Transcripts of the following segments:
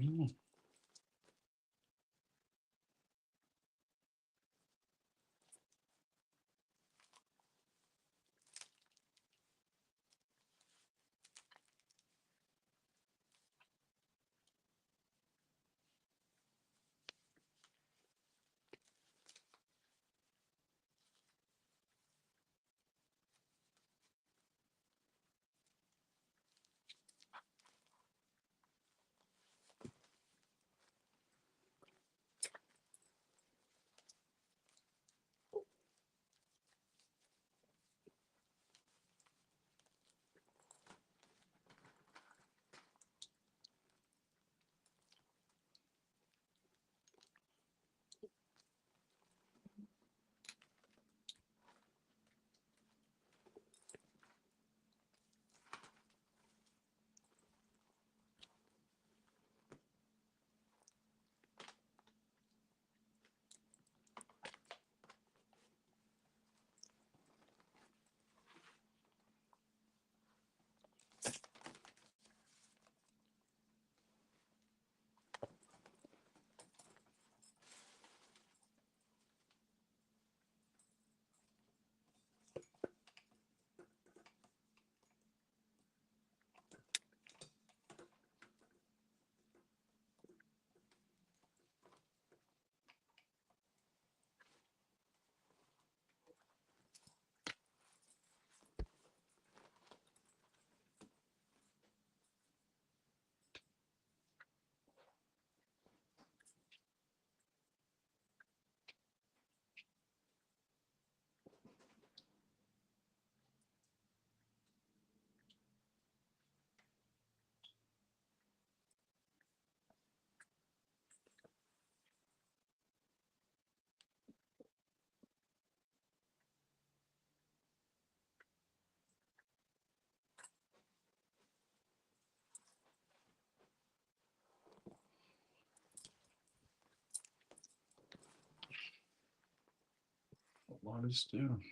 Mm. What is doing?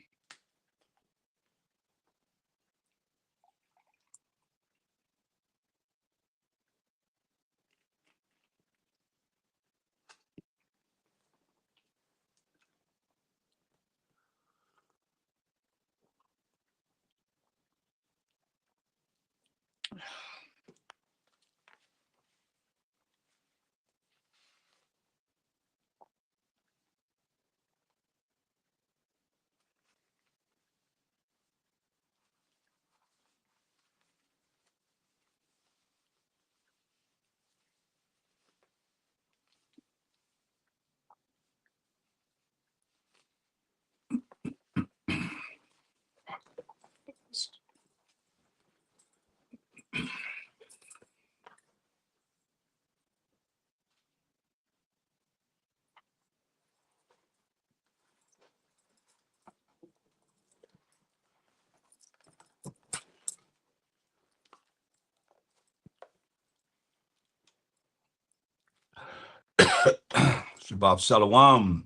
Shabbat Shalom.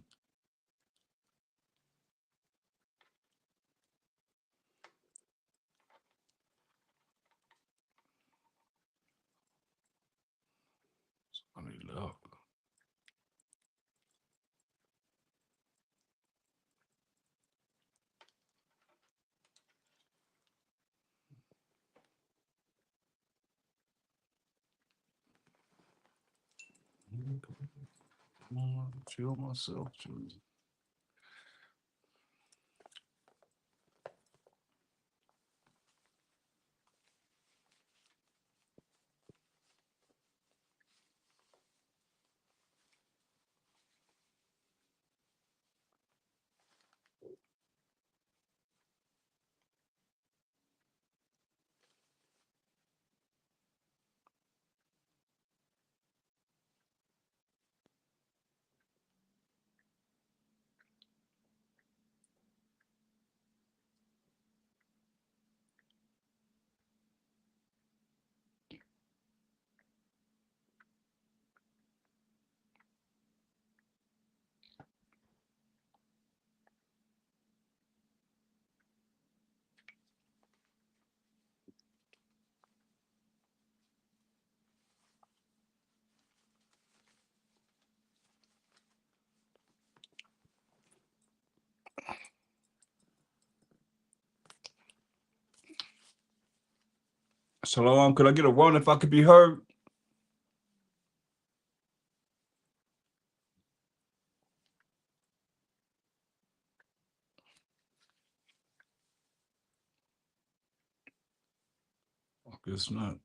Let me look. Come on, chill myself. Chill. Shalom, could I get a run if I could be heard? I guess not.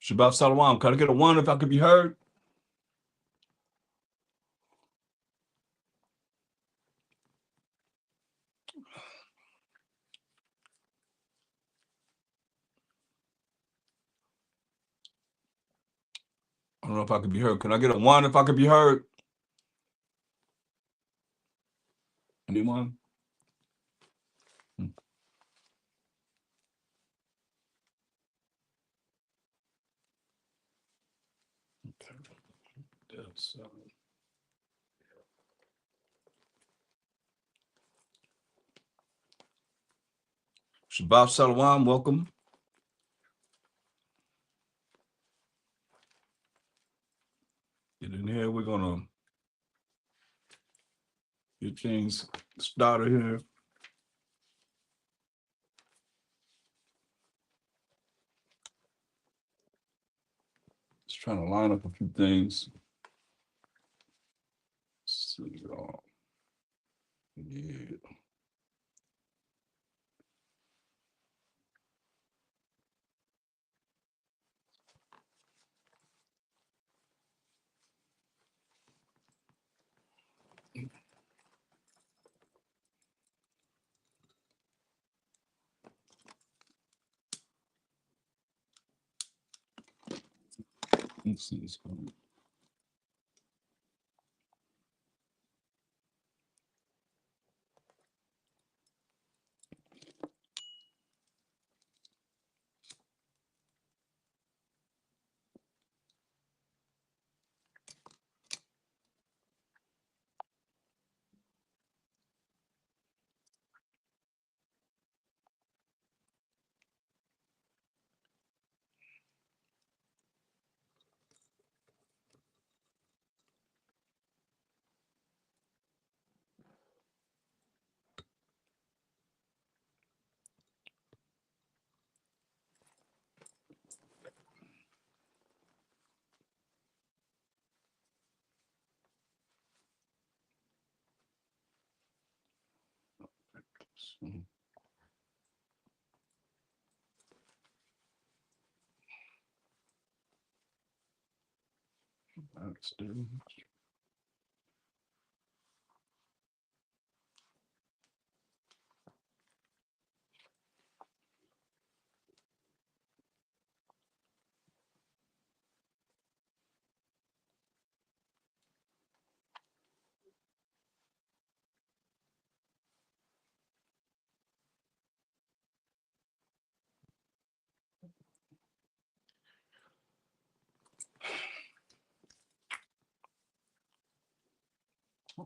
Shabbat Shalom, could I get a one if I could be heard? I don't know if I could be heard. Can I get a one if I could be heard? Anyone? Okay. That's, Shabbat Shalom, welcome. Get in here. We're gonna get things started here. Just trying to line up a few things. Let's see, yeah. Let's see what's going on.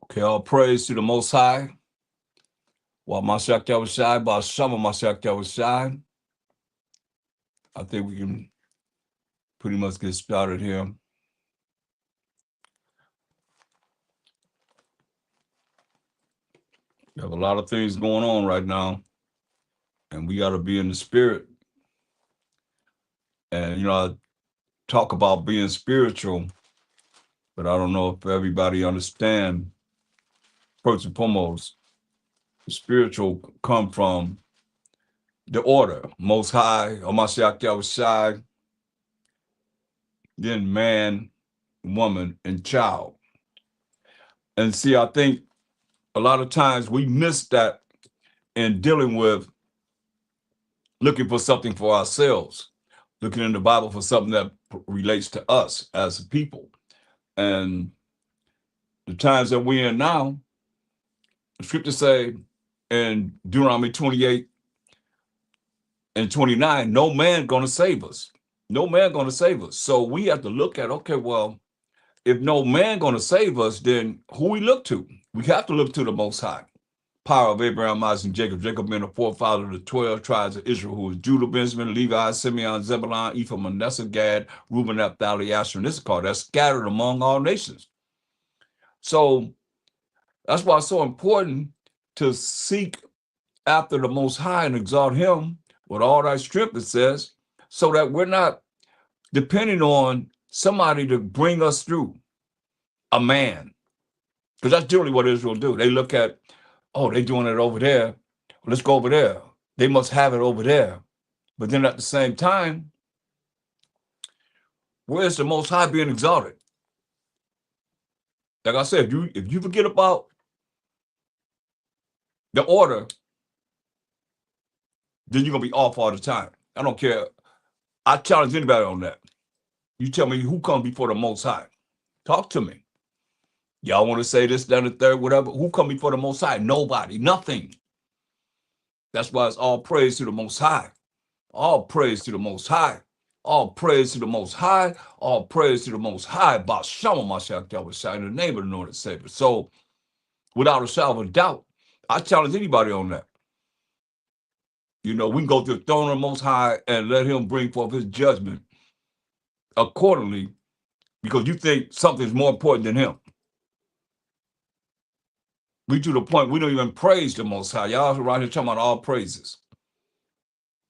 Okay, all praise to the Most High. YAHAWASHI, by MASHAYACH. I think we can pretty much get started here. We have a lot of things going on right now, and we got to be in the spirit. And, I talk about being spiritual, but I don't know if everybody understands. First and foremost, the spiritual come from the order, Most High, YAHAWASHI, then man, woman, and child. And see, I think a lot of times we miss that in dealing with looking for something for ourselves, looking in the Bible for something that relates to us as a people. And the times that we're in now, the scriptures say in Deuteronomy 28 and 29, no man going to save us. No man going to save us. So we have to look at, okay, well, if no man going to save us, then who we look to? We have to look to the Most High. Power of Abraham, Isaac, and Jacob. Jacob being the forefather of the 12 tribes of Israel, who is Judah, Benjamin, Levi, Simeon, Zebulun, Ephraim, Manasseh, Gad, Reuben, Naphtali, Asher, and Issachar. That's scattered among all nations. So that's why it's so important to seek after the Most High and exalt him with all thy strength, it says, so that we're not depending on somebody to bring us through, a man. Because that's generally what Israel do. They look at, oh, they're doing it over there. Let's go over there. They must have it over there. But then at the same time, where's the Most High being exalted? Like I said, if you forget about the order, then you're going to be off all the time. I don't care. I challenge anybody on that. You tell me who comes before the Most High. Talk to me. Y'all want to say this, that, and the third, whatever. Who come before the Most High? Nobody. Nothing. That's why it's all praise to the Most High. All praise to the Most High. All praise to the Most High. All praise to the Most High. About MASHAYACH, YAHAWASHI, in the name of the Lord and Savior. So, without a shadow of doubt, I challenge anybody on that. You know, we can go to the throne of the Most High and let him bring forth his judgment accordingly, because you think something's more important than him. We to the point we don't even praise the Most High. Y'all right here talking about all praises.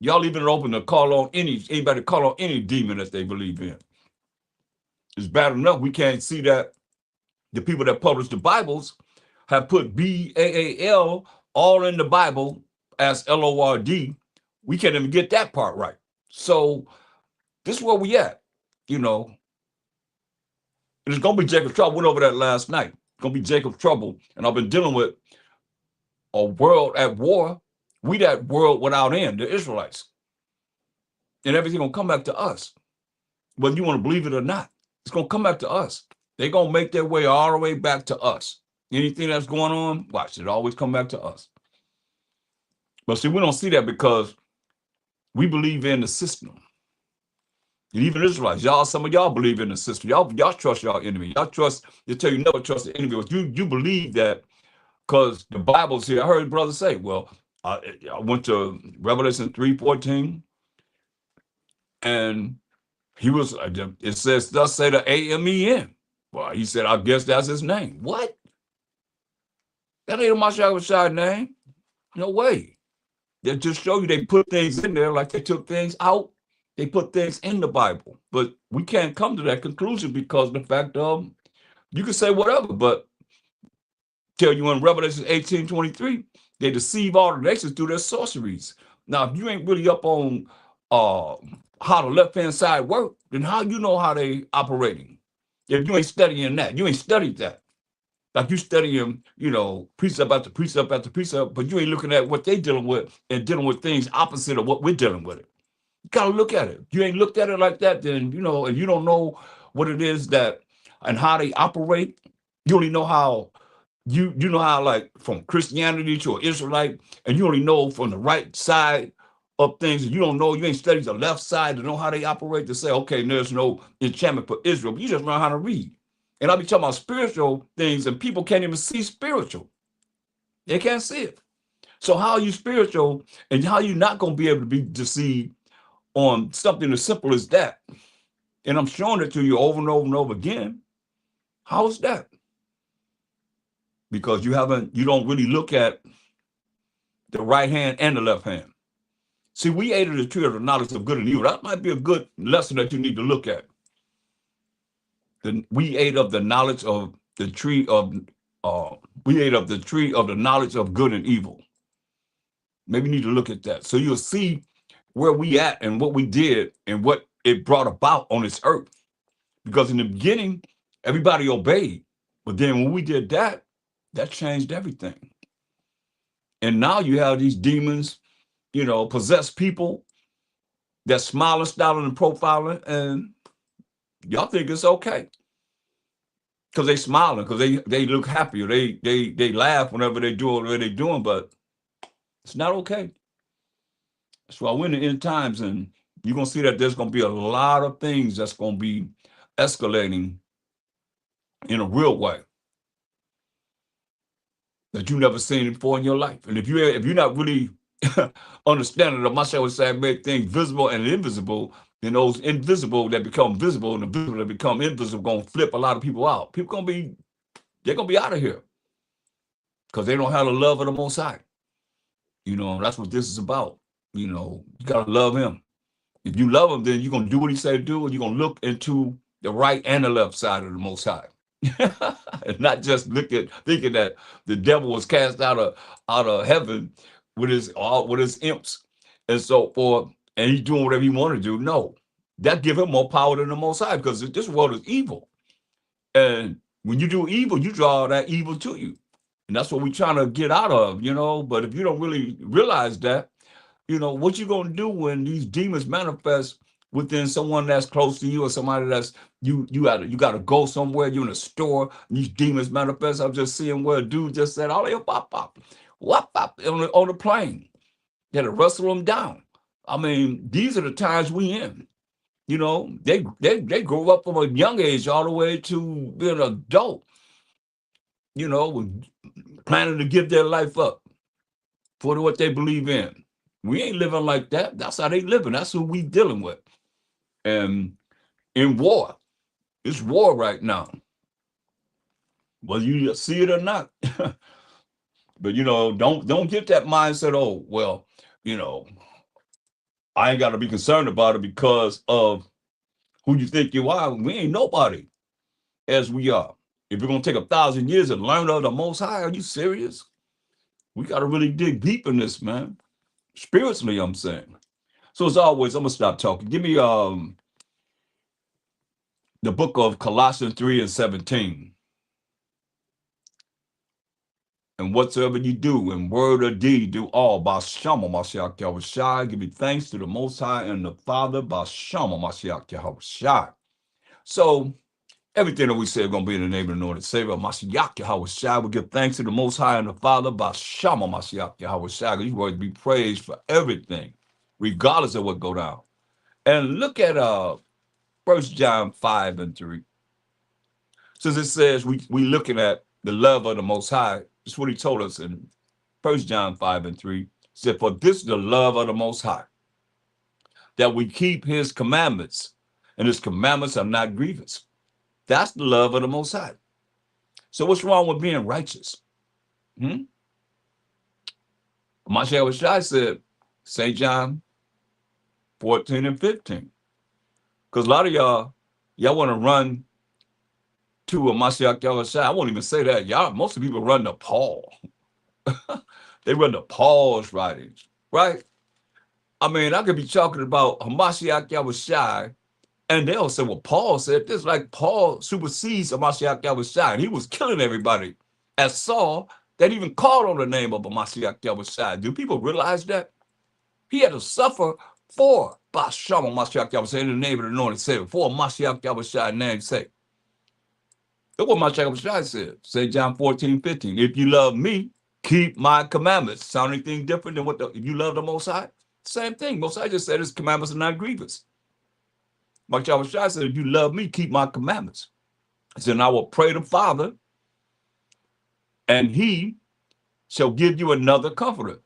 Y'all leaving it open to call on anybody, call on any demon that they believe in. It's bad enough we can't see that the people that publish the Bibles have put BAAL all in the Bible as LORD. We can't even get that part right. So this is where we at, you know. It's going to be Jacob's trouble. Went over that last night. It's going to be Jacob's trouble. And I've been dealing with a world at war. We that world without end, the Israelites. And everything going to come back to us. Whether you want to believe it or not, it's going to come back to us. They're going to make their way all the way back to us. Anything that's going on, watch it always come back to us. But see, we don't see that because we believe in the system. And even Israelites, y'all, some of y'all believe in the system. Y'all trust y'all enemy. Y'all trust, they tell you never trust the enemy. But you believe that because the Bible's here. I heard brothers say, well, I went to Revelation 3:14, and he was, it says, thus say the AMEN. Well, he said, I guess that's his name. What? That ain't MASHAYACH name. No way. They just show you they put things in there like they took things out. They put things in the Bible. But we can't come to that conclusion because the fact of, you can say whatever, but tell you in Revelation 18:23, they deceive all the nations through their sorceries. Now, if you ain't really up on how the left-hand side work, then how you know how they operating? If you ain't studying that, you ain't studied that. Like you studying, you know, precept after precept after precept, but you ain't looking at what they dealing with and dealing with things opposite of what we're dealing with. You gotta look at it. If you ain't looked at it like that, then, you know, and you don't know what it is that and how they operate, you only know how you know how, like, from Christianity to an Israelite, and you only know from the right side of things, and you don't know, you ain't studied the left side to know how they operate, to say, okay, there's no enchantment for Israel, but you just learn how to read. And I'll be talking about spiritual things, and people can't even see spiritual. They can't see it. So how are you spiritual, and how are you not going to be able to be deceived on something as simple as that? And I'm showing it to you over and over and over again. How is that? Because you don't really look at the right hand and the left hand. See, we ate of the tree of the knowledge of good and evil. That might be a good lesson that you need to look at. We ate of the knowledge of the tree of, we ate of the tree of the knowledge of good and evil. Maybe you need to look at that. So you'll see where we at and what we did and what it brought about on this earth. Because in the beginning, everybody obeyed. But then when we did that, that changed everything. And now you have these demons, you know, possessed people that smiling, styling, and profiling, and y'all think it's okay because they smiling, because they look happier, they laugh whenever they do what they're doing, but it's not okay. That's why we're in the end times, and you're gonna see that there's gonna be a lot of things that's gonna be escalating in a real way that you never seen before in your life. And if you're not really understanding the MASHAYACH make things visible and invisible, then those invisible that become visible and the visible that become invisible gonna flip a lot of people out. They're gonna be out of here because they don't have the love of the Most High. You know, that's what this is about. You know, you gotta love him. If you love him, then you're gonna do what he said do, and you're gonna look into the right and the left side of the Most High. And not just thinking that the devil was cast out of heaven with his imps and so forth, and he's doing whatever he want to do. No, that give him more power than the Most High, because this world is evil, and when you do evil, you draw that evil to you, and that's what we're trying to get out of, you know. But if you don't really realize that, you know, what you gonna do when these demons manifest within someone that's close to you, or somebody that's you gotta go somewhere, you're in a store, and these demons manifest. I'm just seeing where a dude just said, "Oh, they pop, whop pop," on the plane. They had to wrestle them down. I mean, these are the times we in. You know, they grow up from a young age all the way to being an adult, you know, planning to give their life up for what they believe in. We ain't living like that. That's how they living. That's who we dealing with. And in war, it's war right now, whether you see it or not. But you know, don't get that mindset. Oh well, you know, I ain't got to be concerned about it because of who you think you are. We ain't nobody as we are. If you're gonna take 1,000 years and learn of the Most High, are you serious? We got to really dig deep in this, man. Spiritually, I'm saying. So as always, I'm gonna stop talking. Give me the book of Colossians 3 and 17. And whatsoever you do in word or deed, do all by SHAM MASHAYACH YAHAWASHI. Give me thanks to the Most High and the Father by SHAM MASHAYACH YAHAWASHI. So everything that we say is going to be in the name of the Lord and Savior, MASHAYACH YAHAWASHI. We give thanks to the Most High and the Father by SHAM MASHAYACH YAHAWASHI. These words be praised for everything, regardless of what go down. And look at 1 John 5 and 3. Since it says we looking at the love of the Most High, that's what he told us in 1 John 5 and 3. He said, for this is the love of the Most High, that we keep his commandments, and his commandments are not grievous. That's the love of the Most High. So what's wrong with being righteous? MASHAYACH said, St. John 14 and 15. Because a lot of y'all want to run to a MASHAYACH. I won't even say that. Most of the people run to Paul. They run to Paul's writings, right? I mean, I could be talking about MASHAYACH, and they'll say, well, Paul said this, like Paul supersedes MASHAYACH, and he was killing everybody. As Saul, that even called on the name of MASHAYACH. Do people realize that? He had to suffer for SHAM MASHAYACH in the name of the Lord and Savior, for MASHAYACH name's sake. Look what MASHAYACH said, St. John 14, 15. If you love me, keep my commandments. Sound anything different than if you love the Most High? Same thing. Most High just said his commandments are not grievous. MASHAYACH said, if you love me, keep my commandments. He said, and I will pray the Father, and he shall give you another comforter.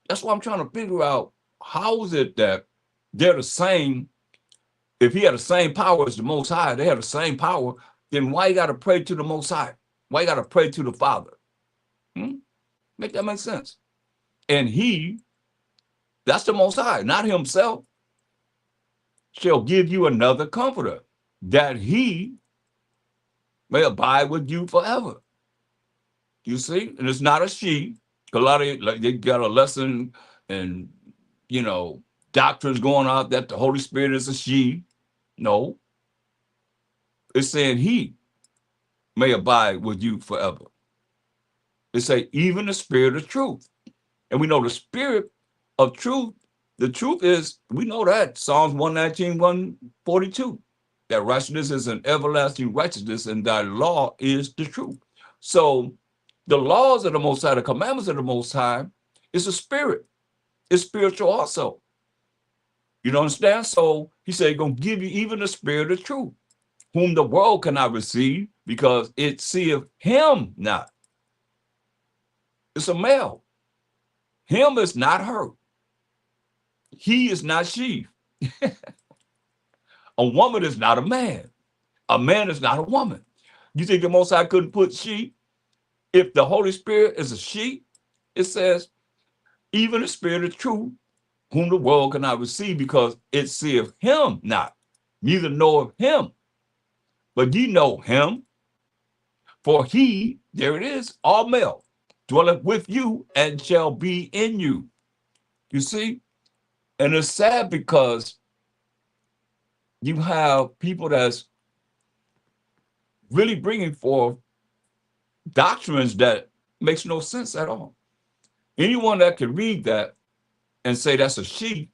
That's why I'm trying to figure out, how is it that they're the same? If he had the same power as the Most High, they have the same power, then why you got to pray to the Most High? Why you got to pray to the Father? Make that make sense? And he, that's the Most High, not himself, shall give you another comforter, that he may abide with you forever. You see? And it's not a she. A lot of they got a lesson and, you know, doctrines going out that the Holy Spirit is a she. No. It's saying he. may abide with you forever. It say, even the spirit of truth. And we know the spirit of truth, the truth is, we know that, Psalms 119, 142, that righteousness is an everlasting righteousness, and thy law is the truth. So the laws of the Most High, the commandments of the Most High, is a spirit. It's spiritual also. You don't understand? So he said, he's going to give you even the spirit of truth, whom the world cannot receive, because it seeth him not. It's a male. Him is not her. He is not she. A woman is not a man. A man is not a woman. You think the Most High couldn't put she? If the Holy Spirit is a she, it says, even the spirit of truth, whom the world cannot receive, because it seeth him not, neither knoweth him. But ye know him, for he, there it is, all male, dwelleth with you and shall be in you. You see? And it's sad because you have people that's really bringing forth doctrines that makes no sense at all. Anyone that can read that and say that's a she,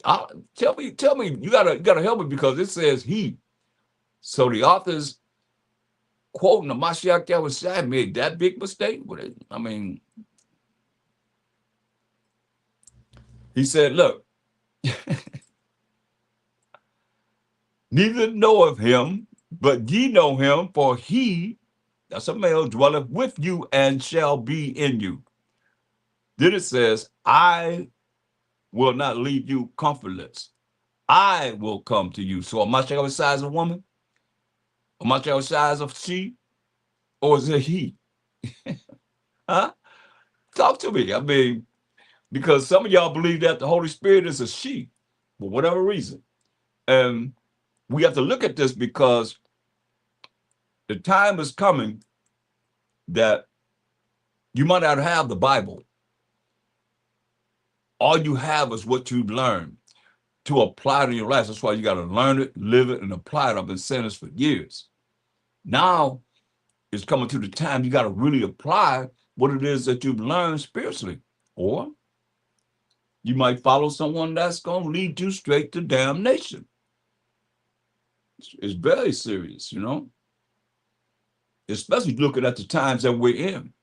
tell me, you gotta help me, because it says he. So the author's quoting the MASHAYACH YAHAWASHI made that big mistake with it. I mean, he said, look, neither knoweth him, but ye know him, for he, that's a male, dwelleth with you and shall be in you. Then it says, I will not leave you comfortless. I will come to you. So am I MASHAYACH is a woman? Am I MASHAYACH is a she? Or is it he? Huh? Talk to me. I mean, because some of y'all believe that the Holy Spirit is a she, for whatever reason. And we have to look at this, because the time is coming that you might not have the Bible. All you have is what you learn to apply it in your life. That's why you got to learn it, live it, and apply it. I've been saying this for years. Now it's coming to the time you got to really apply what it is that you've learned spiritually. Or you might follow someone that's going to lead you straight to damnation. It's very serious, you know, especially looking at the times that we're in.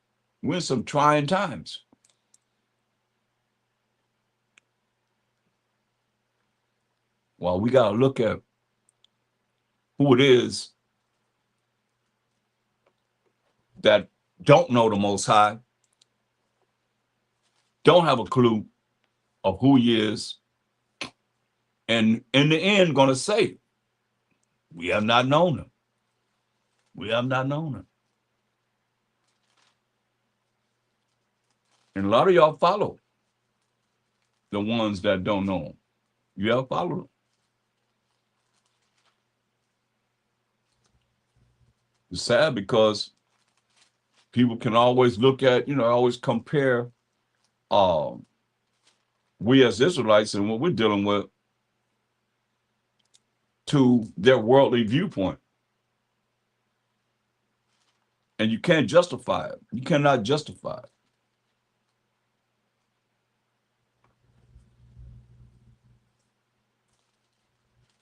We're in some trying times. Well, we got to look at who it is that don't know the Most High, don't have a clue of who he is, and in the end going to say, we have not known him. We have not known him. And a lot of y'all follow the ones that don't know him. You have followed them. It's sad because people can always look at, always compare we as Israelites and what we're dealing with to their worldly viewpoint. And you can't justify it. You cannot justify it.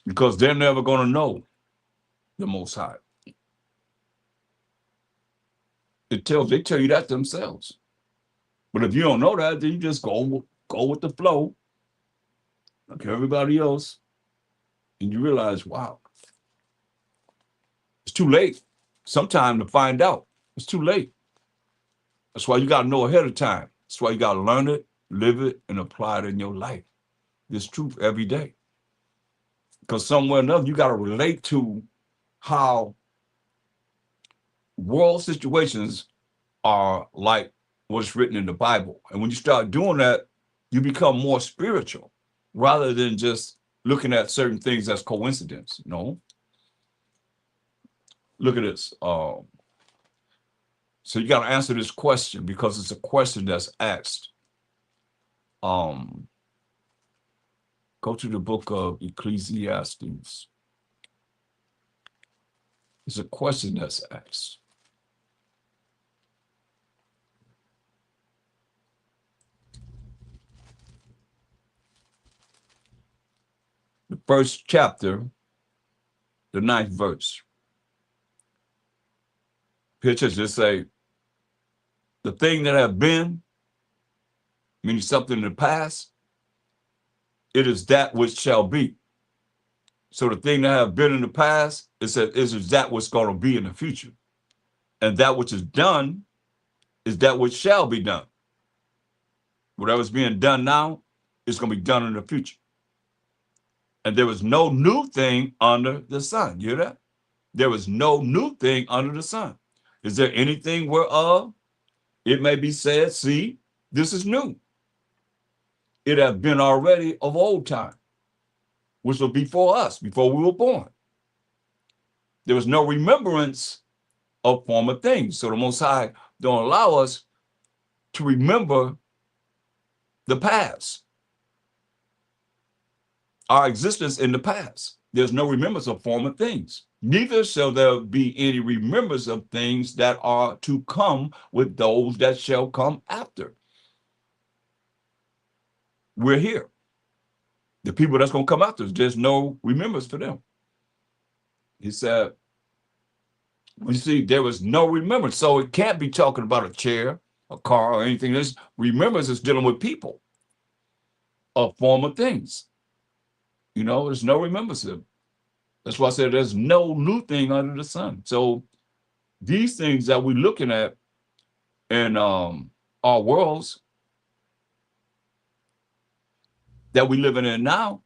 Because they're never going to know the Most High. They tell you that themselves. But if you don't know that, then you just go with the flow, like everybody else, and you realize, wow, it's too late. Sometime to find out. It's too late. That's why you got to know ahead of time. That's why you got to learn it, live it, and apply it in your life. This truth every day. Because somewhere or another, you got to relate to how world situations are like what's written in the Bible. And when you start doing that, you become more spiritual rather than just looking at certain things as coincidence. No. Look at this. So you got to answer this question, because it's a question that's asked. Go to the book of Ecclesiastes. It's a question that's asked. The first chapter, the 9th verse. Pictures just say, the thing that have been, meaning something in the past, it is that which shall be. So the thing that have been in the past is that what's going to be in the future. And that which is done is that which shall be done. Whatever's being done now is going to be done in the future. And there was no new thing under the sun. You hear that? There was no new thing under the sun. Is there anything whereof it may be said, see, this is new? It have been already of old time, which was before us, before we were born. There was no remembrance of former things. So the Most High don't allow us to remember the past, our existence in the past. There's no remembrance of former things. Neither shall there be any remembrance of things that are to come with those that shall come after. We're here. The people that's going to come after us, there's no remembrance for them. He said, you see, there was no remembrance. So it can't be talking about a chair, a car, or anything. This remembrance is dealing with people of former things. You know, there's no remembrance of them. That's why I said there's no new thing under the sun. So these things that we're looking at in our worlds that we living in now,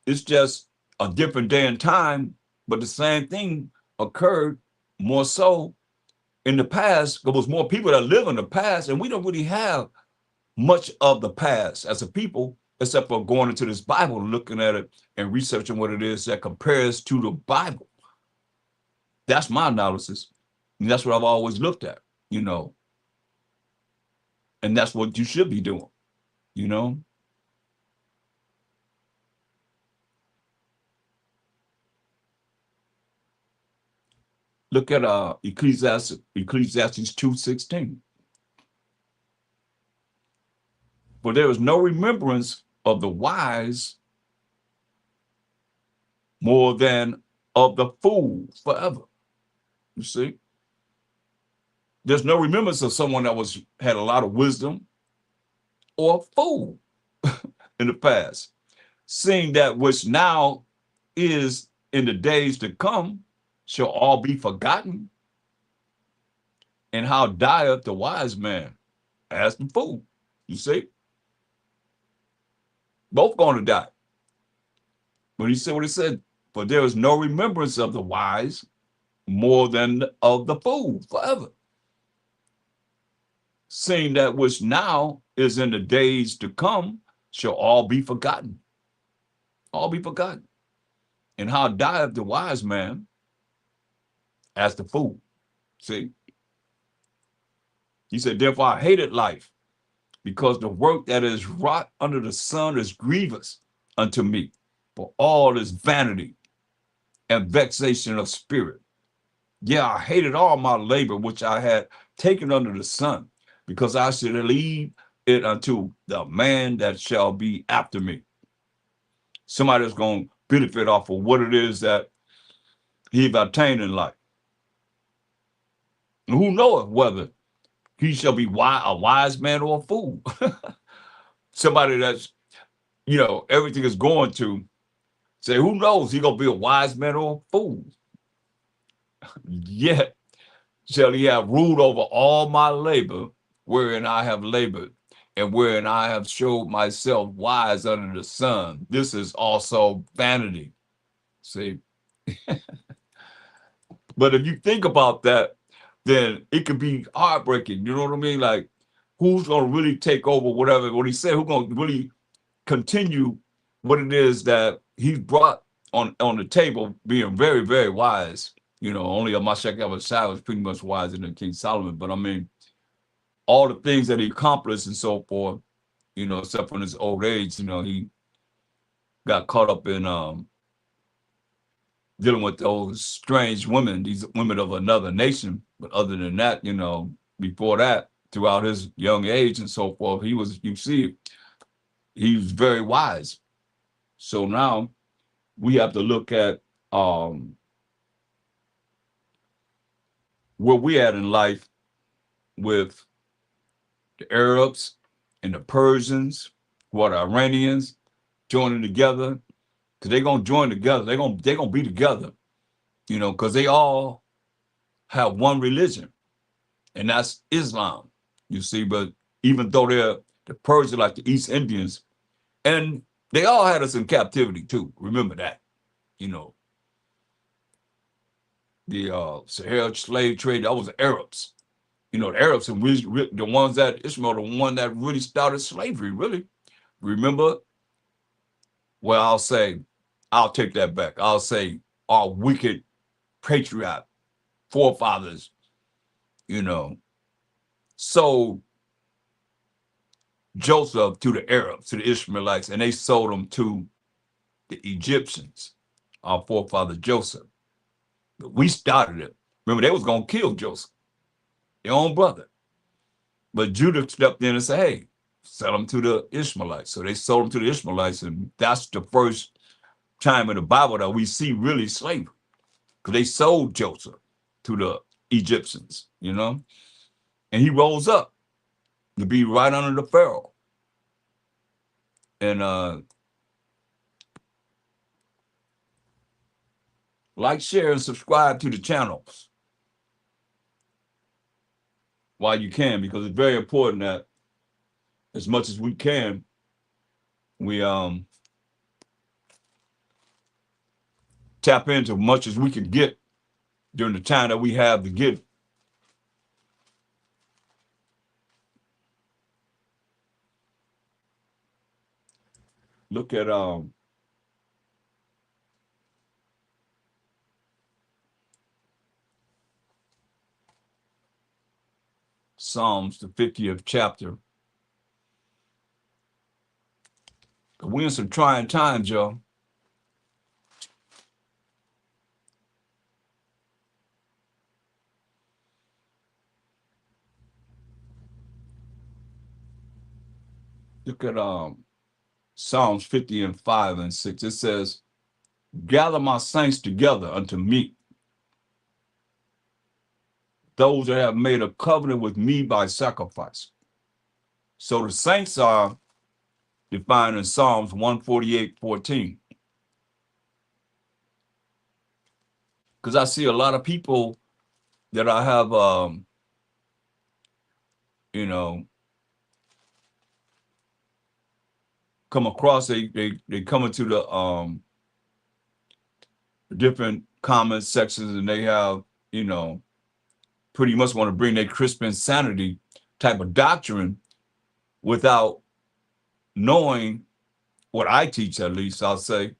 it's just a different day and time, but the same thing occurred more so in the past. There was more people that live in the past, and we don't really have much of the past as a people, except for going into this Bible, looking at it and researching what it is that compares to the Bible. That's my analysis. And that's what I've always looked at, you know. And that's what you should be doing, you know. Look at Ecclesiastes 2:16. For there is no remembrance of the wise more than of the fool forever. You see? There's no remembrance of someone that had a lot of wisdom or a fool in the past. Seeing that which now is in the days to come shall all be forgotten. And how dieth the wise man as the fool? You see? Both going to die. But he said what he said, for there is no remembrance of the wise more than of the fool forever. Seeing that which now is in the days to come shall all be forgotten. All be forgotten. And how dieth the wise man as the fool? See? He said, therefore I hated life, because the work that is wrought under the sun is grievous unto me, for all is vanity and vexation of spirit. Yeah, I hated all my labor which I had taken under the sun, because I should leave it unto the man that shall be after me. Somebody that's going to benefit off of what it is that he've attained in life. And who knoweth whether he shall be a wise man or a fool? Somebody that's, you know, everything is going to say, who knows, he going to be a wise man or a fool? Yet shall he have ruled over all my labor, wherein I have labored, and wherein I have showed myself wise under the sun. This is also vanity. See? But if you think about that, then it could be heartbreaking. You know what I mean? Like, who's going to really take over whatever, what he said, who's going to really continue what it is that he brought on the table, being very, very wise. You know, only a MASHAYACH was pretty much wiser than King Solomon. But I mean, all the things that he accomplished and so forth, you know, except for in his old age, you know, he got caught up in dealing with those strange women, these women of another nation. But other than that, before that, throughout his young age and so forth, you see, he was very wise. So now we have to look at where we at in life with the Arabs and the Persians, what Iranians joining together, because they're gonna join together. They're gonna be together, because they all have one religion, and that's Islam. You see, but even though they're the Persians like the East Indians, and they all had us in captivity too. Remember that, you know, the Sahara slave trade, that was the Arabs. The Arabs and the ones that Ishmael, the one that really started slavery, really. Remember? Well, I'll take that back. I'll say our wicked patriot forefathers, you know, sold Joseph to the Arabs, to the Ishmaelites, and they sold him to the Egyptians, our forefather Joseph. But we started it. Remember, they was going to kill Joseph, their own brother. But Judah stepped in and said, hey, sell him to the Ishmaelites. So they sold him to the Ishmaelites, and that's the first time in the Bible that we see really slavery, because they sold Joseph to the Egyptians, and he rose up to be right under the Pharaoh. And like, share, and subscribe to the channels while you can, because it's very important that as much as we can, we tap into much as we can get during the time that we have to get. Look at Psalms, the 50th chapter. We're in some trying times, y'all. Look at Psalms 50 and 5 and 6. It says, gather my saints together unto me, those that have made a covenant with me by sacrifice. So the saints are defined in Psalms 148:14. Because I see a lot of people that I have, come across, they come into the different comment sections, and they have, pretty much want to bring their Christian sanity type of doctrine without knowing what I teach, at least I'll say,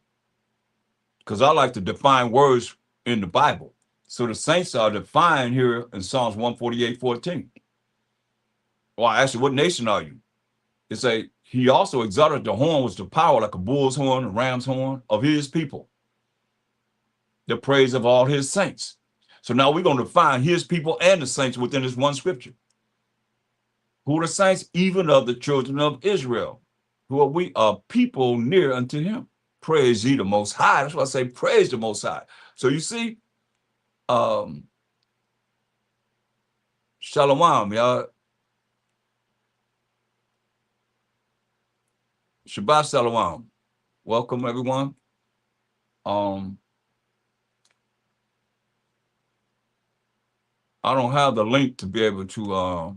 because I like to define words in the Bible. So the saints are defined here in Psalms 148:14. Well, I asked you, what nation are you? It say, he also exalted the horn with the power like a bull's horn, a ram's horn of his people, the praise of all his saints. So now we're going to find his people and the saints within this one scripture. Who are the saints? Even of the children of Israel, who are we? Are people near unto him. Praise ye the Most High. That's why I say praise the Most High. So you see, Shalom, y'all. Shabbat Shalom. Welcome, everyone. I don't have the link to be able to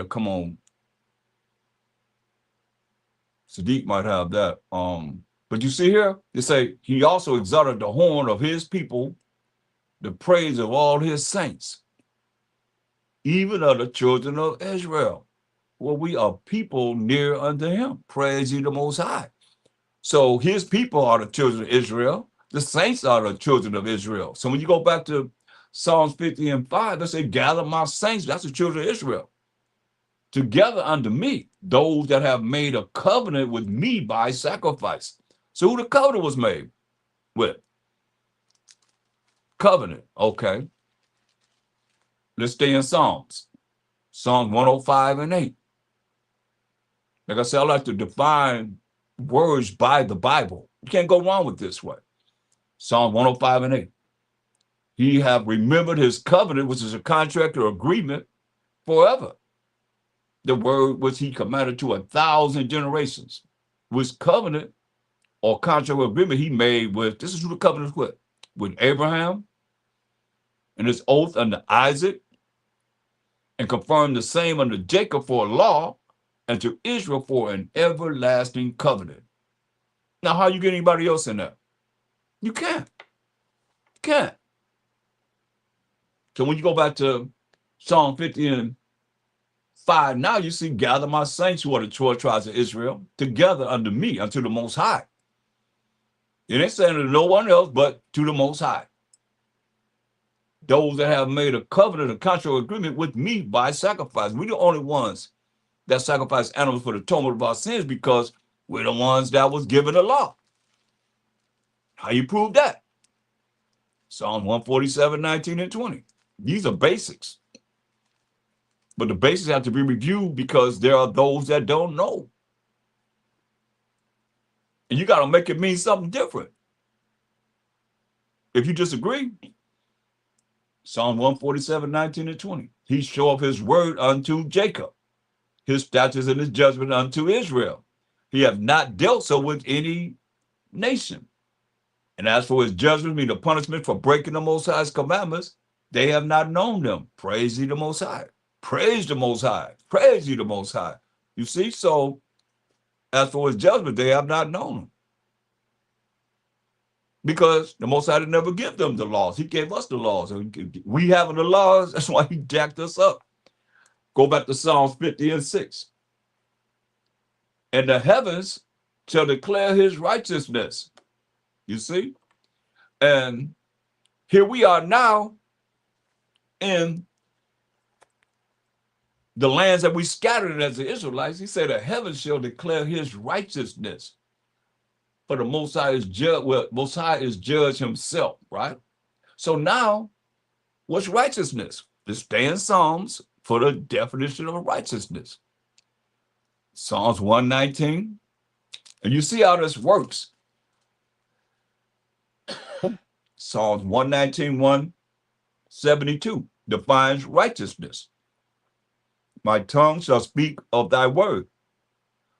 come on. Sadiq might have that. But you see here, they say he also exalted the horn of his people, the praise of all his saints, even of the children of Israel. Well, we are people near unto him. Praise ye the Most High. So his people are the children of Israel. The saints are the children of Israel. So when you go back to Psalms 50 and 5, they say, gather my saints, that's the children of Israel, together unto me, those that have made a covenant with me by sacrifice. So who the covenant was made with? covenant. Okay. Let's stay in Psalms. Psalms 105 and 8. Like I said, I like to define words by the Bible. You can't go wrong with this way. Psalm 105 and 8. He have remembered his covenant, which is a contract or agreement forever. The word which he commanded to 1,000 generations. Which covenant or contract or agreement he made with, this is who the covenant is with Abraham, and his oath unto Isaac, and confirmed the same unto Jacob for a law, and to Israel for an everlasting covenant. Now, how you get anybody else in that? You can't. You can't. So when you go back to Psalm 50 and 5, now you see, gather my saints who are the 12 tribes of Israel together unto me, unto the Most High. It ain't saying to no one else, but to the Most High. Those that have made a covenant, a contract agreement with me by sacrifice. We're the only ones that sacrifice animals for the atonement of our sins because we're the ones that was given the law. How you prove that? Psalm 147, 19 and 20. These are basics. But the basics have to be reviewed because there are those that don't know. And you got to make it mean something different. If you disagree, Psalm 147, 19 and 20. He showeth his word unto Jacob, his statutes and his judgment unto Israel. He hath not dealt so with any nation. And as for his judgment, mean the punishment for breaking the Most High's commandments, they have not known them. Praise ye the Most High. Praise the Most High. Praise ye the Most High. You see, so as for his judgment, they have not known him. Because the Most High did never give them the laws. He gave us the laws. We having the laws, that's why he jacked us up. Go back to Psalms 50 and 6. And the heavens shall declare his righteousness. You see? And here we are now in the lands that we scattered as the Israelites. He said the heavens shall declare his righteousness. For the Most High is judge, well, Most High is judge himself, right? So now, what's righteousness? Let's stay in Psalms for the definition of righteousness. Psalms 119. And you see how this works. Psalms 119, 172 defines righteousness. My tongue shall speak of thy word,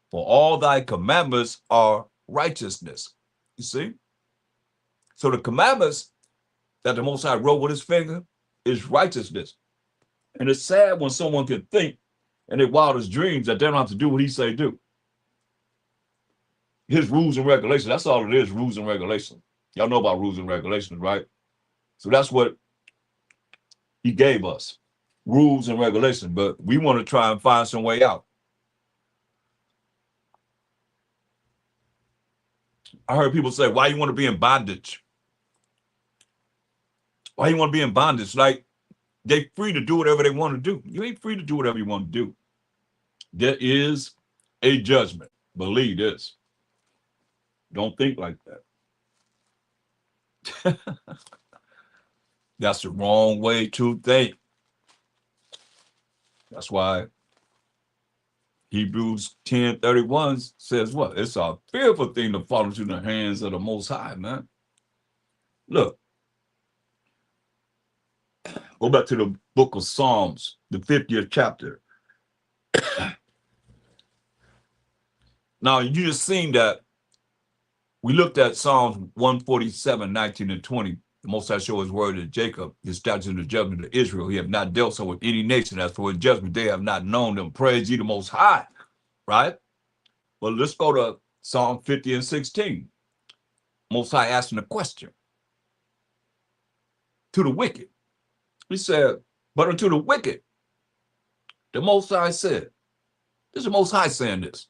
for all thy commandments are righteousness. You see? So the commandments that the Most High wrote with his finger is righteousness. And it's sad when someone can think in their wildest dreams that they don't have to do what he say do. His rules and regulations, that's all it is, rules and regulations. Y'all know about rules and regulations, right? So that's what he gave us, rules and regulations, but we want to try and find some way out. I heard people say, why you want to be in bondage? Why you want to be in bondage? Like, they're free to do whatever they want to do. You ain't free to do whatever you want to do. There is a judgment. Believe this. Don't think like that. That's the wrong way to think. That's why Hebrews 10:31 says what? It's a fearful thing to fall into the hands of the Most High, man. Look, go back to the book of Psalms, the 50th chapter. Now, you just seen that we looked at Psalms 147, 19 and 20. The Most High showed his word to Jacob, his statutes and the judgment of Israel. He have not dealt so with any nation. As for his judgment, they have not known them. Praise ye the Most High, right? Well, let's go to Psalm 50 and 16. Most High asking a question to the wicked. He said, but unto the wicked, the Most High said, this is the Most High saying this,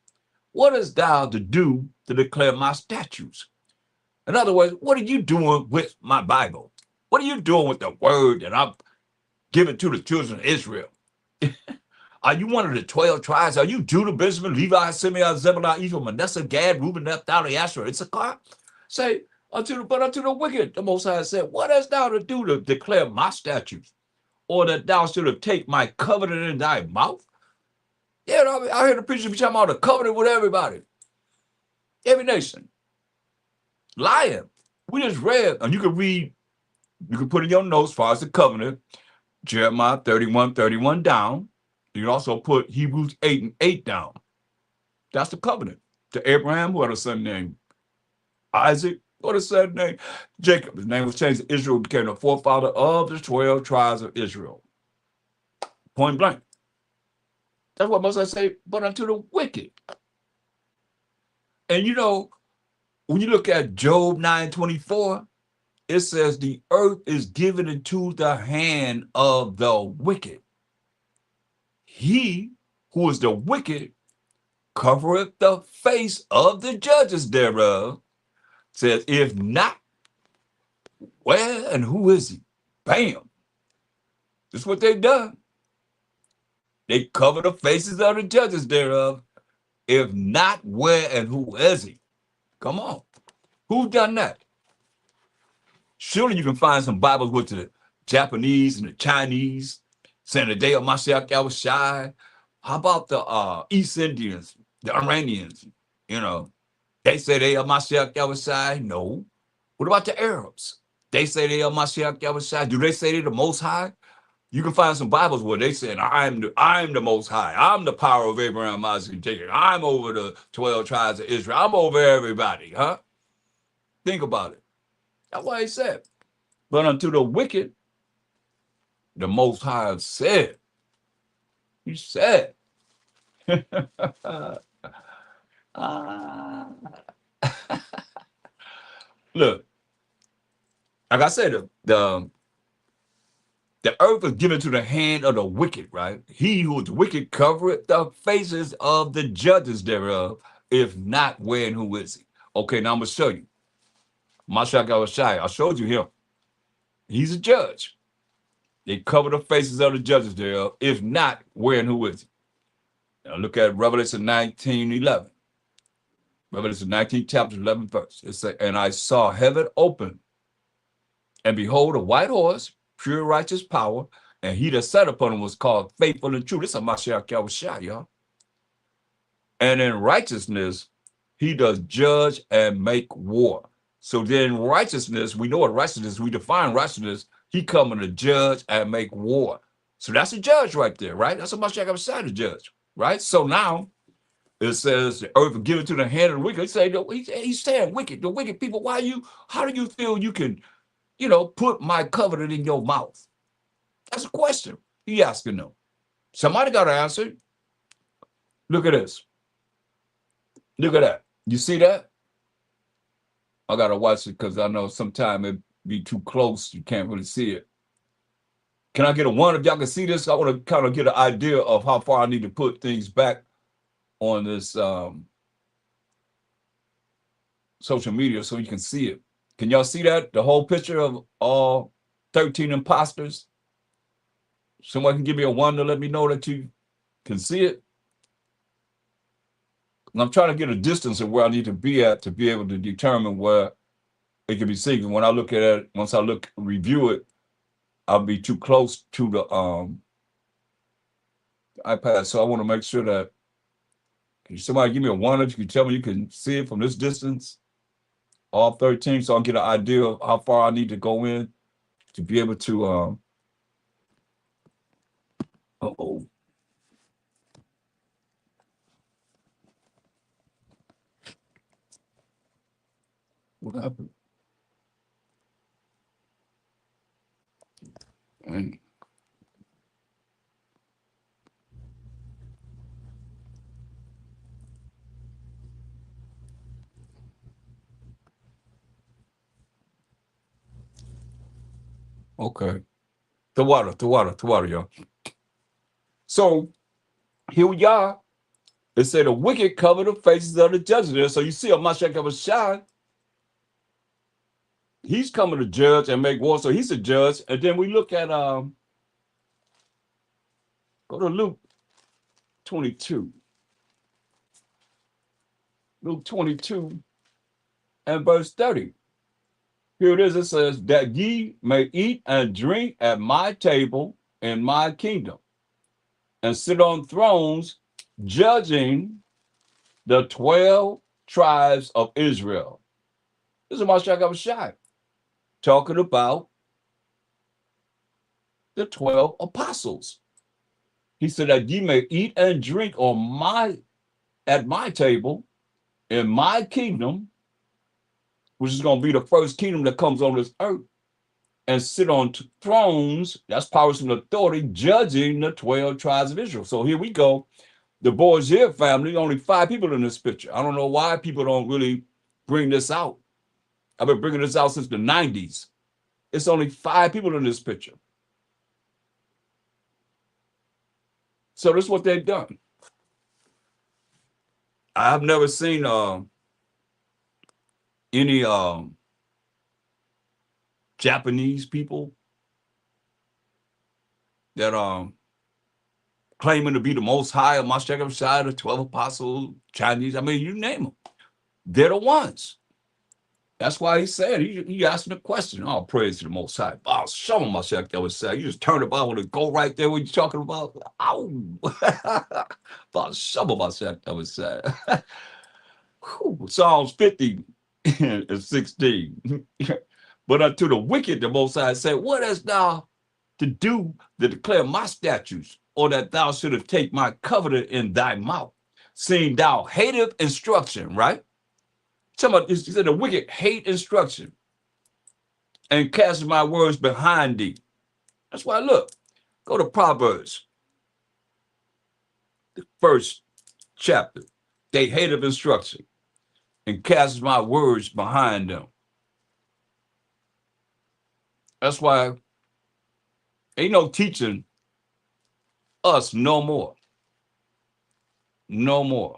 what hast thou to do to declare my statutes? In other words, what are you doing with my Bible? What are you doing with the word that I'm giving to the children of Israel? Are you one of the 12 tribes? Are you Judah, Benjamin, Levi, Simeon, Zebulun, Ephraim, Manasseh, Gad, Reuben, Naphtali, Asher, Issachar? Say, But unto the wicked, the Most High said, what hast thou to do to declare my statutes, or that thou shouldst take my covenant in thy mouth? Yeah, I hear the preacher be talking about a covenant with everybody, every nation. Lying. We just read, and you can read, you can put in your notes as far as the covenant, Jeremiah 31:31 down. You can also put Hebrews 8:8 down. That's the covenant. To Abraham, who had a son named Isaac, what a son named Jacob. His name was changed to Israel, became the forefather of the 12 tribes of Israel. Point blank. That's what Moses say, but unto the wicked. And you know, when you look at Job 9:24, it says the earth is given into the hand of the wicked. He who is the wicked covereth the face of the judges thereof. Says, if not, where and who is he? Bam. That's what they've done. They cover the faces of the judges thereof. If not, where and who is he? Come on. Who's done that? Surely you can find some Bibles with the Japanese and the Chinese saying the day of MASHAYACH. How about the East Indians, the Iranians? You know, they say they are MASHAYACH. No. What about the Arabs? They say they are MASHAYACH. Do they say they're the Most High? You can find some Bibles where they say, I'm the Most High. I'm the power of Abraham, Isaac, and Jacob. I'm over the 12 tribes of Israel. I'm over everybody, huh? Think about it. That's what he said. But unto the wicked, the Most High said, he said, look, like I said, the earth is given to the hand of the wicked, right? He who is wicked covereth the faces of the judges thereof. If not, where and who is he? Okay, now I'm going to show you. MASHAYACH, I showed you him. He's a judge. They cover the faces of the judges thereof. If not, where and who is he? Now look at Revelation 19:11. Revelation 19, chapter 11, verse. It says, and I saw heaven open, and behold, a white horse, pure righteous power, and he that sat upon him was called faithful and true. This is a MASHAYACH, y'all. And in righteousness, he does judge and make war. So then righteousness, we know what righteousness, we define righteousness, he coming to judge and make war. So that's a judge right there, right? That's a MASHAYACH, the judge, right? So now, it says the earth is given to the hand of the wicked. He's saying wicked, the wicked people. How do you feel you can, put my covenant in your mouth? That's a question he asking them. Somebody got to answer. Look at this. Look at that. You see that? I got to watch it because I know sometimes it be too close. You can't really see it. Can I get a one if y'all can see this? I want to kind of get an idea of how far I need to put things back on this social media so you can see it. Can y'all see that? The whole picture of all 13 imposters? Someone can give me a one to let me know that you can see it. And I'm trying to get a distance of where I need to be at to be able to determine where it can be seen. And when I look at it, once I review it, I'll be too close to the iPad. So I want to make sure that, can somebody give me a one if you can tell me you can see it from this distance? All 13, so I'll get an idea of how far I need to go in to be able to uh-oh. What happened? And okay. The water, y'all. So here we are. It said the wicked cover the faces of the judges there. So you see a MASHAYACH, he's coming to judge and make war. So he's a judge. And then we look at go to Luke 22. Luke 22 and verse 30. Here it is. It says that ye may eat and drink at my table in my kingdom and sit on thrones judging the 12 tribes of Israel. This is MASHAYACH talking about the 12 apostles. He said that ye may eat and drink at my table in my kingdom, which is going to be the first kingdom that comes on this earth, and sit on thrones, that's powers and authority, judging the 12 tribes of Israel. So here we go. The boys here family, only 5 people in this picture. I don't know why people don't really bring this out. I've been bringing this out since the 90s. It's only 5 people in this picture. So this is what they've done. I've never seen any Japanese people that claiming to be the most high of MASHAYACH, the 12 apostles, Chinese. I mean, you name them. They're the ones. That's why he said, he asked the question, oh, praise to the Most High. Oh, show him MASHAYACH. You just turn the Bible and go right there when you're talking about. Ow. Show him MASHAYACH. Psalms 50 and 16. But unto the wicked, the Most High said, what hast thou to do to declare my statutes, or that thou shouldst take my covenant in thy mouth, seeing thou hateth instruction, right? Somebody said the wicked hate instruction and cast my words behind thee. That's why, look, go to Proverbs, the first chapter. They hated instruction and cast my words behind them. That's why ain't no teaching us no more. No more.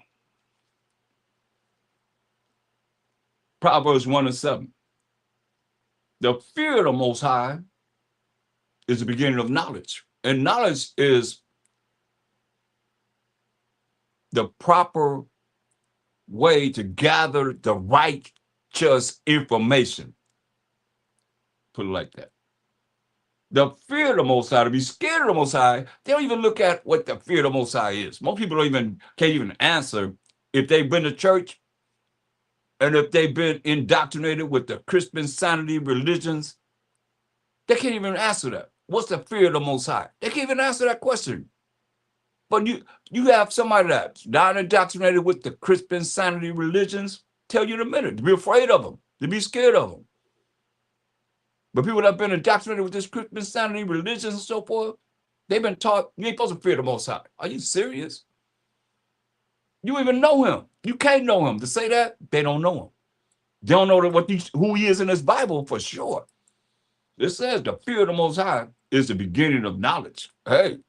Proverbs 1 and 7. The fear of the Most High is the beginning of knowledge. And knowledge is the proper way to gather the righteous information. Put it like that. The fear of the Most High, to be scared of the Most High, they don't even look at what the fear of the Most High is. Most people can't even answer if they've been to church and if they've been indoctrinated with the Christian sanity religions. They can't even answer that. What's the fear of the Most High? They can't even answer that question. But you have somebody that's not indoctrinated with the Christian sanity religions tell you in a minute to be afraid of them, to be scared of them. But people that have been indoctrinated with this Christian sanity religions and so forth, they've been taught you ain't supposed to fear the Most High. Are you serious? You even know him. You can't know him. To say that, they don't know him. They don't know who he is in this Bible for sure. It says the fear of the Most High is the beginning of knowledge. Hey,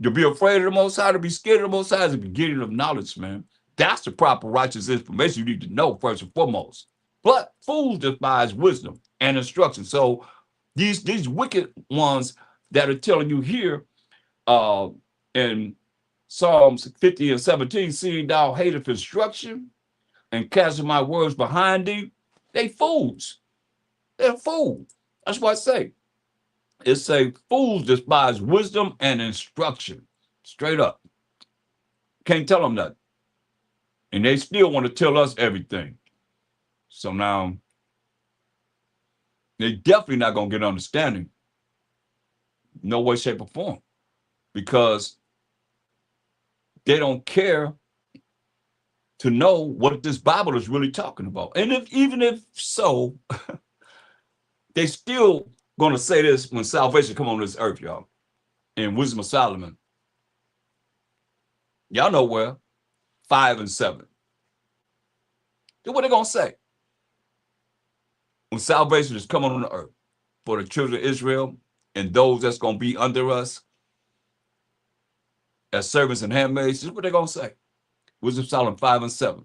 to be afraid of the Most High, to be scared of the Most High is the beginning of knowledge, man. That's the proper righteous information you need to know first and foremost. But fools despise wisdom and instruction. So these wicked ones that are telling you here in Psalms 50 and 17, seeing thou hateth instruction and casting my words behind thee, they fools. They're fools. That's what I say. It say fools despise wisdom and instruction. Straight up. Can't tell them that. And they still want to tell us everything. So now, they definitely not going to get understanding. No way, shape, or form. Because they don't care to know what this Bible is really talking about. And even if so, they still going to say this when salvation come on this earth, y'all. In Wisdom of Solomon. Y'all know where? 5 and 7. Then what they going to say? When salvation is coming on the earth for the children of Israel and those that's going to be under us as servants and handmaids, this is what they're going to say. Wisdom of Solomon 5 and 7.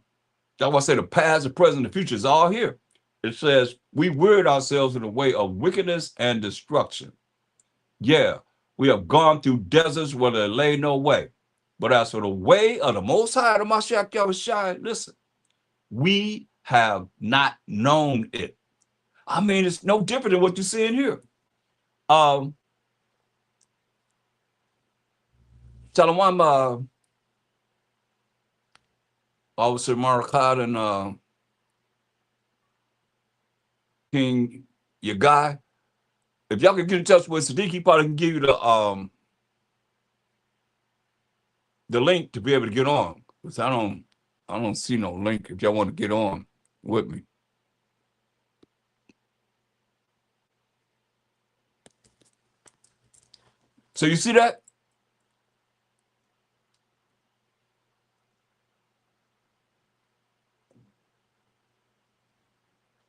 That's why I say the past, the present, the future is all here. It says, we wearied ourselves in the way of wickedness and destruction. Yeah, we have gone through deserts where there lay no way. But as for the way of the Most High, the MASHAYACH, listen, we have not known it. I mean, it's no different than what you're seeing here. Shalom, Officer Maracad and King, your guy. If y'all can get in touch with Sadiq, he probably can give you the link to be able to get on. Because I don't see no link if y'all want to get on with me. So you see that?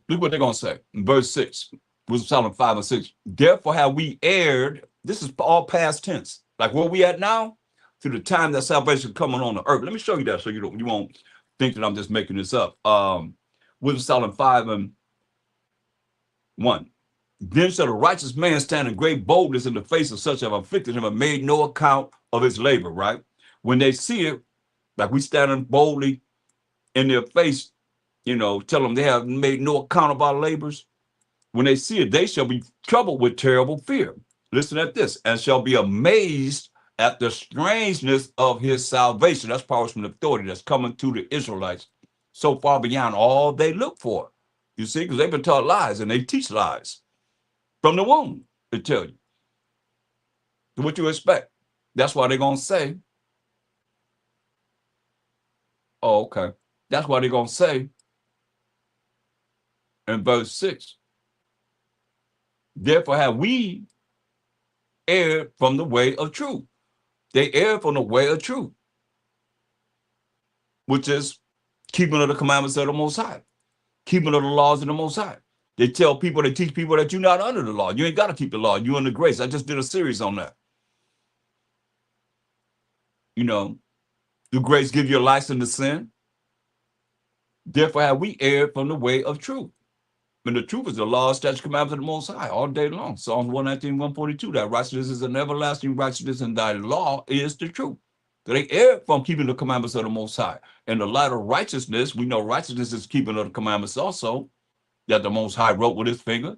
Look what they're going to say in verse 6, Wisdom 5 and 6. Therefore have we erred. This is all past tense. Like where we at now, to the time that salvation coming on the earth. Let me show you that so you won't think that I'm just making this up. Wisdom 5 and 1. Then shall the righteous man stand in great boldness in the face of such have afflicted him and made no account of his labor, right? When they see it, like we standing boldly in their face, tell them they have made no account of our labors. When they see it, they shall be troubled with terrible fear. Listen at this, and shall be amazed at the strangeness of his salvation. That's powers from the authority that's coming to the Israelites so far beyond all they look for. You see, because they've been taught lies and they teach lies from the womb, they tell you. What you expect. That's why they're going to say, oh, okay. That's why they're going to say in verse 6, therefore have we erred from the way of truth. They erred from the way of truth, which is keeping of the commandments of the Most High, keeping of the laws of the Most High. They teach people that you're not under the law. You ain't got to keep the law. You're under grace. I just did a series on that. Do grace give you a license to sin? Therefore have we erred from the way of truth. And the truth is the law, statutes, commandments of the Most High all day long. Psalms 119, 142, that righteousness is an everlasting righteousness, and thy law is the truth. So they err from keeping the commandments of the Most High. In the light of righteousness, we know righteousness is keeping of the commandments also, that the Most High wrote with his finger,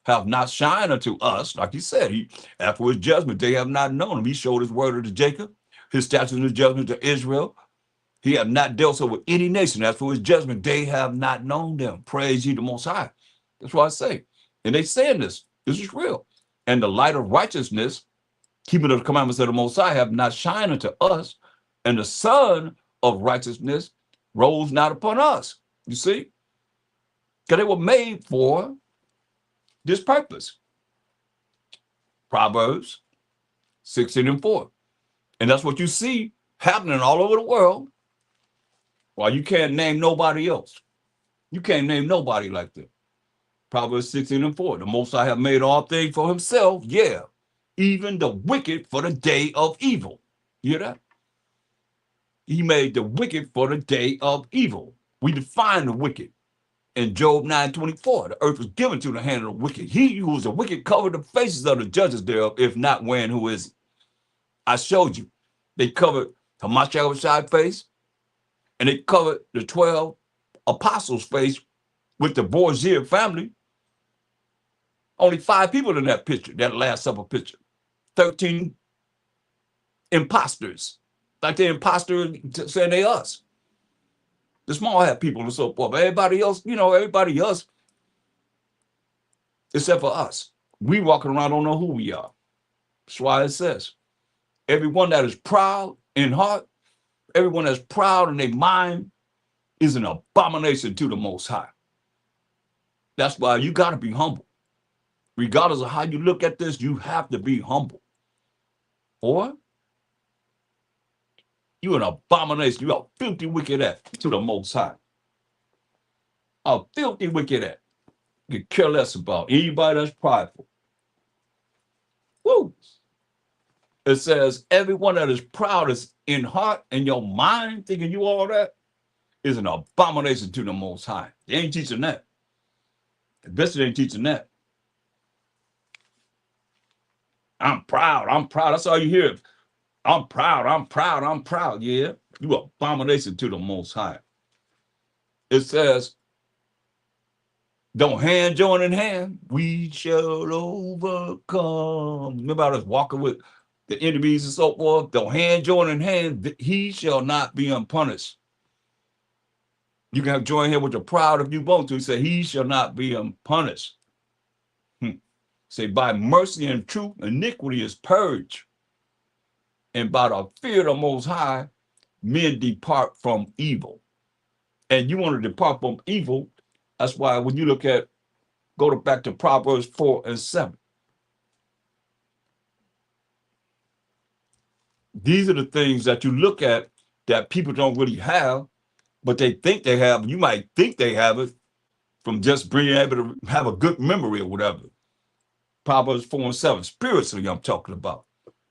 have not shined unto us. Like he said, after his judgment, they have not known him. He showed his word to Jacob, his statutes and his judgment to Israel. He have not dealt so with any nation. As for his judgment, they have not known them. Praise ye the Most High. That's what I say. And they saying this. This is real. And the light of righteousness, keeping the commandments of the Most High, have not shined unto us. And the sun of righteousness rose not upon us. You see? Because they were made for this purpose. Proverbs 16 and 4. And that's what you see happening all over the world. Well, you can't name nobody else. You can't name nobody like that. Proverbs 16 and 4. The Most High have made all things for himself. Yeah. Even the wicked for the day of evil. You hear that? He made the wicked for the day of evil. We define the wicked in Job 9:24. The earth was given to the hand of the wicked. He who is a wicked covered the faces of the judges thereof, if not when who is it? I showed you. They covered the MASHAYACH face, and they covered the 12 apostles' face with the Borgia family. Only 5 people in that picture, that Last Supper picture. 13 imposters. Like the imposter saying they us. The small hat people and so forth. Everybody else, everybody else, except for us. We walking around don't know who we are. That's why it says, everyone that is proud in heart, everyone that's proud in their mind is an abomination to the Most High. That's why you got to be humble. Regardless of how you look at this, you have to be humble. Or you're an abomination. You're a filthy wicked act to the Most High. A filthy wicked act. You care less about anybody that's prideful. Woo! It says, everyone that is proud is in heart and your mind, thinking you all that, is an abomination to the Most High. They ain't teaching that. The best ain't teaching that. I'm proud. I'm proud. That's all you hear. I'm proud. I'm proud. I'm proud. Yeah. You abomination to the Most High. It says, Don't hand join in hand, we shall overcome. Remember I was walking with the enemies and so forth. Don't hand join in hand, he shall not be unpunished. You can have join here with your proud if you want to. He said, he shall not be unpunished. Say, by mercy and truth, iniquity is purged. And by the fear of the Most High, men depart from evil. And you want to depart from evil. That's why when you look at, back to Proverbs 4 and 7. These are the things that you look at that people don't really have, but they think they have. You might think they have it from just being able to have a good memory or whatever. Proverbs 4 and 7, spiritually I'm talking about.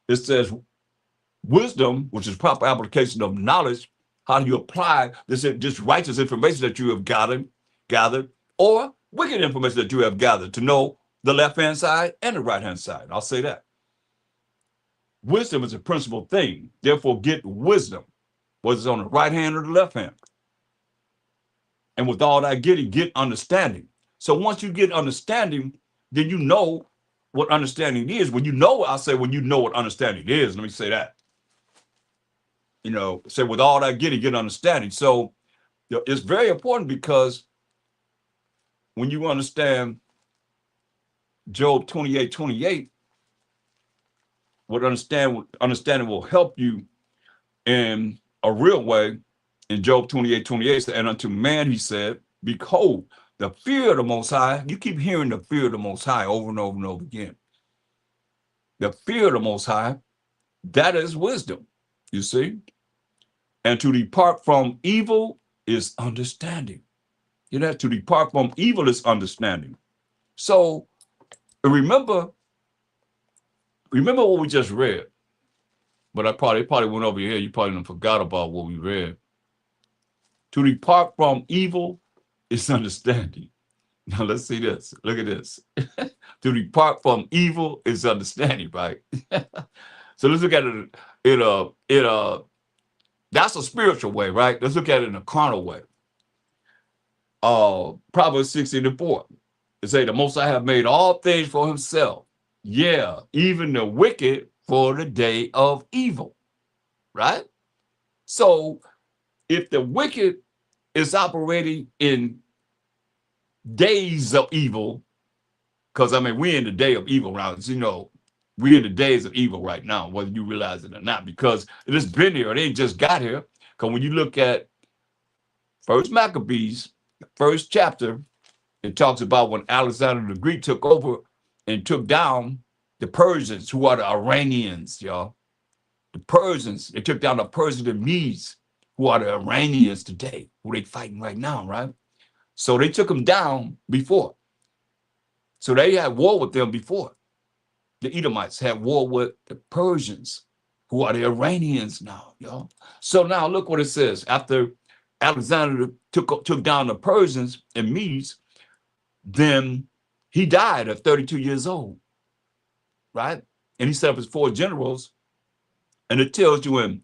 It says, wisdom, which is proper application of knowledge, how do you apply this righteous information that you have gathered, or wicked information that you have gathered to know the left-hand side and the right-hand side. I'll say that. Wisdom is a principal thing. Therefore, get wisdom, whether it's on the right hand or the left hand. And with all that getting, get understanding. So once you get understanding, then you know what understanding is. When you know, I'll say when you know what understanding is, let me say that. You know, say with all that getting, get understanding. So it's very important because when you understand Job 28:28, what understanding will help you in a real way. In Job 28:28, and unto man he said, behold, the fear of the Most High. You keep hearing the fear of the Most High over and over and over again. The fear of the Most High, that is wisdom, you see. And to depart from evil is understanding. You know, to depart from evil is understanding. So remember what we just read. But they probably went over here. You probably forgot about what we read. To depart from evil is understanding. Now let's see this. Look at this. To depart from evil is understanding, right? So let's look at it. That's a spiritual way, right? Let's look at it in a carnal way. Proverbs 16:4. It say, the Most High have made all things for himself. Yeah, even the wicked for the day of evil, right? So if the wicked is operating in days of evil, because I mean, we're in the day of evil rounds, you know, we're in the days of evil right now, whether you realize it or not, because it has been here. It ain't just got here. Because when you look at First Maccabees, first chapter, it talks about when Alexander the Greek took over and took down the Persians, who are the Iranians, y'all. The Persians, they took down the Persians and Medes, who are the Iranians today, who they fighting right now, right? So they took them down before. So they had war with them before. The Edomites had war with the Persians, who are the Iranians now, y'all. So now look what it says. After Alexander took down the Persians and Medes, then he died at 32 years old, right? And he set up his 4 generals. And it tells you in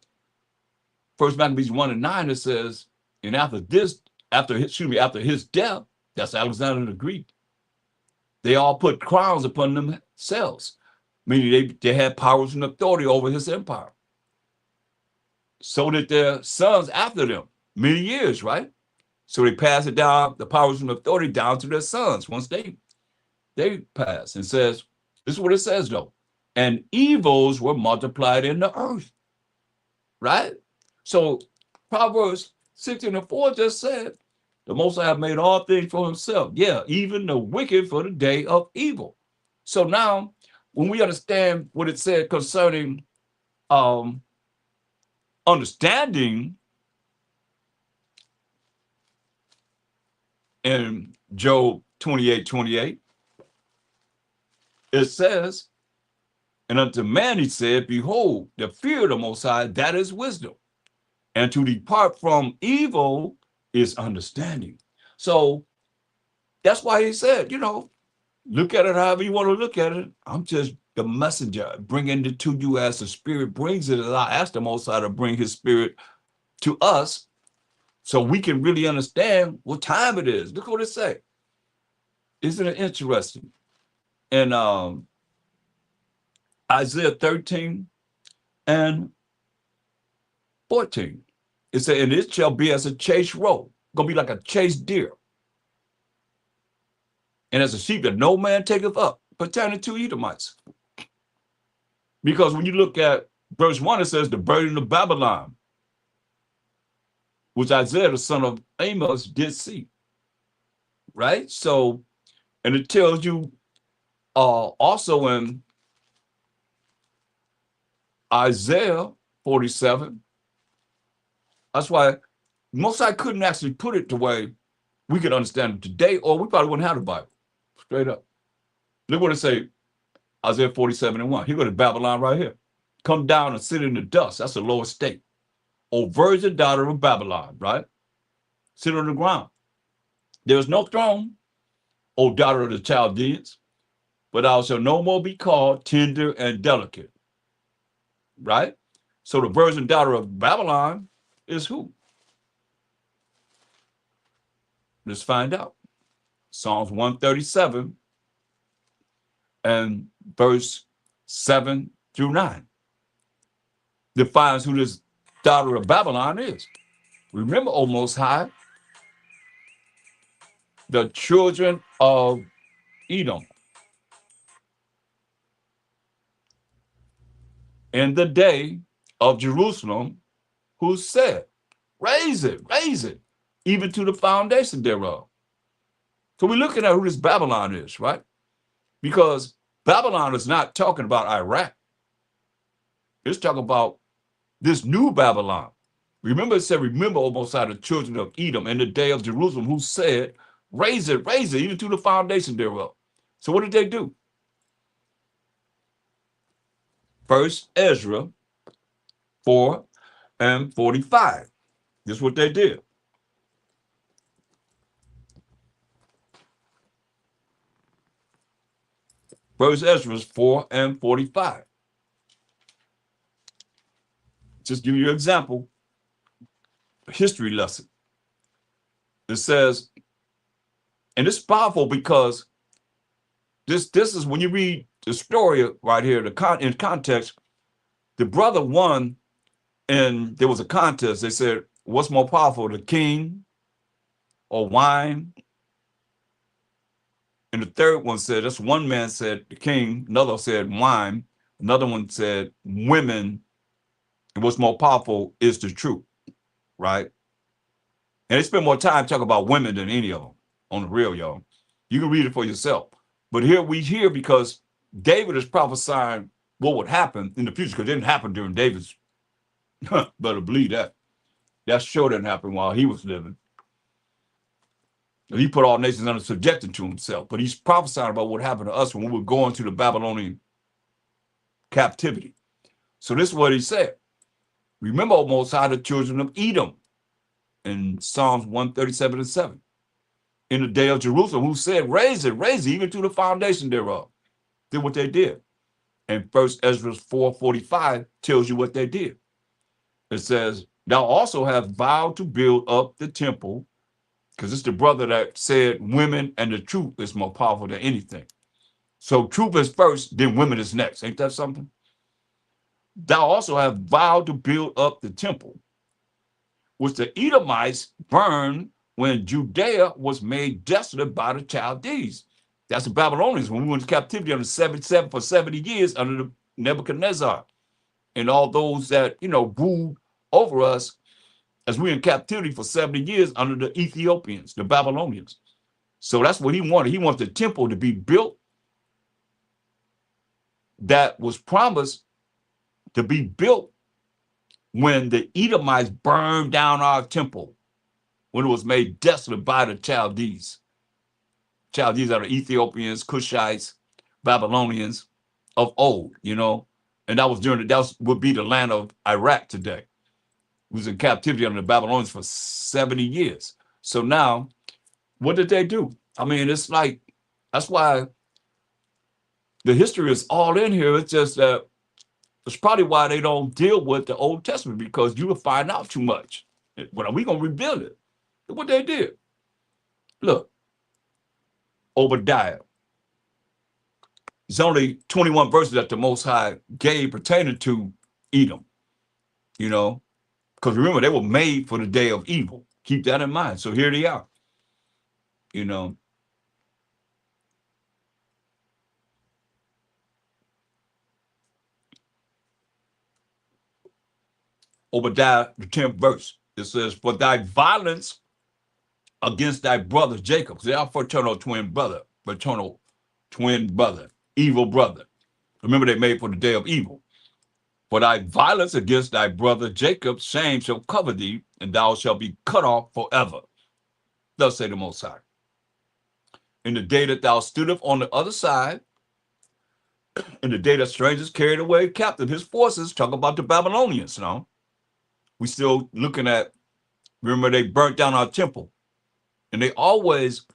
First Maccabees 1:9, it says, and after his death, that's Alexander the Greek, they all put crowns upon themselves, meaning they had powers and authority over his empire. So that their sons after them, many years, right? So they pass it down, the powers and authority down to their sons once they pass. And says, this is what it says though, and evils were multiplied in the earth, right? So Proverbs 16:4 just said, the Most High have made all things for himself. Yeah, even the wicked for the day of evil. So now, when we understand what it said concerning understanding in Job 28:28, it says, and unto man he said, behold, the fear of the Most High, that is wisdom. And to depart from evil is understanding. So that's why he said, you know, look at it however you want to look at it. I'm just the messenger, bringing it to you as the Spirit brings it. And I ask the Most High to bring his Spirit to us so we can really understand what time it is. Look what it say. Isn't it interesting? In Isaiah 13 and 14, it said, and it shall be as a chased roe, gonna be like a chased deer, and as a sheep that no man taketh up, pertaining to Edomites. Because when you look at verse 1, it says the burden of Babylon, which Isaiah, the son of Amos, did see. Right? So, and it tells you also in Isaiah 47, that's why most I couldn't actually put it the way we could understand it today, or we probably wouldn't have the Bible. Straight up. Look what it say, Isaiah 47 and 1. Here go to Babylon right here. Come down and sit in the dust. That's the lowest state. O virgin daughter of Babylon, right? Sit on the ground. There is no throne, O daughter of the Chaldeans, but thou shalt no more be called tender and delicate. Right? So the virgin daughter of Babylon is who? Let's find out. Psalms 137 and verse 7 through 9 defines who this daughter of Babylon is. Remember, O Most High, the children of Edom in the day of Jerusalem, who said, raise it, even to the foundation thereof. So we're looking at who this Babylon is, right? Because Babylon is not talking about Iraq. It's talking about this new Babylon. Remember, it said, remember, almost out of the children of Edom in the day of Jerusalem, who said, raise it, even to the foundation thereof. So what did they do? First Ezra 4 and 45. This is what they did. First Ezra 4 and 45. Just give you an example, a history lesson. It says, and it's powerful because this is when you read the story right here, in context, the brother won, and there was a contest. They said, what's more powerful, the king or wine? And the third one said, that's one man said the king, another said wine, another one said women, and what's more powerful is the truth, right? And they spend more time talking about women than any of them, on the real, y'all. You can read it for yourself. But here we hear because David is prophesying what would happen in the future, because it didn't happen during David's, better believe that. That sure didn't happen while he was living. He put all nations under subjection to himself, but he's prophesying about what happened to us when we were going to the Babylonian captivity. So this is what he said. Remember, O Most High, the children of Edom in Psalms 137 and 7. In the day of Jerusalem, who said, raise it, even to the foundation thereof. Did what they did. And First Ezra 4:45 tells you what they did. It says, thou also hast vowed to build up the temple, because it's the brother that said women and the truth is more powerful than anything. So truth is first, then women is next. Ain't that something? Thou also hast vowed to build up the temple, which the Edomites burned when Judea was made desolate by the Chaldees. That's the Babylonians, when we went to captivity under 77 for 70 years under the Nebuchadnezzar and all those that, ruled over us as we in captivity for 70 years under the Ethiopians, the Babylonians. So that's what he wanted. He wanted the temple to be built that was promised to be built when the Edomites burned down our temple, when it was made desolate by the Chaldees. Chaldees are the Ethiopians, Cushites, Babylonians of old, and that would be the land of Iraq today. It was in captivity under the Babylonians for 70 years. So now, what did they do? I mean, it's like, that's why the history is all in here. It's just that it's probably why they don't deal with the Old Testament, because you will find out too much. But are we going to rebuild it? Look what they did. Look, Obadiah. It's only 21 verses that the Most High gave pertaining to Edom, you know, because remember, they were made for the day of evil. Keep that in mind. So here they are, you know. Obadiah, the 10th verse, it says, for thy violence against thy brother Jacob, they are fraternal twin brother, evil brother. Remember, they made for the day of evil. For thy violence against thy brother Jacob, shame shall cover thee, and thou shalt be cut off forever. Thus say the Most High. In the day that thou stoodest on the other side, in the day that strangers carried away captive his forces, talk about the Babylonians now. We still looking at, remember, they burnt down our temple. And they always,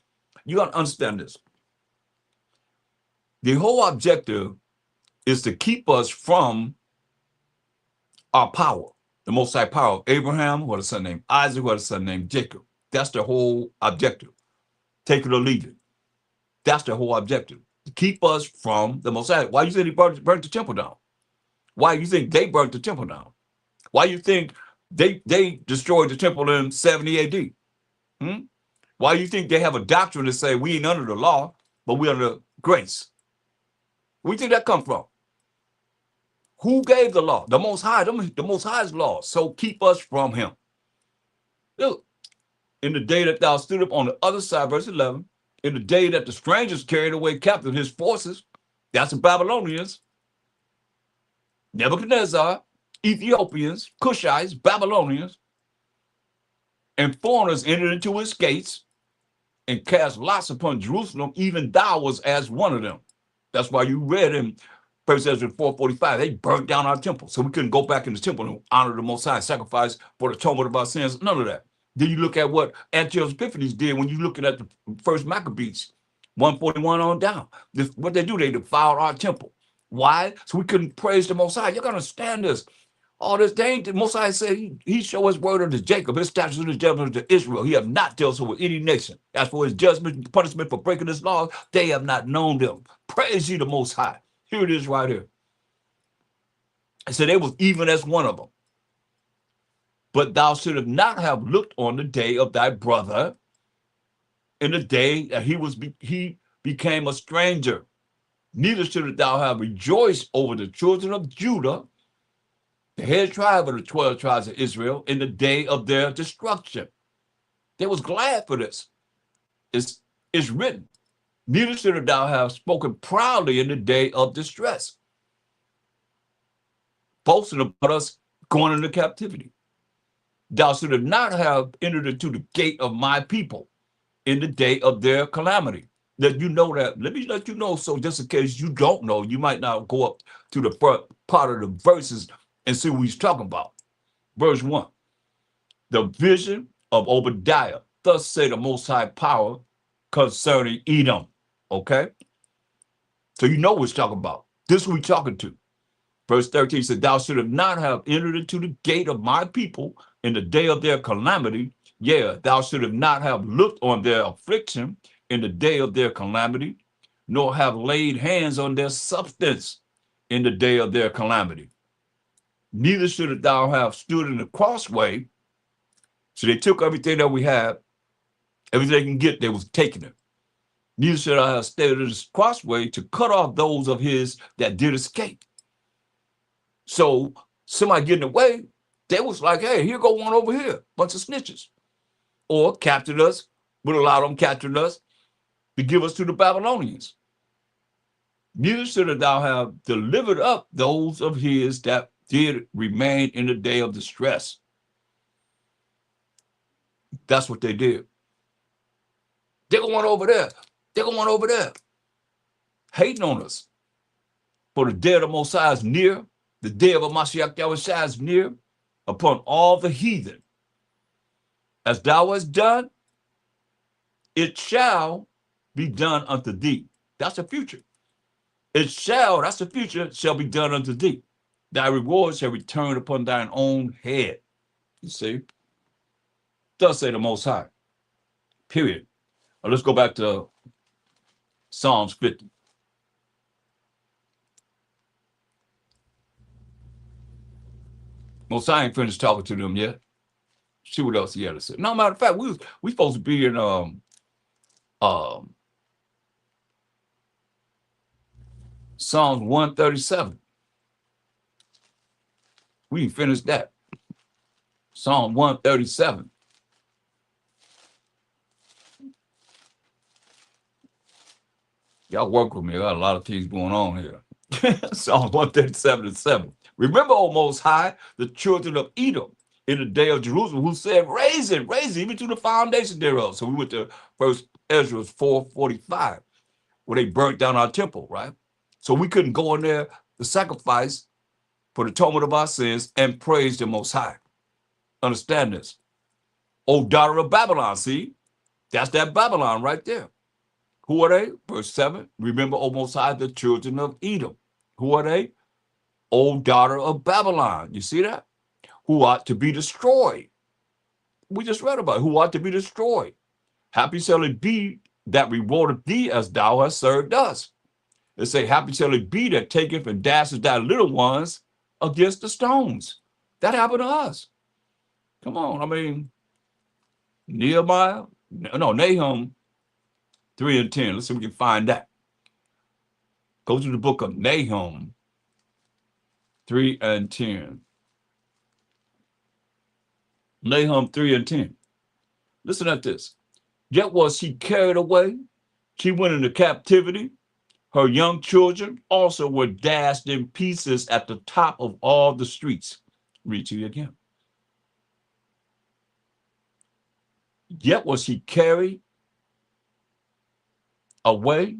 you got to understand this. The whole objective is to keep us from our power, the Most High power of Abraham, who had a son named Isaac, who had a son named Jacob. That's the whole objective. Take it or leave it. That's the whole objective. To keep us from the Most High. Why you think he burnt the temple down? Why you think they burnt the temple down? Why you think they destroyed the temple in 70 AD? Why you think they have a doctrine to say we ain't under the law, but we under grace? Where do you think that come from? Who gave the law? The Most High. The Most High's law. So keep us from him. Look, in the day that thou stood up on the other side, verse 11, in the day that the strangers carried away captive his forces, that's the Babylonians, Nebuchadnezzar, Ethiopians, Cushites, Babylonians, and foreigners entered into his gates and cast lots upon Jerusalem, even thou was as one of them. That's why you read in 1 Ezra 4:45, they burnt down our temple. So we couldn't go back in the temple and honor the Most High, sacrifice for the atonement of our sins, none of that. Then you look at what Antiochus Epiphanes did when you looking at the first Maccabees, 141 on down. What they do, they defiled our temple. Why? So we couldn't praise the Most High. You gotta understand this. All this, they ain't, the Most High said he show his word unto Jacob, his statutes and his judgments to Israel. He have not dealt so with any nation. As for his judgment and punishment for breaking his laws, they have not known them. Praise ye the Most High. Here it is right here. I said they was even as one of them. But thou should not have looked on the day of thy brother, in the day that he became a stranger. Neither should thou have rejoiced over the children of Judah, the head tribe of the 12 tribes of Israel, in the day of their destruction. They was glad for this. It's written. Neither should thou have spoken proudly in the day of distress, boasting about us going into captivity. Thou should not have entered into the gate of my people in the day of their calamity. That you know that. Let me let you know, so just in case you don't know, you might not go up to the front part of the verses and see what he's talking about. Verse 1. The vision of Obadiah. Thus say the Most High power concerning Edom. Okay? So you know what he's talking about. This is who he's talking to. Verse 13 said, thou should not have entered into the gate of my people in the day of their calamity. Yeah, thou should not have looked on their affliction in the day of their calamity, nor have laid hands on their substance in the day of their calamity. Neither should thou have stood in the crossway. So they took everything that we had, everything they can get, they was taking it. Neither should I have stayed in this crossway to cut off those of his that did escape. So somebody getting away, they was like, hey, here go one over here, bunch of snitches. Or captured us, would allow them captured us to give us to the Babylonians. Neither should thou have delivered up those of his that did remain in the day of distress. That's what they did. They're going over there. They're going over there. Hating on us. For the day of the Most High is near. The day of YAHAWASHI is near upon all the heathen. As thou hast done, it shall be done unto thee. That's the future. It shall, that's the future, shall be done unto thee. Thy reward shall return upon thine own head. You see? Thus say the Most High. Period. Now let's go back to Psalms 50. Most I ain't finished talking to them yet. See what else he had to say. No, matter of fact, we supposed to be in um Psalms 137. We didn't finish that. Psalm 137. Y'all work with me. I got a lot of things going on here. Psalm 137 and 7. Remember, O Most High, the children of Edom in the day of Jerusalem, who said, raise it, even to the foundation thereof. So we went to First Ezra 4:45, where they burnt down our temple, right? So we couldn't go in there to sacrifice for the atonement of our sins and praise the Most High. Understand this. O daughter of Babylon, see? That's that Babylon right there. Who are they? Verse 7. Remember, O Most High, the children of Edom. Who are they? O daughter of Babylon. You see that? Who ought to be destroyed. We just read about it. Who ought to be destroyed. Happy shall it be that rewardeth thee as thou hast served us. They say, happy shall it be that taketh and dashes thy little ones against the stones. That happened to us. Come on. I mean, Nahum 3 and 10. Let's see if we can find that. Go to the book of Nahum 3 and 10. Nahum 3 and 10. Listen at this. Yet was she carried away. She went into captivity. Her young children also were dashed in pieces at the top of all the streets. Read to you again. Yet was she carried away.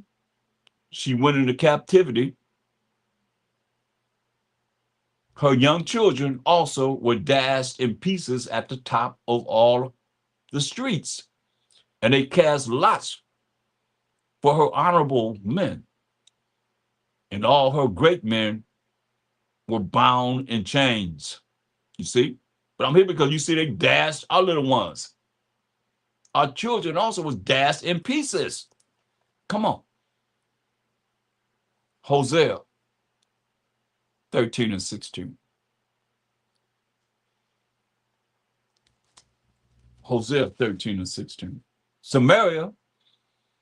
She went into captivity. Her young children also were dashed in pieces at the top of all the streets. And they cast lots for her honorable men. And all her great men were bound in chains. You see? But I'm here because you see they dashed our little ones. Our children also was dashed in pieces. Come on. Hosea 13 and 16. Hosea 13 and 16. Samaria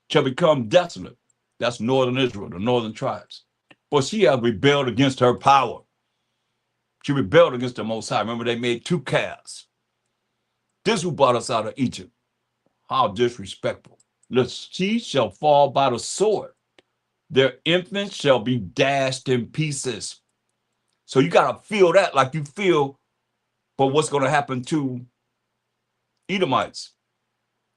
shall become desolate. That's northern Israel, the northern tribes. For she hath rebelled against her power. She rebelled against the Most High. Remember, they made two calves. This who brought us out of Egypt. How disrespectful. She shall fall by the sword. Their infants shall be dashed in pieces. So you got to feel that like you feel for what's going to happen to Edomites'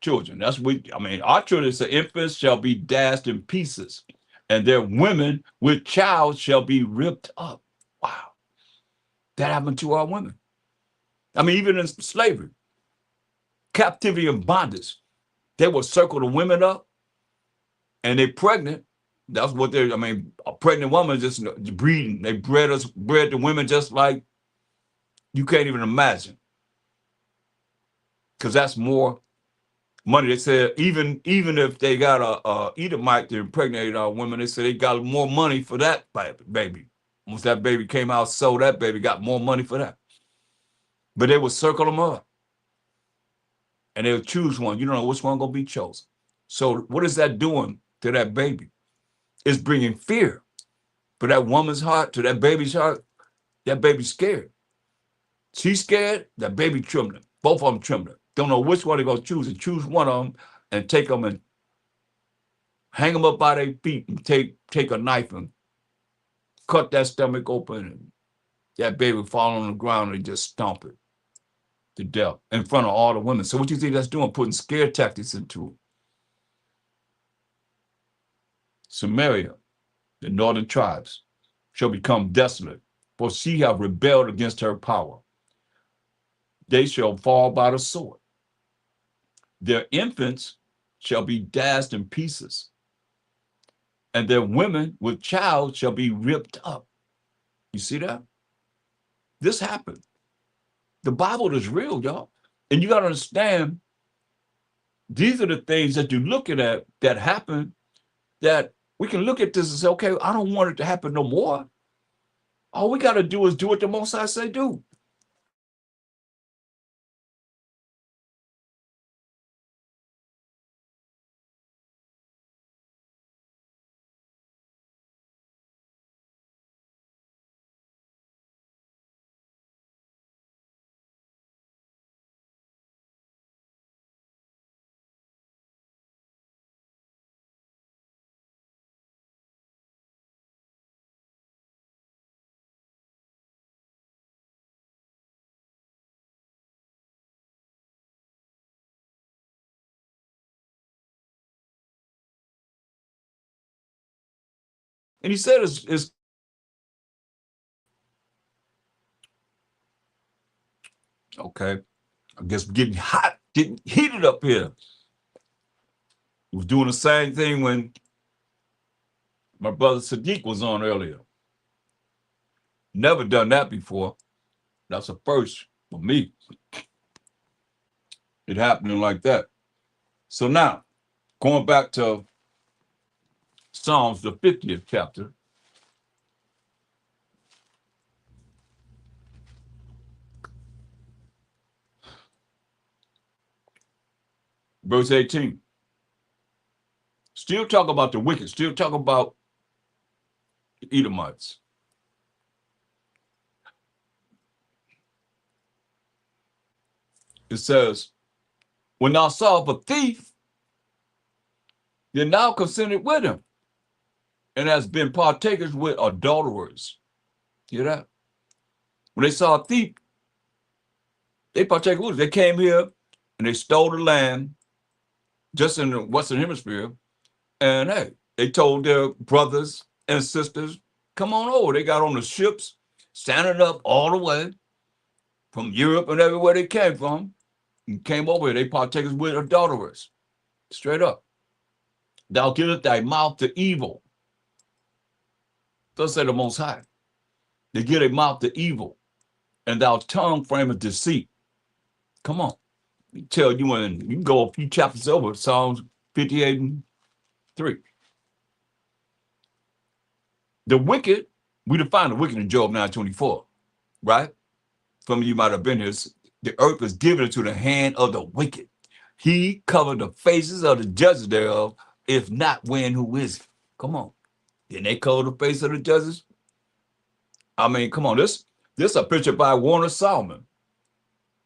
children. That's what, I mean, our children, the infants shall be dashed in pieces, and their women with child shall be ripped up. Wow. That happened to our women. I mean, even in slavery, captivity and bondage, they would circle the women up, and they pregnant. That's what they're, I mean, a pregnant woman just breeding. They bred the women just like you can't even imagine. Because that's more money. They said even if they got a Edomite to impregnate our women, they said they got more money for that baby. Once that baby came out, so that baby got more money for that. But they would circle them up. And they would choose one. You don't know which one gonna be chosen. So what is that doing to that baby? It's bringing fear for that woman's heart, to that baby's heart. That baby's scared. She's scared, that baby trembling. Both of them trembling. Don't know which one they're going to choose. And choose one of them and take them and hang them up by their feet and take a knife and cut that stomach open. And that baby fall on the ground and just stomp it to death in front of all the women. So what do you think that's doing? Putting scare tactics into it. Samaria, the northern tribes, shall become desolate, for she have rebelled against her power. They shall fall by the sword. Their infants shall be dashed in pieces, and their women with child shall be ripped up. You see that? This happened. The Bible is real, y'all. And you got to understand, these are the things that you're looking at that happen that we can look at this and say, okay, I don't want it to happen no more. All we got to do is do what the Most High say do. And he said it's okay. I guess getting hot, getting heated up here. Was doing the same thing when my brother Sadiq was on earlier. Never done that before. That's a first for me. It happening like that. So now, going back to Psalms, the 50th chapter. Verse 18. Still talk about the wicked. Still talk about the Edomites. It says, when thou saw a thief, then thou consented with him, and has been partakers with adulterers. Hear that? When they saw a thief, they partaked with it. They came here and they stole the land just in the Western Hemisphere. And hey, they told their brothers and sisters, come on over. They got on the ships, standing up all the way from Europe and everywhere they came from, and came over here. They partakers with adulterers. Straight up. Thou givest thy mouth to evil. Thus say the Most High. They give a mouth to evil, and thou tongue frameth deceit. Come on. I tell you, and you can go a few chapters over, Psalms 58 and 3. The wicked, we define the wicked in Job 9:24, right? Some of you might have been here. The earth is given into the hand of the wicked. He covered the faces of the judges thereof, if not when, who is he? Come on. Didn't they cover the face of the judges? I mean, come on, this a picture by Warner Solomon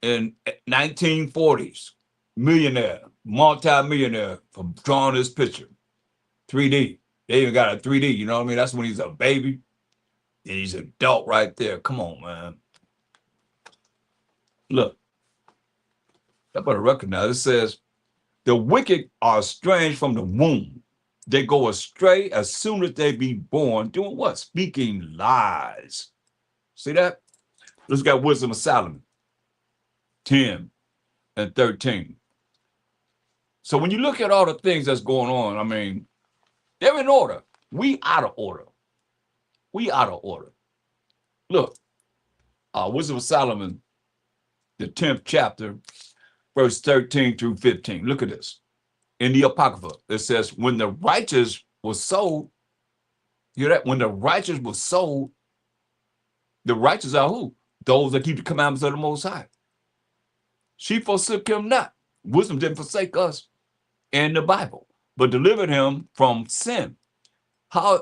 in 1940s. Millionaire, multi-millionaire for drawing this picture. 3D. They even got a 3D, you know what I mean? That's when he's a baby. And he's an adult right there. Come on, man. Look. I better recognize it says, the wicked are estranged from the womb. They go astray as soon as they be born, doing what? Speaking lies. See that? Let's get Wisdom of Solomon 10 and 13. So when you look at all the things that's going on, I mean, they're in order. We out of order. We out of order. Look, Wisdom of Solomon, the 10th chapter, verse 13 through 15. Look at this. In the Apocrypha, it says, when the righteous was sold, hear that? When the righteous was sold, the righteous are who? Those that keep the commandments of the Most High. She forsook him not. Wisdom didn't forsake us in the Bible, but delivered him from sin. How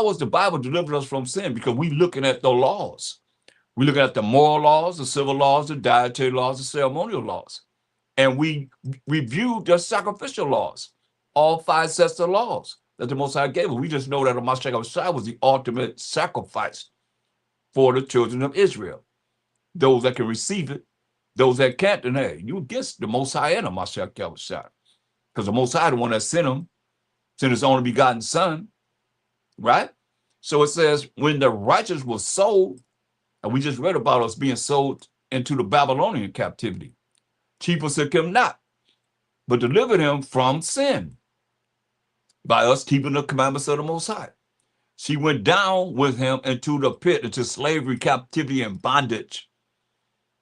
was the Bible delivered us from sin? Because we looking at the laws. We looking at the moral laws, the civil laws, the dietary laws, the ceremonial laws. And we reviewed the sacrificial laws, all 5 sets of laws that the Most High gave us. We just know that the MASHAYACH was the ultimate sacrifice for the children of Israel. Those that can receive it, those that can't, then hey, you against the Most High and the MASHAYACH. Because the Most High, the one that sent him, sent his only begotten son, right? So it says, when the righteous was sold, and we just read about us being sold into the Babylonian captivity, she forsook him not, but delivered him from sin by us keeping the commandments of the Most High. She went down with him into the pit, into slavery, captivity, and bondage.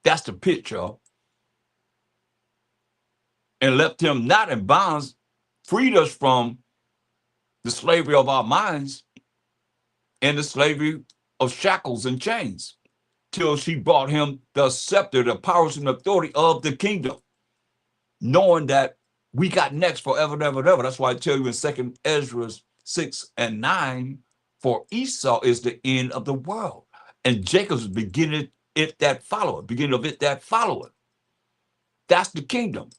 That's the pit, y'all. And left him not in bonds, freed us from the slavery of our minds and the slavery of shackles and chains, till she brought him the scepter, the powers and authority of the kingdom, knowing that we got next forever and ever and ever. That's why I tell you in 2nd Ezra 6 and 9, for Esau is the end of the world, and Jacob's beginning it that followeth, beginning of it that followeth. That's the kingdom.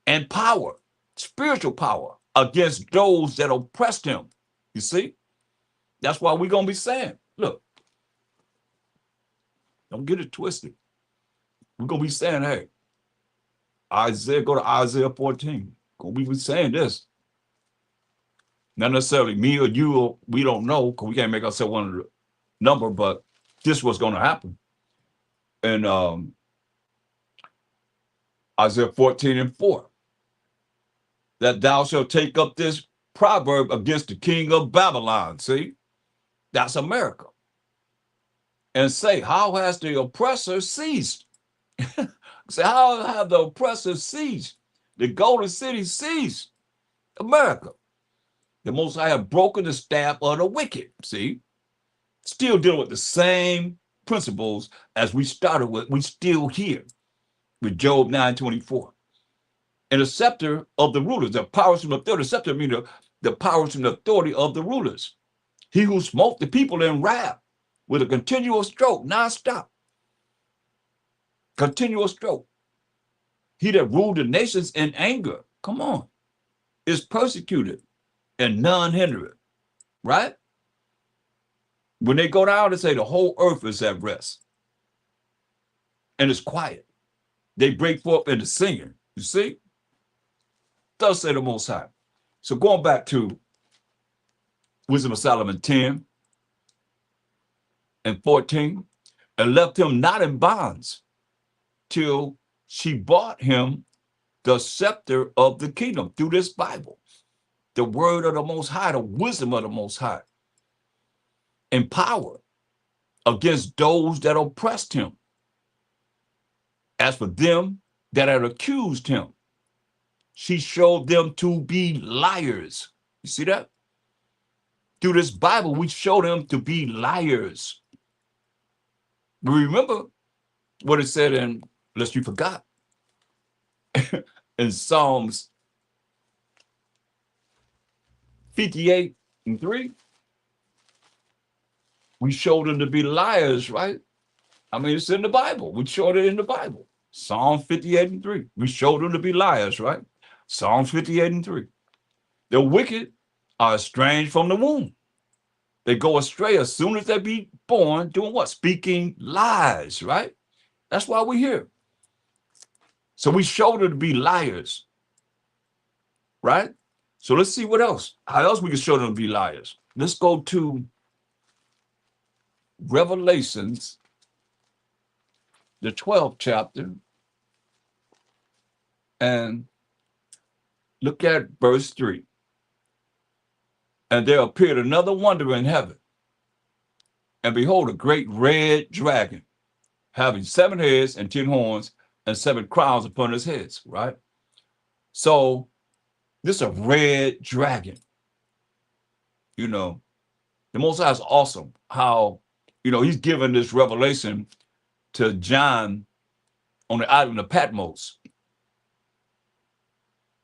And power, spiritual power, against those that oppressed him. You see? That's why we're going to be saying, look, don't get it twisted. We're going to be saying, hey, Isaiah, go to Isaiah 14. We be saying this. Not necessarily me or you, or we don't know, because we can't make ourselves one of the number, but this was going to happen. And Isaiah 14 and 4, that thou shalt take up this proverb against the king of Babylon. See, that's America. And say, how has the oppressor ceased? Say, how have the oppressor ceased? The golden city ceased. America. The Most High have broken the staff of the wicked. See, still dealing with the same principles as we started with. We still here with Job 9:24. And the scepter of the rulers, the powers and authority, the scepter means the powers and authority of the rulers. He who smote the people in wrath with a continual stroke, non-stop. Continual stroke. He that ruled the nations in anger, come on, is persecuted and none hinder it, right? When they go down and say the whole earth is at rest and it's quiet, they break forth into singing, you see? Thus say the Most High. So going back to Wisdom of Solomon 10 and 14, and left him not in bonds till she bought him the scepter of the kingdom through this Bible, the word of the Most High, the wisdom of the Most High, and power against those that oppressed him. As for them that had accused him, she showed them to be liars. You see that? Through this Bible, we show them to be liars. Remember what it said in, unless you forgot, in Psalms 58 and 3, we showed them to be liars, right? I mean, it's in the Bible. We showed it in the Bible. Psalm 58 and 3. We showed them to be liars, right? Psalms 58 and 3. The wicked are estranged from the womb. They go astray as soon as they be born, doing what? Speaking lies, right? That's why we're here. So we showed them to be liars, right? So let's see what else. How else we can show them to be liars? Let's go to Revelations, the 12th chapter, and look at verse 3. And there appeared another wonder in heaven, and behold, a great red dragon, having 7 heads and 10 horns, and 7 crowns upon his heads, right? So this is a red dragon. You know, the Most High is awesome how, you know, he's given this revelation to John on the island of Patmos.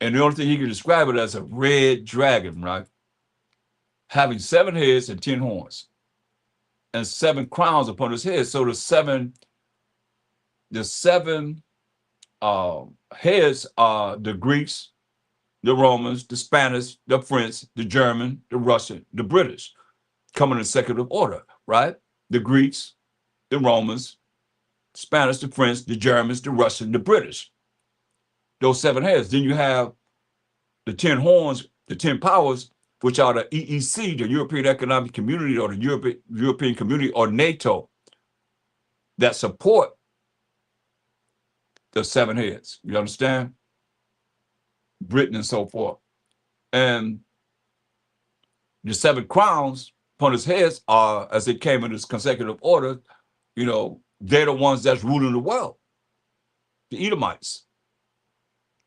And the only thing he can describe it as a red dragon, right? Having 7 heads and 10 horns, and 7 crowns upon his head. So the seven heads are the Greeks, the Romans, the Spanish, the French, the German, the Russian, the British, coming in consecutive order, right? The Greeks, the Romans, Spanish, the French, the Germans, the Russian, the British. Those 7 heads. Then you have the 10 horns, the 10 powers, which are the EEC, the European Economic Community, or the European Community, or NATO, that support the 7 heads. You understand? Britain and so forth. And the 7 crowns upon his heads are, as they came in this consecutive order, you know, they're the ones that's ruling the world, the Edomites,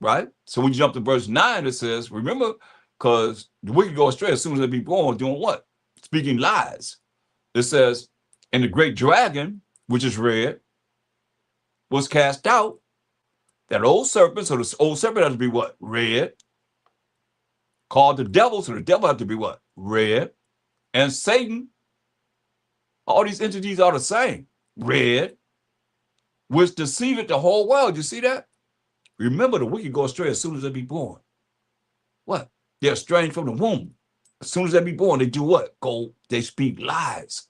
right? So when you jump to verse 9, it says, remember, because the wicked go astray as soon as they be born, doing what? Speaking lies. It says, and the great dragon, which is red, was cast out. That old serpent, so the old serpent has to be what? Red. Called the devil, so the devil has to be what? Red. And Satan, all these entities are the same. Red, which deceiveth the whole world. You see that? Remember, the wicked go astray as soon as they be born. What? They're estranged from the womb. As soon as they be born, they do what? They speak lies.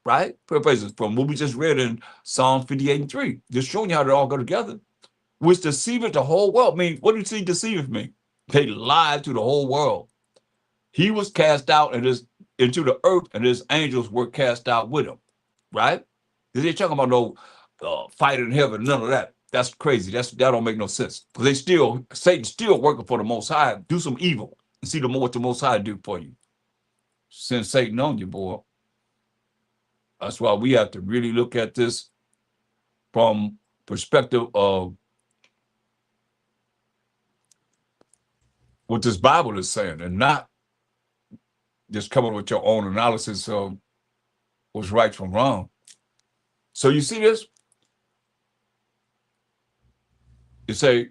Right? Paraphrases from what we just read in Psalm 58 and 3. Just showing you how they all go together. Which deceiveth the whole world. I mean, what do you see deceiveth mean? They lied to the whole world. He was cast out into the earth, and his angels were cast out with him. Right? They're talking about no fight in heaven, none of that. That's crazy. That don't make no sense. Because Satan's still working for the Most High. Do some evil and see what the Most High do for you. Send Satan on you, boy. That's why we have to really look at this from perspective of what this Bible is saying, and not just coming with your own analysis of what's right from wrong. So you see this? You say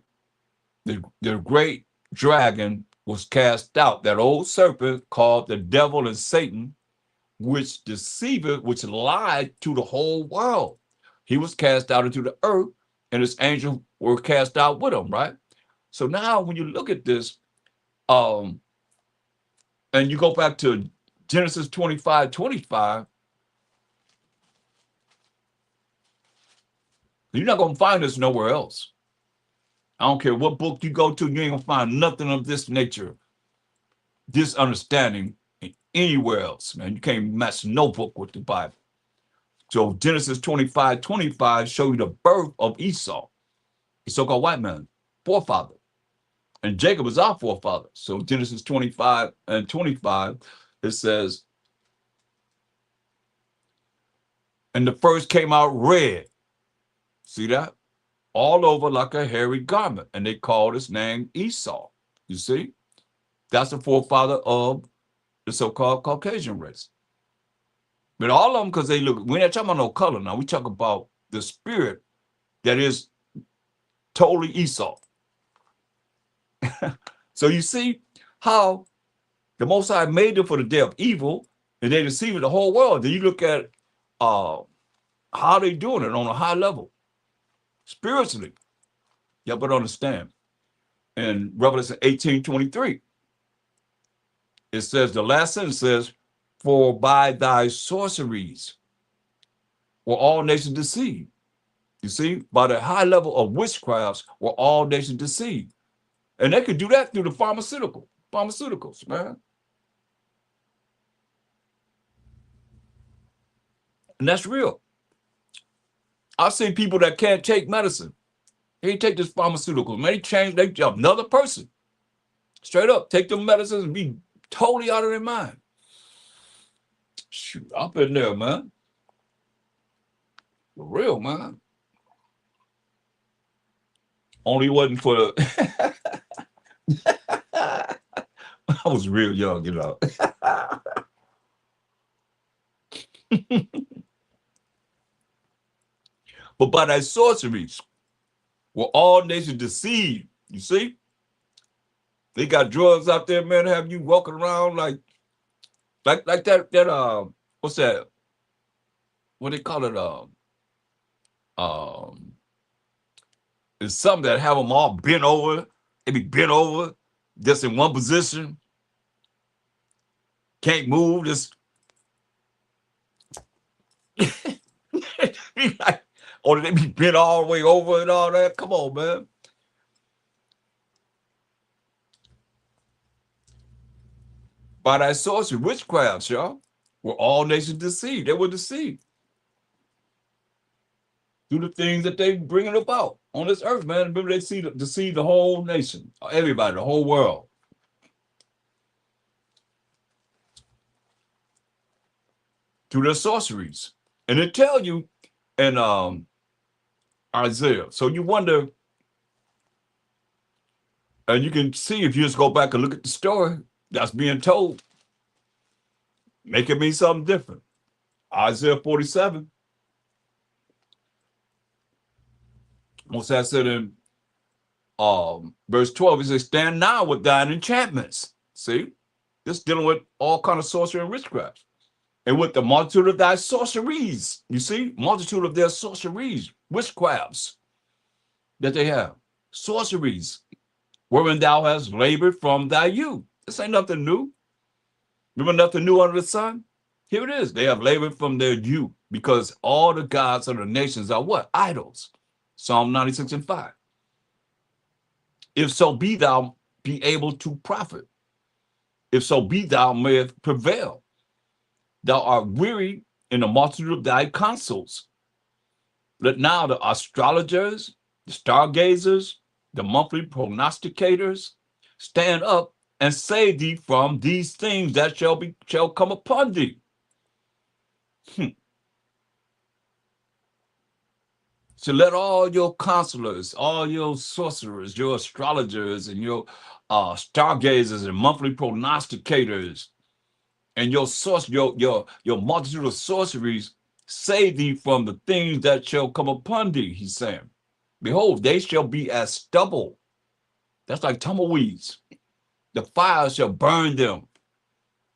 the great dragon was cast out, that old serpent called the devil and Satan, which deceived, which lied to the whole world. He was cast out into the earth, and his angels were cast out with him, right? So now when you look at this, and you go back to Genesis 25:25, you're not going to find this nowhere else. I don't care what book you go to, you ain't going to find nothing of this nature, this understanding anywhere else, man. You can't match no book with the Bible. So Genesis 25:25 show you the birth of Esau, the so-called white man, forefather. And Jacob is our forefather. So Genesis 25:25, it says, and the first came out red. See that? All over like a hairy garment. And they called his name Esau. You see? That's the forefather of the so-called Caucasian race. But all of them, because they look, we're not talking about no color now. We talk about the spirit that is totally Esau. So you see how the Most High made them for the day of evil, and they deceived the whole world. Then you look at how they doing it on a high level, spiritually. Yeah, but understand. In Revelation 18:23, it says, the last sentence says, for by thy sorceries were all nations deceived. You see, by the high level of witchcrafts were all nations deceived. And they could do that through the pharmaceuticals, man. And that's real. I've seen people that can't take medicine. They take this pharmaceutical, man. They another person. Straight up, take them medicines and be totally out of their mind. Shoot, I've been there, man. For real, man. Only wasn't for I was real young, you know. But by thy sorceries were all nations deceived. You see? They got drugs out there, man, have you walking around like that what's that? What they call it? It's something that have them all bent over. They be bent over, just in one position. Can't move, just or they be bent all the way over and all that. Come on, man. By thy sorcery, witchcrafts, y'all, were all nations deceived. They were deceived through the things that they bringing about on this earth, man. Remember, they deceive the whole nation, everybody, the whole world. Through their sorceries. And it tell you in Isaiah. So you wonder, and you can see if you just go back and look at the story, That's being told. Make it mean something different. Isaiah 47. What's that said in verse 12? He says, stand now with thine enchantments. See? This dealing with all kind of sorcery and witchcraft. And with the multitude of thy sorceries. You see? Multitude of their sorceries, witchcrafts that they have. Sorceries, wherein thou hast labored from thy youth. This ain't nothing new. Remember nothing new under the sun? Here it is. They have labored from their youth because all the gods of the nations are what? Idols. Psalm 96 and 5. If so be thou be able to profit. If so be thou mayest prevail. Thou art weary in the multitude of thy counsels. Let now the astrologers, the stargazers, the monthly prognosticators stand up and save thee from these things that shall come upon thee. So let all your counselors, all your sorcerers, your astrologers, and your stargazers and monthly prognosticators, and your multitude of sorceries save thee from the things that shall come upon thee. He's saying, behold, they shall be as stubble. That's like tumbleweeds. The fire shall burn them.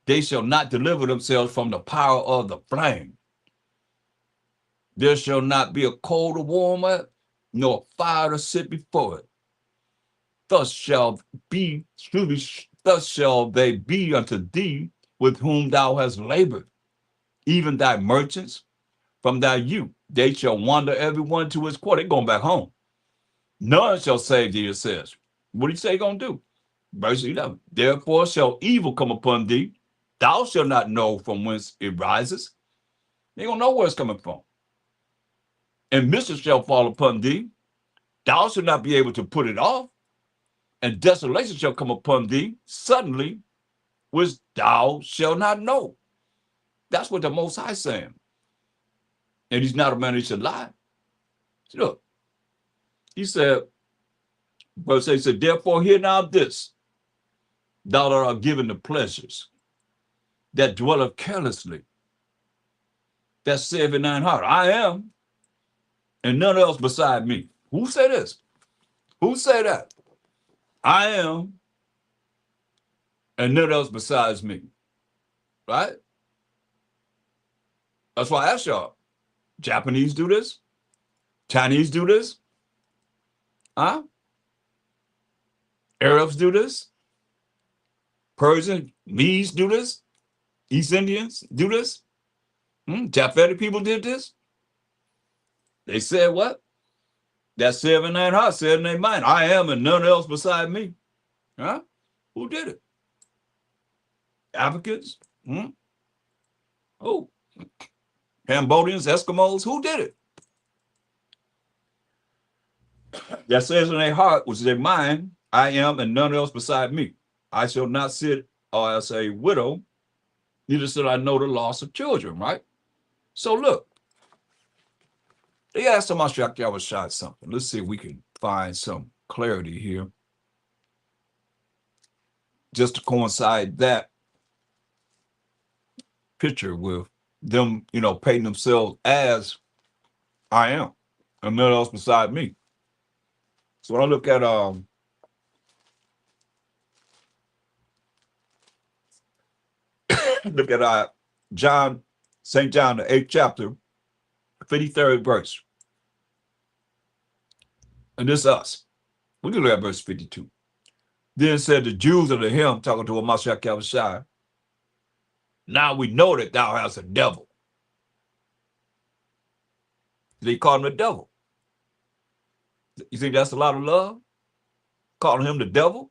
They shall not deliver themselves from the power of the flame. There shall not be a coal to warm it, nor fire to sit before it. Thus shall they be unto thee with whom thou hast labored, even thy merchants from thy youth. They shall wander every one to his quarter. They're going back home. None shall save thee, it says. What do you say you're going to do? Verse 11. Therefore shall evil come upon thee. Thou shalt not know from whence it rises. They don't know where it's coming from. And mischief shall fall upon thee. Thou shalt not be able to put it off. And desolation shall come upon thee suddenly, which thou shalt not know. That's what the Most High is saying. And he's not a man who should lie. So look, he said, verse 8 he said, therefore hear now this, thou that art given the pleasures, that dwelleth carelessly, that saith in thine heart, I am, and none else beside me. Who said this? Who said that? I am, and none else besides me. Right? That's why I asked y'all. Japanese do this? Chinese do this? Huh? Arabs do this? Persian, Medes do this? East Indians do this? Japhetic people did this? They said what? That said in their heart, said in their mind, I am and none else beside me. Huh? Who did it? Africans? Who? Cambodians, Eskimos? Who did it? That says in their heart, which is their mind, I am and none else beside me. I shall not sit as a widow, neither shall I know the loss of children, right? So look, they asked MASHAYACH YAHAWASHI something. Let's see if we can find some clarity here. Just to coincide that picture with them, painting themselves as I am, and none else beside me. So when I look at John, St. John, the 8th chapter, 53rd verse. And this is us. We can look at verse 52. Then said the Jews unto him, talking to MASHAYACH YAHAWASHI, now we know that thou hast a devil. They called him the devil. You think that's a lot of love? Calling him the devil?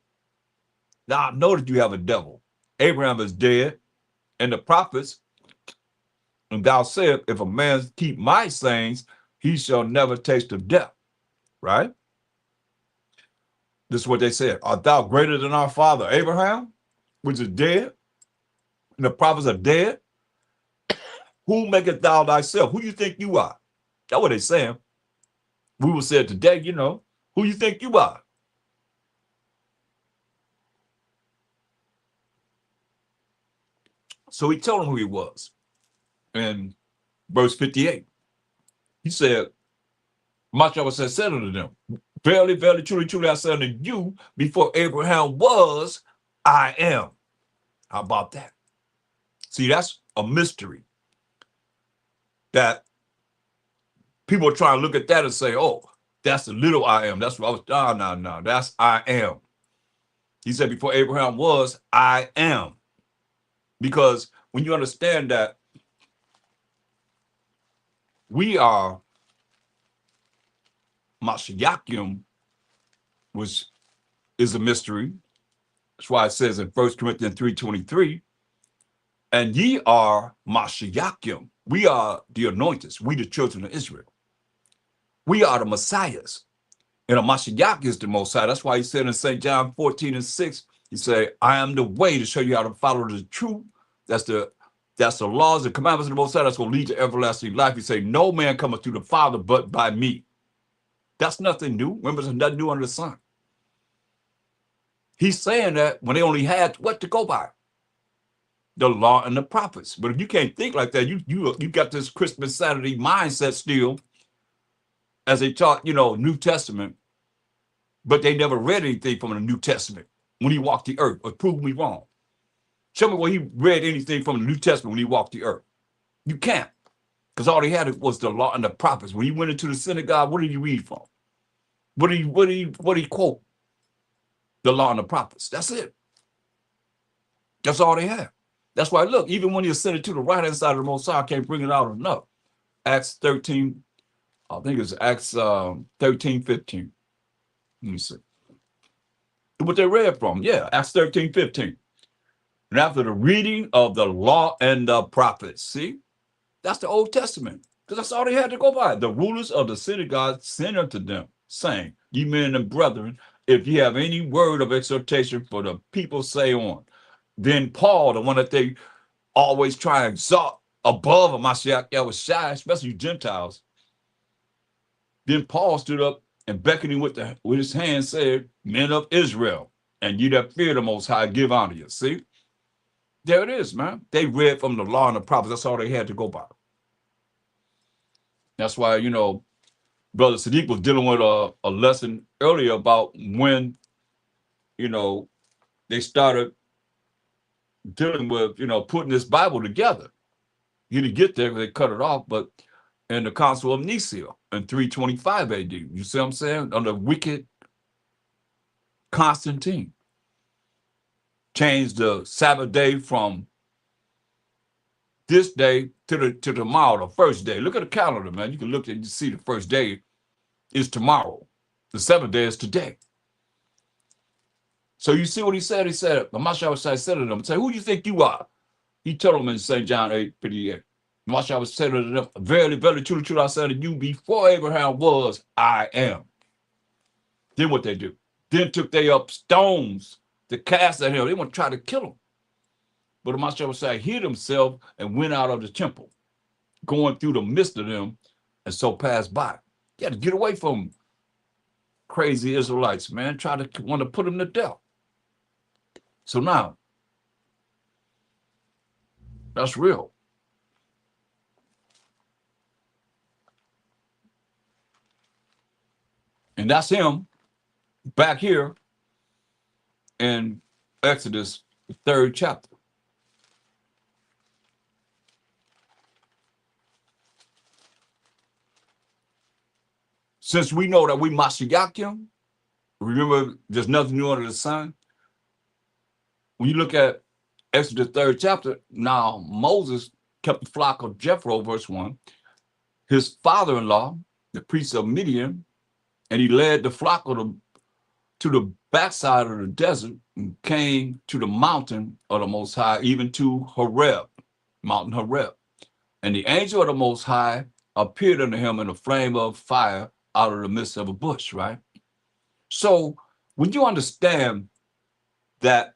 Now I know that you have a devil. Abraham is dead, and the prophets, and thou said, if a man keep my sayings, he shall never taste of death. Right? This is what they said. Art thou greater than our father Abraham, which is dead, and the prophets are dead? Who maketh thou thyself? Who you think you are? That's what they're saying. We will say today, who you think you are? So he told them who he was. In verse 58, he said, MASHAYACH said unto them, verily, verily, truly, truly, I say unto you, before Abraham was, I am. How about that? See, that's a mystery that people are trying to look at that and say, oh, that's the little I am. That's what I was, no, that's I am. He said, before Abraham was, I am. Because when you understand that we are MASHAYACH, which is a mystery. That's why it says in 1 Corinthians 3:23, and ye are MASHAYACH. We are the anointeds. We the children of Israel. We are the Messiahs. And a MASHAYACH is the Most High. That's why he said in St. John 14:6, he said, I am the way to show you how to follow the truth. That's the laws and commandments of the Most High. That's going to lead to everlasting life. He said, no man cometh to the Father but by me. That's nothing new. Remember, there's nothing new under the sun. He's saying that when they only had what to go by? The law and the prophets. But if you can't think like that, you got this Christmas Saturday mindset still, as they taught, New Testament, but they never read anything from the New Testament when he walked the earth. Or prove me wrong. Show me where he read anything from the New Testament when he walked the earth. You can't, because all he had was the law and the prophets. When he went into the synagogue, what did he read from? What did he quote? The law and the prophets. That's it. That's all they had. That's why, look, even when he ascended to the right-hand side of the Most High, I can't bring it out enough. Acts 13, I think it's Acts 13:15. Let me see. What they read from, yeah, Acts 13:15. And after the reading of the law and the prophets, see, that's the Old Testament, because that's all they had to go by. The rulers of the synagogue sent unto them, saying, ye men and brethren, if ye have any word of exhortation for the people, say on. Then Paul, the one that they always try and exalt above a MASHAYACH, especially Gentiles. Then Paul stood up and beckoning with his hand said, men of Israel, and ye that fear the Most High, give unto you. See? There it is, man. They read from the law and the prophets. That's all they had to go by. That's why, Brother Sadiq was dealing with a lesson earlier about when, they started dealing with, putting this Bible together. He didn't get there because they cut it off, but in the Council of Nicaea in 325 AD, you see what I'm saying? Under wicked Constantine, changed the Sabbath day from this day to tomorrow, the first day. Look at the calendar, man. You can look at you see the first day is tomorrow. The seventh day is today. So you see what he said? He said, MASHAYACH said to them, say, who do you think you are? He told them in St. John 8:58. MASHAYACH said to them, verily, verily, truly, truly, I said to you, before Abraham was, I am. Then what they do? Then took they up stones to cast at him. They want to try to kill him. But the MASHAYACH hid himself and went out of the temple, going through the midst of them, and so passed by. You had to get away from crazy Israelites, man. Want to put them to death. So now, that's real. And that's him back here in Exodus, the 3rd chapter. Since we know that we MASHAYACH, remember there's nothing new under the sun. When you look at Exodus 3rd chapter, now Moses kept the flock of Jethro, verse 1, his father-in-law, the priest of Midian, and he led the flock to the backside of the desert and came to the mountain of the Most High, even to Horeb, Mountain Horeb. And the angel of the Most High appeared unto him in a flame of fire out of the midst of a bush, right? So when you understand that,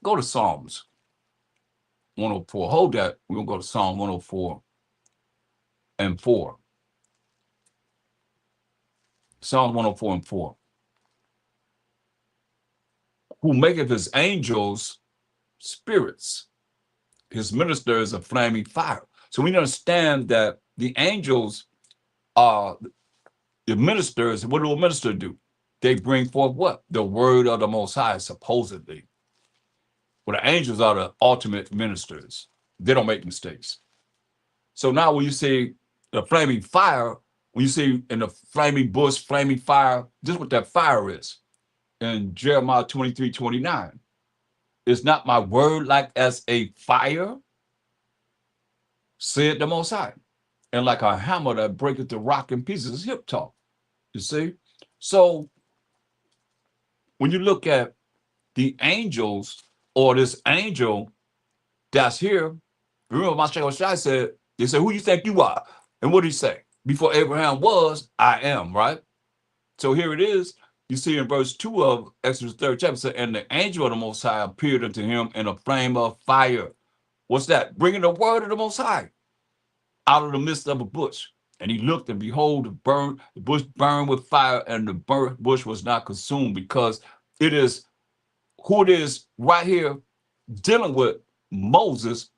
go to Psalms 104. Hold that. We're going to go to Psalm 104 and 4. Psalm 104 and 4. Who maketh his angels spirits. His minister is a flaming fire. So we understand that the angels are the ministers. What do a minister do? They bring forth what? The word of the Most High, supposedly. Well, the angels are the ultimate ministers. They don't make mistakes. So now when you see the flaming fire, when you see in the flaming bush, flaming fire, this is what that fire is. In Jeremiah 23:29, is not my word like as a fire, said the Most High, and like a hammer that breaketh the rock in pieces. It's hip talk, you see? So when you look at the angels or this angel that's here, remember MASHAYACH said, they said, who you think you are? And what did he say? Before Abraham was, I am, right? So here it is. You see in verse 2 of Exodus 3rd chapter, and the angel of the Most High appeared unto him in a flame of fire. What's that? Bringing the word of the Most High out of the midst of a bush. And he looked, and behold, the bush burned with fire, and the burnt bush was not consumed, because it is who it is right here dealing with Moses,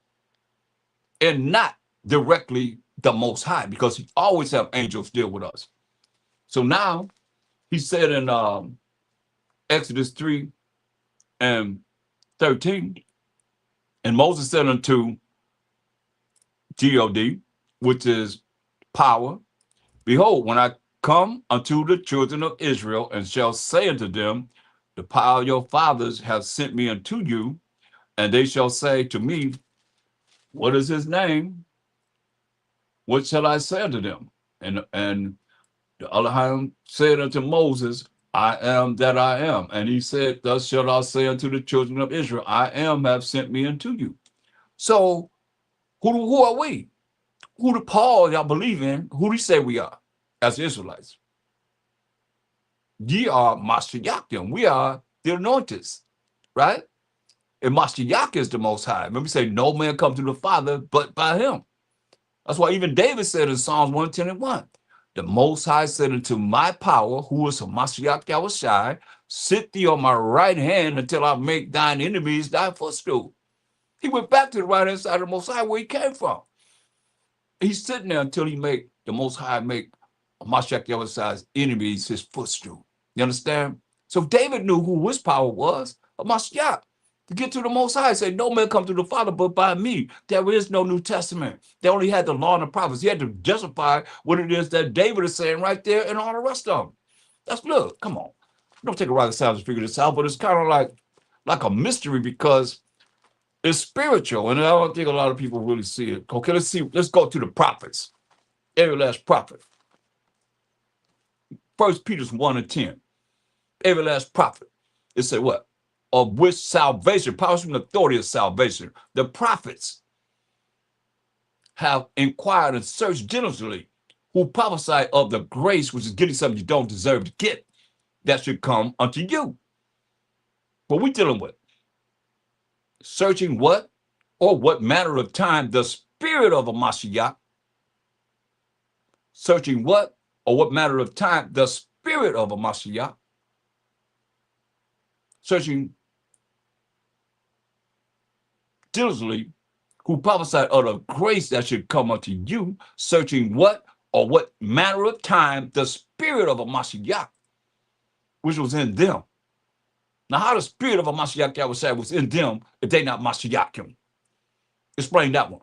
and not directly the Most High, because he always have angels deal with us. So now he said in Exodus 3:13, and Moses said unto God, which is power, behold, when I come unto the children of Israel, and shall say unto them, the power of your fathers have sent me unto you, and they shall say to me, what is his name? What shall I say unto them? And the Elohim said unto Moses, I am that I am. And he said, thus shalt thou say unto the children of Israel, I am have sent me unto you. So who are we? Who the Paul y'all believe in? Who do you say we are as Israelites? Ye are MASHAYACH. We are the anointed, right? And MASHAYACH is the Most High. Remember, we say, no man come to the Father but by him. That's why even David said in Psalms 110:1, the Most High said unto my power, who is MASHAYACH YAHAWASHI, sit thee on my right hand until I make thine enemies thy footstool. He went back to the right hand side of the Most High where he came from. He's sitting there until he make the Most High make MASHAYACH YAHAWASHI's enemies his footstool. You understand? So David knew who his power was, a MASHAYACH. To get to the Most High, say, no man come to the Father but by me. There is no New Testament. They only had the law and the prophets. He had to justify what it is that David is saying right there and all the rest of them. That's, look, come on. Don't take a rocket science to figure this out, but it's kind of like a mystery, because it's spiritual, and I don't think a lot of people really see it. Okay, let's see. Let's go to the prophets. Every last prophet. 1 Peter 1:10. Every last prophet. It said what? Of which salvation, power and authority of salvation, the prophets have inquired and searched diligently, who prophesy of the grace which is getting something you don't deserve to get, that should come unto you. What we dealing with? Searching what? Or what manner of time the spirit of a MASHAYACH, searching what? Or what manner of time the spirit of a MASHAYACH, searching diligently, who prophesied of the grace that should come unto you, searching what or what manner of time the spirit of a MASHAYACH, which was in them. Now, how the spirit of a MASHAYACH YAHAWASHI was in them if they not MASHAYACH? Explain that one.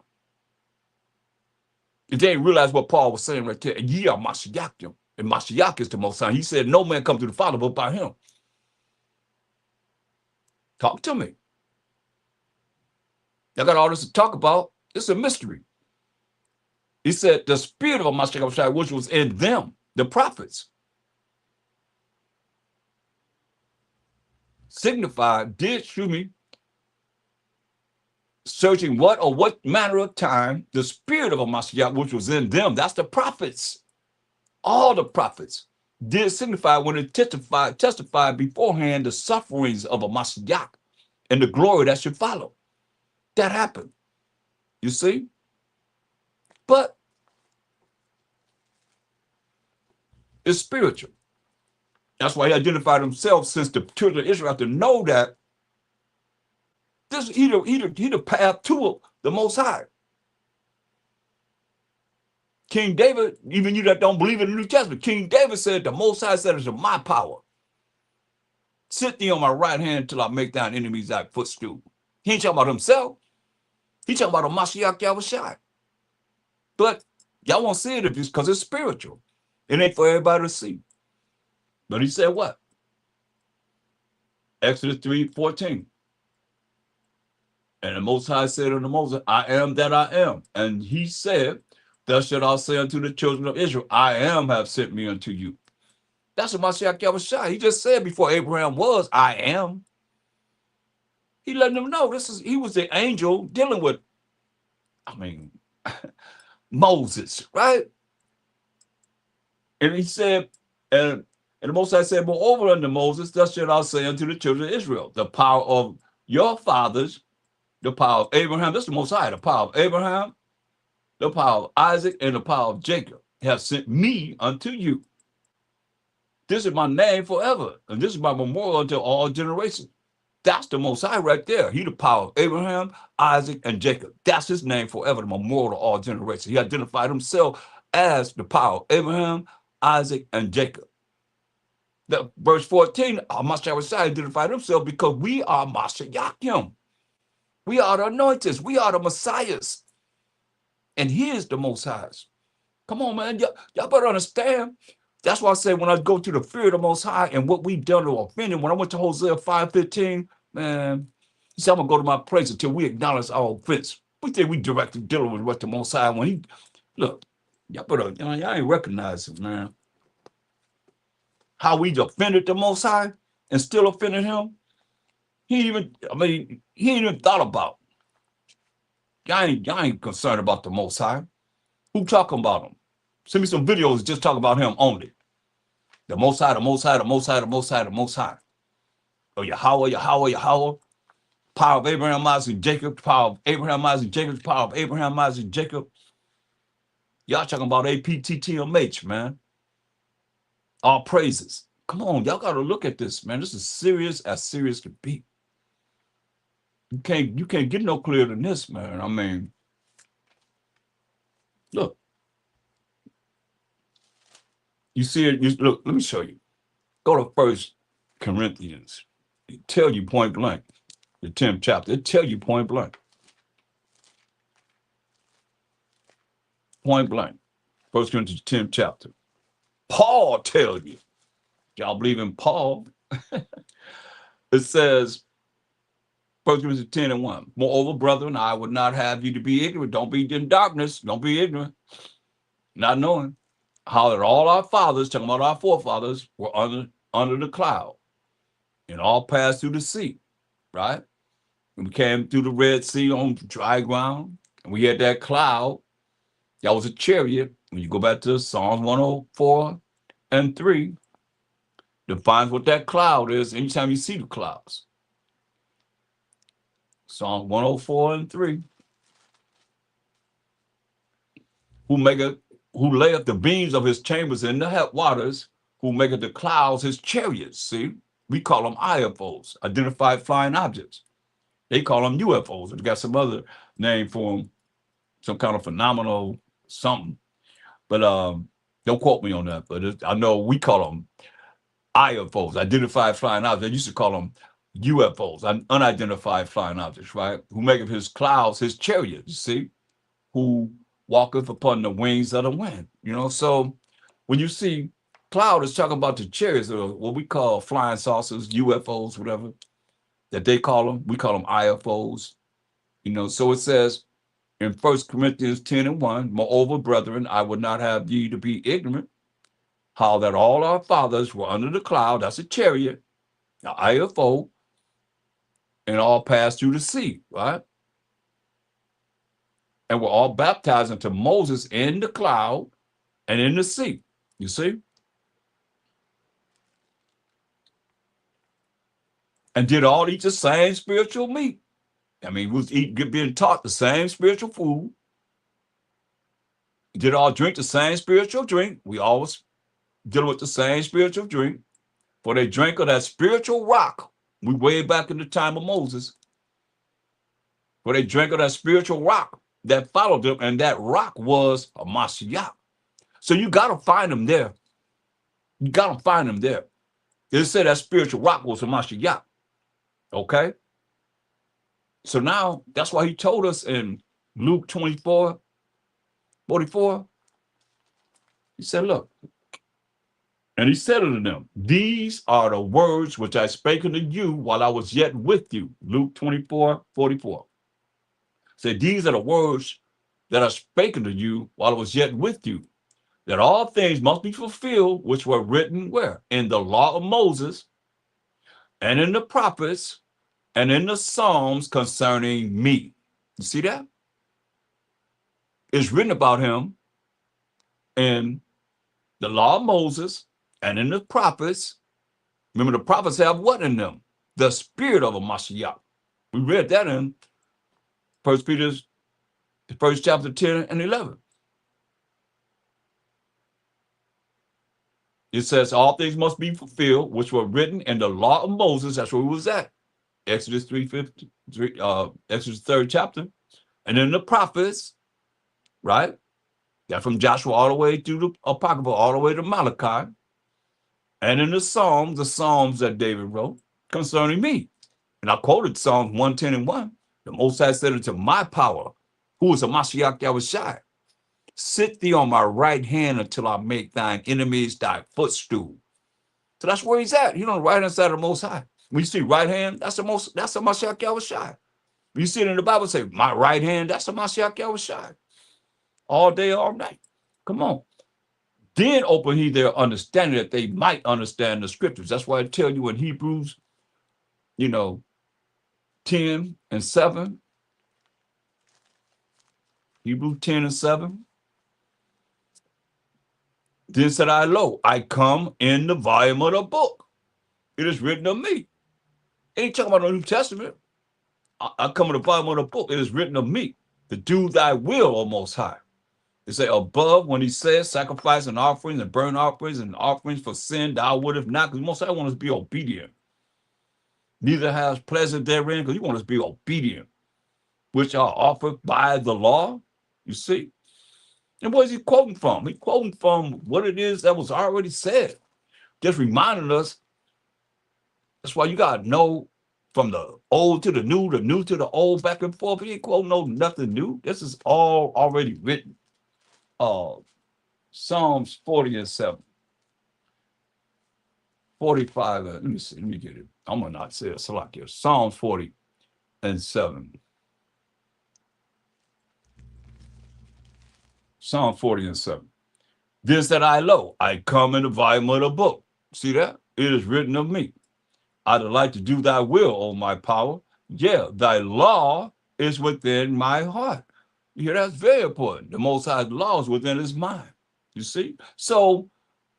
If they didn't realize what Paul was saying right there, and ye are MASHAYACH, and MASHAYACH is the Most High. He said, no man come to the Father but by him. Talk to me. I got all this to talk about. It's a mystery. He said the spirit of a MASHAYACH, which was in them, the prophets, signified, searching what or what manner of time the spirit of a MASHAYACH, which was in them, that's the prophets, all the prophets, did signify when it testified beforehand the sufferings of a MASHAYACH and the glory that should follow. That happened, you see? But it's spiritual. That's why he identified himself, since the children of Israel have to know that This he the path to the Most High. King David, even you that don't believe in the New Testament, King David said, the Most High said, it's my power. Sit thee on my right hand until I make thine enemies thy footstool. He ain't talking about himself. He talking about a MASHAYACH YAHAWASHI. But y'all won't see it because it's spiritual. It ain't for everybody to see. But he said what? Exodus 3:14. And the Most High said unto Moses, I am that I am. And he said, thus shalt thou say unto the children of Israel, I am have sent me unto you. That's what MASHAYACH YAHAWASHI. He just said before Abraham was, I am. He letting them know he was the angel dealing with, Moses, right? And he said, and the Most High said, moreover unto Moses, thus shalt thou say unto the children of Israel, the power of your fathers, the power of Abraham, this is the Most High, the power of Abraham, the power of Isaac, and the power of Jacob have sent me unto you. This is my name forever, and this is my memorial unto all generations. That's the Most High right there. He the power of Abraham, Isaac, and Jacob. That's his name forever, the memorial to all generations. He identified himself as the power of Abraham, Isaac, and Jacob. Verse 14, MASHAYACH identified himself because we are MASHAYACHim. We are the anointeds. We are the Messiahs. And he is the Most Highs. Come on, man. Y'all better understand. That's why I say when I go to the fear of the Most High and what we've done to offend him, when I went to Hosea 5:15, man, he said, I'm going to go to my place until we acknowledge our offense. We think we directly dealing with what the Most High, when he, look, y'all better, y'all ain't recognize it, man. How we offended the Most High and still offended him. He ain't even thought about. Y'all ain't concerned about the Most High. Who talking about him? Send me some videos just talking about him only. The Most High, the Most High, the Most High, the Most High, the Most High. Oh, Yahweh, Yahweh, Yahweh. Power of Abraham, Isaac, Jacob. Power of Abraham, Isaac, Jacob. Power of Abraham, Isaac, Jacob. Y'all talking about APTTMH, man. All praises. Come on, y'all got to look at this, man. This is serious as serious could be. You can't get no clearer than this, man. I mean, look. You see it, look, let me show you. Go to 1 Corinthians. It tell you point blank. The 10th chapter. It tell you point blank. Point blank. 1 Corinthians 10th chapter. Paul tells you. Y'all believe in Paul? It says, 1 Corinthians 10:1. Moreover, brethren, I would not have you to be ignorant. Don't be in darkness. Don't be ignorant. Not knowing how that all our fathers, talking about our forefathers, were under the cloud and all passed through the sea, right? And we came through the Red Sea on dry ground, and we had that cloud. That was a chariot. When you go back to Psalms 104:3, defines what that cloud is anytime you see the clouds. Psalm 104:3. Who layeth the beams of his chambers in the waters, who maketh the clouds his chariots. See, we call them IFOs, identified flying objects. They call them UFOs. They got some other name for them, some kind of phenomenal something. But don't quote me on that. But I know we call them IFOs, identified flying objects. They used to call them UFOs, unidentified flying objects, right? Who maketh his clouds his chariots. See, who walketh upon the wings of the wind. So when you see cloud, is talking about the chariots, or what we call flying saucers, UFOs, whatever that they call them. We call them IFOs. So it says in 1 Corinthians 10:1, moreover, brethren, I would not have ye to be ignorant, how that all our fathers were under the cloud, that's a chariot, an IFO, and all passed through the sea, right? And were all baptized into Moses in the cloud and in the sea. You see? And did all eat the same spiritual meat. We was being taught the same spiritual food. Did all drink the same spiritual drink. We always dealing with the same spiritual drink. For they drank of that spiritual rock. We way back in the time of Moses. For they drank of that spiritual rock that followed them, and that rock was a Mashiach. So you got to find them there. You got to find them there. It said that spiritual rock was a Mashiach. Okay? So now, that's why he told us in Luke 24:44, he said, look, and he said unto them, these are the words which I spake unto you while I was yet with you. Luke 24:44. Said, these are the words that I spake unto you while I was yet with you, that all things must be fulfilled, which were written where? In the law of Moses, and in the prophets, and in the Psalms concerning me. You see that? It's written about him in the law of Moses and in the prophets. Remember, the prophets have what in them? The spirit of a Mashiach. We read that in 1 Peter's first chapter 10 and 11. It says all things must be fulfilled, which were written in the law of Moses. That's where we was at. Exodus 3:50, Exodus 3rd chapter. And then the prophets, right? That from Joshua all the way through the Apocrypha, all the way to Malachi. And in the Psalms that David wrote concerning me. And I quoted Psalms 110 and 1. The Most High said unto my power, who is a Mashiach YAHAWASHI, sit thee on my right hand until I make thine enemies thy footstool. So that's where he's at. He's on the right hand side of the Most High. When you see right hand, that's a Mashiach YAHAWASHI. When you see it in the Bible, say, my right hand, that's a Mashiach YAHAWASHI. All day, all night. Come on. Then open he their understanding that they might understand the scriptures. That's why I tell you in Hebrews, 10 and 7. Hebrews 10 and 7. Then said I, lo, I come in the volume of the book. It is written of me. Ain't talking about the New Testament. I come in the volume of the book. It is written of me to do thy will, O Most High. It say above when he says sacrifice and offerings and burnt offerings and offerings for sin, thou wouldest not, because Most High wants us to be obedient. Neither has pleasure therein, because he wants us to be obedient, which are offered by the law. You see? And what is he quoting from? He's quoting from what it is that was already said. Just reminding us. That's why you got to know from the old to the new to the old, back and forth. He ain't quoting nothing new. This is all already written. Psalms 40 and 7. 45. Let me see. Let me get it. I'm going to not say it. So like here. Psalms 40 and 7. Psalm 40 and 7. This that I lo, I come in the volume of the book. See that? It is written of me. I delight to do thy will, O my power. Yeah, thy law is within my heart. You hear, that's very important. The Most High's law is within his mind. You see? So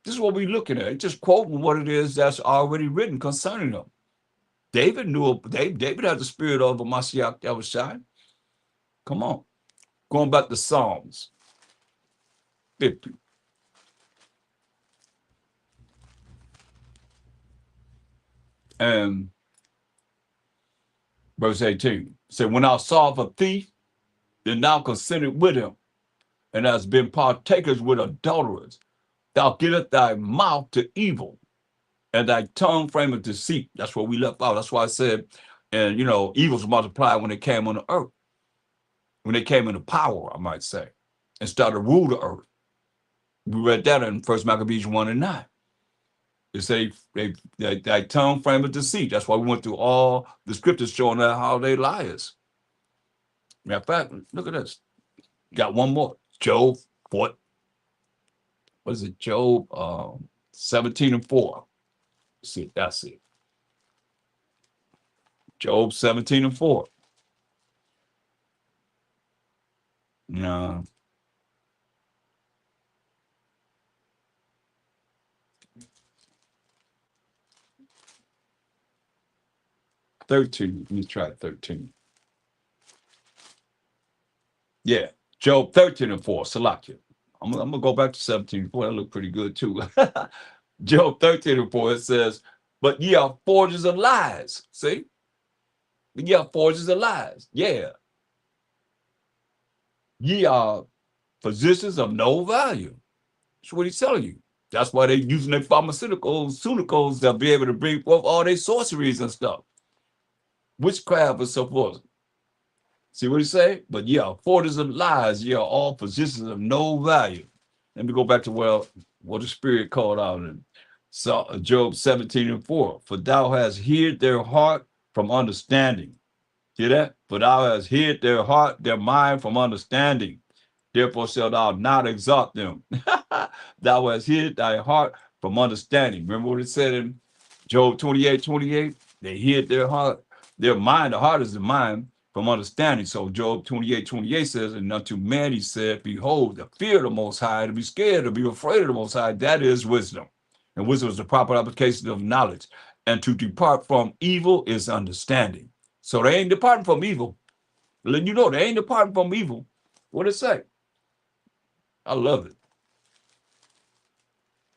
this is what we're looking at. Just quoting what it is that's already written concerning him. David had the spirit of a Mashiach YAHAWASHI. Come on. Going back to Psalms 50. And verse 18. Say, when thou sawest a thief, then thou consented with him, and hast been partakers with adulterers. Thou gettest thy mouth to evil, and thy tongue frameth deceit. That's what we left out. That's why I said, and evils multiplied when they came on the earth. When they came into power, I might say, and started to rule the earth. We read that in 1 Maccabees 1 and 9. It say thy tongue frameth deceit. That's why we went through all the scriptures showing that how they liars. Matter of fact, look at this. Got one more. Job, what is it? Job 17 and 4. See, that's it. Job 17 and 4. No. Let me try 13. Yeah, Job 13 and 4. Salakia. I'm gonna go back to 17 and 4. That look pretty good too. Job 13 and 4. It says, but ye are forgers of lies. See? Ye are forgers of lies. Yeah. Ye are physicians of no value. That's what he's telling you. That's why they're using their pharmaceuticals to be able to bring forth all their sorceries and stuff, witchcraft and so forth. See what he say? But yeah, forties of lies, yeah, all physicians of no value. Let me go back to what the Spirit called out in Job 17:4. For thou hast hid their heart from understanding. Hear that? For thou hast hid their heart, their mind from understanding. Therefore shalt thou not exalt them. Thou hast hid thy heart from understanding. Remember what it said in Job 28:28? They hid their heart, their mind. The heart is the mind from understanding. So Job 28:28 says, and unto man he said, behold, the fear of the Most High, to be scared, to be afraid of the Most High, that is wisdom. And wisdom is the proper application of knowledge. And to depart from evil is understanding. So they ain't departing from evil. Letting you know, they ain't departing from evil. What it say? I love it.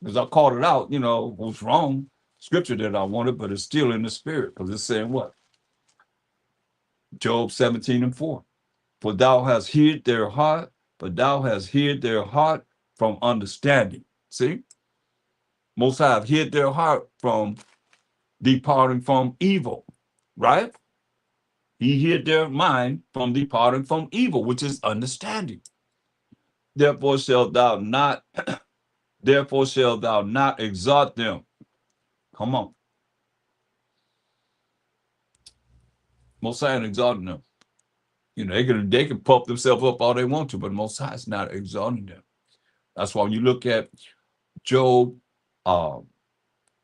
Because I called it out, what's wrong. Scripture that I wanted, but it's still in the spirit. Because it's saying what? Job 17:4. For thou hast hid their heart, from understanding. See? Most High have hid their heart from departing from evil, right? He hid their mind from departing from evil, which is understanding. Therefore shalt thou not exalt them. Come on. Most High ain't exalting them. They can puff themselves up all they want to, but Most High is not exalting them. That's why when you look at Job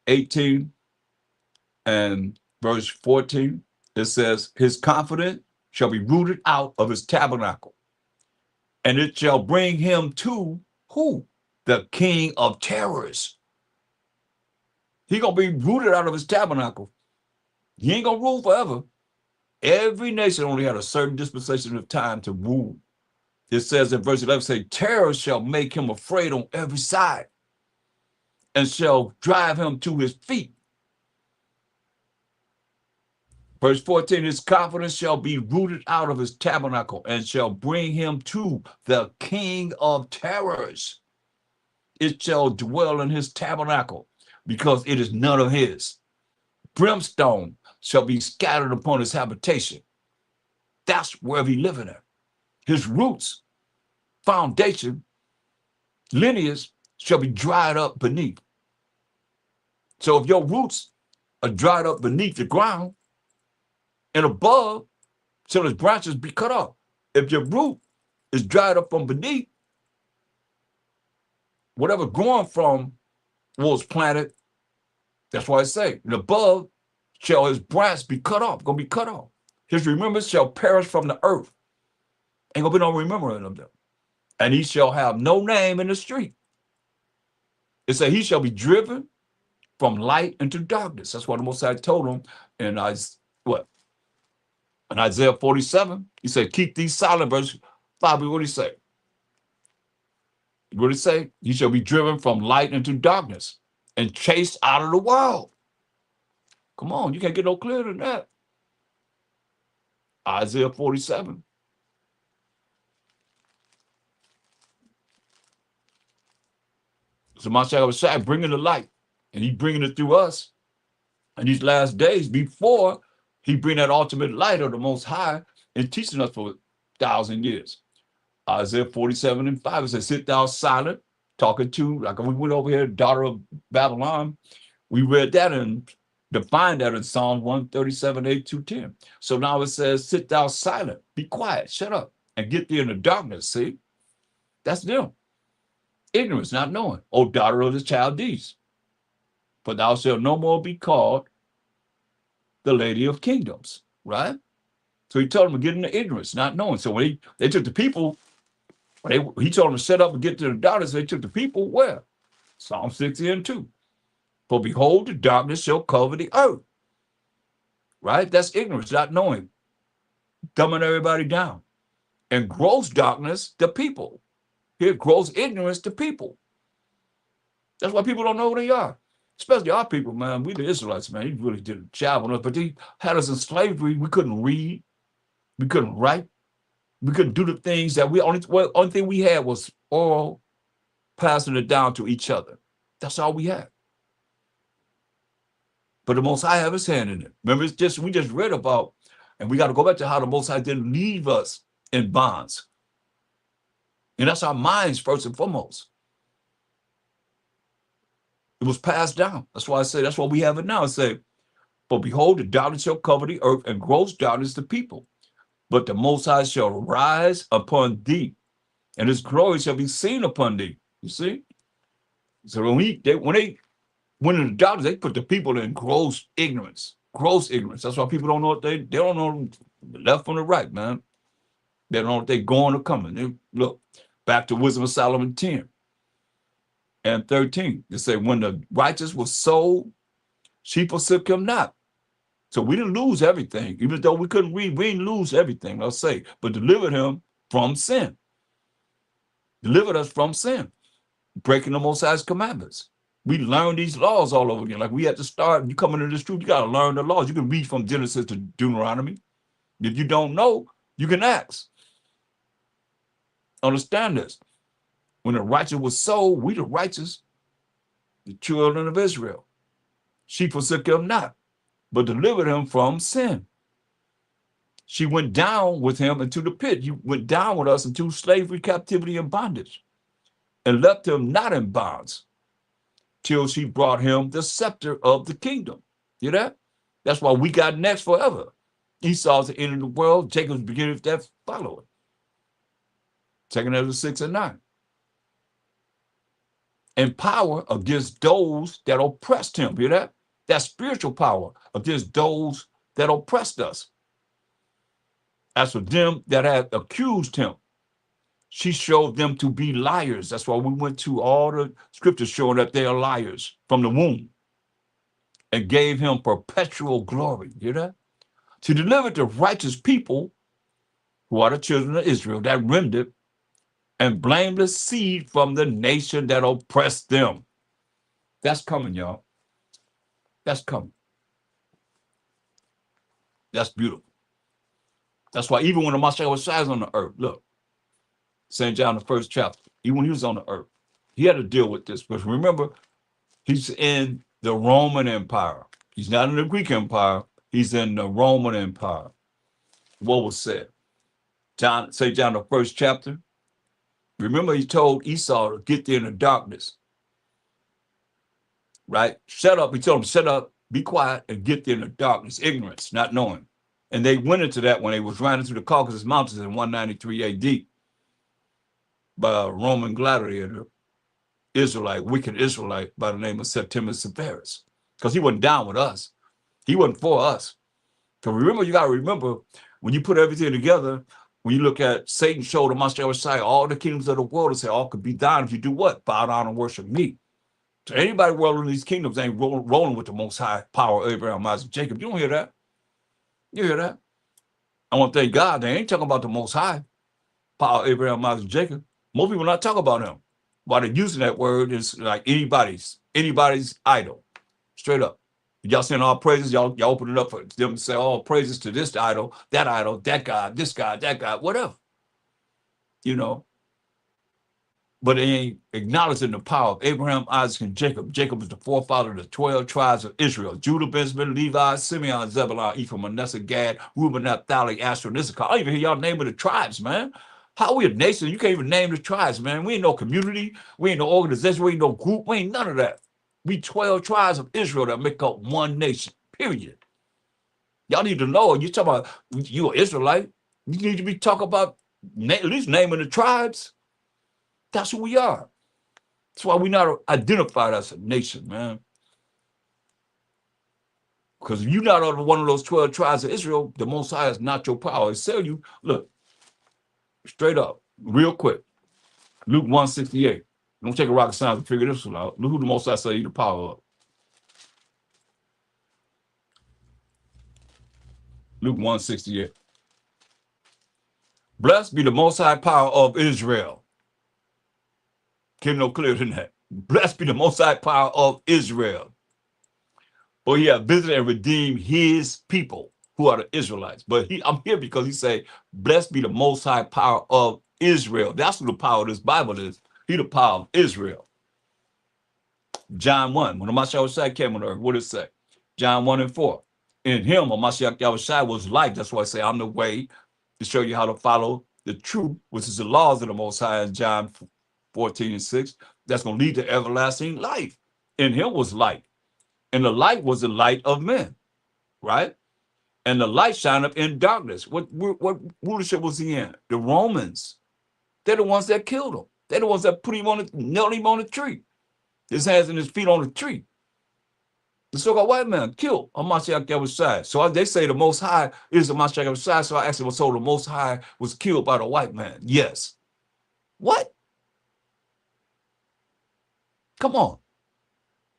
18 and verse 14, it says, his confidence shall be rooted out of his tabernacle, and it shall bring him to who? The king of terrors. He gonna be rooted out of his tabernacle. He ain't gonna rule forever. Every nation only had a certain dispensation of time to rule. It says in verse 11, say, terror shall make him afraid on every side and shall drive him to his feet. Verse 14, his confidence shall be rooted out of his tabernacle and shall bring him to the king of terrors. It shall dwell in his tabernacle because it is none of his. Brimstone shall be scattered upon his habitation. That's where he living at. His roots, foundation, lineage shall be dried up beneath. So if your roots are dried up beneath the ground and above, shall his branches be cut off. If your root is dried up from beneath, whatever growing from was planted, that's why I say, and above shall his branch be cut off, gonna be cut off. His remembrance shall perish from the earth. Ain't gonna be no remembering of them. And he shall have no name in the street. It said he shall be driven from light into darkness. That's what the Most High told him in Isaiah 47. He said, keep these silent. Verse 5, what did he say? What did he say? He shall be driven from light into darkness and chased out of the world. Come on, you can't get no clearer than that. Isaiah 47. So MASHAYACH bringing the light, and he bringing it through us in these last days before he bring that ultimate light of the Most High and teaching us for 1,000 years. Isaiah 47:5, it says, sit thou silent, talking to, like we went over here, daughter of Babylon. We read that and defined that in Psalm 137:8-10. So now it says, sit thou silent, be quiet, shut up, and get thee in the darkness. See, that's them. Ignorance, not knowing. O daughter of the Chaldees, for thou shalt no more be called the Lady of Kingdoms, right? So he told them to get into ignorance, not knowing. So when they took the people, he told them to shut up and get to the darkness. They took the people where? Psalm 60:2. For behold, the darkness shall cover the earth. Right? That's ignorance, not knowing. Dumbing everybody down. And gross darkness, the people. Here, gross ignorance, the people. That's why people don't know who they are. Especially our people, man. We the Israelites, man. He really did a job on us. But they had us in slavery. We couldn't read. We couldn't write. We couldn't do the things that only thing we had was oral, passing it down to each other. That's all we had. But the Most High have his hand in it. Remember, we just read about, and we got to go back to how the Most High didn't leave us in bonds. And that's our minds first and foremost. It was passed down. That's why I say, that's why we have it now. I say, but behold, the darkness shall cover the earth, and gross darkness the people. But the Most High shall rise upon thee, and his glory shall be seen upon thee. You see? So when they went into darkness, they put the people in gross ignorance. Gross ignorance. That's why people don't know what they don't know the left from the right, man. They don't know what they're going or coming. They, look, back to Wisdom of Solomon 10 and 13. They say, when the righteous was sold, she forsook him not. So we didn't lose everything. Even though we couldn't read, we didn't lose everything, let's say, but delivered him from sin. Delivered us from sin, breaking the Most High's commandments. We learned these laws all over again. Like we had to start, you come into this truth, you got to learn the laws. You can read from Genesis to Deuteronomy. If you don't know, you can ask. Understand this. When the righteous was sold, we the righteous, the children of Israel. She forsook him not, but delivered him from sin. She went down with him into the pit. You went down with us into slavery, captivity, and bondage, and left him not in bonds, till she brought him the scepter of the kingdom. You know that? That's why we got next forever. Esau's the end of the world. Jacob's beginning of that following. 2 Ezra 6 and 9. And power against those that oppressed him. Hear that? That's spiritual power against those that oppressed us. As for them that had accused him, she showed them to be liars. That's why we went to all the scriptures showing that they are liars from the womb, and gave him perpetual glory. You hear that? To deliver the righteous people, who are the children of Israel, that remnant, and blameless seed from the nation that oppressed them. That's coming, y'all. That's coming. That's beautiful. That's why even when the Mashiach was on the earth, look, St. John, the first chapter, even when he was on the earth, he had to deal with this. Because remember, he's in the Roman Empire. He's not in the Greek Empire. He's in the Roman Empire. What was said? St. John, the first chapter. Remember, he told Esau to get there in the darkness. Right? Shut up. He told him, shut up, be quiet, and get there in the darkness, ignorance, not knowing. And they went into that when they was riding through the Caucasus Mountains in 193 AD by a Roman gladiator, Israelite, wicked Israelite by the name of Septimius Severus. Because he wasn't down with us. He wasn't for us. So remember, you got to remember, when you put everything together, when you look at Satan showed the MASHAYACH, all the kingdoms of the world, and say, all could be thine if you do what? Bow down and worship me. So anybody rolling these kingdoms ain't rolling with the Most High power of Abraham, Isaac, Jacob. You don't hear that? You hear that? I want to thank God they ain't talking about the Most High power of Abraham, Isaac, Jacob. Most people not talking about him. Why they're using that word is like anybody's idol. Straight up. Y'all saying all praises, y'all open it up for them to say all praises to this idol, that God, this God, that God, whatever. You know. But they ain't acknowledging the power of Abraham, Isaac, and Jacob. Jacob is the forefather of the 12 tribes of Israel. Judah, Benjamin, Levi, Simeon, Zebulun, Ephraim, Manasseh, Gad, Reuben, Naphtali, Asher, and Issachar. I don't even hear y'all naming the tribes, man. How we a nation? You can't even name the tribes, man. We ain't no community. We ain't no organization. We ain't no group. We ain't none of that. We 12 tribes of Israel that make up one nation, period. Y'all need to know, you talking about you an Israelite, you need to be talking about at least naming the tribes. That's who we are. That's why we're not identified as a nation, man. Because if you're not under one of those 12 tribes of Israel, the Most High is not your power. It's tell you, look, straight up, real quick, Luke 168. Don't take a rocket science to figure this one out. Look who the Most High say you the power of. Luke 168. Blessed be the Most High power of Israel. Came no clearer than that. Blessed be the Most High power of Israel. For he hath visited and redeemed his people. who are the Israelites. But I'm here because he say, blessed be the most high power of Israel. That's who the power of this Bible is. He the power of Israel. John 1, when the Mashiach came on earth, what did it say? John 1 and 4. In him, Mashiach Yahawashi was life. That's why I say I'm the way to show you how to follow the truth, which is the laws of the Most High in John 14 and 6. That's going to lead to everlasting life. In him was light. And the light was the light of men, right? And the light shined up in darkness. What rulership was he in? The Romans. They're the ones that killed him. They're the ones that nailed him on the tree. His hands and his feet on the tree. The so-called white man killed on Mashiach Yahawashi. So they say the Most High is the Mashiach Yahawashi. So I asked him, so the Most High was killed by the white man? Yes. What? Come on.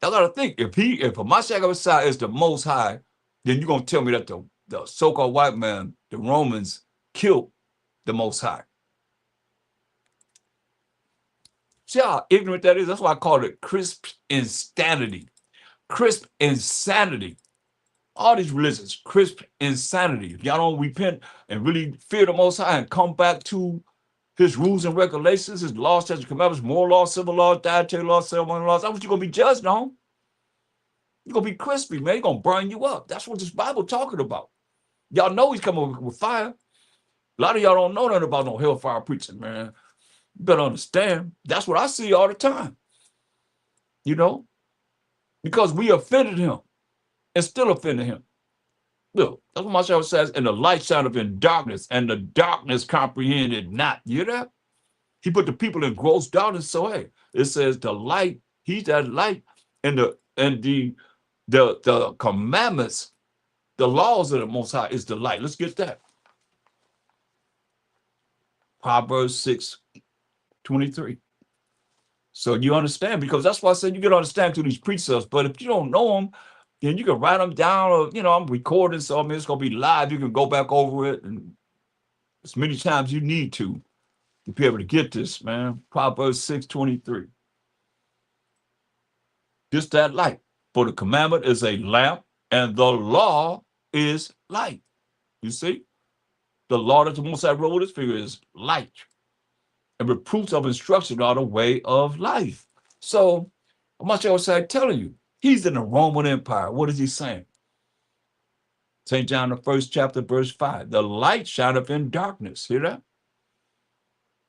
I got to think. If a Mashiach Yahawashi is the Most High, then you're going to tell me that the so-called white man, the Romans, killed the Most High. See how ignorant that is? That's why I call it crisp insanity. Crisp insanity. All these religions, crisp insanity. If y'all don't repent and really fear the Most High and come back to his rules and regulations, his laws, statutes, commandments, moral laws, civil laws, dietary laws, ceremonial laws, that's what you're going to be judged on. You're going to be crispy, man. You're going to burn you up. That's what this Bible talking about. Y'all know he's coming with fire. A lot of y'all don't know nothing about no hellfire preaching, man. You better understand. That's what I see all the time. You know? Because we offended him and still offended him. Look, that's what my Bible says, and the light shined up in darkness, and the darkness comprehended not. You hear that? He put the people in gross darkness. So hey, it says the light, he's that light, and the commandments, the laws of the Most High is the light. Let's get that. Proverbs 6:23. So you understand, because that's why I said you can understand through these precepts, but if you don't know them, then you can write them down, or, you know, I'm recording something, it's going to be live. You can go back over it and as many times you need to be able to get this, man. Proverbs 6:23. Just that light. For the commandment is a lamp, and the law is light. You see? The law that the Most High wrote with his finger is light. And reproofs of instruction are the way of life. So, Mashiach telling you, he's in the Roman Empire. What is he saying? St. John, the 1st chapter, verse 5. The light shine up in darkness. Hear that?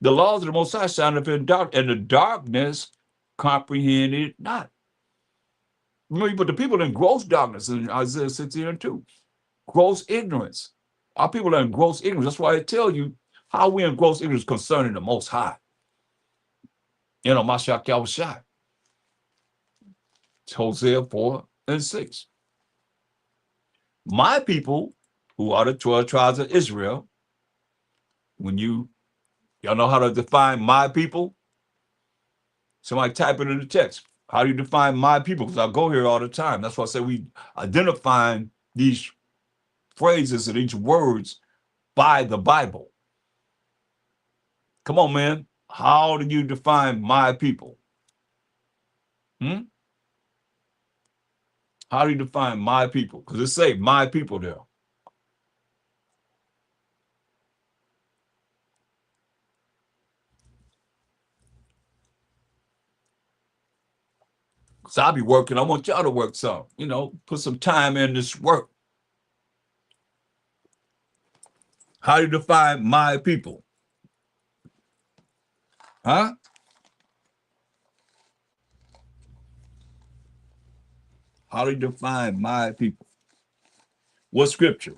The laws of the Most High shine up in dark, and the darkness comprehended not. Remember, but the people in gross darkness in Isaiah 60 and 2. Gross ignorance. Our people are in gross ignorance. That's why I tell you how we in gross ignorance concerning the Most High. You know, Mashiach Yahawashi. It's Hosea 4 and 6. My people, who are the 12 tribes of Israel, when y'all know how to define my people? Somebody type it in the text. How do you define my people? Because I go here all the time. That's why I say we identifying these phrases and these words by the Bible. Come on, man. How do you define my people? How do you define my people? Because it say my people there. So I'll be working. I want y'all to work some, you know, put some time in this work. How do you define my people? Huh? How do you define my people? What scripture?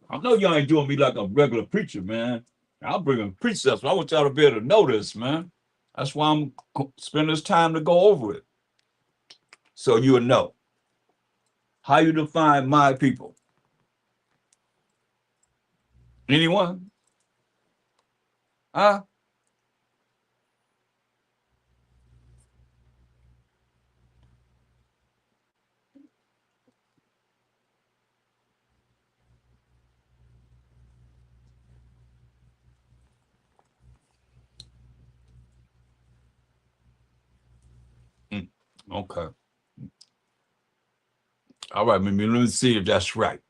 I know y'all ain't doing me like a regular preacher, man. I'll bring a precepts. I want y'all to be able to know this, man. That's why I'm spending this time to go over it. So you'll know. How you define my people? Anyone? Huh? Okay. All right, let me see if that's right.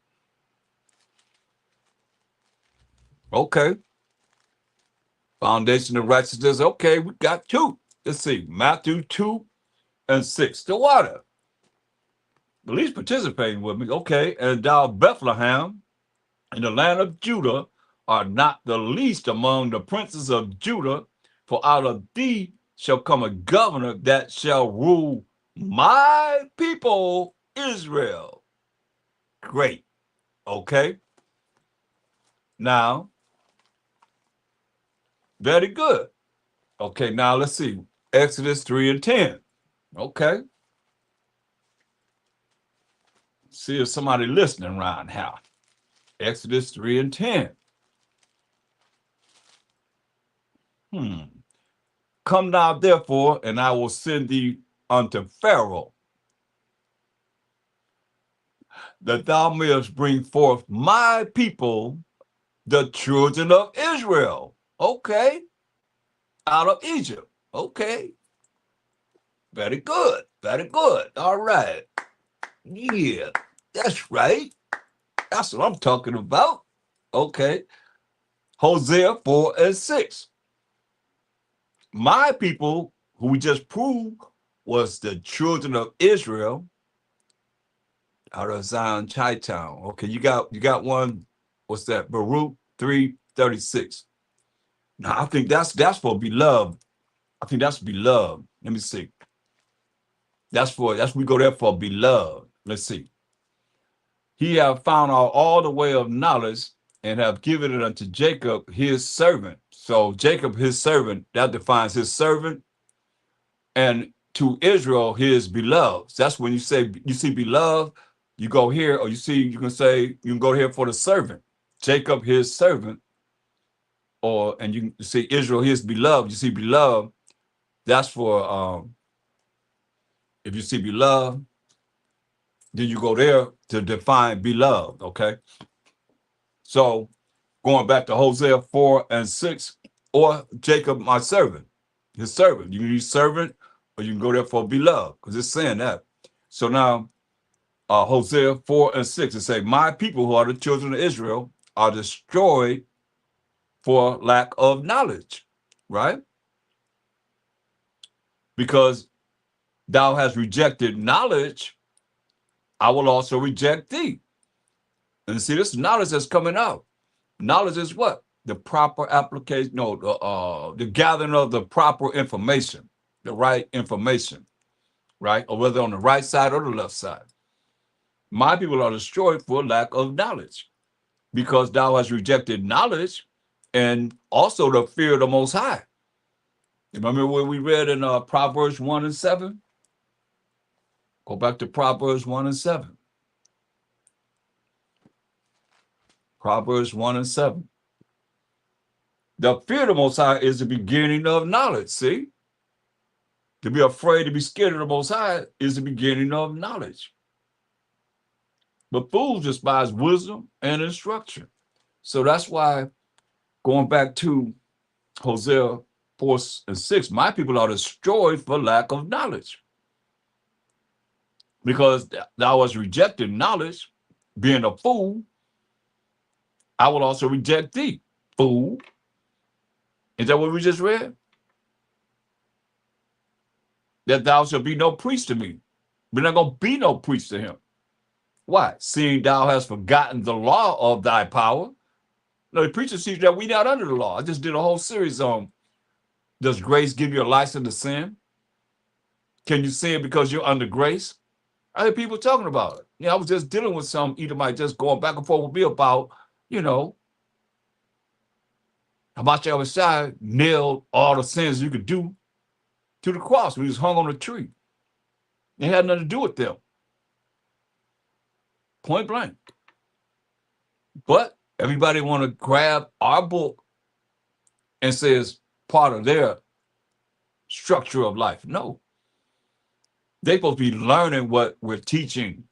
Okay. Foundation of righteousness. Okay, we got 2. Let's see. Matthew 2 and 6. The water. At least participating with me. Okay. And thou Bethlehem in the land of Judah are not the least among the princes of Judah, for out of thee shall come a governor that shall rule my people Israel. Great. Okay. Now, very good. Okay, now let's see. Exodus 3 and 10. Okay. See if somebody listening around here. Exodus 3 and 10. Come now, therefore, and I will send thee unto Pharaoh, that thou mayest bring forth my people, the children of Israel. Okay. Out of Egypt. Okay. Very good. Very good. All right. Yeah, that's right. That's what I'm talking about. Okay. Hosea 4 and 6. My people, who we just proved was the children of Israel out of Zion Chi-Town. Okay, you got one. What's that? Baruch 3:36. Now I think that's for beloved. I think that's beloved. Let me see. That's we go there for beloved. Let's see. He have found out all the way of knowledge and have given it unto Jacob his servant. So Jacob his servant, that defines his servant, and to Israel his beloved. That's when you see beloved, you go here, or you can go here for the servant. Jacob his servant, and you see Israel his beloved. You see beloved, that's for if you see beloved, then you go there to define beloved. Okay. So going back to Hosea 4 and 6, or Jacob my servant, his servant. You can use servant, or you can go there for beloved, because it's saying that. So now Hosea 4 and 6, it say, my people who are the children of Israel are destroyed for lack of knowledge, right? Because thou hast rejected knowledge, I will also reject thee. And see, this knowledge that's coming out. Knowledge is what? The proper application, the gathering of the proper information, the right information, right? Or whether on the right side or the left side. My people are destroyed for lack of knowledge, because thou hast rejected knowledge and also the fear of the Most High. Remember what we read in Proverbs 1 and 7? Go back to Proverbs 1 and 7. Proverbs 1 and 7. The fear of the Most High is the beginning of knowledge, see? To be afraid, to be scared of the Most High is the beginning of knowledge. But fools despise wisdom and instruction. So that's why, going back to Hosea 4 and 6, my people are destroyed for lack of knowledge. Because thou hast rejected knowledge, being a fool, I will also reject thee, fool. Is that what we just read? That thou shalt be no priest to me. We're not going to be no priest to him. Why? Seeing thou hast forgotten the law of thy power. No, the preacher sees that we not under the law. I just did a whole series on, does grace give you a license to sin? Can you sin because you're under grace? I hear people talking about it. I was just dealing with some Edomite just going back and forth with me about, YAHAWASHI nailed all the sins you could do to the cross when he was hung on a tree. It had nothing to do with them. Point blank. But everybody want to grab our book and say it's part of their structure of life. No. They're supposed to be learning what we're teaching.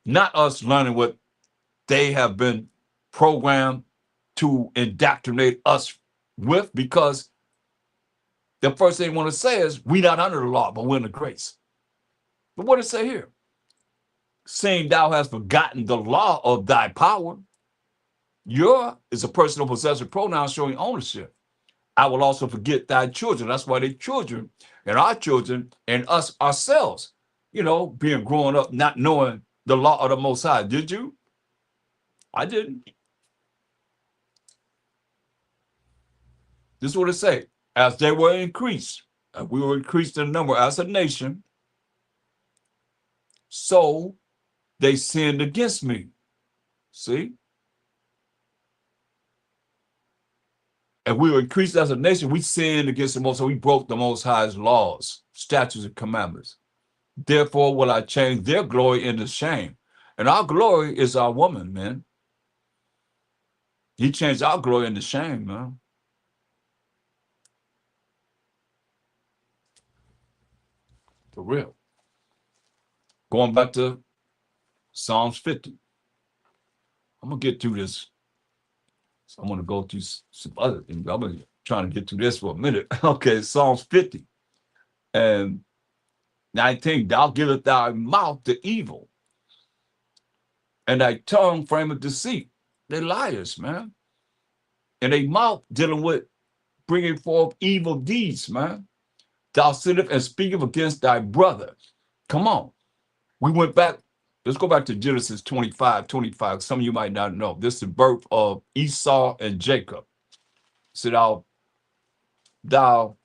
Not us learning what they have been programmed to indoctrinate us with, because the first thing they want to say is, we not under the law, but we're under grace. But what does it say here? Saying thou hast forgotten the law of thy power. Your is a personal possessive pronoun showing ownership. I will also forget thy children. That's why they children and our children and us ourselves, being growing up, not knowing the law of the Most High. Did you? I didn't. This is what it say. As they were increased, we were increased in number as a nation, so they sinned against me. See? And we were increased as a nation, we sinned against the Most High. We broke the Most High's laws, statutes, and commandments. Therefore will I change their glory into shame. And our glory is our woman, man. He changed our glory into shame, man. For real. Going back to Psalms 50. I'm going to get through this. So I'm going to go through some other things. I'm going to trying to get through this for a minute. Okay, Psalms 50 and 19. Thou givest thy mouth to evil, and thy tongue frameth deceit. They liars, man. And they mouth dealing with bringing forth evil deeds, man. Thou sittest and speakest against thy brother. Come on. We went back. Let's go back to Genesis 25. Some of you might not know. This is the birth of Esau and Jacob. So thou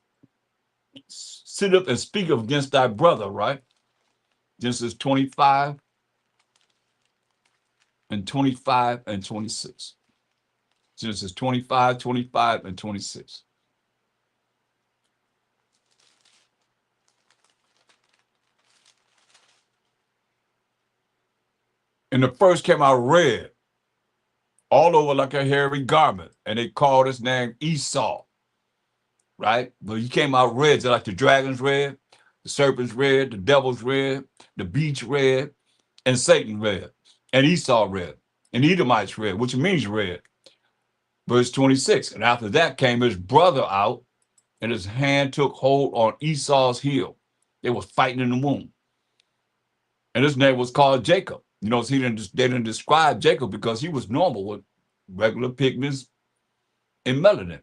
sittest and speakest against thy brother, right? Genesis 25 and 26. Genesis 25 and 26. And the first came out red, all over like a hairy garment, and they called his name Esau, right? But he came out red, like the dragon's red, the serpent's red, the devil's red, the beast red, and Satan red, and Esau red, and Edomite's red, which means red. Verse 26, and after that came his brother out, and his hand took hold on Esau's heel. They was fighting in the womb. And his name was called Jacob. So they didn't describe Jacob because he was normal with regular pigments and melanin.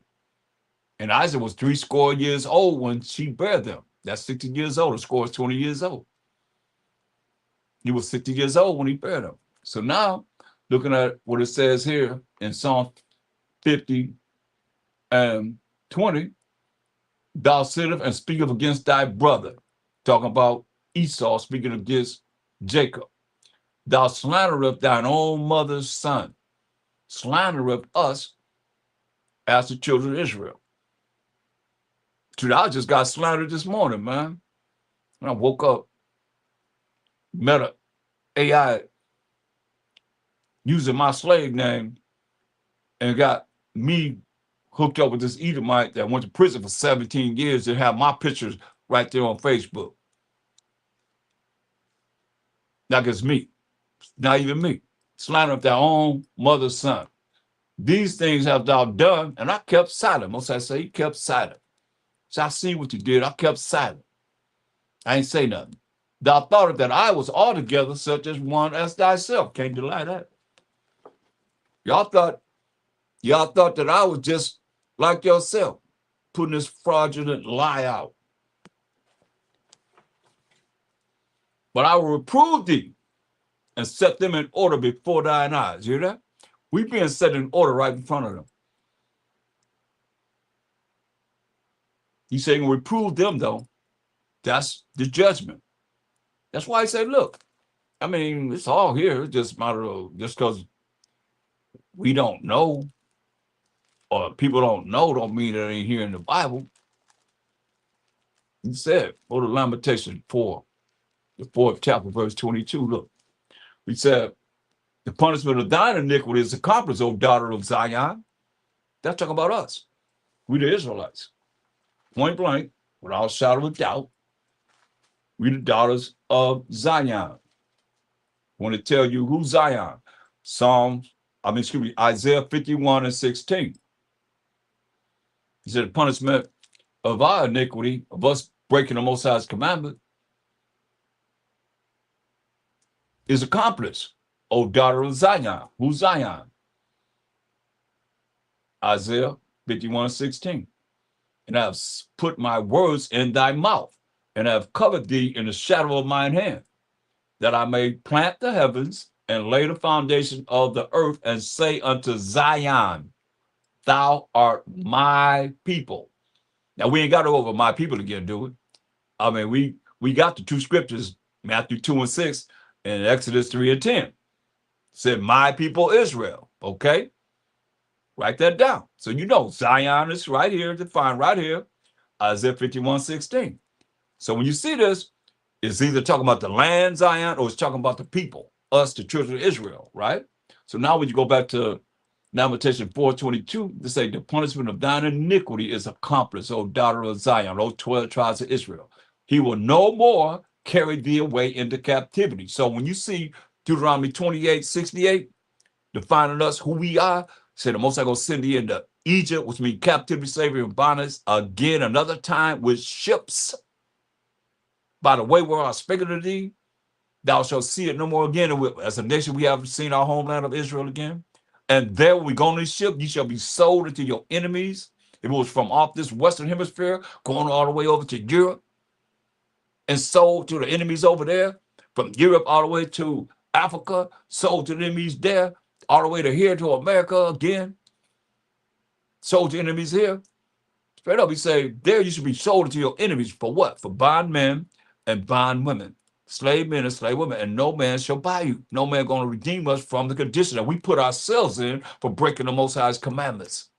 And Isaac was 60 years old when she bare them. That's 60 years old. The score is 20 years old. He was 60 years old when he bare them. So now, looking at what it says here in Psalm 50 and 20, thou sittest and speakest against thy brother. Talking about Esau speaking against Jacob. Thou slandereth thine own mother's son. Slandereth us as the children of Israel. Dude, I just got slandered this morning, man. When I woke up, met a AI using my slave name and got me hooked up with this Edomite that went to prison for 17 years and have my pictures right there on Facebook. Like it's me. Not even me. Slander of their own mother's son. These things have thou done, and I kept silent. Most I say, he kept silent. So I see what you did. I kept silent. I ain't say nothing. Thou thought that I was altogether such as one as thyself. Can't deny that. Y'all thought that I was just like yourself, putting this fraudulent lie out. But I will reprove thee and set them in order before thine eyes. You hear that? We being set in order right in front of them. He's saying reprove them, though. That's the judgment. That's why I say, look, I mean, it's all here. It's just a matter of just because we don't know or people don't know don't mean it ain't here in the Bible. He said, go to Lamentation 4, the 4th chapter, verse 22. Look, he said, the punishment of thine iniquity is accomplished, O daughter of Zion. That's talking about us. We the Israelites. Point blank, without a shadow of doubt, we the daughters of Zion. I want to tell you who Zion. Isaiah 51 and 16. He said the punishment of our iniquity, of us breaking the Most High's commandment, is accomplished, O daughter of Zion. Who's Zion? Isaiah 51:16. And I have put my words in thy mouth, and I have covered thee in the shadow of mine hand, that I may plant the heavens and lay the foundation of the earth, and say unto Zion, thou art my people. Now we ain't got to go over my people again, do we? I mean, we got the two scriptures, Matthew 2:6 and Exodus 3:10. Said, my people Israel. Okay, write that down. So you know Zion is right here, defined right here, Isaiah 51:16. So when you see this, it's either talking about the land Zion or it's talking about the people, us, the children of Israel, right? So now when you go back to Lamentation 4:22, they say the punishment of thine iniquity is accomplished, O daughter of Zion, O 12 tribes of Israel. He will no more carry thee away into captivity. So when you see Deuteronomy 28:68, defining us who we are, say the Most High gonna send thee into Egypt, which means captivity, slavery, and bondage, again another time with ships. By the way where I speaking to thee, thou shalt see it no more again. As a nation, we have seen our homeland of Israel again. And there we go on this ship, you shall be sold into your enemies. It was from off this Western hemisphere, going all the way over to Europe, and sold to the enemies over there. From Europe all the way to Africa, sold to the enemies there, all the way to here to America again, sold to enemies here. Straight up, he say, there you should be sold to your enemies for what? For bondmen and bondwomen, slave men and slave women, and no man shall buy you. No man going to redeem us from the condition that we put ourselves in for breaking the Most High's commandments.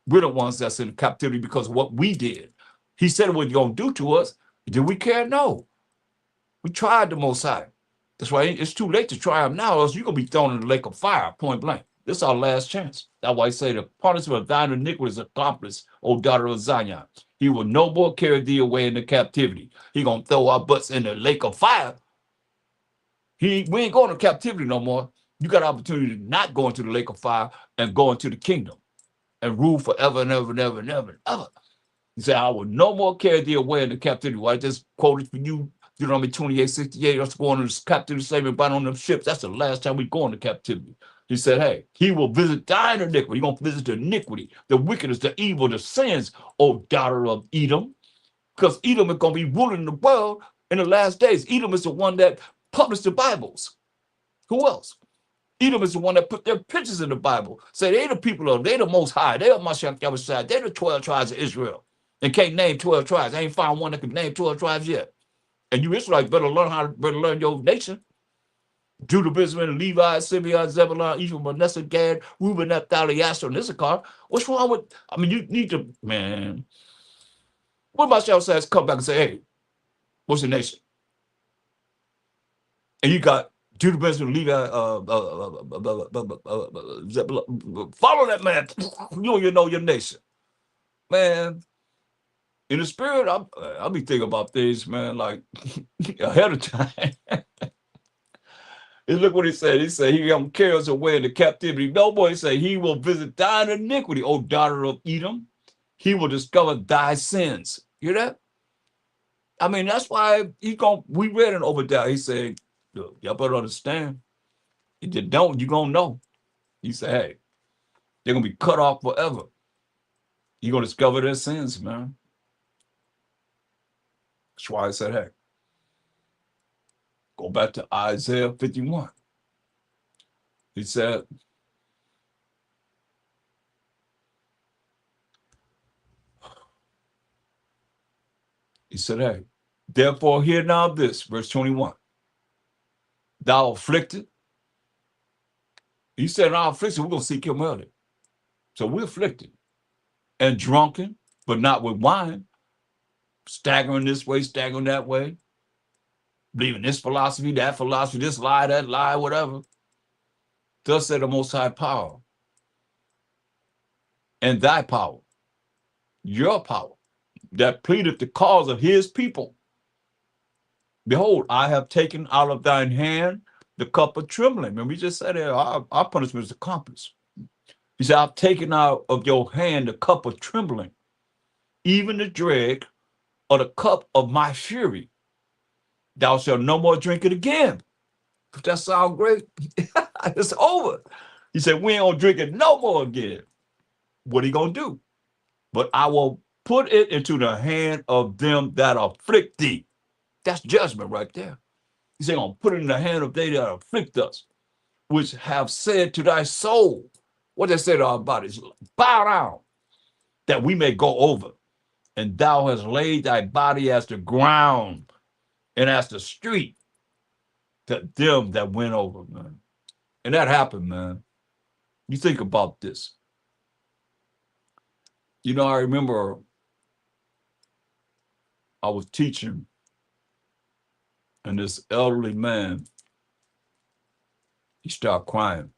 We're the ones that's in captivity because of what we did. He said what you're going to do to us. Did we care? No. We tried the Most High. That's why it's too late to try him now, else you're going to be thrown in the lake of fire, point blank. This is our last chance. That's why I say the punishment of thine iniquity is accomplished, O daughter of Zion. He will no more carry thee away into captivity. He going to throw our butts in the lake of fire. We ain't going to captivity no more. You got an opportunity to not go into the lake of fire and go into the kingdom and rule forever and ever and ever and ever and ever. He said, I will no more carry thee away into captivity. Well, I just quoted for you, Deuteronomy 28:68. Us going into captivity, slavery, bound on them ships. That's the last time we go into captivity. He said, hey, he will visit thine iniquity. He's going to visit the iniquity, the wickedness, the evil, the sins, O daughter of Edom. Because Edom is going to be ruling the world in the last days. Edom is the one that published the Bibles. Who else? Edom is the one that put their pictures in the Bible. Say they the people of, they the most high. They are MASHAYACH. They're the 12 tribes of Israel. And can't name 12 tribes. I ain't found one that can name 12 tribes yet. And you Israelites better learn your nation. Judah, Benjamin, Levi, Simeon, Zebulun, Ephraim, Manasseh, Gad, Reuben, Naphtali, Asher, and Issachar. What's wrong with, I mean, you need to, man. What about y'all says come back and say, hey, what's your nation? And you got Judah, Benjamin, Levi, Zebulun. Follow that man. You don't even know your nation. Man, in the spirit, I'll be thinking about things, man, like ahead of time. And look what he said. He said, he gonna carry us away into captivity. No boy, he said, he will visit thine iniquity, O daughter of Edom. He will discover thy sins. You hear that? I mean, that's why we read it over there. He said, look, y'all better understand. If you don't, you're gonna know. He said, hey, they're gonna be cut off forever. You're gonna discover their sins, man. That's why I said, hey, go back to Isaiah 51. He said, hey, therefore hear now this, verse 21. Thou afflicted. He said, in our affliction, we're going to seek him early. So we're afflicted and drunken, but not with wine, staggering this way, staggering that way, believing this philosophy, this lie, that lie, whatever. Thus said the Most High power, and thy power, your power, that pleadeth the cause of his people. Behold, I have taken out of thine hand the cup of trembling. And we just said that our punishment is accomplished. He said, I've taken out of your hand the cup of trembling, even the drag of the cup of my fury. Thou shalt no more drink it again. If that sound great, it's over. He said, we ain't gonna drink it no more again. What he gonna do? But I will put it into the hand of them that afflict thee. That's judgment right there. He said, I'm gonna put it in the hand of they that afflict us, which have said to thy soul, what they say to our bodies, bow down, that we may go over. And thou hast laid thy body as the ground and as the street to them that went over, man. And that happened, man. You think about this. You know, I remember I was teaching, and this elderly man, he started crying.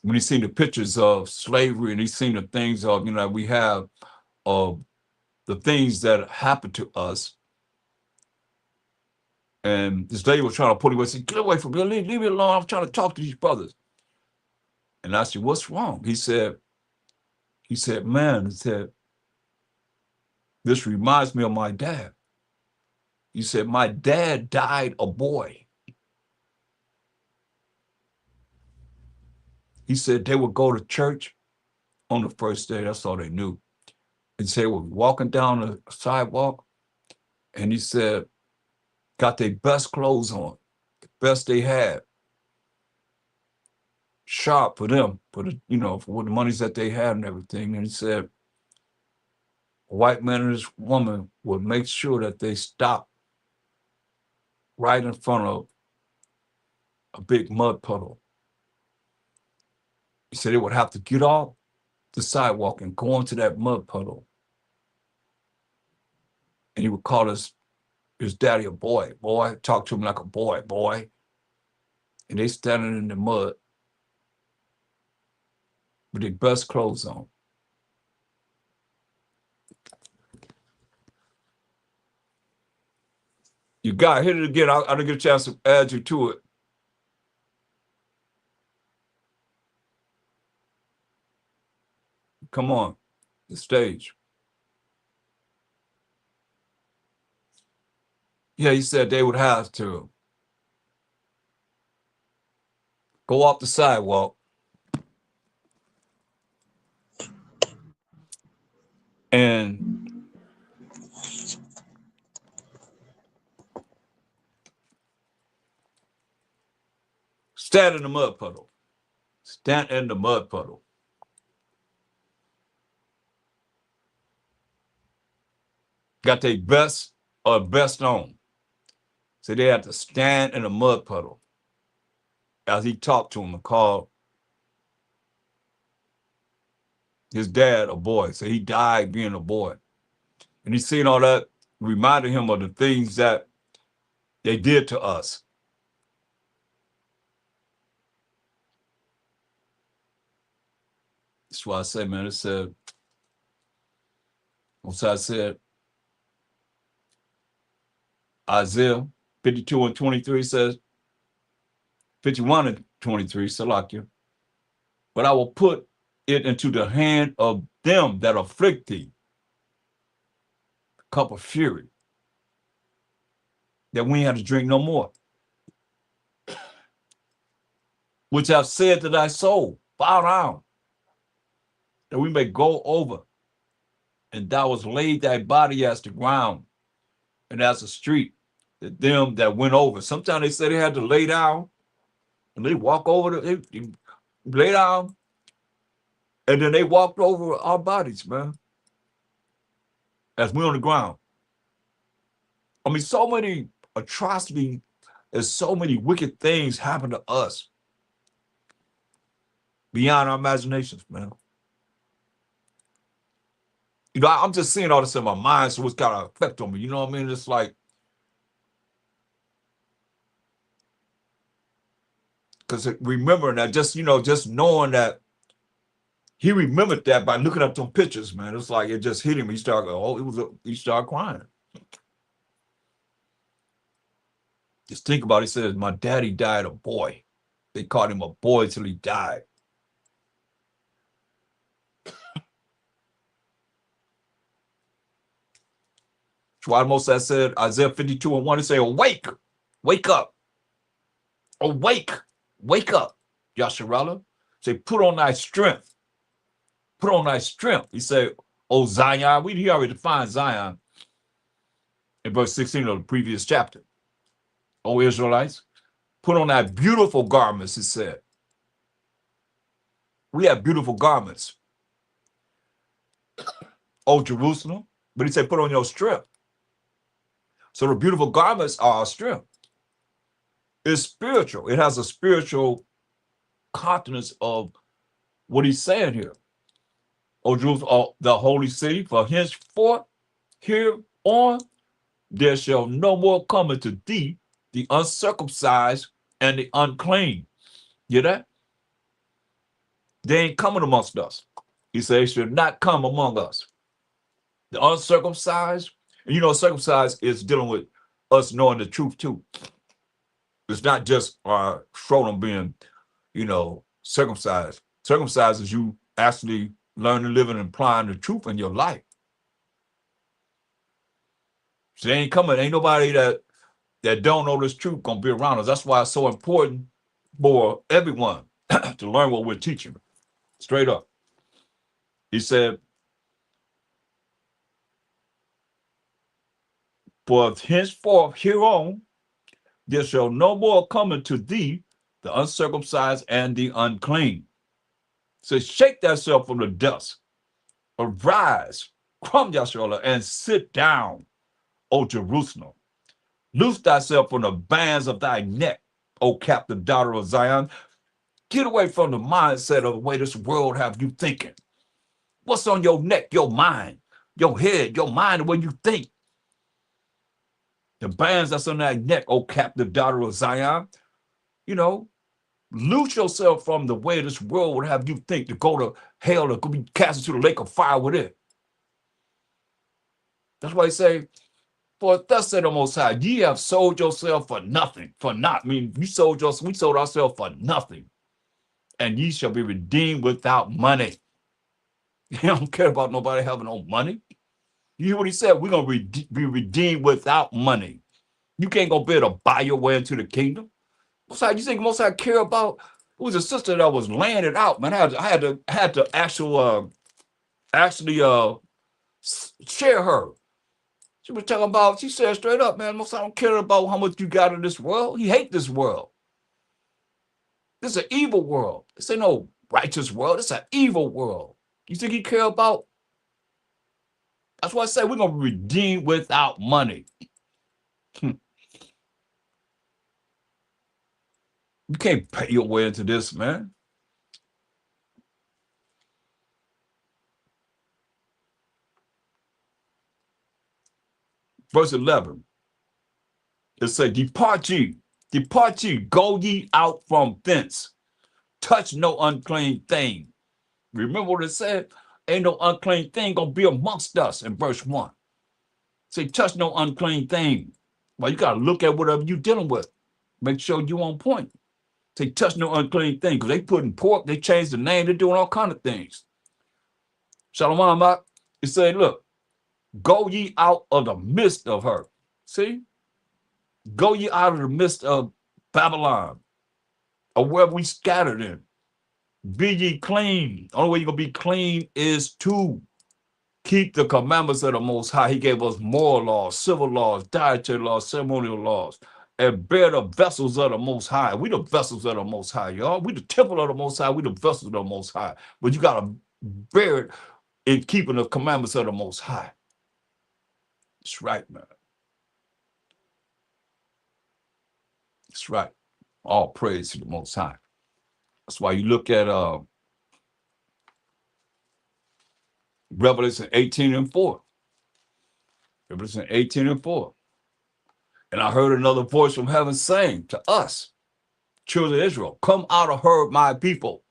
When he seen the pictures of slavery and he seen the things of, you know, we have of the things that happened to us. And this lady was trying to pull him away. Said, get away from me, leave me alone. I'm trying to talk to these brothers. And I said, what's wrong? He said, man, he said, this reminds me of my dad. He said, my dad died a boy. He said they would go to church on the first day. That's all they knew. And say, we're walking down the sidewalk. And he said, got their best clothes on, the best they had. Sharp for them, for the, you know, for the monies that they had and everything. And he said, a white man and this woman would make sure that they stopped right in front of a big mud puddle. He said they would have to get off the sidewalk and go into that mud puddle. And he would call his daddy a boy, talk to him like a boy. And they standing in the mud with their best clothes on. You got hit it again. I didn't get a chance to add you to it. Come on, the stage. Yeah, he said they would have to go off the sidewalk and stand in the mud puddle. Stand in the mud puddle. Got their best on. So they had to stand in the mud puddle as he talked to him and called his dad a boy. So he died being a boy. And he seen all that, reminded him of the things that they did to us. That's why I say, man, it said, I said, Isaiah 52 and 23 says, 51 and 23, Salakia, but I will put it into the hand of them that afflict thee, cup of fury, that we ain't have to drink no more. Which I've said to thy soul, bow down, that we may go over. And thou hast laid thy body as the ground and as a street, that them that went over. Sometimes they said they had to lay down and they walk over, they lay down, and then they walked over our bodies, man, as we on the ground. I mean, so many atrocities and so many wicked things happen to us beyond our imaginations, man. You know, I'm just seeing all this in my mind, so it's got an effect on me. You know what I mean? It's like, because remembering that, just, you know, just knowing that he remembered that by looking up them pictures, man. It's like it just hit him. He started, he started crying. Just think about it. He says, my daddy died a boy. They called him a boy till he died. That's why Most High said, Isaiah 52:1, he say, awake, wake up, awake, wake up, Yasharallah. Say, put on thy strength, put on thy strength. He said, oh Zion, he already defined Zion in verse 16 of the previous chapter. O Israelites, put on thy beautiful garments, he said. We have beautiful garments. O Jerusalem, but he said, put on your strength. So the beautiful garments are our strength. It's spiritual. It has a spiritual continence of what he's saying here. O Jerusalem, the holy city, for henceforth, here on, there shall no more come into thee the uncircumcised and the unclean. Hear that? They ain't coming amongst us. He said, they should not come among us. The uncircumcised, and you know, circumcised is dealing with us knowing the truth too. It's not just our scrotum being, you know, circumcised. Circumcised is you actually learning, living, and applying the truth in your life. So they ain't coming. Ain't nobody that don't know this truth gonna be around us. That's why it's so important for everyone to learn what we're teaching. Straight up. He said, for henceforth hereon there shall no more come into thee the uncircumcised and the unclean. So shake thyself from the dust, arise, come Yasharallah, and sit down, O Jerusalem. Loose thyself from the bands of thy neck, O captive daughter of Zion. Get away from the mindset of the way this world have you thinking. What's on your neck? Your mind, your head, your mind, the way you think. The bands that's on that neck, O captive daughter of Zion, you know, loose yourself from the way this world would have you think, to go to hell, to be cast into the lake of fire with it. That's why he say, for thus said the Most High, ye have sold yourself for nothing, for not. I mean, we sold ourselves for nothing, and ye shall be redeemed without money. He don't care about nobody having no money. You hear what he said? We're going to be redeemed without money. You can't go be able to buy your way into the kingdom. Most High, you think Most High care about? It was a sister that was laying it out, man. I had to actually share her. She was talking about, she said straight up, man, Most High don't care about how much you got in this world. He hate this world. This is an evil world. This ain't no righteous world. It's an evil world. You think he care about? That's why I say we're going to be redeemed without money. You can't pay your way into this, man. Verse 11. It says, depart ye, go ye out from thence. Touch no unclean thing. Remember what it said? Ain't no unclean thing going to be amongst us in verse 1. Say, touch no unclean thing. Well, you got to look at whatever you're dealing with. Make sure you're on point. Say, touch no unclean thing, because they putting pork, they changed the name, they're doing all kind of things. Shalom, it said, look, go ye out of the midst of her. See? Go ye out of the midst of Babylon, or wherever we scattered in. Be ye clean. The only way you're going to be clean is to keep the commandments of the Most High. He gave us moral laws, civil laws, dietary laws, ceremonial laws, and bear the vessels of the Most High. We the vessels of the Most High, y'all. We the temple of the Most High. We the vessels of the Most High. But you got to bear it in keeping the commandments of the Most High. That's right, man. That's right. All praise to the Most High. That's why you look at Revelation 18:4. Revelation 18:4. And I heard another voice from heaven saying to us, children of Israel, come out of her, my people,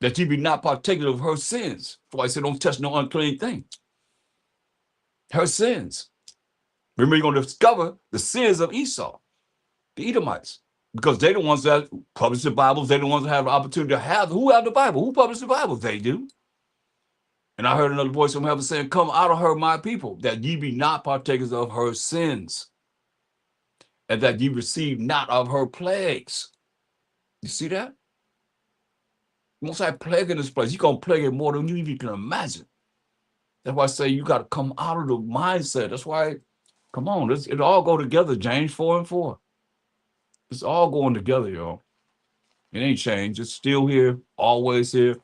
that ye be not partaken of her sins. That's why I said, don't touch no unclean thing. Her sins. Remember, you're going to discover the sins of Esau, the Edomites, because they're the ones that publish the Bibles. They're the ones that have the opportunity to have. Who have the Bible? Who published the Bible? They do. And I heard another voice from heaven saying, come out of her, my people, that ye be not partakers of her sins, and that ye receive not of her plagues. You see that? Most High plague in this place. You're going to plague it more than you even can imagine. That's why I say you got to come out of the mindset. That's why, come on, it all go together, James 4 and 4. It's all going together, y'all. It ain't changed. It's still here, always here.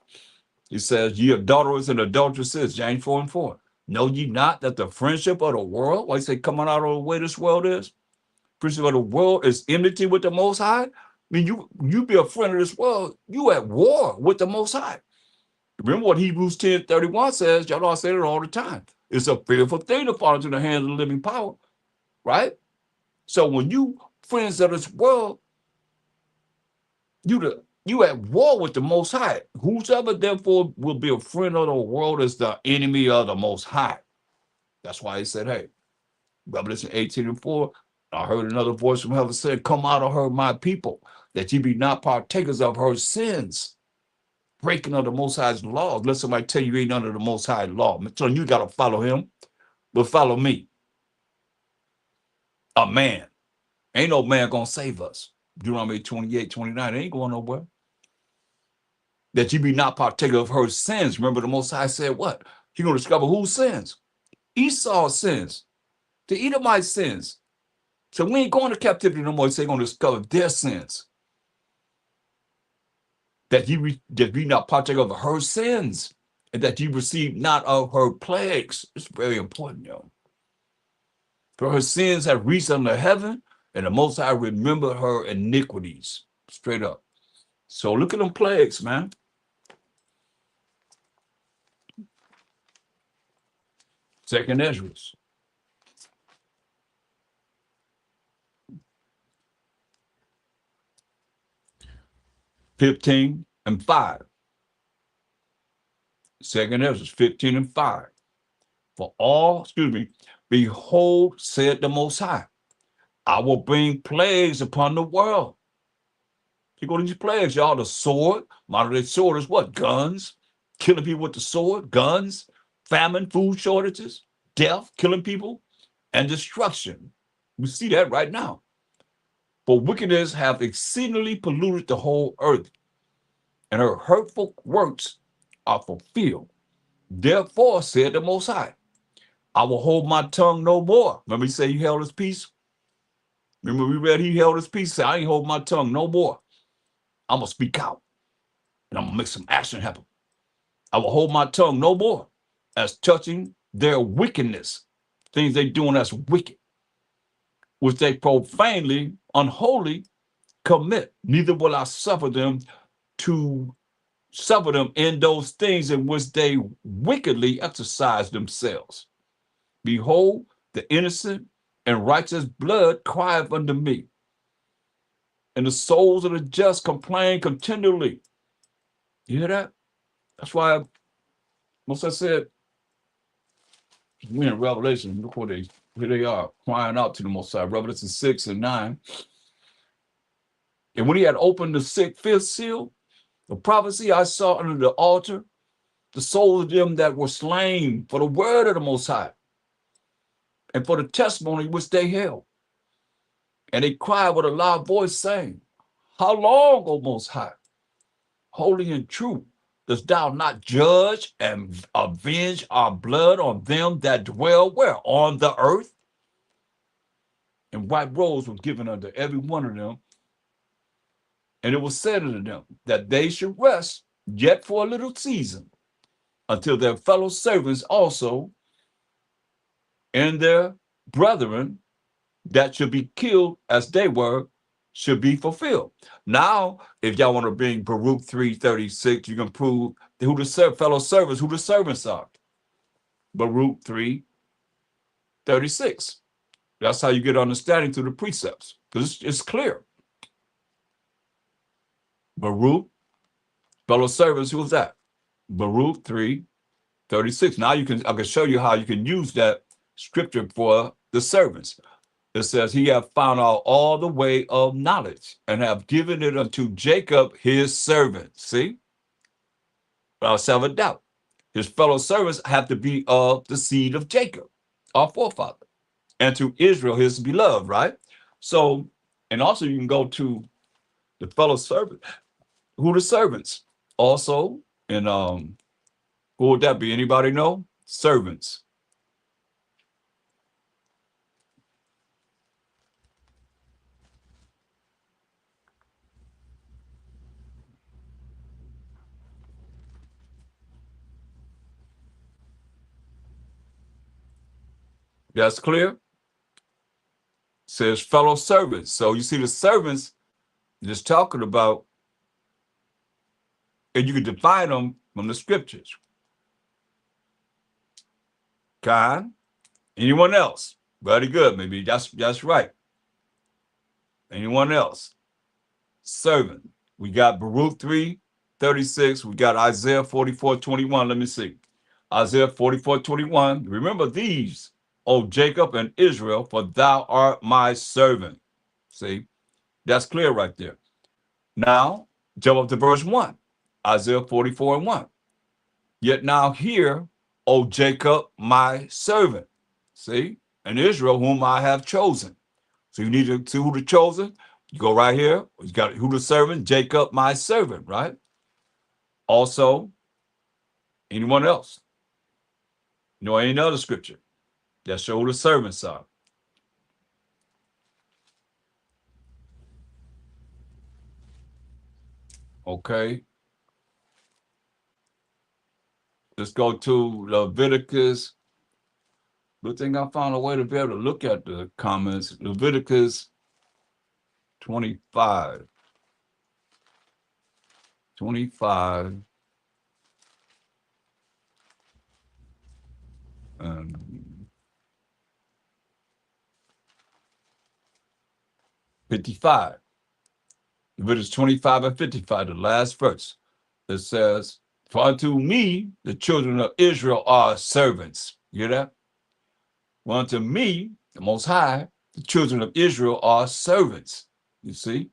He says, ye adulterers and adulteresses, James 4 and 4. Know ye not that the friendship of the world, why he say coming out of the way this world is, friendship of the world is enmity with the Most High? I mean, you be a friend of this world, you at war with the Most High. Remember what Hebrews 10:31 says, y'all know I say it all the time. It's a fearful thing to fall into the hands of the living power, right? So when you friends of this world, you at war with the Most High. Whosoever therefore will be a friend of the world is the enemy of the Most High. That's why he said, hey, Revelation 18 and 4, I heard another voice from heaven say, come out of her, my people, that ye be not partakers of her sins, breaking of the Most High's laws. Let somebody tell you ain't under the Most High law. I'm telling you, got to follow him, but follow me. A man. Ain't no man going to save us. Deuteronomy 28:29, ain't going nowhere. That you be not partaker of her sins. Remember, the Most High said what? He going to discover whose sins? Esau's sins. The Edomite sins. So we ain't going to captivity no more. He's going to discover their sins. That you be not partaker of her sins, and that you receive not of her plagues. It's very important, yo. For her sins have reached unto heaven, and the Most High remember her iniquities. Straight up. So look at them plagues, man. Second Ezra. 15 and 5. Second Ezra 15 and 5. Behold, said the Most High, I will bring plagues upon the world. You go to these plagues, y'all. The sword, modern day sword is what? Guns, killing people with the sword, guns, famine, food shortages, death, killing people, and destruction. We see that right now. For wickedness have exceedingly polluted the whole earth, and her hurtful works are fulfilled. Therefore, said the Most High, I will hold my tongue no more. Remember he said he held his peace? Remember we read he held his peace? Said, I ain't hold my tongue no more. I'm going to speak out, and I'm going to make some action happen. I will hold my tongue no more as touching their wickedness, things they doing that's wicked, which they profanely, unholy commit. Neither will I suffer them in those things in which they wickedly exercise themselves. Behold, the innocent and righteous blood crieth unto me, and the souls of the just complain continually. You hear that? That's why, once I said, we in Revelation, look where they are, crying out to the Most High. Revelation 6 and 9. And when he had opened the fifth seal, the prophecy I saw under the altar, the souls of them that were slain for the word of the Most High, and for the testimony which they held. And they cried with a loud voice, saying, how long, O Most High, holy and true, dost thou not judge and avenge our blood on them that dwell where? On the earth? And white robes were given unto every one of them. And it was said unto them that they should rest yet for a little season, until their fellow servants also and their brethren that should be killed as they were should be fulfilled. Now, if y'all want to bring Baruch 3:36, you can prove who the fellow servants, who the servants are. Baruch 3:36. That's how you get understanding through the precepts, because it's clear. Baruch, fellow servants, who's that? Baruch 3:36. Now I can show you how you can use that scripture for the servants. It says, he have found out all the way of knowledge, and have given it unto Jacob his servant. See? Without self a doubt. his fellow servants have to be of the seed of Jacob, our forefather, and to Israel, his beloved, right? So, and also you can go to the fellow servant. Who the servants? Also, and who would that be? Anybody know? Servants. That's clear. Says fellow servants. So you see the servants just talking about, and you can define them from the scriptures. Kind. Anyone else? Very good. Maybe that's right. Anyone else? Servant. We got Baruch 3:36. We got Isaiah 44:21. Let me see. Isaiah 44:21. Remember these, O Jacob and Israel, for thou art my servant. See, that's clear right there. Now, jump up to verse 1. Isaiah 44:1. Yet now hear, O Jacob, my servant. See, and Israel, whom I have chosen. So you need to see who the chosen. You go right here. You got who the servant, Jacob, my servant, right? Also, anyone else? You know, any other scripture that show who the servants are. Okay. Let's go to Leviticus. Good thing I found a way to be able to look at the comments. Leviticus 25. 25. And 55. Leviticus 25 and 55, the last verse. It says, for unto me, the children of Israel are servants. You hear that? Well, unto me, the Most High, the children of Israel are servants. You see?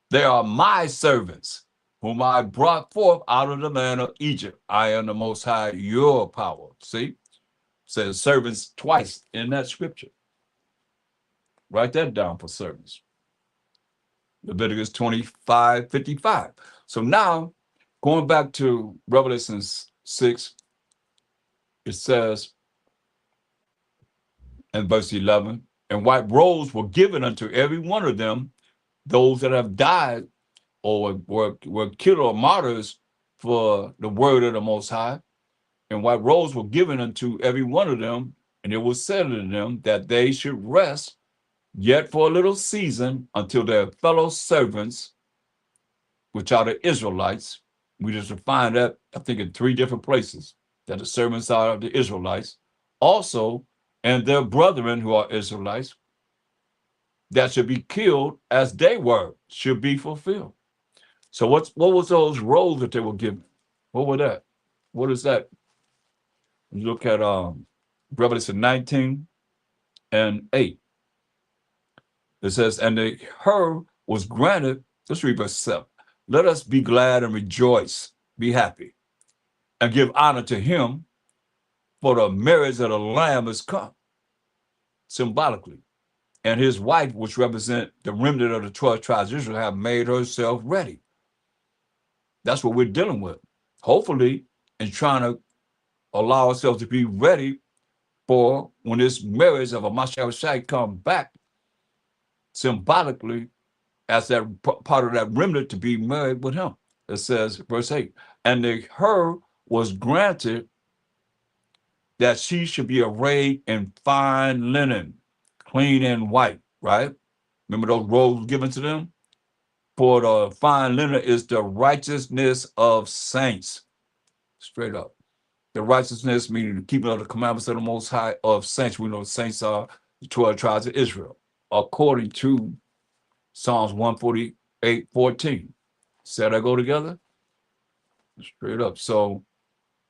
They are my servants, whom I brought forth out of the land of Egypt. I am the Most High, your power. See? It says servants twice in that scripture. Write that down for servants. Leviticus 25:55. So now, going back to Revelation 6, it says in verse 11, and white robes were given unto every one of them, those that have died or were killed or martyrs for the word of the Most High. And white robes were given unto every one of them, and it was said unto them that they should rest yet for a little season until their fellow servants, which are the Israelites. We just find that, I think, in 3 different places, that the servants are the Israelites. Also, and their brethren who are Israelites, that should be killed as they were, should be fulfilled. So what was those roles that they were given? What were that? What is that? You look at Revelation 19 and 8. It says, and her was granted, let's read verse 7. Let us be glad and rejoice, be happy, and give honor to him, for the marriage of the Lamb is come, symbolically. And his wife, which represent the remnant of the 12 tribes of Israel, have made herself ready. That's what we're dealing with. Hopefully, in trying to allow ourselves to be ready for when this marriage of a MASHAYACH come back, symbolically, as that part of that remnant to be married with him. It says, verse 8, and her was granted that she should be arrayed in fine linen, clean and white, right? Remember those robes given to them? For the fine linen is the righteousness of saints. Straight up. The righteousness, meaning the keeping of the commandments of the Most High of saints. We know the saints are the 12 tribes of Israel, according to Psalms 148:14. Said I go together? Straight up. So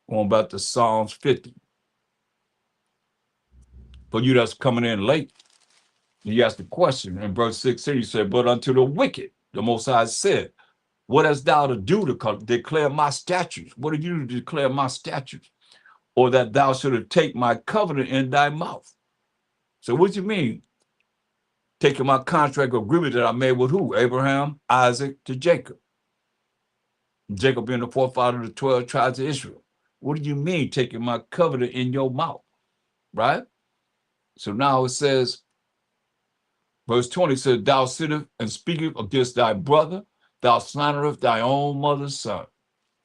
going back to Psalms 50. For you that's coming in late, you asked the question in verse 16, you said, but unto the wicked, the Most High said, what hast thou to do to declare my statutes? What do you do to declare my statutes? or that thou shouldest take my covenant in thy mouth. So what do you mean? Taking my contract agreement that I made with who? Abraham, Isaac, to Jacob. Jacob being the forefather of the 12 tribes of Israel. What do you mean taking my covenant in your mouth? Right? So now it says, verse 20 says, thou sittest and speakest against thy brother, thou slanderest thy own mother's son.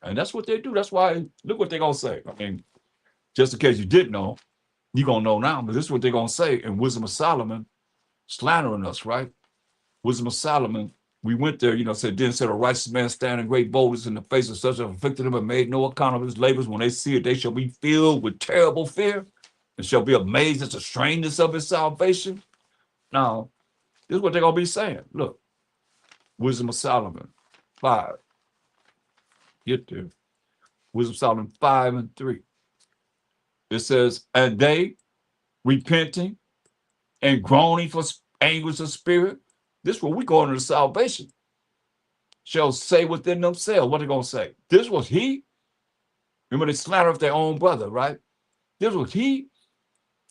And that's what they do. That's why, look what they're going to say. I mean, just in case you didn't know, you're going to know now, but this is what they're going to say in Wisdom of Solomon, slandering us, right? Wisdom of Solomon, we went there, said, then said a righteous man stand in great boldness in the face of such as afflicted him and made no account of his labors. When they see it, they shall be filled with terrible fear and shall be amazed at the strangeness of his salvation. Now, this is what they're going to be saying. Look, Wisdom of Solomon 5. Get there. Wisdom of Solomon 5 and 3. It says, and they repenting and groaning for anguish of spirit. This is where we go into salvation. Shall say within themselves, what are they going to say? This was he. Remember, they slander of their own brother, right? This was he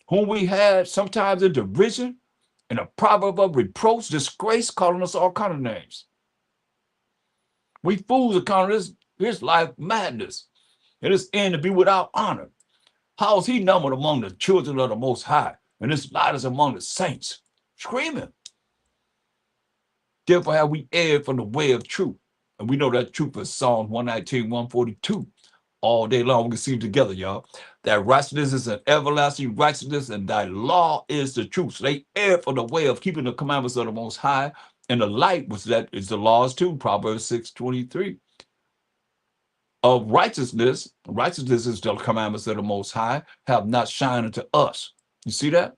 whom we had sometimes in derision and a proverb of reproach, disgrace, calling us all kind of names. We fools account of his life madness and his end to be without honor. How is he numbered among the children of the Most High, and his light is among the saints? Screaming. Therefore have we erred from the way of truth. And we know that truth is Psalm 119, 142. All day long, we can see it together, y'all. That righteousness is an everlasting righteousness, and thy law is the truth. So they err from the way of keeping the commandments of the Most High, and the light, which that is the laws too, Proverbs 6:23. Of righteousness is the commandments of the Most High, have not shined unto us. You see that?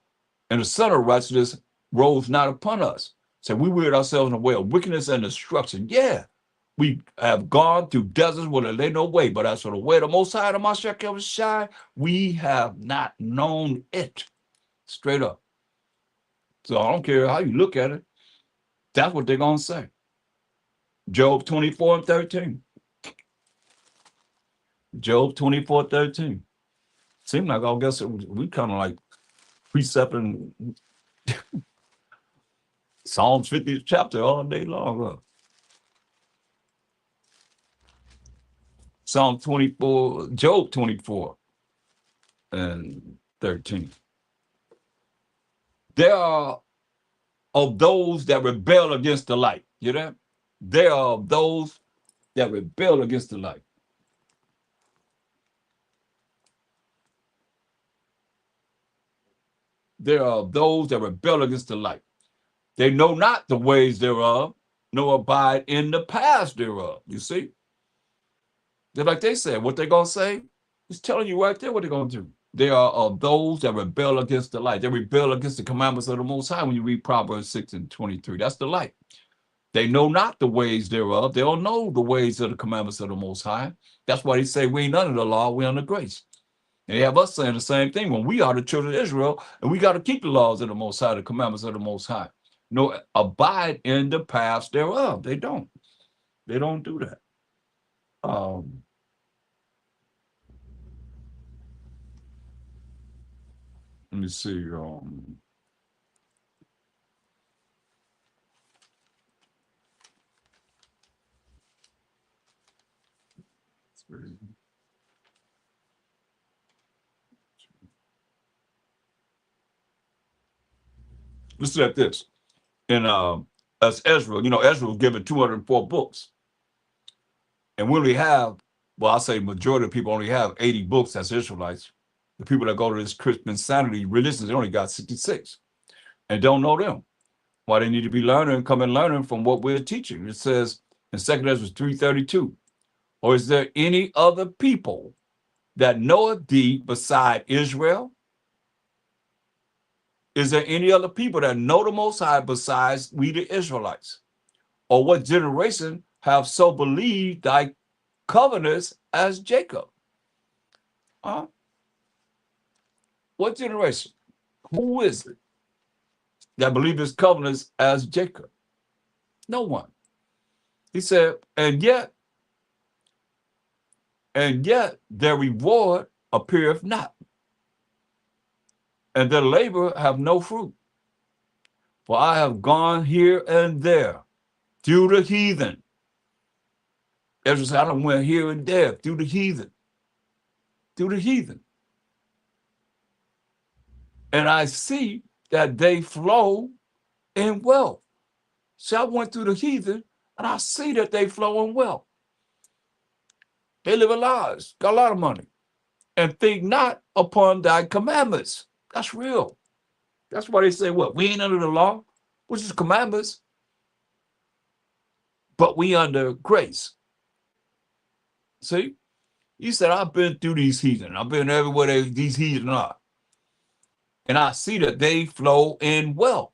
And the sun of righteousness rose not upon us. So we weird ourselves in the way of wickedness and destruction. Yeah, we have gone through deserts where there lay no way, but as for the way of the Most High, the MASHAYACH, we have not known it. Straight up. So I don't care how you look at it. That's what they're going to say. Job 24 and 13. Job 24:13. Seems like I guess we kind of like precepting Psalms 50th chapter all day long. Huh? Psalm 24, Job 24 and 13. There are of those that rebel against the light. You hear that? There are of those that rebel against the light. There are those that rebel against the light. They know not the ways thereof, nor abide in the paths thereof. You see? They're like they said, what they're going to say, it's telling you right there what they're going to do. There are those that rebel against the light. They rebel against the commandments of the Most High when you read Proverbs 6 and 23. That's the light. They know not the ways thereof. They don't know the ways of the commandments of the Most High. That's why they say we ain't under the law, we under grace. And they have us saying the same thing when we are the children of Israel, and we got to keep the laws of the Most High, the commandments of the Most High. No, abide in the paths thereof. They don't. They don't do that. Let me see. Listen at this. In as Ezra, Ezra was given 204 books. And we only have, well, I'll say majority of people only have 80 books as Israelites. The people that go to this Christian insanity religions, they only got 66 and don't know them. Why they need to be learning, come and learning from what we're teaching. It says in 2 Ezra 3:32, or is there any other people that knoweth thee beside Israel? Is there any other people that know the Most High besides we the Israelites? Or what generation have so believed thy covenants as Jacob? What generation? Who is it that believed his covenants as Jacob? No one. He said, and yet their reward appeareth not, and their labor have no fruit. For I have gone here and there through the heathen. Ezra said, I done went here and there through the heathen. Through the heathen. And I see that they flow in wealth. See, I went through the heathen and I see that they flow in wealth. They live in lives, got a lot of money. And think not upon thy commandments. That's real. That's why they say, what? We ain't under the law, which is commandments, but we under grace. See? You said, I've been through these heathen. I've been everywhere these heathen are. And I see that they flow in wealth.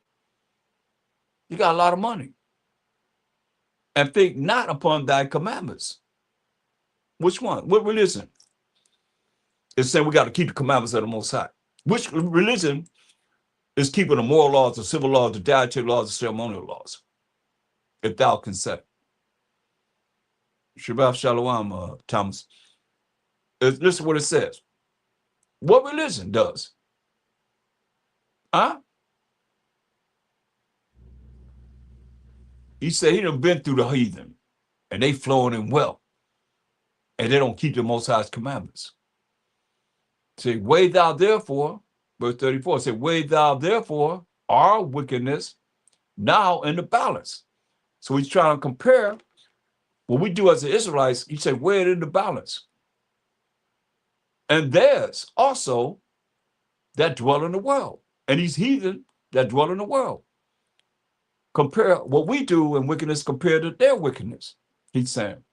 You got a lot of money. And think not upon thy commandments. Which one? What religion? It's saying we got to keep the commandments of the Most High. Which religion is keeping the moral laws, the civil laws, the dietary laws, the ceremonial laws? If thou consent. Shabbat Shalom, Thomas. Listen to what it says. What religion does? Huh? He said he done been through the heathen and they flowing in wealth and they don't keep the Most High's commandments. Say, weigh thou therefore, verse 34, say, weigh thou therefore our wickedness now in the balance. So he's trying to compare what we do as the Israelites. He said, weigh it in the balance. And there's also that dwell in the world. And these heathen that dwell in the world. Compare what we do in wickedness compared to their wickedness, he's saying.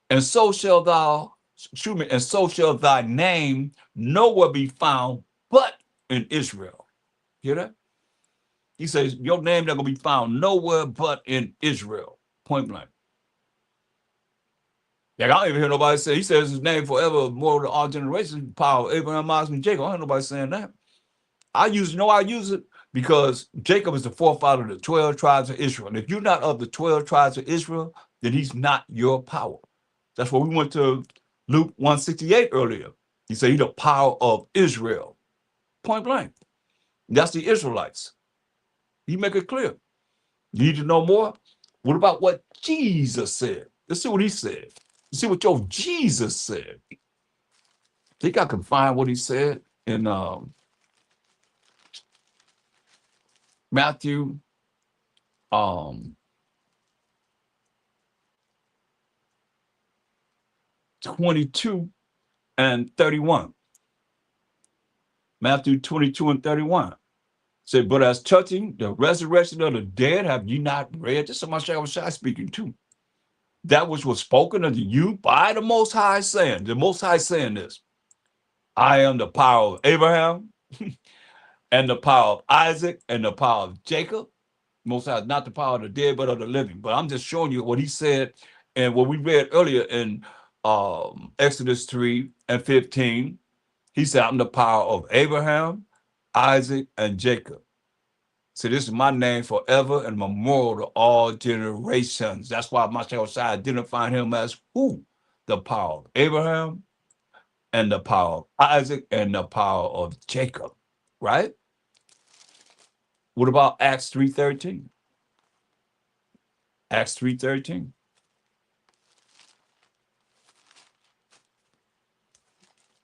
And so shall and so shall thy name nowhere be found but in Israel. Hear that? He says, your name not gonna be found nowhere but in Israel. Point blank. Like, I don't even hear nobody say, he says his name forever, more to all generations, power of Abraham, Isaac, and Jacob. I don't hear nobody saying that. I use it because Jacob is the forefather of the 12 tribes of Israel. And if you're not of the 12 tribes of Israel, then he's not your power. That's why we went to Luke 168 earlier. He said he's the power of Israel. Point blank. That's the Israelites. He make it clear. You need to know more? What about what Jesus said? Let's see what he said. Let's see what your Jesus said. I think I can find what he said in Matthew 22 and 31. Matthew 22 and 31. Said, but as touching the resurrection of the dead, have you not read? This is MASHAYACH speaking too. That which was spoken unto you by the Most High saying, the Most High saying this, I am the power of Abraham and the power of Isaac and the power of Jacob. Most High is not the power of the dead, but of the living. But I'm just showing you what he said and what we read earlier in Exodus 3 and 15. He said, I'm the power of Abraham, Isaac, and Jacob. So this is my name forever and memorial to all generations. That's why MASHAYACH identified him as who? The power of Abraham and the power of Isaac and the power of Jacob, right? What about Acts 3:13? Acts 3:13.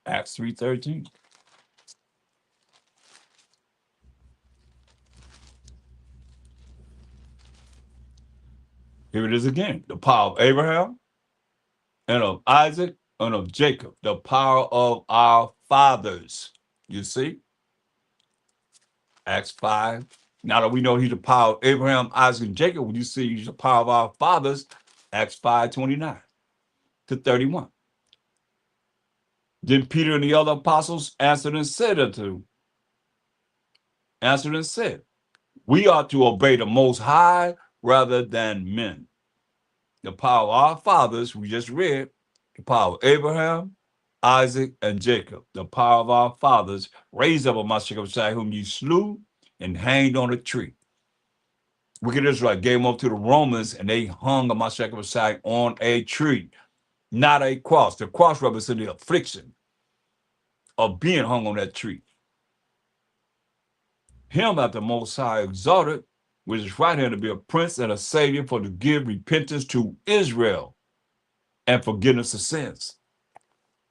Acts 3:13. Here it is again. The power of Abraham and of Isaac and of Jacob. The power of our fathers. You see? Acts 5. Now that we know he's the power of Abraham, Isaac, and Jacob, when you see he's the power of our fathers, Acts 5:29 to 31. Then Peter and the other apostles answered and said, we ought to obey the Most High rather than men. The power of our fathers, we just read, the power of Abraham, Isaac, and Jacob. The power of our fathers raised up a MASHAYACH whom you slew and hanged on a tree. Wicked Israel gave him up to the Romans and they hung a MASHAYACH on a tree. not a cross. The cross represents the affliction of being hung on that tree. Him at the Most High exalted, which is right hand to be a prince and a savior for to give repentance to Israel and forgiveness of sins.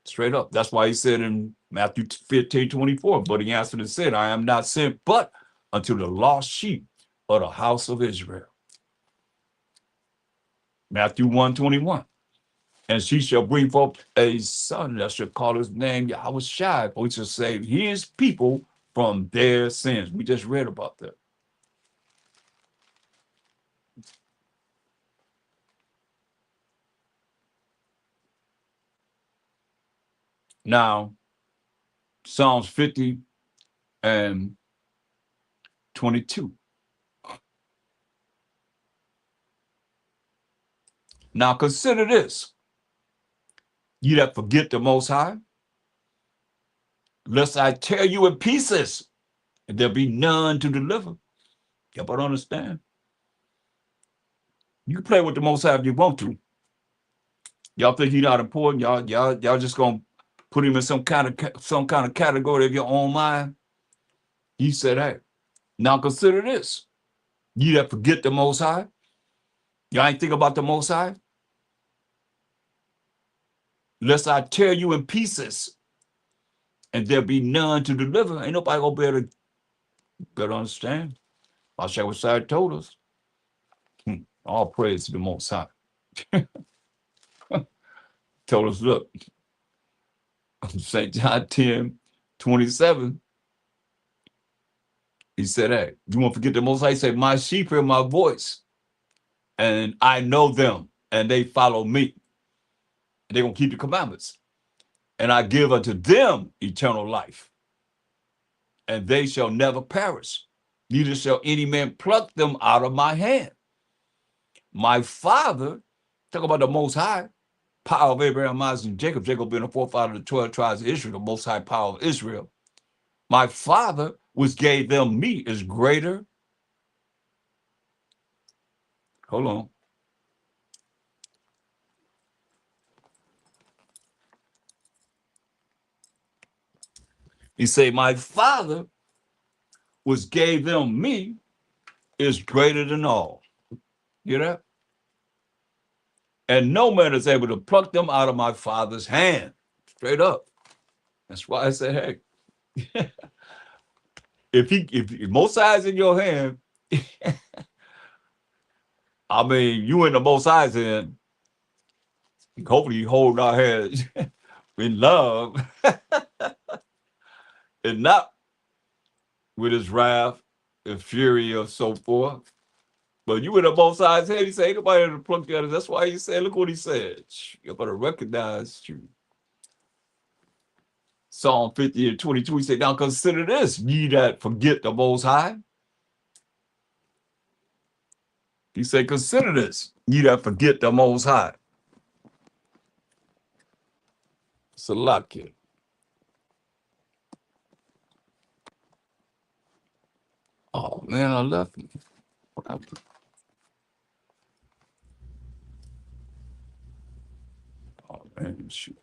Straight up. That's why he said in Matthew 15:24, but he answered and said, I am not sent but unto the lost sheep of the house of Israel. Matthew 1:21. And she shall bring forth a son that shall call his name YAHAWASHI, for he shall save his people from their sins. We just read about that. Now, Psalms 50 and 22. Now consider this, ye that forget the Most High, lest I tear you in pieces, and there be none to deliver. Y'all better understand. You can play with the Most High if you want to. Y'all think he's not important? Y'all just gonna put him in some kind of category of your own mind? He said, hey, now consider this. You that forget the Most High, y'all ain't think about the Most High? Lest I tear you in pieces, and there be none to deliver. Ain't nobody gonna be able to better understand. MASHAYACH told us. All praise to the Most High. Told us, look, St. John 10:27, he said, hey, you won't forget the Most High? He said, my sheep hear my voice, and I know them, and they follow me. They're going to keep the commandments. And I give unto them eternal life, and they shall never perish. Neither shall any man pluck them out of my hand. My Father, talk about the Most High, power of Abraham, Isaac, and Jacob, Jacob being the forefather of the 12 tribes of Israel, the Most High power of Israel. My Father, which gave them me, is greater. Hold on. He said, my Father, which gave them me, is greater than all. You know? And no man is able to pluck them out of my Father's hand. Straight up. That's why I say, hey, if Most High's in your hand, I mean, you in the Most High's hand, hopefully you hold our hands in love and not with his wrath and fury or so forth. But you in the Most High's hand, he said, ain't nobody to pluck you out of. That's why he said, look what he said. You better recognize you. Psalm 50:22, he said, now consider this, ye that forget the Most High. He said, consider this, ye that forget the Most High. Salakia. Oh, man, I left him. What happened? Oh, man, shoot.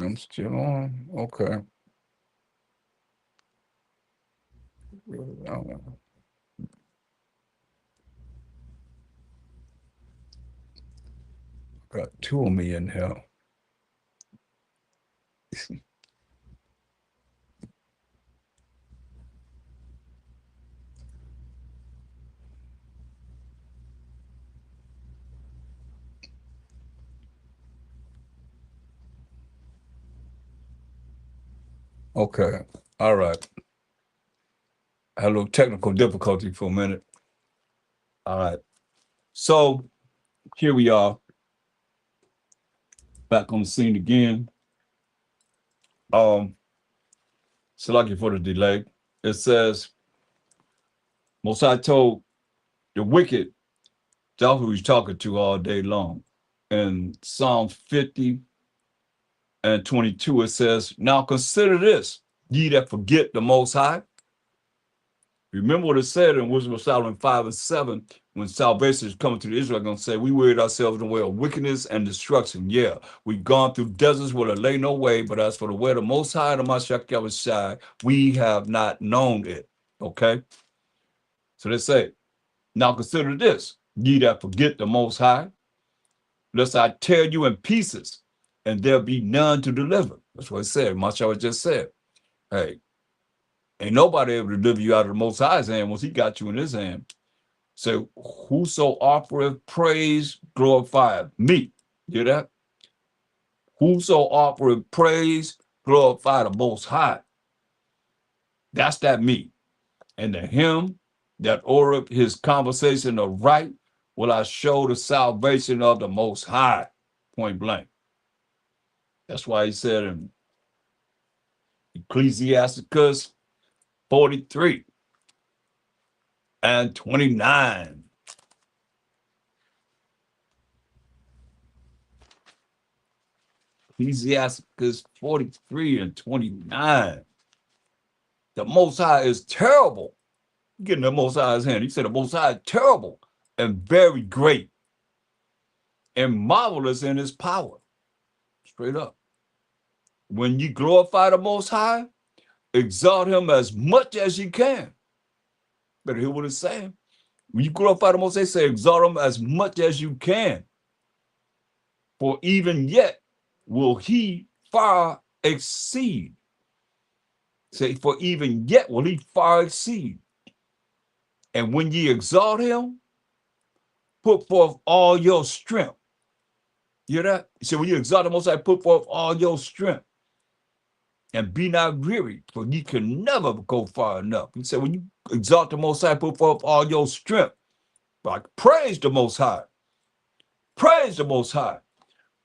I'm still on. Okay. Got two of me in here. Okay. All right. I had a little technical difficulty for a minute. All right. So here we are, back on the scene again. So lucky for the delay. It says, Most High told the wicked, that's who he's talking to all day long. In Psalm 50 and 22, it says, Now consider this, ye that forget the Most High. Remember what it said in Wisdom of Solomon 5 and 7, when salvation is coming to the Israel, going to say, we wearied ourselves in the way of wickedness and destruction. Yeah, we've gone through deserts where there lay no way, but as for the way of the Most High, the MASHAYACH, we have not known it. Okay? So they say, now consider this, ye that forget the Most High, lest I tear you in pieces, and there be none to deliver. That's what it said. MASHAYACH just said, hey, ain't nobody able to deliver you out of the Most High's hand once he got you in his hand. So whoso offereth praise glorifieth me. Hear that? Whoso offereth praise glorify the Most High. That's that me. And to him that ordereth his conversation aright will I show the salvation of the Most High. Point blank. That's why he said in Ecclesiasticus 43 and 29. Ecclesiasticus 43 and 29. The Most High is terrible. Getting the Most High's hand. He said the Most High is terrible and very great and marvelous in his power. Straight up. When you glorify the Most High, exalt him as much as you can. Better hear what it's saying. When you glorify the Most High, say exalt him as much as you can. For even yet will he far exceed. Say, for even yet will he far exceed. And when ye exalt him, put forth all your strength. You hear that? He said, when you exalt the Most High, put forth all your strength. And be not weary, for ye can never go far enough. He said, when you exalt the Most High, put forth all your strength. Like, praise the Most High. Praise the Most High.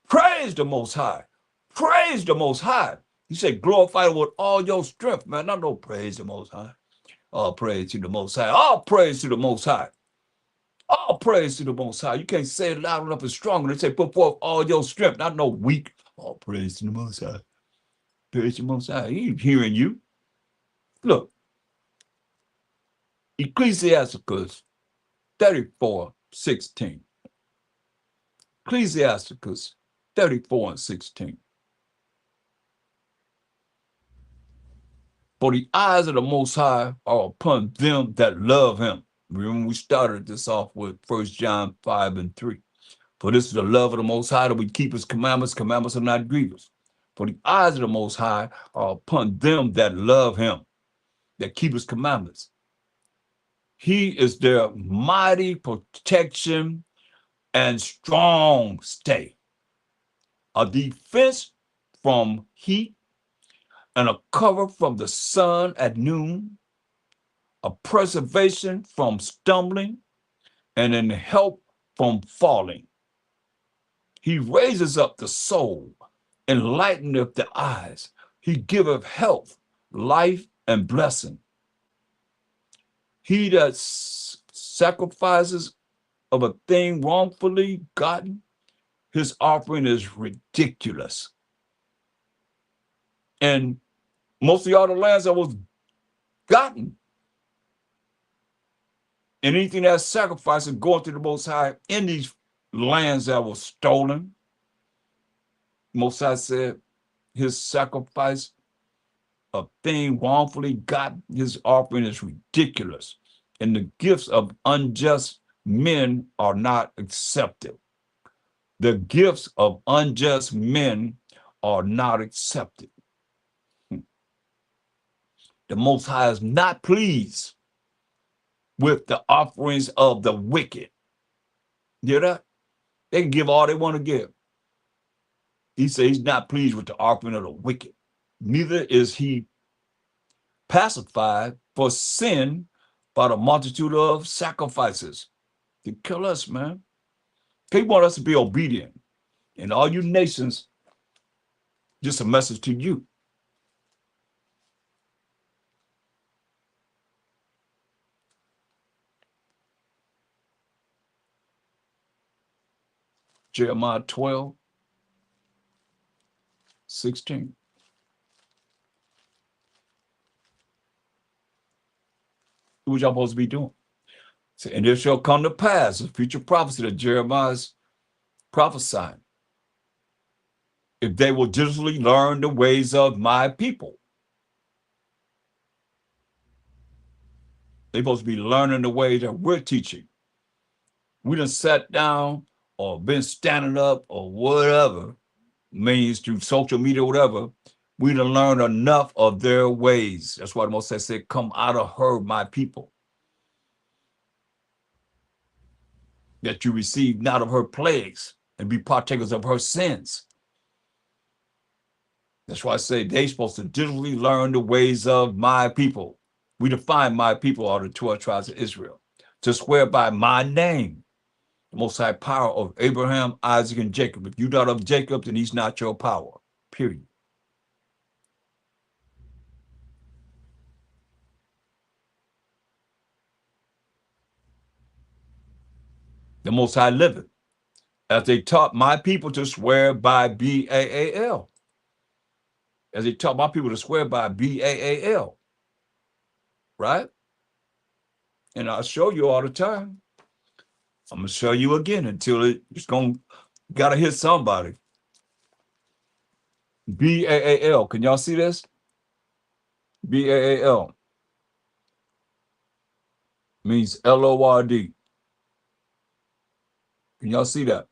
Praise the Most High. Praise the Most High. He said, glorify with all your strength, man. I know praise the Most High. All praise to the Most High. All praise to the Most High. All praise to the Most High. You can't say it loud enough and strong. They say, put forth all your strength. Not no weak. All praise to the Most High. Praise to the Most High. He ain't hearing you. Look. Ecclesiasticus 34:16. Ecclesiasticus 34 and 16. For the eyes of the Most High are upon them that love him. Remember, we started this off with 1 John 5 and 3. For this is the love of the Most High, that we keep his commandments. Commandments are not grievous. For the eyes of the Most High are upon them that love him, that keep his commandments. He is their mighty protection and strong stay, a defense from heat and a cover from the sun at noon, a preservation from stumbling, and an help from falling. He raises up the soul, enlighteneth the eyes. He giveth health, life, and blessing. He that sacrifices of a thing wrongfully gotten, his offering is ridiculous. And most of y'all the lands that was gotten, and anything that's sacrificed and going to the Most High in these lands that were stolen, Most High said, his sacrifice, a thing wrongfully got, his offering is ridiculous. And the gifts of unjust men are not accepted. The gifts of unjust men are not accepted. The Most High is not pleased with the offerings of the wicked. You hear that? They can give all they want to give. He says he's not pleased with the offering of the wicked. Neither is he pacified for sin by the multitude of sacrifices. To kill us, man. He want us to be obedient. And all you nations, just a message to you. Jeremiah 12:16. What y'all supposed to be doing? And it shall come to pass, a future prophecy that Jeremiah is prophesying, if they will diligently learn the ways of my people. They're supposed to be learning the way that we're teaching. We done sat down or been standing up or whatever, means through social media or whatever, we done learned enough of their ways. That's why the Most High said, come out of her, my people, that you receive not of her plagues and be partakers of her sins. That's why I say they're supposed to diligently learn the ways of my people. We define my people are the 12 tribes of Israel, to swear by my name, the Most High power of Abraham, Isaac, and Jacob. If you're not of Jacob, then he's not your power, period. The Most High liveth, as they taught my people to swear by B-A-A-L. As they taught my people to swear by B-A-A-L, right? And I'll show you all the time. I'm going to show you again until it's going to, got to hit somebody. B-A-A-L. Can y'all see this? B-A-A-L means L-O-R-D. Can y'all see that?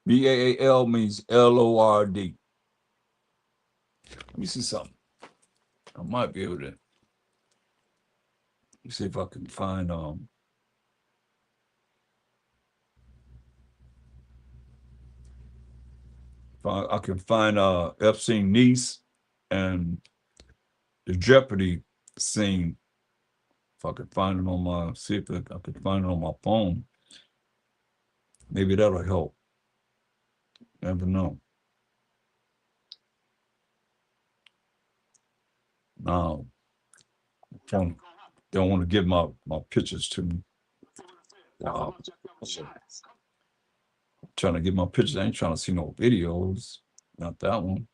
B-A-A-L means L-O-R-D. Let me see something. I might be able to. Let's see if I can find I can find Epstein niece and the Jeopardy scene. If I could find it on my, see if I could find it on my phone. Maybe that'll help. Never know. Now, don't want to give my pictures to me. Trying to get my pictures. I ain't trying to see no videos. Not that one.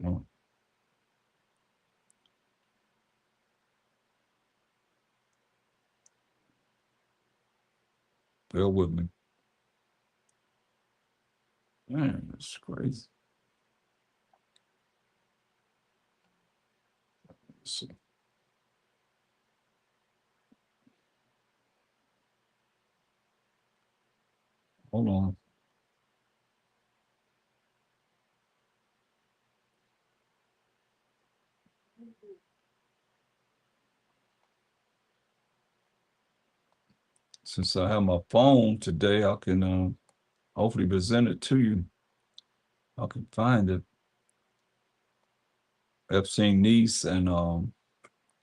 No. Bear with me. Man, that's crazy. Let's see. Hold on. Since I have my phone today, I can hopefully present it to you. I can find it. Epstein niece and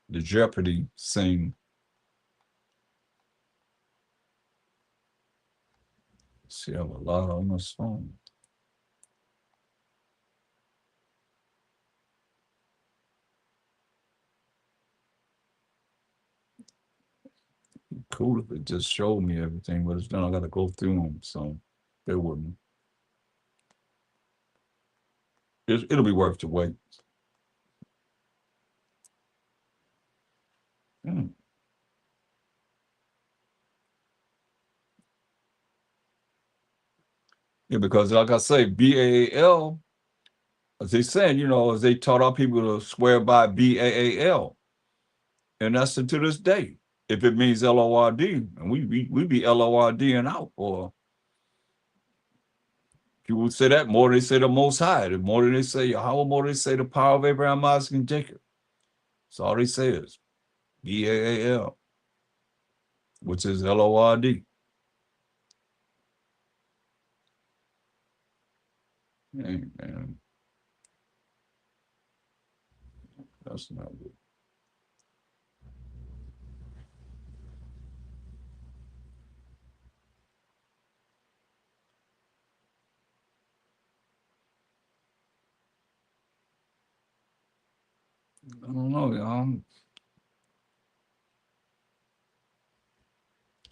the Jeopardy scene. See, I have a lot on this phone. Cool if it just showed me everything, but it's done. I got to go through them, so bear with me. It'll be worth the wait. Yeah, because like I say, BAAL, as they saying, as they taught our people to swear by BAAL, and that's to this day. If it means LORD, and we be LORD and out, or people say that more than they say the Most High, the more than they say Yahweh, more than they say the power of Abraham, Isaac, and Jacob. That's all they say is BAAL, which is LORD. Hey, man, that's not good. I don't know, y'all. I'm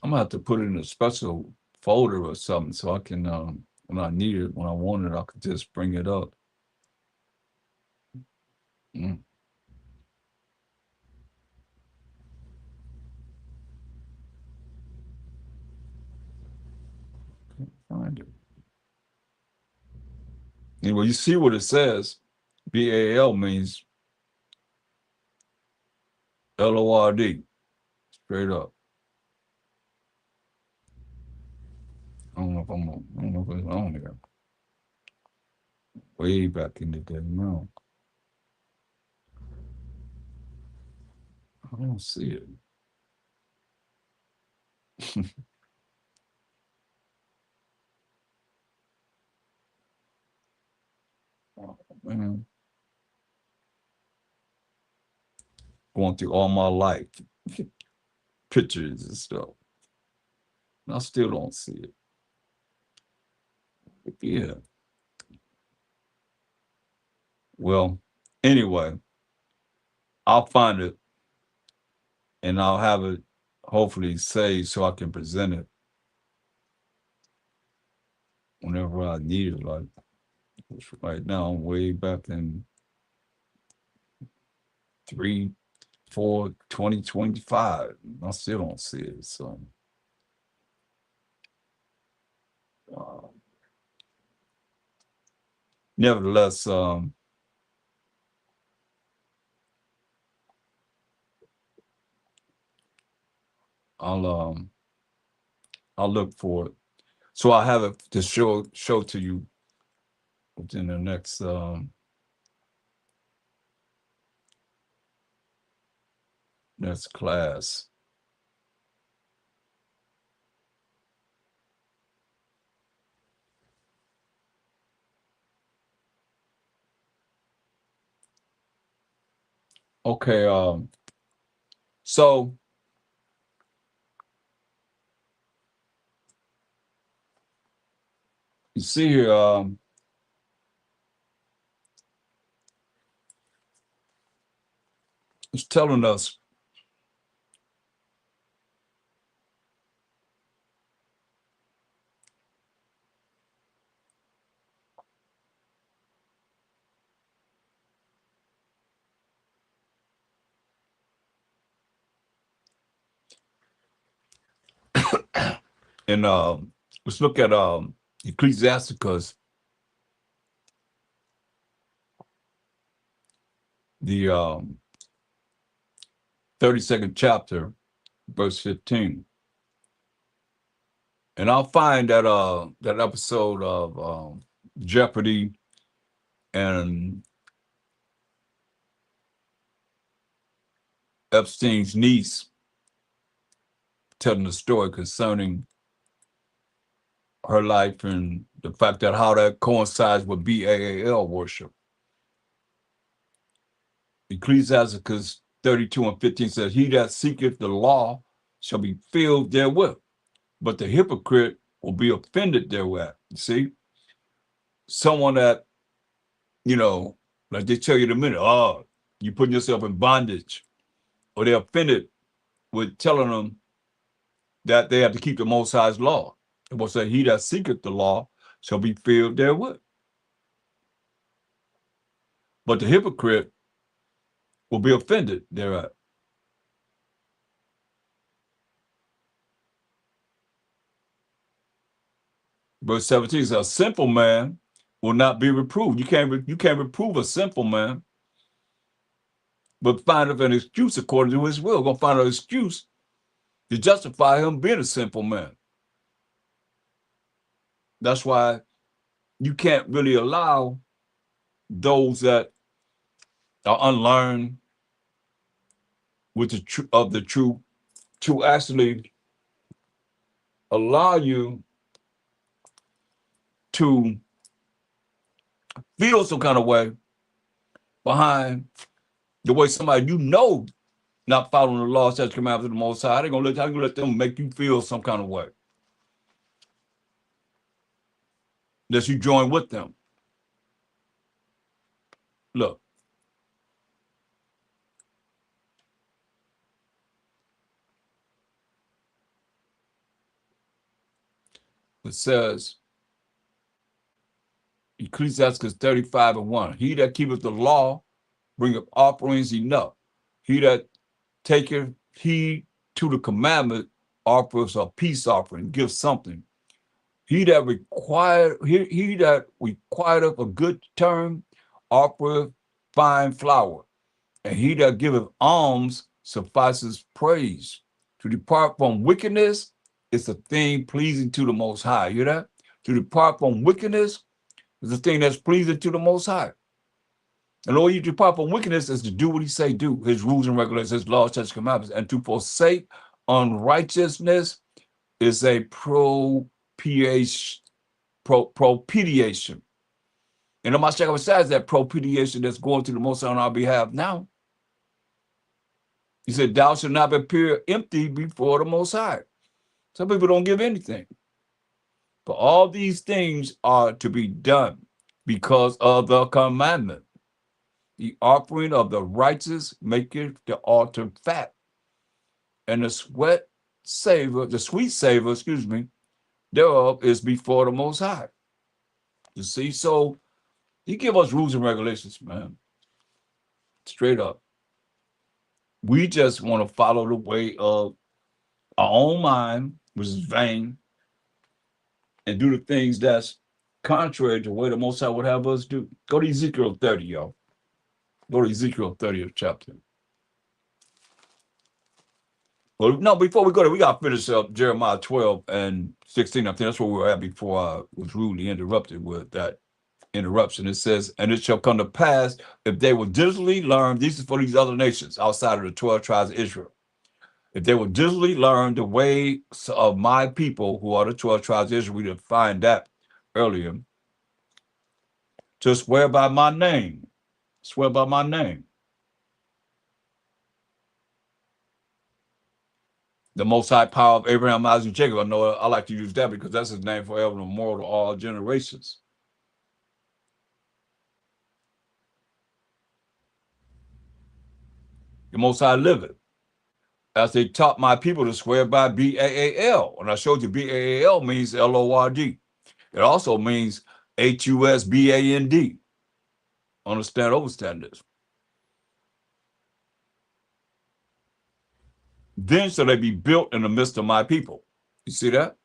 gonna have to put it in a special folder or something so I can, when I need it, when I want it, I could just bring it up. Mm. Can't find it. Anyway, you see what it says. BAL means LORD, straight up. I don't know if I don't know if it's on there. Way back in the day, no. I don't see it. Oh, man. Going through all my life, pictures and stuff. And I still don't see it. But yeah. Well, anyway, I'll find it and I'll have it hopefully saved so I can present it whenever I need it. Like right now, I'm way back in 3, 4, 2025. I still don't see it. So uh, nevertheless, I'll um I'll look for it. So I have it to show to you within the next class. Okay, so you see here, it's telling us and let's look at Ecclesiasticus, the 32nd chapter, verse 15. And I'll find that episode of Jeopardy and Epstein's niece telling the story concerning her life and the fact that how that coincides with BAAL worship. Ecclesiasticus 32:15 says, "He that seeketh the law shall be filled therewith, but the hypocrite will be offended therewith." You see, someone that, like they tell you in a minute, oh, you putting yourself in bondage, or they're offended with telling them that they have to keep the Most High's law. It will say, "He that seeketh the law shall be filled therewith, but the hypocrite will be offended thereat." Verse 17 says, a simple man will not be reproved. You can't reprove a simple man, but find an excuse according to his will. Gonna find an excuse to justify him being a simple man. That's why you can't really allow those that are unlearned with the truth to actually allow you to feel some kind of way behind the way somebody not following the law, such commandments of the Most High. They're gonna let them make you feel some kind of way. That you join with them. Look. It says, Ecclesiastes 35:1, he that keepeth the law bringeth offerings enough. He that taketh heed to the commandment offers a peace offering, gives something. He that requireth a good term offereth fine flour, and he that giveth alms suffices praise. To depart from wickedness is a thing pleasing to the Most High. You hear that? To depart from wickedness is a thing that's pleasing to the Most High. And all you depart from wickedness is to do what he say do, his rules and regulations, his laws, statutes, commandments, and to forsake unrighteousness is a propitiation. And the MASHAYACH says that propitiation that's going to the Most High on our behalf now. He said, thou shalt not appear empty before the Most High. Some people don't give anything. But all these things are to be done because of the commandment. The offering of the righteous maketh the altar fat, and the sweet savor, thereof is before the Most High. You see, so he give us rules and regulations, man. Straight up. We just want to follow the way of our own mind, which is vain, and do the things that's contrary to the way the Most High would have us do. Go to Ezekiel 30, y'all. Go to Ezekiel 30th chapter. Well, no, before we go there, we got to finish up Jeremiah 12 and 16. I think that's where we were at before I was rudely interrupted with that interruption. It says, and it shall come to pass if they will diligently learn, this is for these other nations outside of the 12 tribes of Israel. If they will diligently learn the ways of my people, who are the 12 tribes of Israel, we defined that earlier, to swear by my name. Swear by my name. The Most High power of Abraham, Isaac, and Jacob. I know I like to use that because that's his name forever and immortal to all generations. The Most High liveth. As they taught my people to swear by B-A-A-L. And I showed you B-A-A-L means L-O-R-D. It also means H-U-S-B-A-N-D. Understand, overstand this. Then shall they be built in the midst of my people. You see that?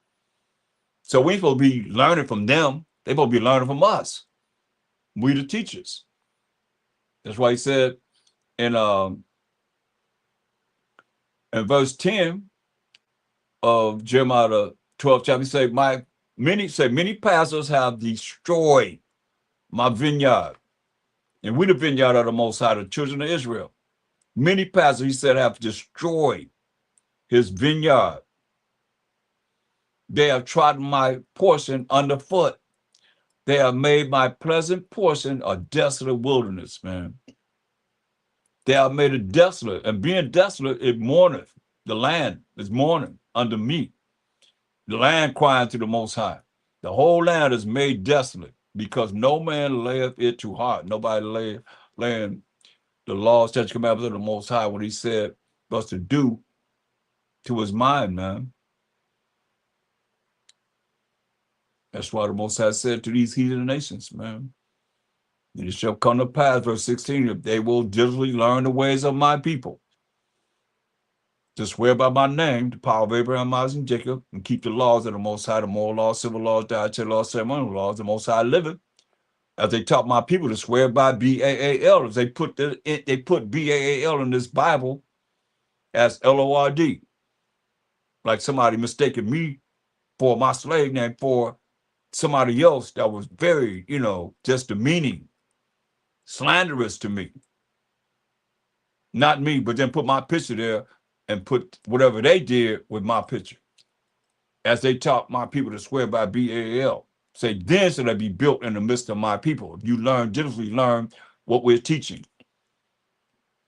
So we ain't supposed to be learning from them. They're supposed to be learning from us. We the teachers. That's why he said in verse 10 of Jeremiah the 12th chapter, he said, many pastors have destroyed my vineyard. And we the vineyard of the Most High, the children of Israel. Many pastors, he said, have destroyed his vineyard. They have trodden my portion underfoot. They have made my pleasant portion a desolate wilderness, man. They have made it desolate, and being desolate, it mourneth. The land is mourning under me. The land crying to the Most High. The whole land is made desolate because no man layeth it to heart. Nobody laying the laws, statutes, commandments of the Most High, what he said was to do to his mind, man. That's why the Most High said to these heathen nations, man, it shall come to pass, verse 16, if they will diligently learn the ways of my people. to swear by my name, the power of Abraham, Isaac, and Jacob, and keep the laws of the Most High, the moral laws, civil laws, dietary laws, ceremonial laws, the Most High living, as they taught my people to swear by BAAL, as they put BAAL in this Bible as LORD, like somebody mistaken me for my slave name for somebody else that was very, just demeaning, slanderous to me. Not me, but then put my picture there and put whatever they did with my picture. As they taught my people to swear by BAL. Say, then shall they be built in the midst of my people. If you diligently learn what we're teaching.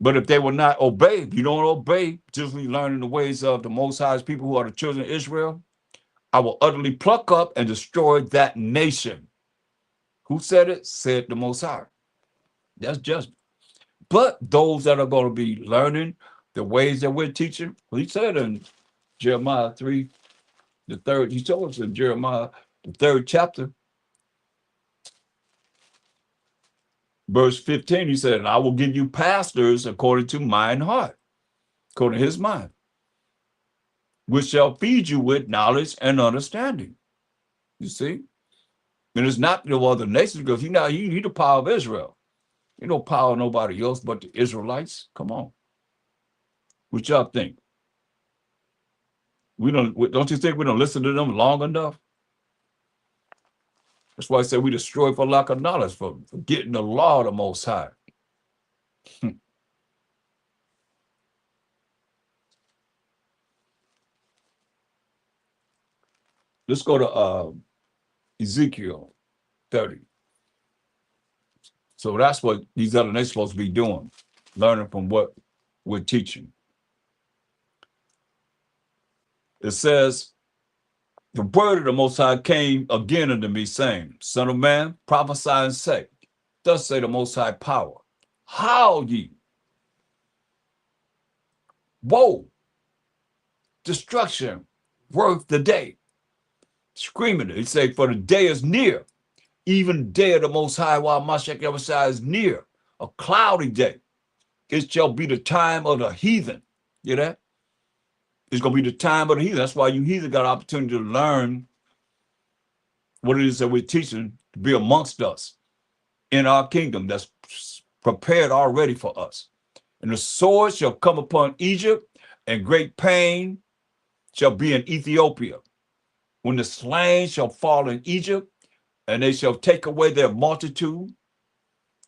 But if they will not obey, if you don't obey, diligently learning the ways of the Most High's people who are the children of Israel, I will utterly pluck up and destroy that nation. Who said it? Said the Most High. That's judgment. But those that are going to be learning the ways that we're teaching, he said in Jeremiah 3, the third, he told us in Jeremiah, the 3rd chapter, verse 15, he said, and I will give you pastors according to mine heart, according to his mind, which shall feed you with knowledge and understanding. You see? And it's not the other nations, because you need the power of Israel. You don't power nobody else but the Israelites. Come on. What y'all think? Don't you think we don't listen to them long enough? That's why I say we destroy for lack of knowledge, for getting the law of the Most High. Let's go to Ezekiel 30. So that's what these other nations supposed to be doing, learning from what we're teaching. It says, the word of the Most High came again unto me, saying, Son of man, prophesy and say, thus say the Most High power, howl ye, woe, destruction, worth the day. Screaming it. He say, for the day is near, even the day of the Most High, while MASHAYACH is near, a cloudy day. It shall be the time of the heathen. You know that? It's going to be the time of the heathen. That's why you heathen got an opportunity to learn what it is that we're teaching to be amongst us in our kingdom that's prepared already for us. And the sword shall come upon Egypt, and great pain shall be in Ethiopia. When the slain shall fall in Egypt, and they shall take away their multitude,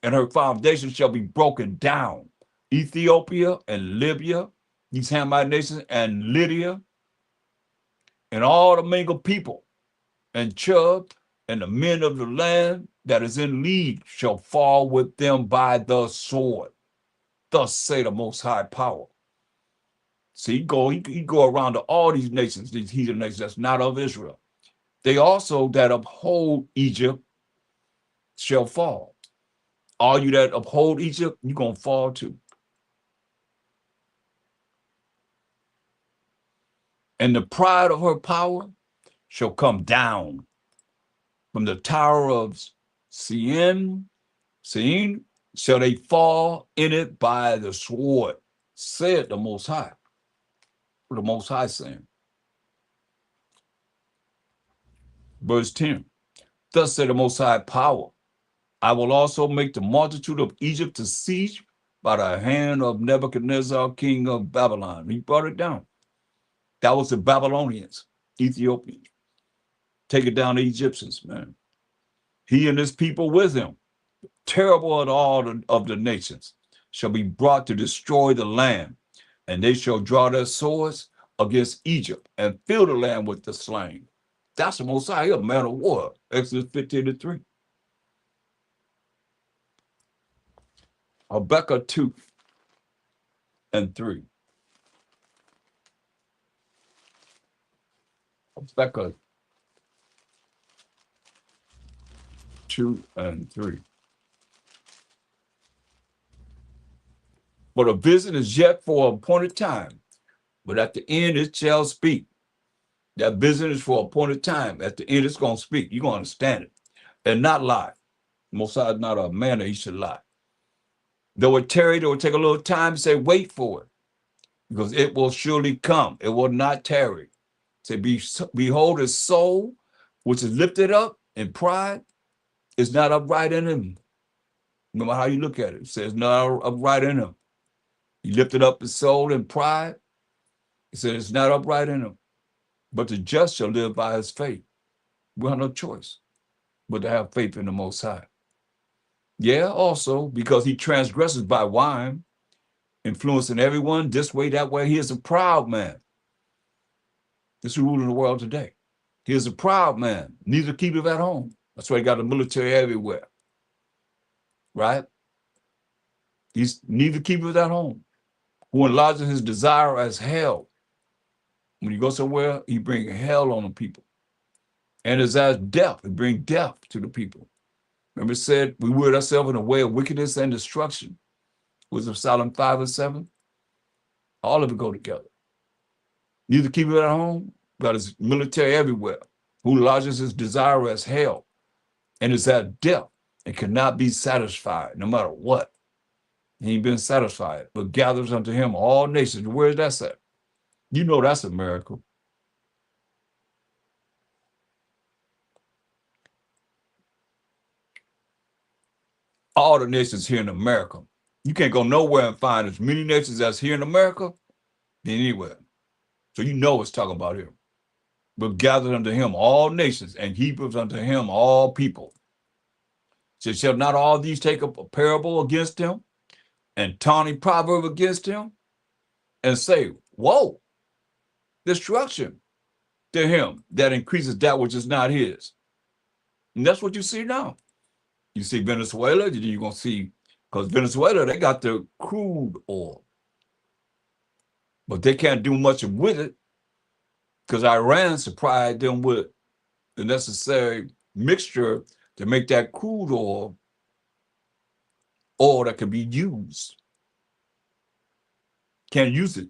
and her foundation shall be broken down. Ethiopia and Libya, these Hamite nations, and Lydia, and all the mingled people, and Chub, and the men of the land that is in league shall fall with them by the sword. Thus say the Most High power. See, he go around to all these nations, these heathen nations that's not of Israel. They also that uphold Egypt shall fall. All you that uphold Egypt, you're going to fall too. And the pride of her power shall come down from the tower of Sein, shall they fall in it by the sword, said the Most High. The Most High saying. Verse 10, thus said the Most High power, I will also make the multitude of Egypt to cease by the hand of Nebuchadnezzar, king of Babylon. He brought it down. That was the Babylonians, Ethiopians. Take it down the Egyptians, man. He and his people with him, terrible at all of the nations, shall be brought to destroy the land, and they shall draw their swords against Egypt and fill the land with the slain. That's the Most High, a man of war. Exodus 15:3. Habakkuk 2:3. Habakkuk 2:3. But a vision is yet for an appointed time, but at the end it shall speak. That vision is for an appointed time. At the end it's going to speak. You're going to understand it and not lie. Most High is not a man that he should lie. Though it tarry, though it take a little time, say, wait for it. because it will surely come. It will not tarry. Say, behold, his soul, which is lifted up in pride, is not upright in him. No matter how you look at it, it says not upright in him. He lifted up his soul in pride. He said it's not upright in him. But the just shall live by his faith. We have no choice but to have faith in the Most High. Yeah, also because he transgresses by wine, influencing everyone this way, that way. He is a proud man. This is ruling the world today. He is a proud man, neither keepeth at home. That's why he got the military everywhere, right? He's neither keepeth at home, who enlarges his desire as hell. When you go somewhere, he brings hell on the people. And is as death, he brings death to the people. Remember it said, we weird ourselves in a way of wickedness and destruction. Was it Psalm 5 and 7? All of it go together. Neither keep it at home, but his military everywhere, who lodges his desire as hell, and is at death, and cannot be satisfied, no matter what. He ain't been satisfied, but gathers unto him all nations. Where's that at? You know that's a miracle. All the nations here in America. You can't go nowhere and find as many nations as here in America than anywhere. So you know it's talking about him. But gathered unto him all nations, and heapeth unto him all people. So shall not all these take up a parable against him, and taunting proverb against him, and say, woe, destruction to him that increases that which is not his. And that's what you see now. You see Venezuela, then you're going to see, because Venezuela, they got their crude oil. But they can't do much with it because Iran supplied them with the necessary mixture to make that crude oil that can be used. Can't use it.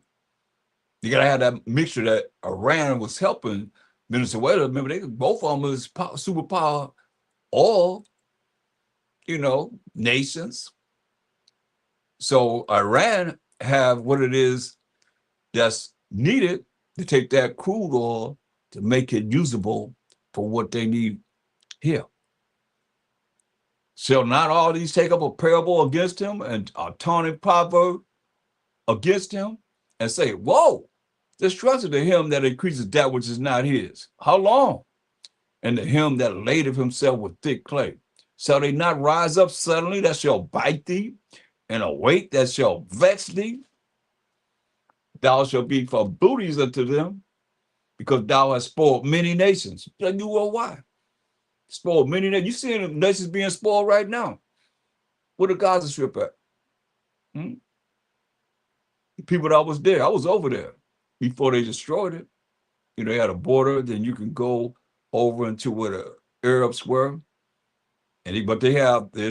You got to have that mixture that Iran was helping Venezuela. Remember, they both of them was superpower oil, nations. So Iran have what it is that's needed to take that crude oil to make it usable for what they need here. Shall not all these take up a parable against him and a taunting proverb against him and say, woe, destruction to him that increases that which is not his. How long? And to him that ladeth himself with thick clay. Shall they not rise up suddenly that shall bite thee, and awake that shall vex thee? Thou shalt be for booties unto them, because thou hast spoiled many nations. Like you will why? Spoiled many nations. You seeing the nations being spoiled right now. Where the Gaza Strip at? The people that was there, I was over there before they destroyed it. They had a border, then you can go over into where the Arabs were. But they have the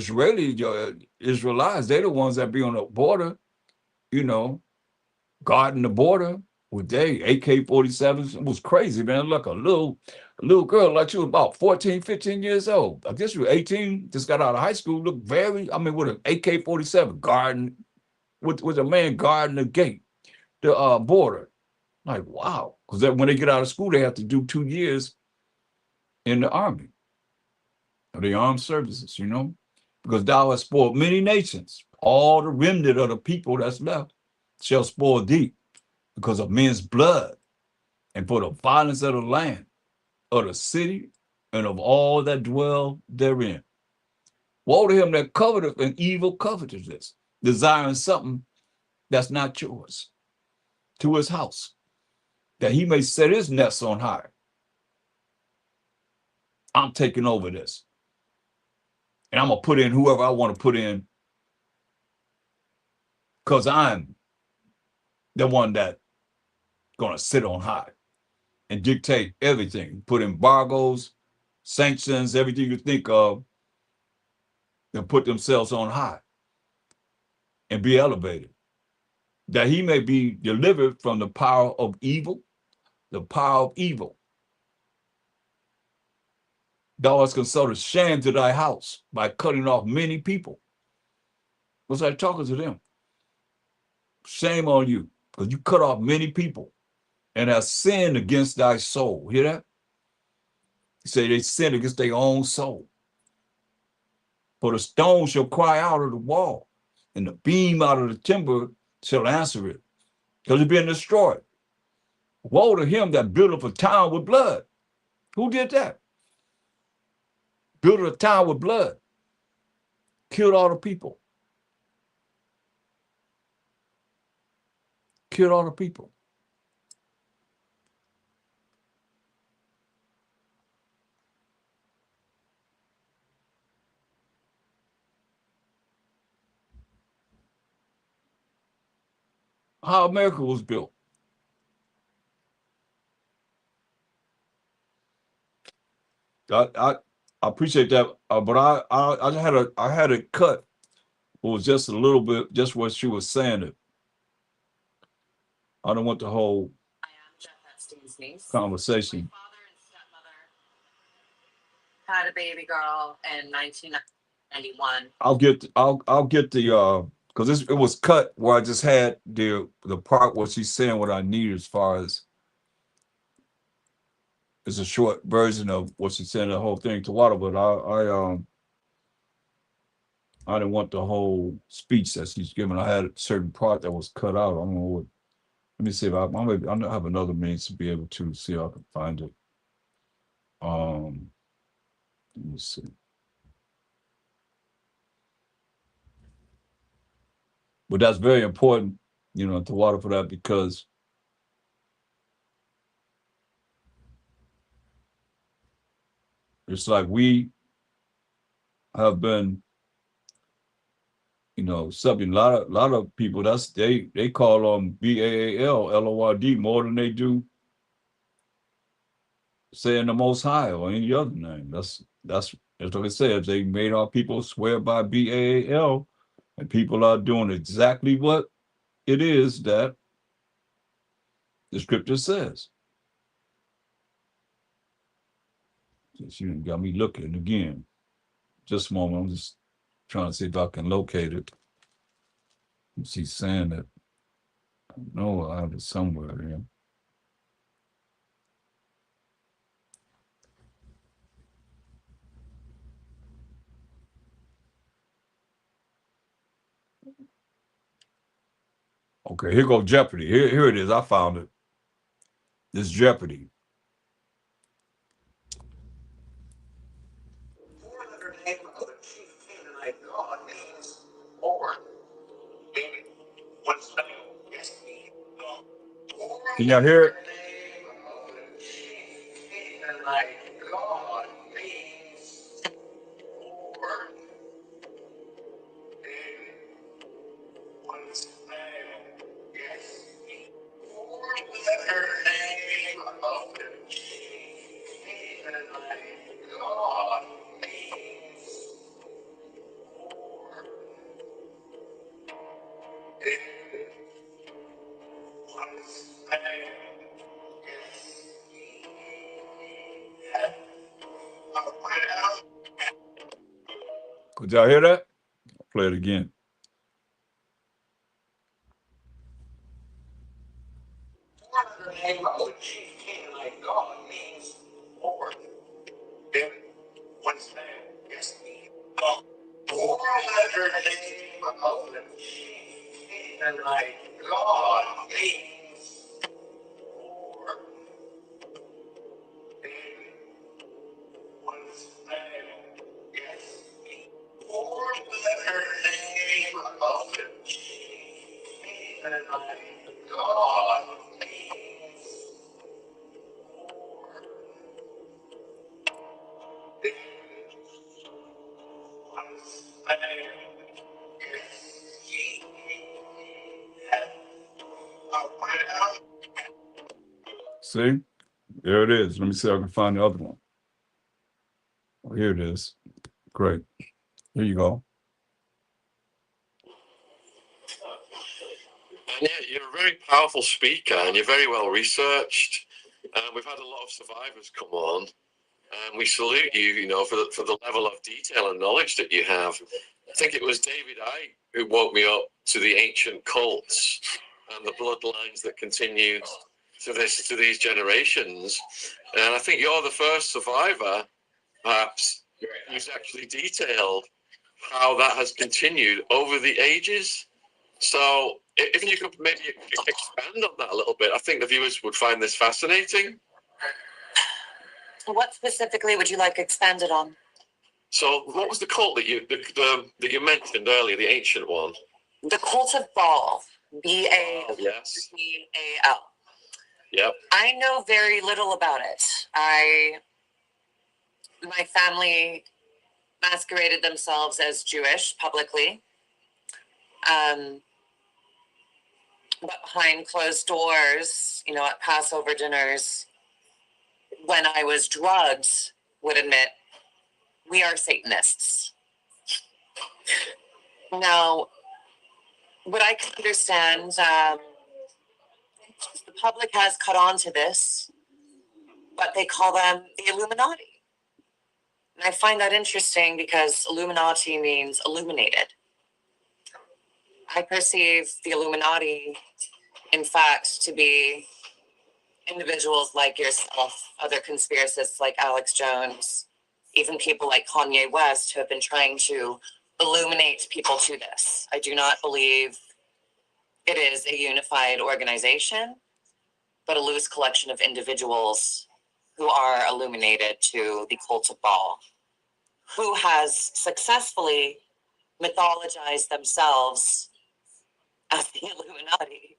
Israelites, they're the ones that be on the border, guarding the border with their AK-47s. It was crazy, man. Like a little girl, like she was about 14, 15 years old. I guess you were 18, just got out of high school, looked with an AK-47 guarding, with a man guarding the gate, the border. Like, wow. Because when they get out of school, they have to do 2 years in the army, or the armed services, because thou hast spoiled many nations. All the remnant of the people that's left shall spoil thee because of men's blood, and for the violence of the land, of the city, and of all that dwell therein. Woe to him that coveteth an evil covetousness, desiring something that's not yours, to his house, that he may set his nest on high. I'm taking over this. And I'm going to put in whoever I want to put in, because I'm the one that going to sit on high and dictate everything, put embargoes, sanctions, everything you think of, and put themselves on high and be elevated, that he may be delivered from the power of evil, the power of evil. Thou hast consulted shame to thy house by cutting off many people. Was I talking to them? Shame on you. because you cut off many people and have sinned against thy soul. Hear that? He said they sinned against their own soul. For the stone shall cry out of the wall, and the beam out of the timber shall answer it, because it's being destroyed. Woe to him that buildeth a town with blood. Who did that? Built a town with blood. Killed all the people. Killed all the people. How America was built. I appreciate that, but I had it cut. It was just a little bit, just what she was saying. It. I don't want the whole conversation. My father and stepmother had a baby girl in 1991. I'll get the because it was cut where I just had the part where she's saying what I need as far as it's a short version of what she's saying the whole thing to water, but I didn't want the whole speech that she's giving. I had a certain part that was cut out. I don't know what. Let me see if I have another means to be able to see if I can find it. Let me see. But that's very important, to water for that, because it's like we have been, something a lot of people they call on BAAL more than they do saying the Most High or any other name. That's what it says. They made our people swear by BAAL, and people are doing exactly what it is that the scripture says. She got me looking again. Just a moment. I'm just trying to see if I can locate it. She's saying that. I know I have it somewhere here. Okay, here goes Jeopardy. Here it is. I found it. This Jeopardy. Can y'all hear it? Could y'all hear that? I'll play it again. The name of the chief Canaanite god means Lord. Then what's that? Yes, the four-letter name of the chief Canaanite god means Lord. Then what's that? Yes, the four-letter name of the chief Canaanite god means Lord. See, there it is. Let me see if I can find the other one. Oh, here it is. Great. Here you go. And yeah, you're a very powerful speaker and you're very well researched. We've had a lot of survivors come on, and we salute you, for the level of detail and knowledge that you have. I think it was David I who woke me up to the ancient cults and the bloodlines that continued to these generations. And I think you're the first survivor, perhaps, who's actually detailed how that has continued over the ages. So if you could maybe expand on that a little bit, I think the viewers would find this fascinating. What specifically would you like expanded on? So what was the cult that you mentioned earlier, the ancient one? The cult of Baal, B-A-B-A-L. Yes. B-A-L. Yep. I know very little about it. My family masqueraded themselves as Jewish publicly. But behind closed doors, you know, at Passover dinners, when I was drugged, would admit, we are Satanists. Now, what I can understand, the public has caught on to this, but they call them the Illuminati. And I find that interesting because Illuminati means illuminated. I perceive the Illuminati, in fact, to be individuals like yourself, other conspiracists like Alex Jones, even people like Kanye West, who have been trying to illuminate people to this. I do not believe it is a unified organization, but a loose collection of individuals who are illuminated to the cult of Baal, who has successfully mythologized themselves as the Illuminati.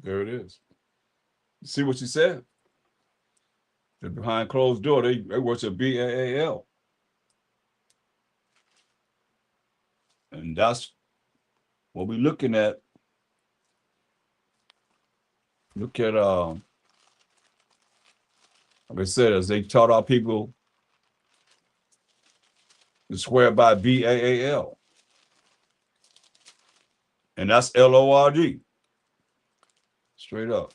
There it is. You see what she said? The behind closed door, they worship B-A-A-L. And that's what we're looking at. Look at, like I said, as they taught our people to swear by B-A-A-L. And that's L-O-R-D. Straight up.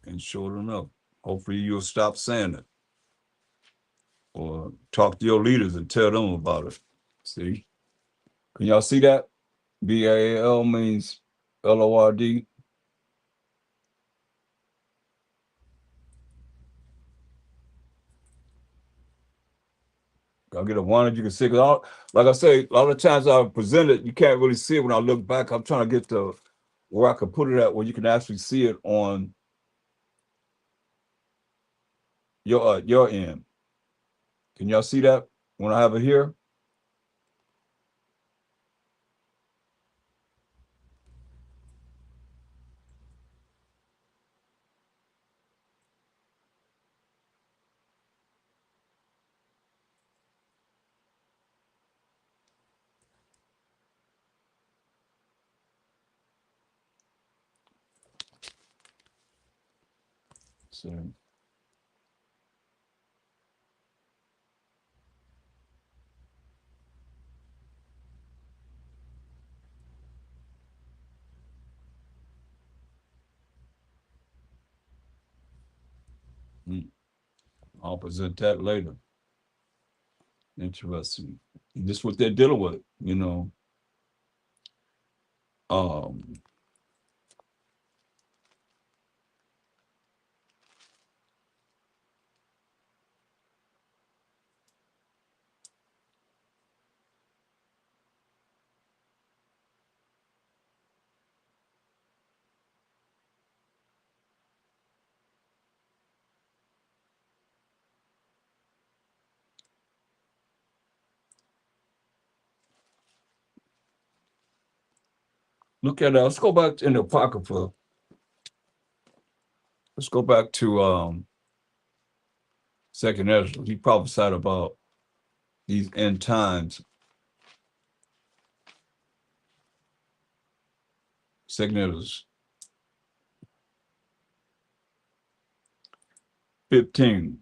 And sure enough, hopefully you'll stop saying it. Or talk to your leaders and tell them about it. See? Can y'all see that? B-A-A-L means L-O-R-D. I'll get a one that you can see. Cause like I say, a lot of times I present it, you can't really see it when I look back. I'm trying to get to where I can put it at where you can actually see it on your end. Can y'all see that when I have it here? So I'll present that later. Interesting. And this is what they're dealing with, you know. Look at let's go back in the Apocrypha. Let's go back to Second Ezra. He prophesied about these end times. Second Ezra 15.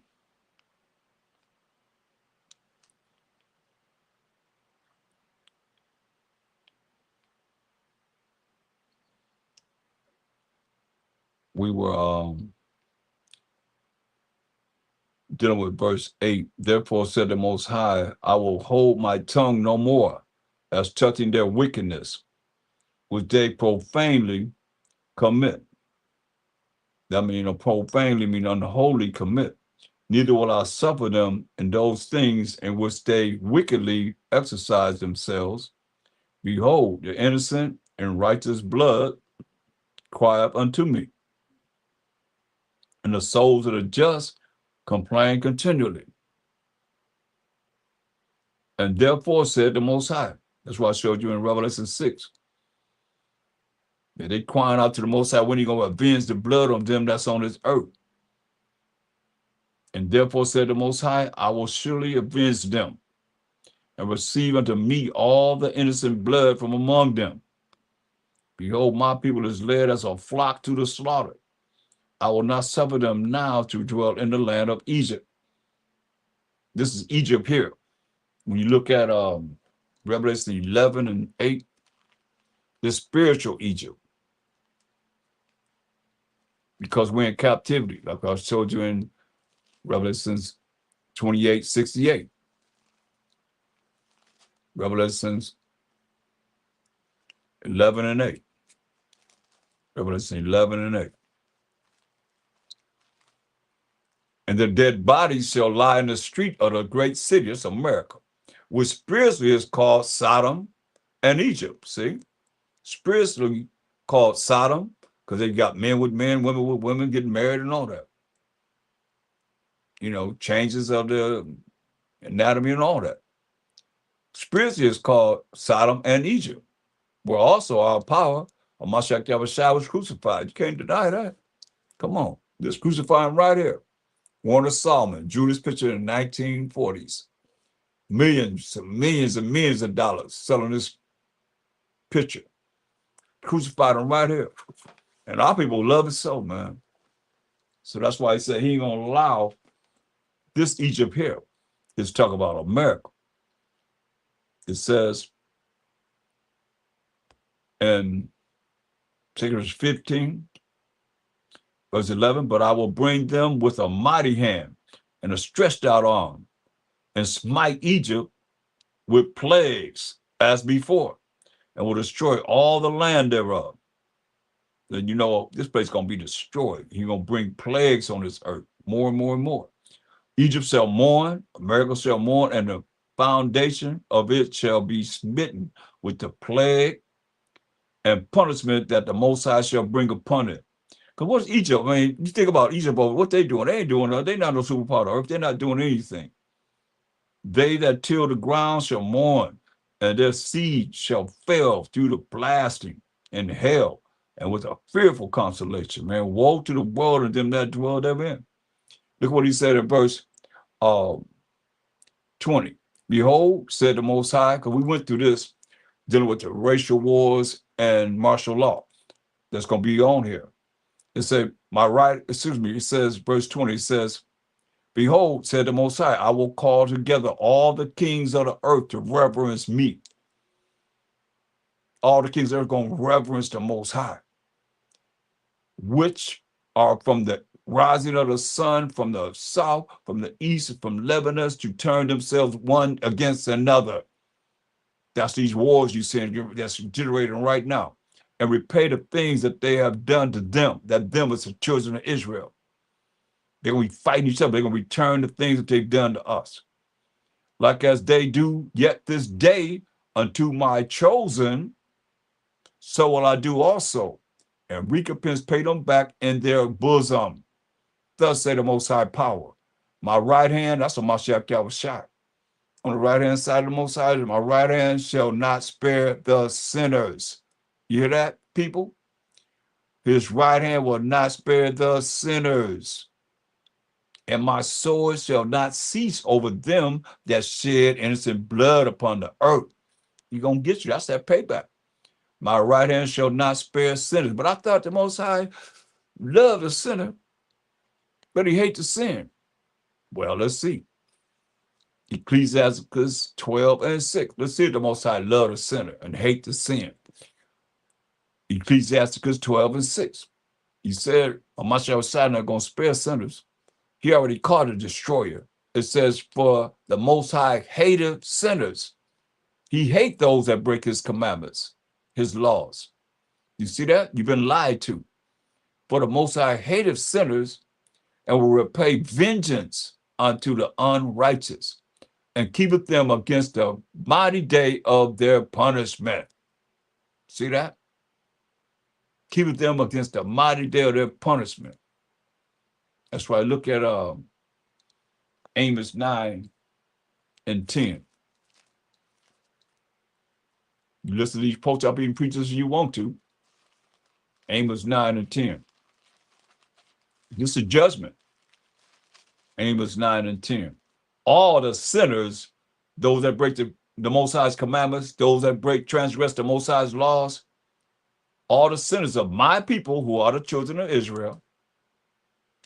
we were dealing with verse 8. Therefore said the Most High, I will hold my tongue no more, as touching their wickedness, which they profanely commit. That means profanely mean unholy commit. Neither will I suffer them in those things in which they wickedly exercise themselves. Behold, the innocent and righteous blood cry up unto me, and the souls of the just complain continually. And therefore said the Most High. That's what I showed you in Revelation 6. Yeah, they crying out to the Most High, when are you going to avenge the blood on them that's on this earth? And therefore said the Most High, I will surely avenge them and receive unto me all the innocent blood from among them. Behold, my people is led as a flock to the slaughter. I will not suffer them now to dwell in the land of Egypt. This is Egypt here. When you look at Revelation 11 and 8, this spiritual Egypt, because we're in captivity, like I showed you in Revelations 28:68. Revelations 11 and 8. Revelation 11 and 8. And the dead bodies shall lie in the street of the great city, it's America, which spiritually is called Sodom and Egypt. See? Spiritually called Sodom, because they got men with men, women with women getting married and all that. You know, changes of the anatomy and all that. Spiritually is called Sodom and Egypt, where also our power of MASHAYACH was crucified. You can't deny that. Come on. This crucifying right here. Warner Solomon, Judas picture in the 1940s. Millions and millions and millions of dollars selling this picture. Crucified him right here. And our people love it so, man. So that's why he said he ain't going to allow this Egypt here. It's talking about America. It says in Exodus 15, verse 11, but I will bring them with a mighty hand and a stretched out arm and smite Egypt with plagues as before, and will destroy all the land thereof. Then you know this place is going to be destroyed. He's going to bring plagues on this earth, more and more and more. Egypt shall mourn, America shall mourn, and the foundation of it shall be smitten with the plague and punishment that the Most High shall bring upon it. Because what's Egypt? I mean, you think about Egypt, what they doing? They ain't doing nothing. They're not no superpower of the earth. They're not doing anything. They that till the ground shall mourn, and their seed shall fail through the blasting and hell, and with a fearful consolation. Man, woe to the world and them that dwell therein. Look what he said in verse 20. Behold, said the Most High, because we went through this, dealing with the racial wars and martial law. That's going to be on here. It said, it says, verse 20, it says, behold, said the Most High, I will call together all the kings of the earth to reverence me. All the kings of the earth are going to reverence the Most High, which are from the rising of the sun, from the south, from the east, from Lebanon, to turn themselves one against another. That's these wars you see that's generating right now. And repay the things that they have done to them, that them is the children of Israel. They're going to be fighting each other. They're going to return the things that they've done to us. Like as they do yet this day unto my chosen, so will I do also, and recompense pay them back in their bosom. Thus say the Most High Power. My right hand, that's what MASHAYACH. On the right hand side of the Most High, my right hand shall not spare the sinners. You hear that, people? His right hand will not spare the sinners. And my sword shall not cease over them that shed innocent blood upon the earth. You're going to get you. That's that payback. My right hand shall not spare sinners. But I thought the Most High loved the sinner, but he hates the sin. Well, let's see. Ecclesiastes 12 and 6. Let's see if the Most High loved the sinner and hate the sin. Ecclesiastes 12 and 6. He said, MASHAYACH not going to spare sinners. He already called a destroyer. It says, for the Most High hated sinners. He hates those that break his commandments, his laws. You see that? You've been lied to. For the Most High hated sinners and will repay vengeance unto the unrighteous and keepeth them against the mighty day of their punishment. See that? Keepeth them against the mighty day of their punishment. That's why I look at Amos 9 and 10. You listen to these post-op being preachers if you want to. Amos 9 and 10. This is judgment. Amos 9 and 10. All the sinners, those that break the Most High's commandments, those that transgress the Most High's laws, all the sinners of my people who are the children of Israel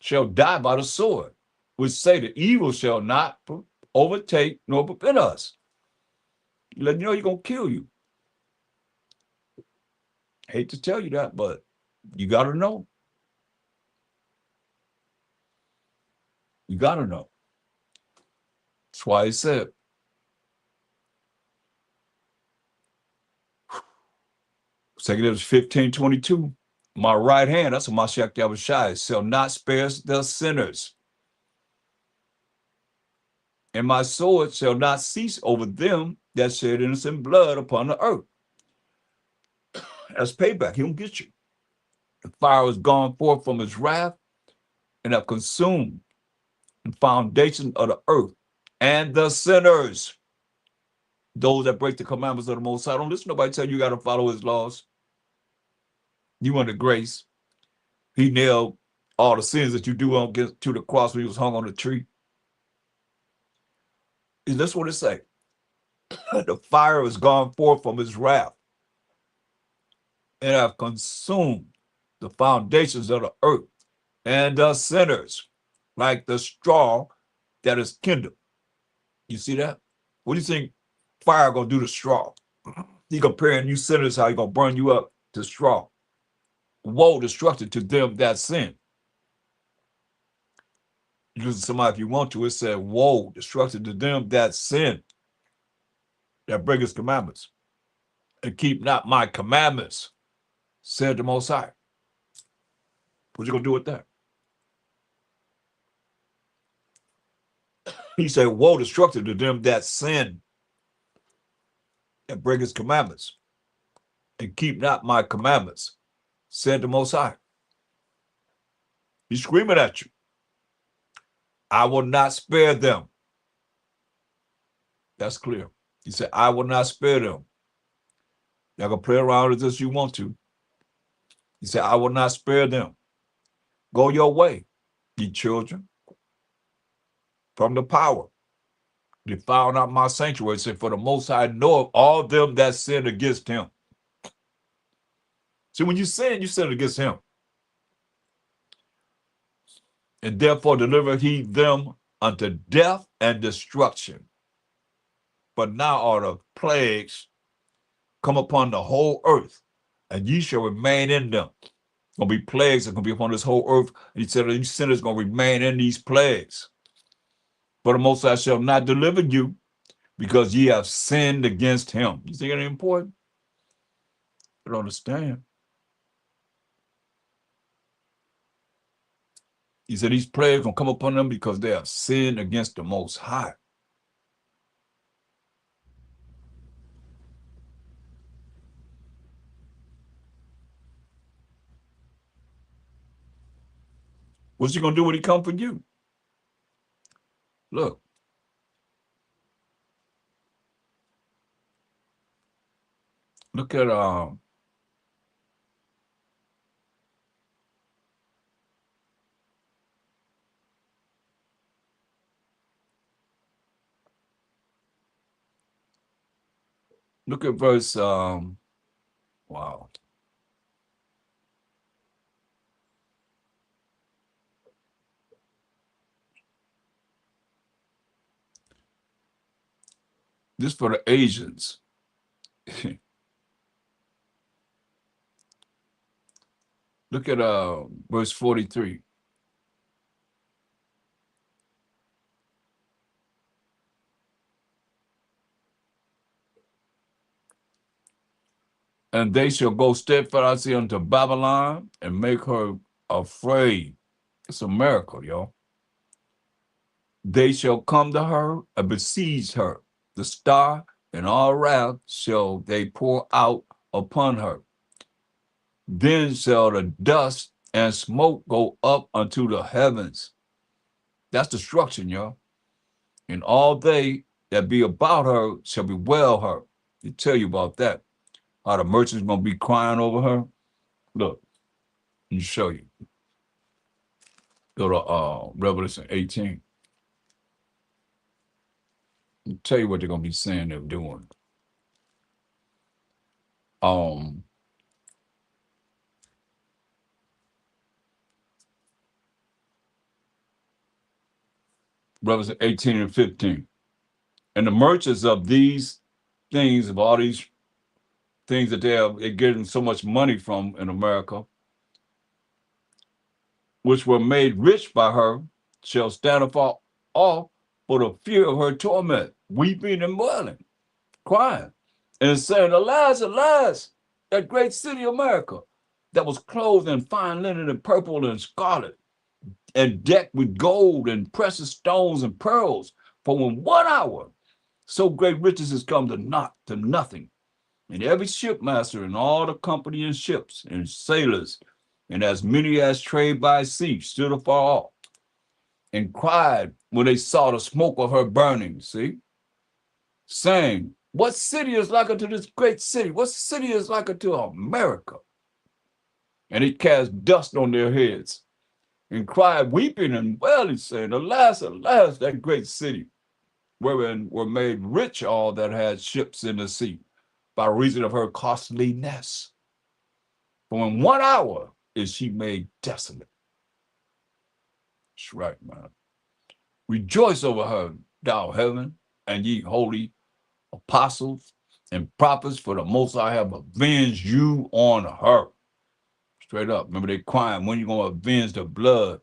shall die by the sword, which say the evil shall not overtake nor prevent us. Let you know he's going to kill you. Hate to tell you that, but you got to know. You got to know. That's why he said, 2 Corinthians 15:22, my right hand, that's what MASHAYACH YAHAWASHI, shall not spare the sinners. And my sword shall not cease over them that shed innocent blood upon the earth. That's payback. He don't get you. The fire has gone forth from his wrath and have consumed the foundation of the earth and the sinners, those that break the commandments of the Most High. Don't listen to nobody tell you got to follow his laws. You under grace. He nailed all the sins that you do to the cross when he was hung on the tree. Is this what it say? The fire has gone forth from his wrath and have consumed the foundations of the earth and the sinners, like the straw that is kindled. You see that? What do you think fire gonna do to straw? He comparing you sinners, how he gonna burn you up to straw. Woe destruction to them that sin. You listen to somebody if you want to, it said, woe destruction to them that sin, that break his commandments, and keep not my commandments, said the Most High. What you gonna do with that? He said, woe destruction to them that sin, and break his commandments, and keep not my commandments, said the Most High. He's screaming at you. I will not spare them. That's clear. He said, I will not spare them. Y'all can play around with this if you want to. He said, I will not spare them. Go your way, ye children, from the power. Defile not my sanctuary. He said, for the Most High knoweth all them that sin against him. See, when you sin against him. And therefore deliver he them unto death and destruction. But now are the plagues come upon the whole earth, and ye shall remain in them. Gonna be plagues that gonna be upon this whole earth. And he said, these sinners gonna remain in these plagues. For the Most High shall not deliver you, because ye have sinned against him. You think it's important? You don't understand. He said these plagues gonna come upon them because they have sinned against the Most High. What's he gonna do when he come for you? Look. Look at verse wow. This for the Asians. Look Look at verse 43. And they shall go steadfastly unto Babylon and make her afraid. It's a miracle, y'all. They shall come to her and besiege her. The star and all wrath shall they pour out upon her. Then shall the dust and smoke go up unto the heavens. That's destruction, y'all. And all they that be about her shall bewail her. They tell you about that. How the merchants gonna be crying over her. Look, let me show you. Go to Revelation 18. I'll tell you what they're gonna be saying they're doing. Revelation 18 and 15. And the merchants of these things, of all these things that they're getting so much money from in America, which were made rich by her, shall stand afar off for the fear of her torment, weeping and wailing, crying, and saying, Alas, alas, that great city America, that was clothed in fine linen and purple and scarlet, and decked with gold and precious stones and pearls, for in 1 hour so great riches has come to nothing. And every shipmaster and all the company and ships and sailors, and as many as trade by sea, stood afar off and cried when they saw the smoke of her burning, see, saying, What city is like unto this great city? What city is like unto America? And he cast dust on their heads and cried, weeping and wailing, saying, Alas, alas, that great city, wherein were made rich all that had ships in the sea, by reason of her costliness. For in 1 hour is she made desolate. That's right, man. Rejoice over her, thou heaven, and ye holy apostles and prophets, for the Most High have avenged you on her. Straight up. Remember they crying, when you going to avenge the blood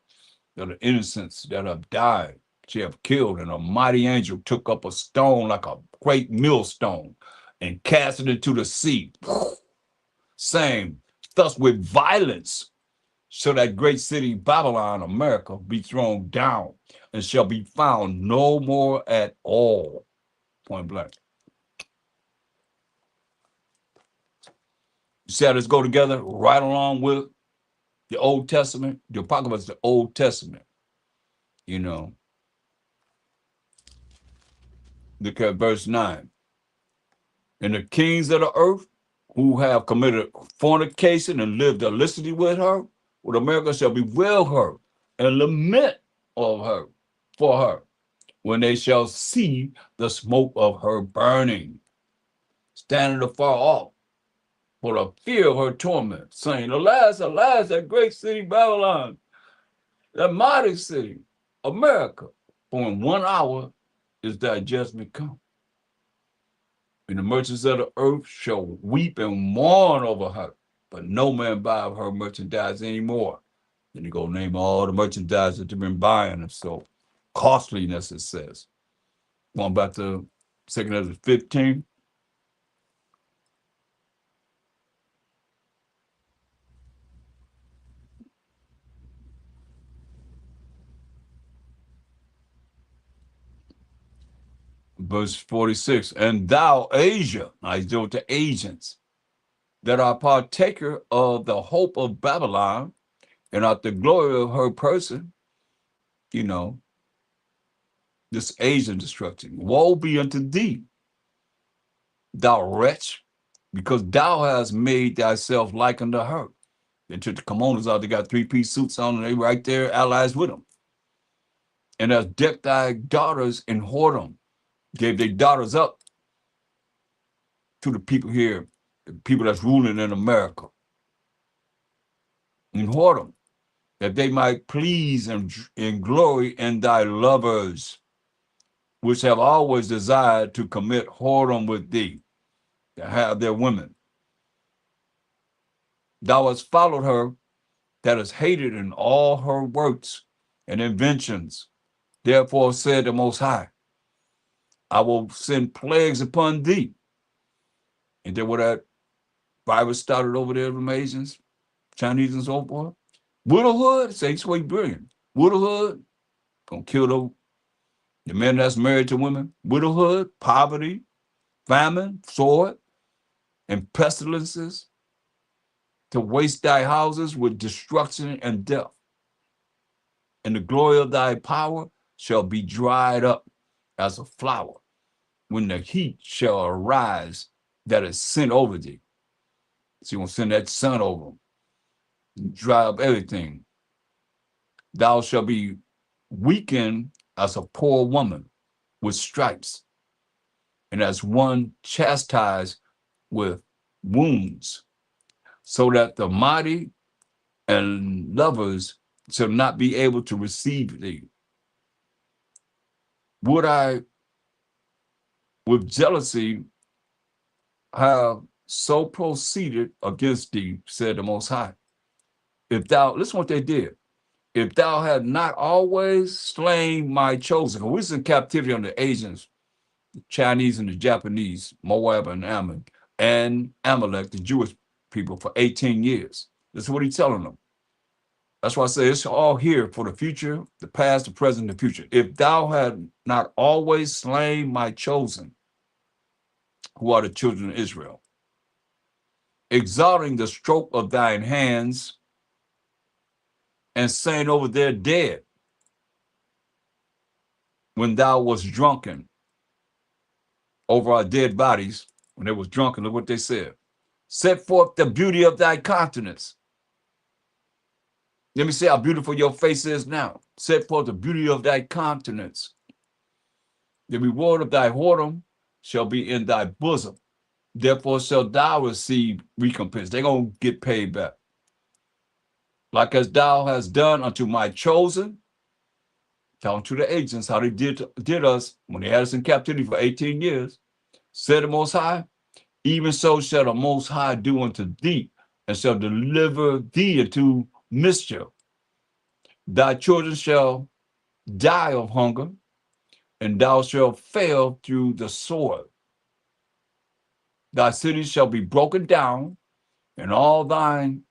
of the innocents that have died, she have killed, and a mighty angel took up a stone like a great millstone and cast it into the sea, saying, Thus with violence shall that great city Babylon, America, be thrown down, and shall be found no more at all. Point blank. You see how this go together right along with the Old Testament? The Apocrypha is the Old Testament. You know, look at verse 9. And the kings of the earth who have committed fornication and lived illicitly with her, with America, shall bewail her and lament of her for her when they shall see the smoke of her burning, standing afar off for the fear of her torment, saying, Alas, alas, that great city Babylon, that mighty city, America, for in 1 hour is thy judgment come. And the merchants of the earth shall weep and mourn over her, but no man buy of her merchandise anymore. Then you go name all the merchandise that they've been buying, and so costliness, it says. Going back to 2 Ezra 15. Verse 46, and thou, Asia, I deal with the Asians, that are partaker of the hope of Babylon, and of the glory of her person, you know, this Asian destruction. Woe be unto thee, thou wretch, because thou hast made thyself like unto her. They took the kimonos out, they got 3-piece suits on, and they right there, allies with them. And hast decked thy daughters in whoredom, gave their daughters up to the people here, the people that's ruling in America, in whoredom, that they might please and glory in thy lovers, which have always desired to commit whoredom with thee, to have their women. Thou hast followed her that is hated in all her works and inventions. Therefore said the Most High, I will send plagues upon thee. And then what that virus started over there from Asians, Chinese and so forth. Widowhood, say sweet brilliant. Widowhood, gonna kill the men that's married to women. Widowhood, poverty, famine, sword, and pestilences, to waste thy houses with destruction and death. And the glory of thy power shall be dried up as a flower when the heat shall arise that is sent over thee. So you're going to send that sun over them, dry up everything. Thou shalt be weakened as a poor woman with stripes, and as one chastised with wounds, so that the mighty and lovers shall not be able to receive thee. Would I, with jealousy, have so proceeded against thee, said the Most High. If thou, listen what they did. If thou had not always slain my chosen, we was in captivity on the Asians, the Chinese and the Japanese, Moab and Ammon, and Amalek, the Jewish people, for 18 years. That's what he's telling them. That's why I say it's all here for the future, the past, the present, the future. If thou had not always slain my chosen, who are the children of Israel, exalting the stroke of thine hands and saying over their dead when thou was drunken, over our dead bodies, when they was drunken, look what they said. Set forth the beauty of thy countenance. Let me see how beautiful your face is now. Set forth the beauty of thy countenance. The reward of thy whoredom shall be in thy bosom. Therefore shall thou receive recompense. They're going to get paid back. Like as thou hast done unto my chosen, down to the agents, how they did us when they had us in captivity for 18 years, said the Most High, even so shall the Most High do unto thee, and shall deliver thee into mischief. Thy children shall die of hunger, and thou shalt fail through the sword. Thy cities shall be broken down, and all thine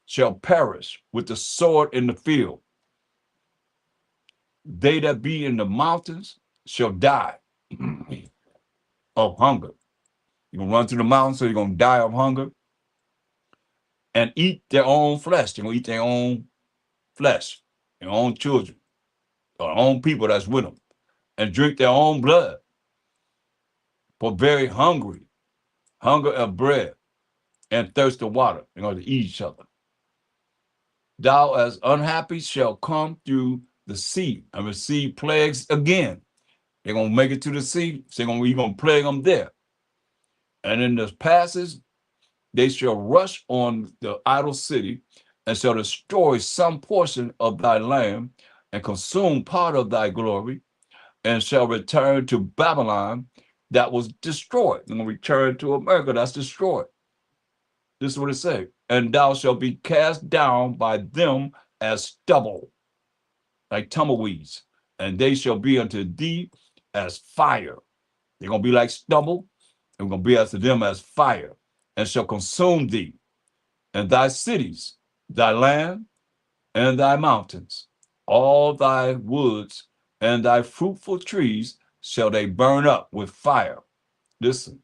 shall perish with the sword in the field. They that be in the mountains shall die of hunger. You're going to run through the mountains, so you're going to die of hunger, and eat their own flesh. They're going to eat their own flesh, their own children, their own people that's with them, and drink their own blood. For very hungry, hunger of bread, and thirst of water. They're going to eat each other. Thou as unhappy shall come through the sea and receive plagues again. They're going to make it to the sea, so you're going to plague them there. And in the passes, they shall rush on the idol city and shall destroy some portion of thy land and consume part of thy glory, and shall return to Babylon that was destroyed. And return to America that's destroyed. This is what it says. And thou shalt be cast down by them as stubble, like tumbleweeds, and they shall be unto thee as fire. They're going to be like stubble, and we're going to be unto them as fire, and shall consume thee, and thy cities, thy land, and thy mountains, all thy woods, and thy fruitful trees shall they burn up with fire. Listen,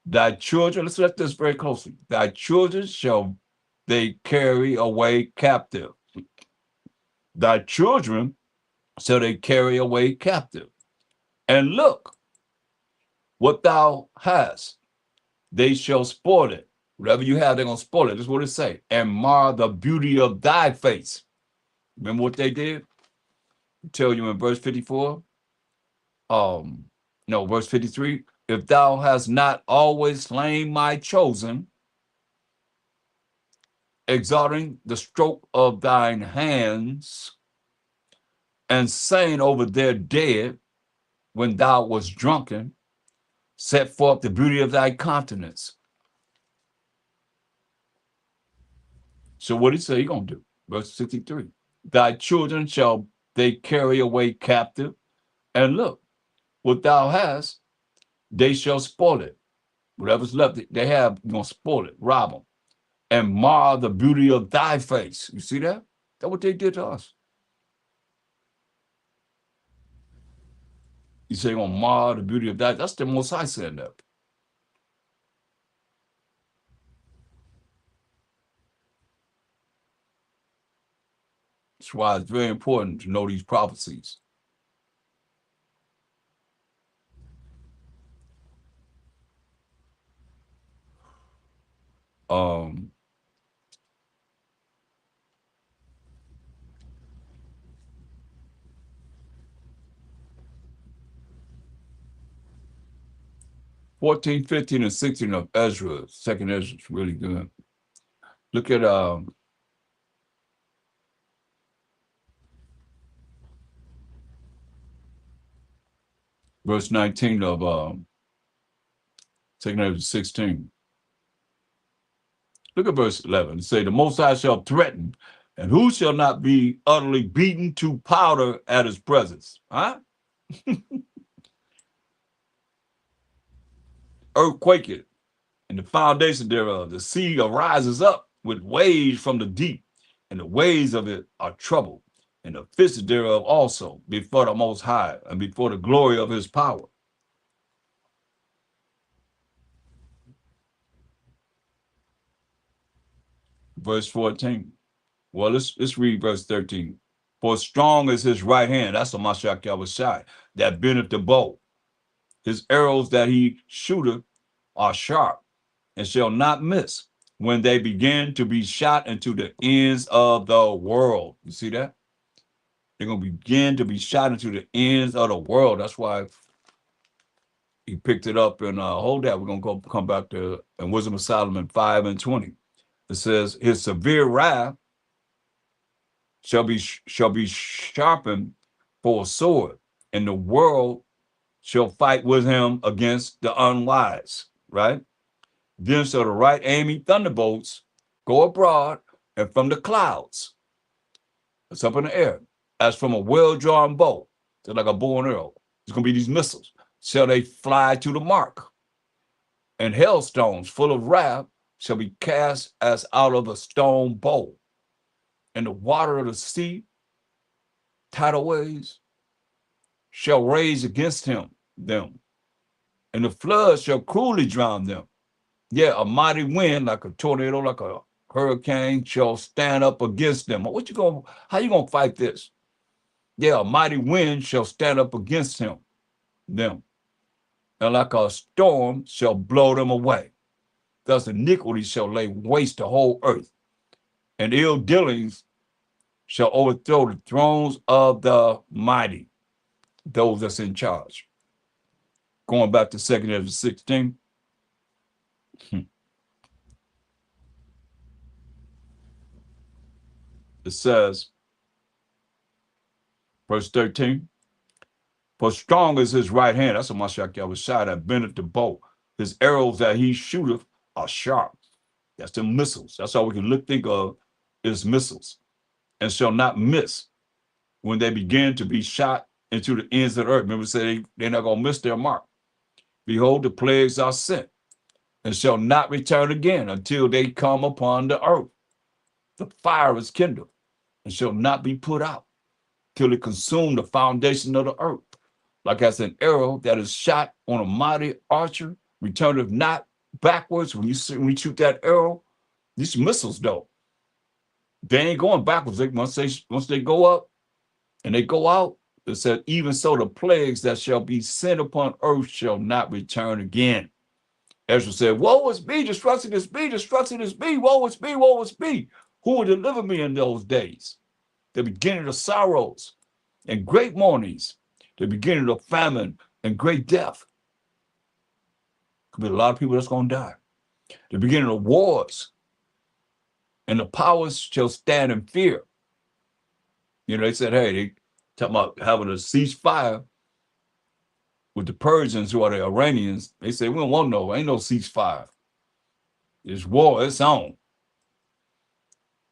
thy children, let's let this very closely. Thy children shall they carry away captive. Thy children shall they carry away captive. And look, what thou hast, they shall spoil it. Whatever you have, they're going to spoil it. That's what it say. And mar the beauty of thy face. Remember what they did? I tell you in verse 54. No, verse 53. If thou hast not always slain my chosen, exalting the stroke of thine hands, and saying over their dead when thou was drunken, set forth the beauty of thy countenance. So what did he say he gonna do? Verse 63. Thy children shall they carry away captive, and look, what thou hast, they shall spoil it. Whatever's left, they have, you're going to spoil it, rob them, and mar the beauty of thy face. You see that? That's what they did to us. You say you're going to mar the beauty of that. That's the Most High saying that. That's why it's very important to know these prophecies. Um, "14, 15, and 16 of Ezra, second Ezra is really good. Look at verse 19 of second Ezra 16. Look at verse 11. It say, the Most High shall threaten, and who shall not be utterly beaten to powder at his presence? Huh? Earthquake it, and the foundation thereof. The sea arises up with waves from the deep, and the waves of it are troubled, and the fishes thereof also before the Most High, and before the glory of his power. Verse 14. Well, let's read verse 13. For strong is his right hand, that's a MASHAYACH, that bendeth the bow. His arrows that he shooteth are sharp, and shall not miss when they begin to be shot into the ends of the world. You see that? They're going to begin to be shot into the ends of the world. That's why he picked it up and hold that. We're going to come back to in Wisdom of Solomon 5 and 20. It says, his severe wrath shall be sharpened for a sword, and the world shall fight with him against the unwise, right? Then shall the right aiming thunderbolts go abroad, and from the clouds, it's up in the air, as from a well-drawn bow, so like a bow and arrow. It's going to be these missiles. Shall they fly to the mark? And hailstones full of wrath shall be cast as out of a stone bowl. And the water of the sea, tidal waves, shall rage against them. And the flood shall cruelly drown them. Yeah, a mighty wind, like a tornado, like a hurricane, shall stand up against them. How you gonna fight this? Yeah, a mighty wind shall stand up against them. And like a storm shall blow them away. Thus iniquity shall lay waste the whole earth, and ill dealings shall overthrow the thrones of the mighty, those that's in charge. Going back to 2 Ezra 16. It says, verse 13, for strong is his right hand, that's a MASHAYACH that bendeth the bow. His arrows that he shooteth are sharp. That's the missiles. That's all we can think of is missiles. And shall not miss when they begin to be shot into the ends of the earth. Remember, say they're not going to miss their mark. Behold, the plagues are sent, and shall not return again until they come upon the earth. The fire is kindled, and shall not be put out till it consume the foundation of the earth. Like as an arrow that is shot on a mighty archer, returneth not backwards. When you shoot that arrow, these missiles though, they ain't going backwards. Once they go up and they go out, it said, even so the plagues that shall be sent upon earth shall not return again. Ezra said, woe is me, destruction is me, destruction is me, woe is me, woe is me. Who will deliver me in those days? The beginning of sorrows and great mournings, the beginning of famine and great death. Could be a lot of people that's going to die. The beginning of wars, and the powers shall stand in fear. You know, they said, hey, they talking about having a ceasefire with the Persians, who are the Iranians. They said, we don't want ain't no ceasefire. It's war, it's on.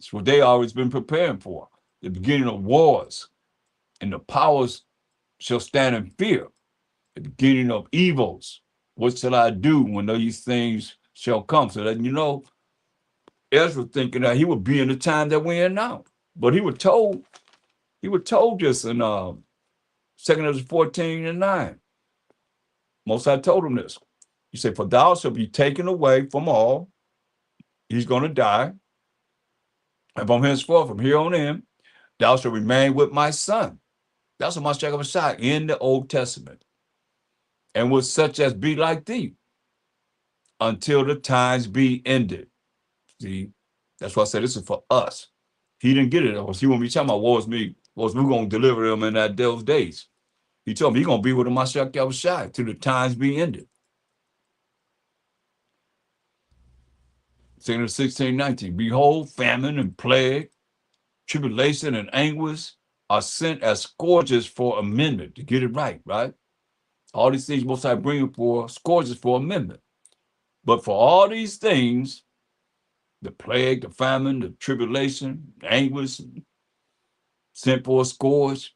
It's what they always been preparing for. The beginning of wars, and the powers shall stand in fear. The beginning of evils. What shall I do when these things shall come? So that, you know, Ezra thinking that he would be in the time that we're in now. But he was told this in 2 Ezra 14:9. Most High told him this. He said, for thou shalt be taken away from all. He's going to die. And from henceforth, from here on in, thou shalt remain with my son. That's what MASHAYACH in the Old Testament. And with such as be like thee, until the times be ended. See, that's why I said this is for us. He didn't get it. He won't be talking about was we going to deliver them in those days. He told me he's going to be with the MASHAYACH till the times be ended. 16:19. Behold, famine and plague, tribulation and anguish are sent as scourges for amendment, to get it right, right? All these things Most High bring for scourges for amendment. But for all these things, the plague, the famine, the tribulation, the anguish, sent for a scourge,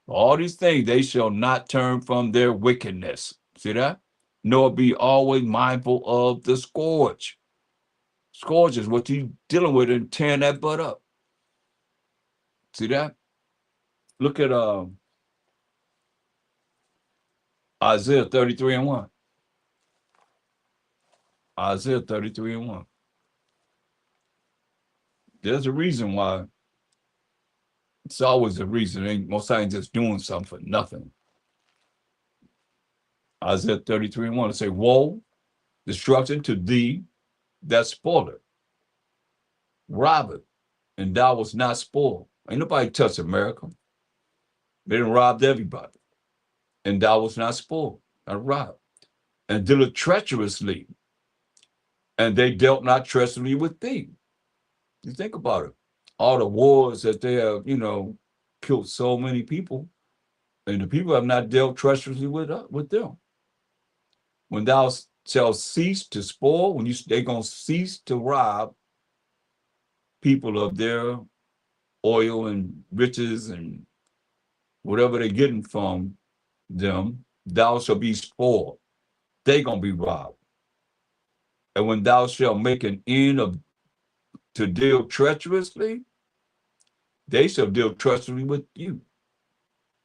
all these things, they shall not turn from their wickedness. See that? Nor be always mindful of the scourge. Scourge is what you dealing with and tearing that butt up. See that? Look at Isaiah 33:1. Isaiah 33:1. There's a reason why. It's always a reason. Ain't most times just doing something for nothing. Isaiah 33:1. It say, woe, destruction to thee that spoileth, robbeth, and thou was not spoiled. Ain't nobody touched America. They done robbed everybody. And thou was not spoiled, not robbed. And dealeth treacherously, and they dealt not treacherously with thee. You think about it. All the wars that they have, you know, killed so many people, and the people have not dealt treacherously with them. When thou shalt cease to spoil, when they're going to cease to rob people of their oil and riches and whatever they're getting from them, thou shalt be spoiled. They're going to be robbed. And when thou shalt make an end of to deal treacherously, they shall deal treacherously with you.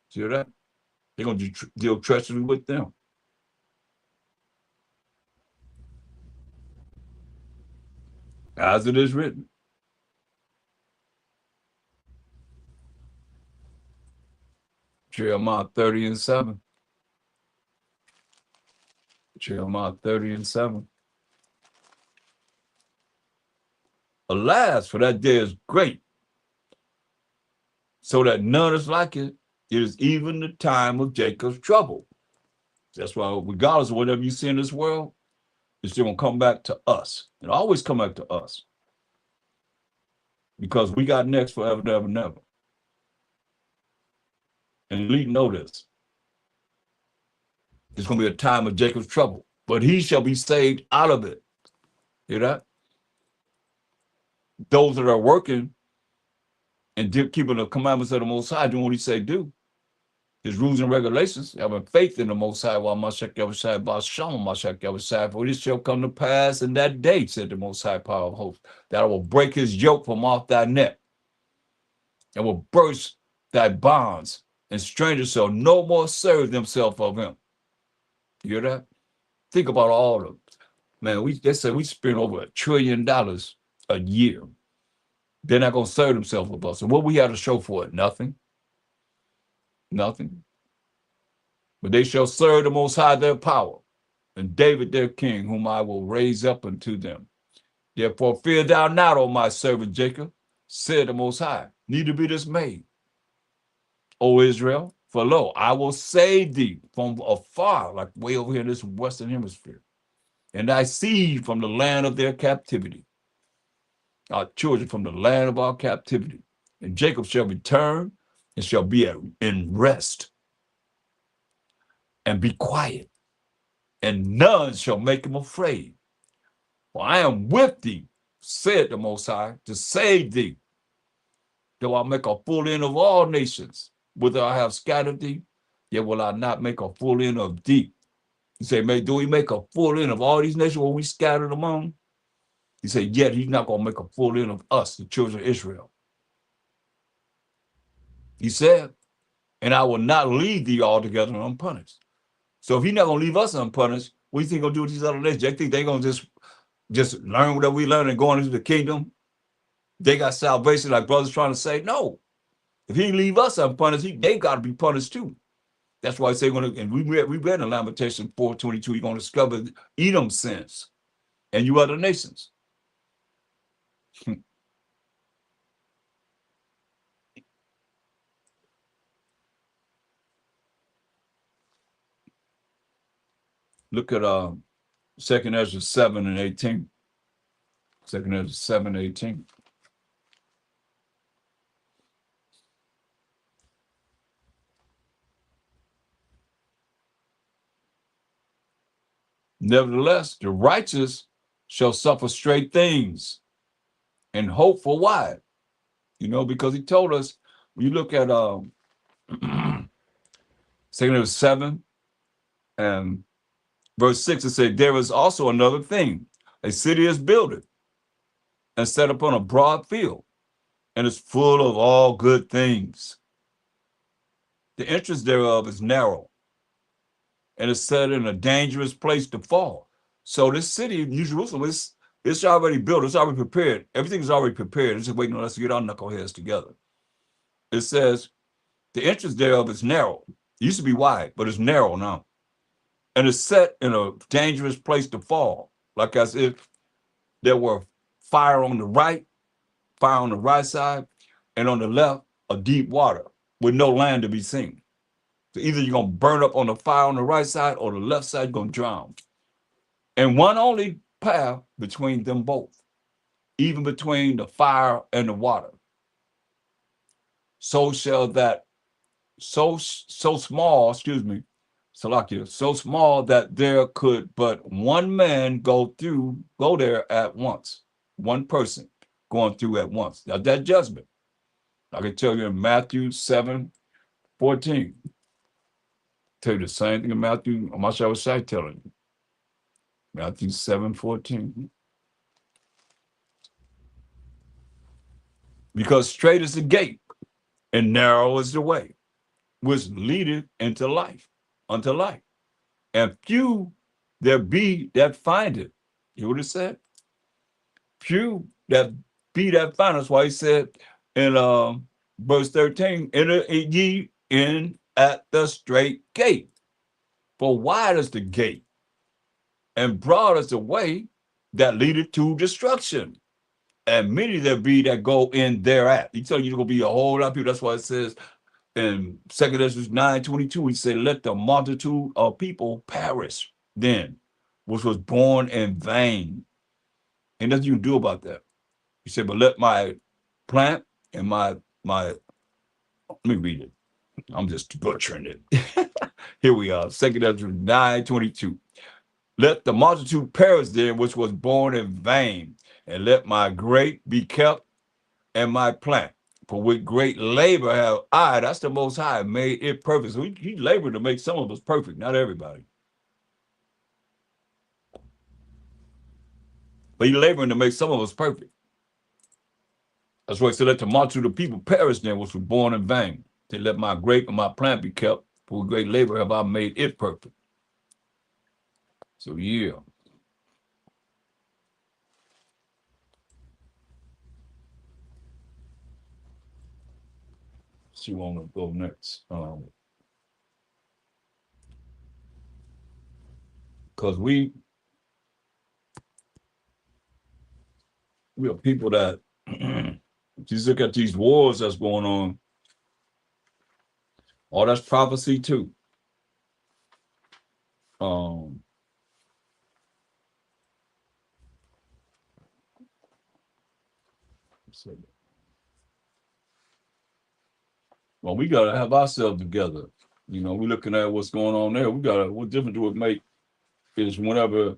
See that? They're going to deal treacherously with them. As it is written. Jeremiah 30:7. Jeremiah 30:7. Alas, for that day is great, so that none is like it. It is even the time of Jacob's trouble. That's why, regardless of whatever you see in this world, it's still going to come back to us. It always come back to us. Because we got next forever, never, never. And elite know this. It's going to be a time of Jacob's trouble, but he shall be saved out of it. Hear that? Those that are working and keeping the commandments of the Most High, doing what he say do, his rules and regulations, having faith in the Most High, while MASHAYACH by SHAM, MASHAYACH, for this shall come to pass in that day, said the Most High power of hosts, that I will break his yoke from off thy neck, and will burst thy bonds, and strangers shall no more serve themselves of him. You hear that? Think about all of them. Man, they say we spend over $1 trillion a year. They're not going to serve themselves with us. And what we have to show for it? Nothing. Nothing. But they shall serve the Most High their power, and David their king, whom I will raise up unto them. Therefore fear thou not, O my servant Jacob, said the Most High, neither be dismayed, O Israel, for lo, I will save thee from afar, like way over here in this Western Hemisphere, and thy seed from the land of their captivity, our children from the land of our captivity. And Jacob shall return and shall be in rest and be quiet, and none shall make him afraid. For I am with thee, said the Most High, to save thee, though I make a full end of all nations, whether I have scattered thee, yet will I not make a full end of thee. He said, do we make a full end of all these nations where we scattered among? He said, yet he's not going to make a full end of us, the children of Israel. He said, and I will not leave thee altogether unpunished. So if he's not going to leave us unpunished, what do you think he'll do with these other nations? You think they're going to just learn whatever we learn and go into the kingdom? They got salvation like brothers trying to say? No. If he leave us unpunished, they got to be punished too. That's why I say, and we read in Lamentation 4:22, you're going to discover Edom's sins and you other nations. Look at 2 Ezra 7 and 18. 2 Ezra 7:18. Nevertheless, the righteous shall suffer straight things and hope for wide. Because he told us, when you look at 2 Ezra 7 and verse 6, it said, there is also another thing. A city is builded and set upon a broad field, and is full of all good things. The entrance thereof is narrow, and is set in a dangerous place to fall. So this city, New Jerusalem, it's already built. It's already prepared. Everything's already prepared. It's just waiting on us to get our knuckleheads together. It says, the entrance thereof is narrow. It used to be wide, but it's narrow now. And it's set in a dangerous place to fall, like as if there were fire on the right side, and on the left, a deep water with no land to be seen. So either you're going to burn up on the fire on the right side, or the left side, you're going to drown. And one only path between them both, even between the fire and the water. So shall that, so small, Salakia, so small that there could but one man go there at once. One person going through at once. Now that judgment, I can tell you in Matthew 7:14. Tell you the same thing in Matthew, MASHAYACH telling you. Matthew 7:14. Because straight is the gate, and narrow is the way, which leadeth into life, unto life. And few there be that find it. You hear what it said? Few that be that find it. That's why he said in verse 13, enter ye in at the straight gate. For wide is the gate, and broad is the way that leadeth to destruction. And many there be that go in thereat. He tell you going to be a whole lot of people. That's why it says in 2 Ezra 9:22, he said, let the multitude of people perish then, which was born in vain. And nothing you can do about that. He said, but let my plant and my let me read it. I'm just butchering it. Here we are, 2 Ezra 9:22. Let the multitude perish then, which was born in vain, and let my grape be kept and my plant. For with great labor have I, that's the Most High, made it perfect. So he labored to make some of us perfect, not everybody. But he laboring to make some of us perfect. That's why he said, let the multitude of people perish then, which was born in vain. To let my grape and my plant be kept, for with great labor have I made it perfect. So yeah. She want to go next. Because we are people that just look at these wars that's going on. All that's prophecy too. Well, we gotta have ourselves together. We're looking at what's going on there. What difference do it make is whenever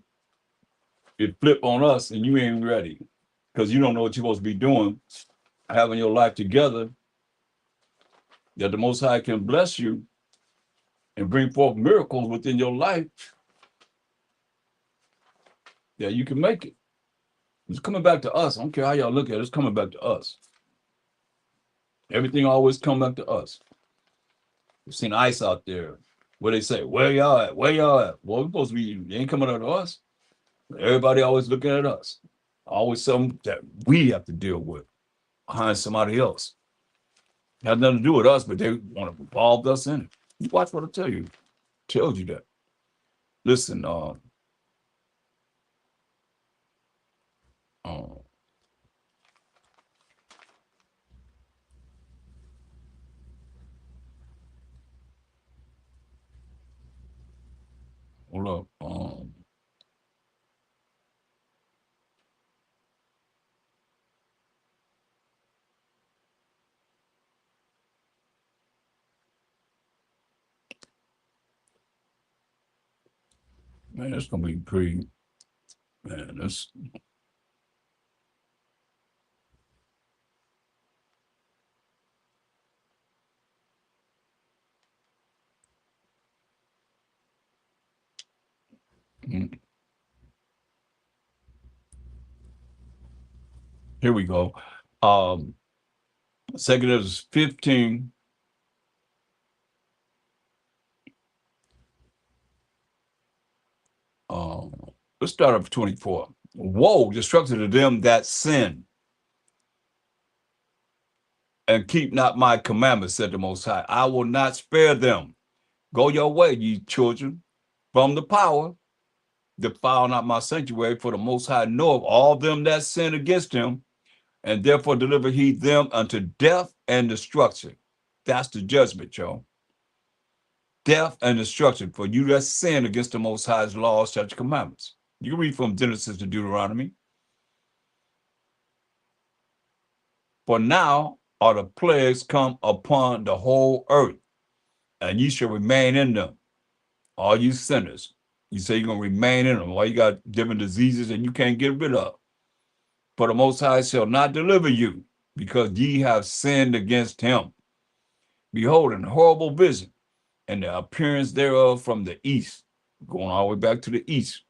it flip on us and you ain't ready. because you don't know what you're supposed to be doing, having your life together, that the Most High can bless you and bring forth miracles within your life, that you can make it. It's coming back to us. I don't care how y'all look at it, it's coming back to us. Everything always come back to us. We've seen ice out there. Where they say, where y'all at? Where y'all at? Well, we're supposed to be, they ain't coming out to us. Everybody always looking at us. Always something that we have to deal with behind somebody else. Has nothing to do with us, but they want to involve us in it. You watch what I tell you. Tells you that. Listen, hold up. Man, it's gonna be pretty. Man, this. Here we go. Second is 15. Let's start up 24. Woe, destruction to them that sin and keep not my commandments, said the Most High. I will not spare them. Go your way, ye children, from the power. Defile not my sanctuary, for the Most High knoweth all them that sin against him, and therefore deliver he them unto death and destruction. That's the judgment, y'all. Death and destruction for you that sin against the Most High's laws, statutes, commandments. You can read from Genesis to Deuteronomy. For now are the plagues come upon the whole earth, and ye shall remain in them, all you sinners. You say you're going to remain in them. Why you got different diseases and you can't get rid of? For the Most High shall not deliver you, because ye have sinned against him. Behold, an horrible vision, and the appearance thereof from the east, going all the way back to the east,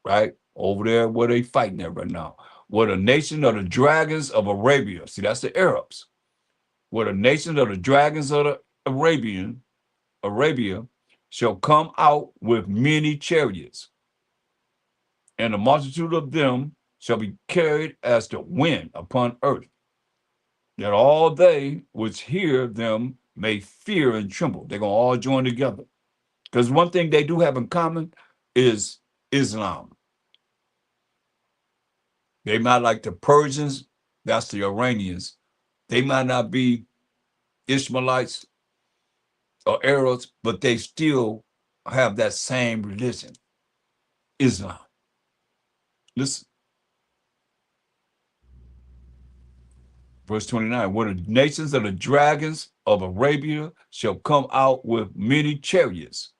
right? Over there where they fighting at right now. Where the nation of the dragons of Arabia, see, that's the Arabs. Where the nation of the dragons of the Arabia shall come out with many chariots, and the multitude of them shall be carried as the wind upon earth, that all they which hear them may fear and tremble. They're going to all join together. Because one thing they do have in common is Islam. They might like the Persians, that's the Iranians. They might not be Ishmaelites or Arabs, but they still have that same religion, Islam. Listen. Verse 29, where the nations of the dragons of Arabia shall come out with many chariots,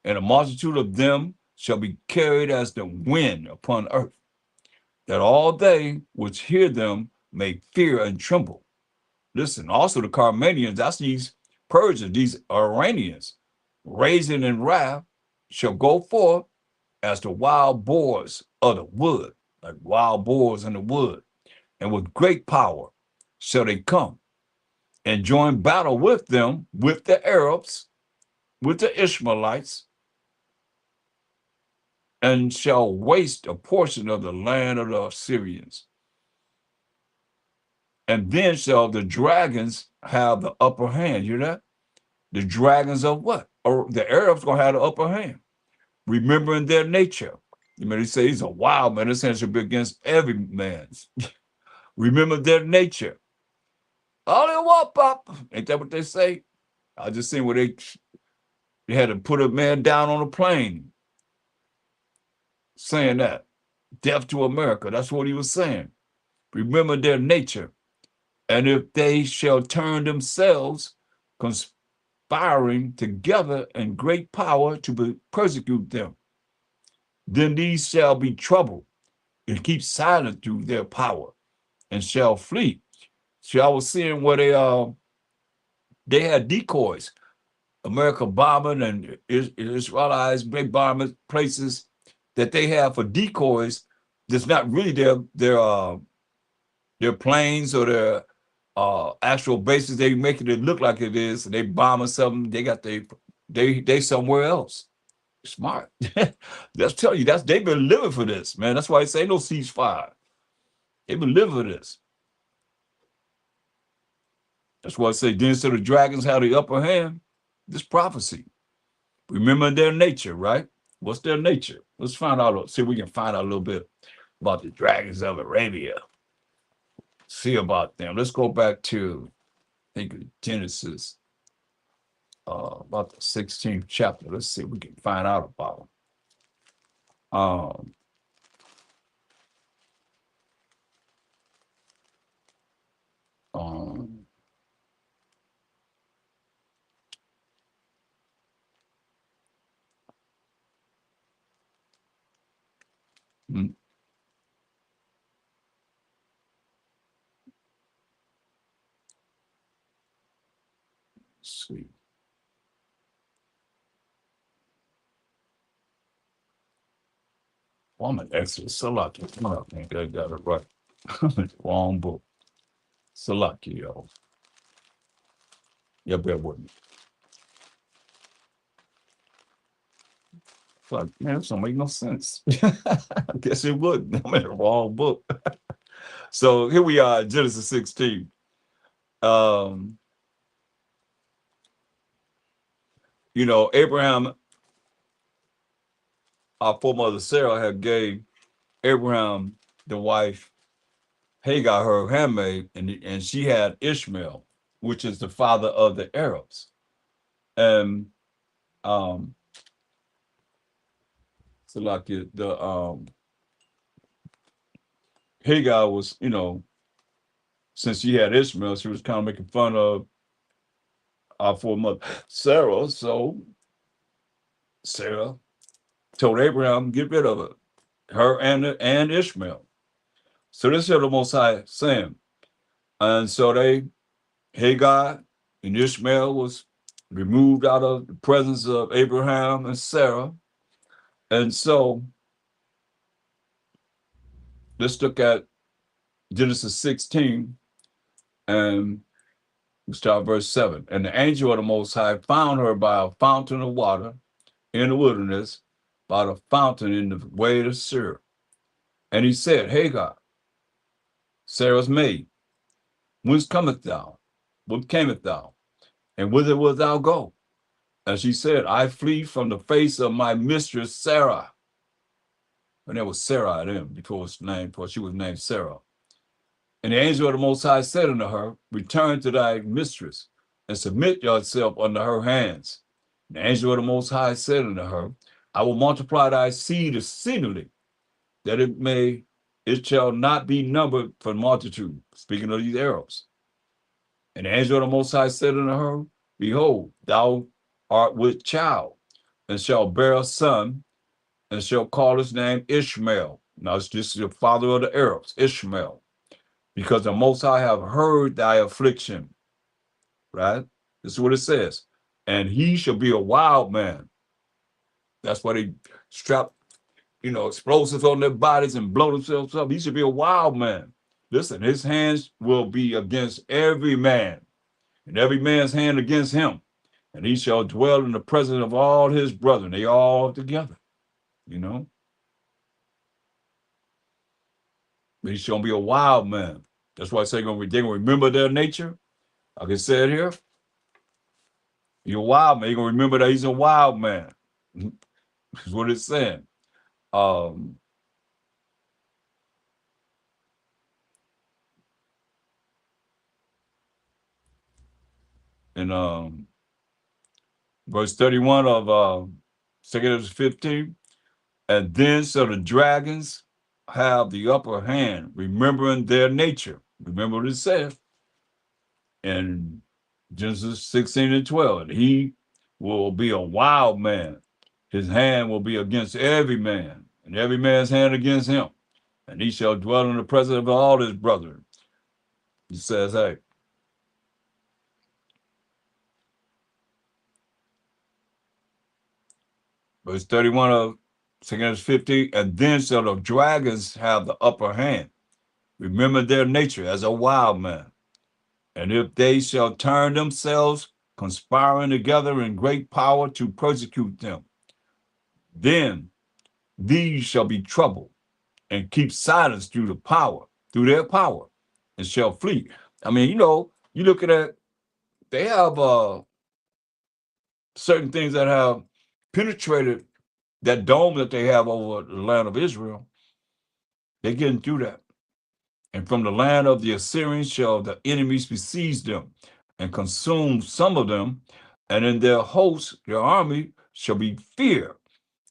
and a multitude of them shall be carried as the wind upon earth, that all they which hear them may fear and tremble. Listen, also the Carmanians, that's these Persians, these Iranians, raising in wrath, shall go forth as the wild boars of the wood, like wild boars in the wood, and with great power shall they come and join battle with them, with the Arabs, with the Ishmaelites, and shall waste a portion of the land of the Assyrians. And then shall the dragons have the upper hand. You hear that? The dragons of what? Or the Arabs gonna have the upper hand, remembering their nature. You know, they say he's a wild man. This hand should be against every man's. Remember their nature. All they want, pop. Ain't that what they say? I just seen where they had to put a man down on a plane saying that. Death to America. That's what he was saying. Remember their nature. And if they shall turn themselves, conspiring together in great power to persecute them, then these shall be troubled, and keep silent through their power, and shall flee. So I was seeing where they had decoys, America bombing and Israelites, big bombing places that they have for decoys. That's not really their planes or their actual bases. They making it look like it is. They bombing something. They got they somewhere else. Smart. That's tell you they've been living for this, man. That's why I say no ceasefire. They've been living for this. That's why I say then so the dragons have the upper hand. This prophecy. Remember their nature, right? What's their nature? Let's find out. See if we can find out a little bit about the dragons of Arabia. See about them. Let's go back to, I think, Genesis, about the 16th chapter. Let's see if we can find out about them. Let's see. Woman, Exodus, Salaki. Oh, I think I got it right. Wrong book. Salaki, yo. Yeah, bear with me. Fuck, man, this don't make no sense. I guess it wouldn't. I'm in the wrong book. So here we are, Genesis 16. You know, Abraham, our foremother Sarah, had gave Abraham the wife Hagar, her handmaid, and she had Ishmael, which is the father of the Arabs. And so like the Hagar was, you know, since she had Ishmael, she was kind of making fun of our foremother Sarah. So Sarah told Abraham, get rid of her and Ishmael. So this is the Most High saying. And so Hagar and Ishmael was removed out of the presence of Abraham and Sarah. And so let's look at Genesis 16 and we start verse 7. And the angel of the Most High found her by a fountain of water in the wilderness, by the fountain in the way of Shur. And he said, Hagar, Sarah's maid, whence cometh thou? What camest thou? And whither wilt thou go? And she said, I flee from the face of my mistress Sarah. And there was Sarah then before she was named Sarah. And the angel of the Most High said unto her, return to thy mistress, and submit yourself under her hands. And the angel of the Most High said unto her, I will multiply thy seed exceedingly, that it shall not be numbered for multitude. Speaking of these Arabs. And the angel of the Most High said unto her, behold, thou art with child, and shall bear a son, and shall call his name Ishmael. Now, this is the father of the Arabs, Ishmael, because the Most High have heard thy affliction. Right? This is what it says. And he shall be a wild man. That's why they strap, explosives on their bodies and blow themselves up. He should be a wild man. Listen, his hands will be against every man, and every man's hand against him. And he shall dwell in the presence of all his brethren. They all together, But he shall be a wild man. That's why I say they're going to remember their nature. Like I said here, you're a wild man. You're going to remember that he's a wild man. That's what it's saying. In verse 31 of 2 15, and then shall the dragons have the upper hand, remembering their nature. Remember what it says in Genesis 16 and 12. And he will be a wild man. His hand will be against every man, and every man's hand against him. and he shall dwell in the presence of all his brethren. He says, hey, verse 31 of 2 50, and then shall the dragons have the upper hand. Remember their nature as a wild man. And if they shall turn themselves, conspiring together in great power to persecute them, then these shall be troubled and keep silence through their power, and shall flee. I mean, you look at it, they have certain things that have penetrated that dome that they have over the land of Israel. They're getting through that. And from the land of the Assyrians shall the enemies besiege them and consume some of them, and in their hosts, their army, shall be fear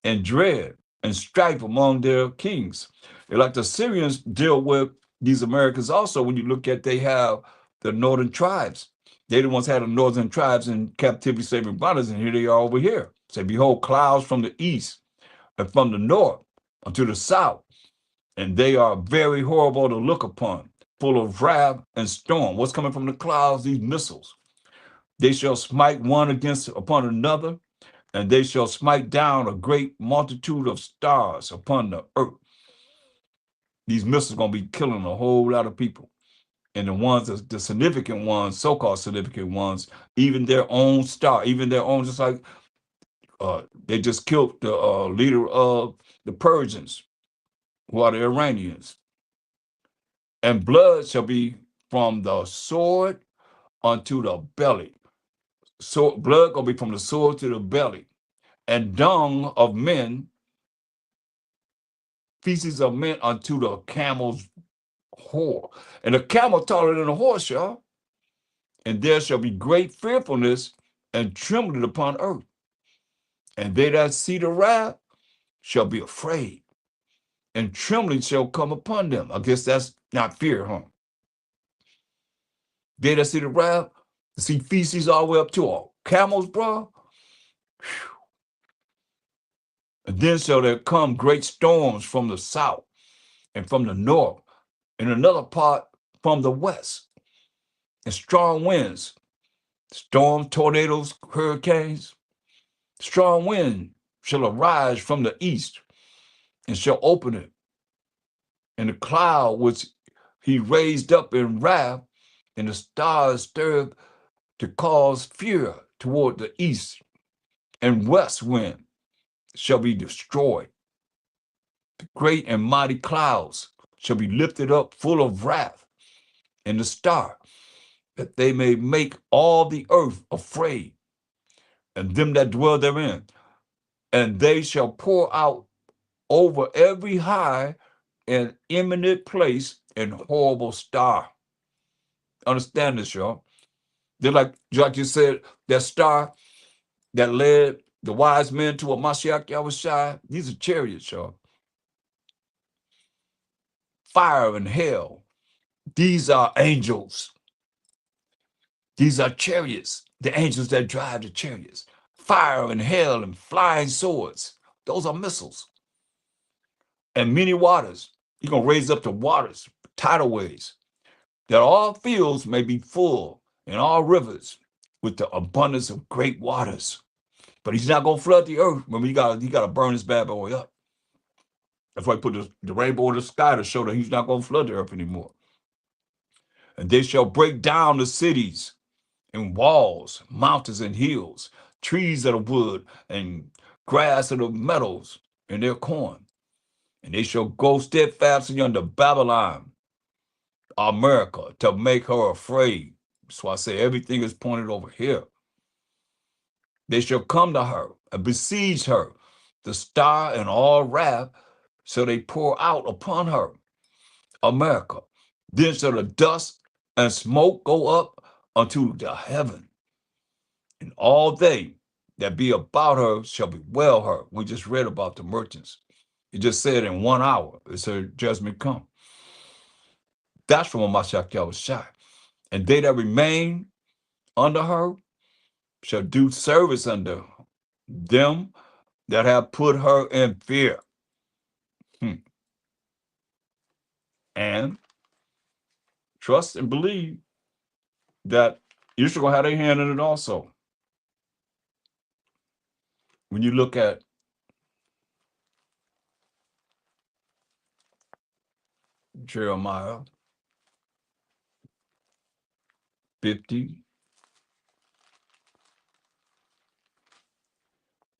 and dread and strife among their kings. And like the Syrians deal with these Americans also, when you look at, they have the northern tribes. They the ones had the northern tribes in captivity, saving bondage, and here they are over here. Say, behold, clouds from the east and from the north unto the south, and they are very horrible to look upon, full of wrath and storm. What's coming from the clouds? These missiles. They shall smite one against upon another, and they shall smite down a great multitude of stars upon the earth. These missiles are going to be killing a whole lot of people. And the ones, the significant ones, so-called significant ones, even their own star, even their own, just like they just killed the leader of the Persians, who are the Iranians. And blood shall be from the sword unto the belly. So blood gonna be from the sword to the belly. And dung of men, feces of men unto the camel's whore. And the camel taller than a horse, y'all. And there shall be great fearfulness and trembling upon earth. And they that see the wrath shall be afraid, and trembling shall come upon them. I guess that's not fear, huh? They that see the wrath, see feces all the way up to all camels, bro. And then shall there come great storms from the south and from the north, and another part from the west, and strong winds, storms, tornadoes, hurricanes. Strong wind shall arise from the east, and shall open it. And the cloud which he raised up in wrath, and the stars stirred to cause fear toward the east, and west wind shall be destroyed. The great and mighty clouds shall be lifted up full of wrath, and the star, that they may make all the earth afraid, and them that dwell therein. And they shall pour out over every high and eminent place and horrible star. Understand this, y'all. They're like you said, that star that led the wise men to a MASHAYACH YAHAWASHI. These are chariots, y'all. Fire and hell. These are angels. These are chariots, the angels that drive the chariots. Fire and hell and flying swords. Those are missiles. And many waters. He's going to raise up the waters, tidal waves, that all fields may be full and all rivers with the abundance of great waters. But he's not going to flood the earth. Remember, he got to burn his bad boy up. That's why he put the rainbow in the sky to show that he's not going to flood the earth anymore. And they shall break down the cities and walls, mountains and hills, trees of the wood and grass of the meadows and their corn. And they shall go steadfastly unto Babylon, America, to make her afraid. So I say everything is pointed over here. They shall come to her and besiege her, the star and all wrath, so they pour out upon her, America. Then shall the dust and smoke go up unto the heaven, and all they that be about her shall bewail her. We just read about the merchants. It just said in 1 hour is her judgment come. That's from a MASHAYACH YAHAWASHI. And they that remain under her shall do service unto them that have put her in fear. and trust and believe that Israel had a hand in it also. When you look at Jeremiah 50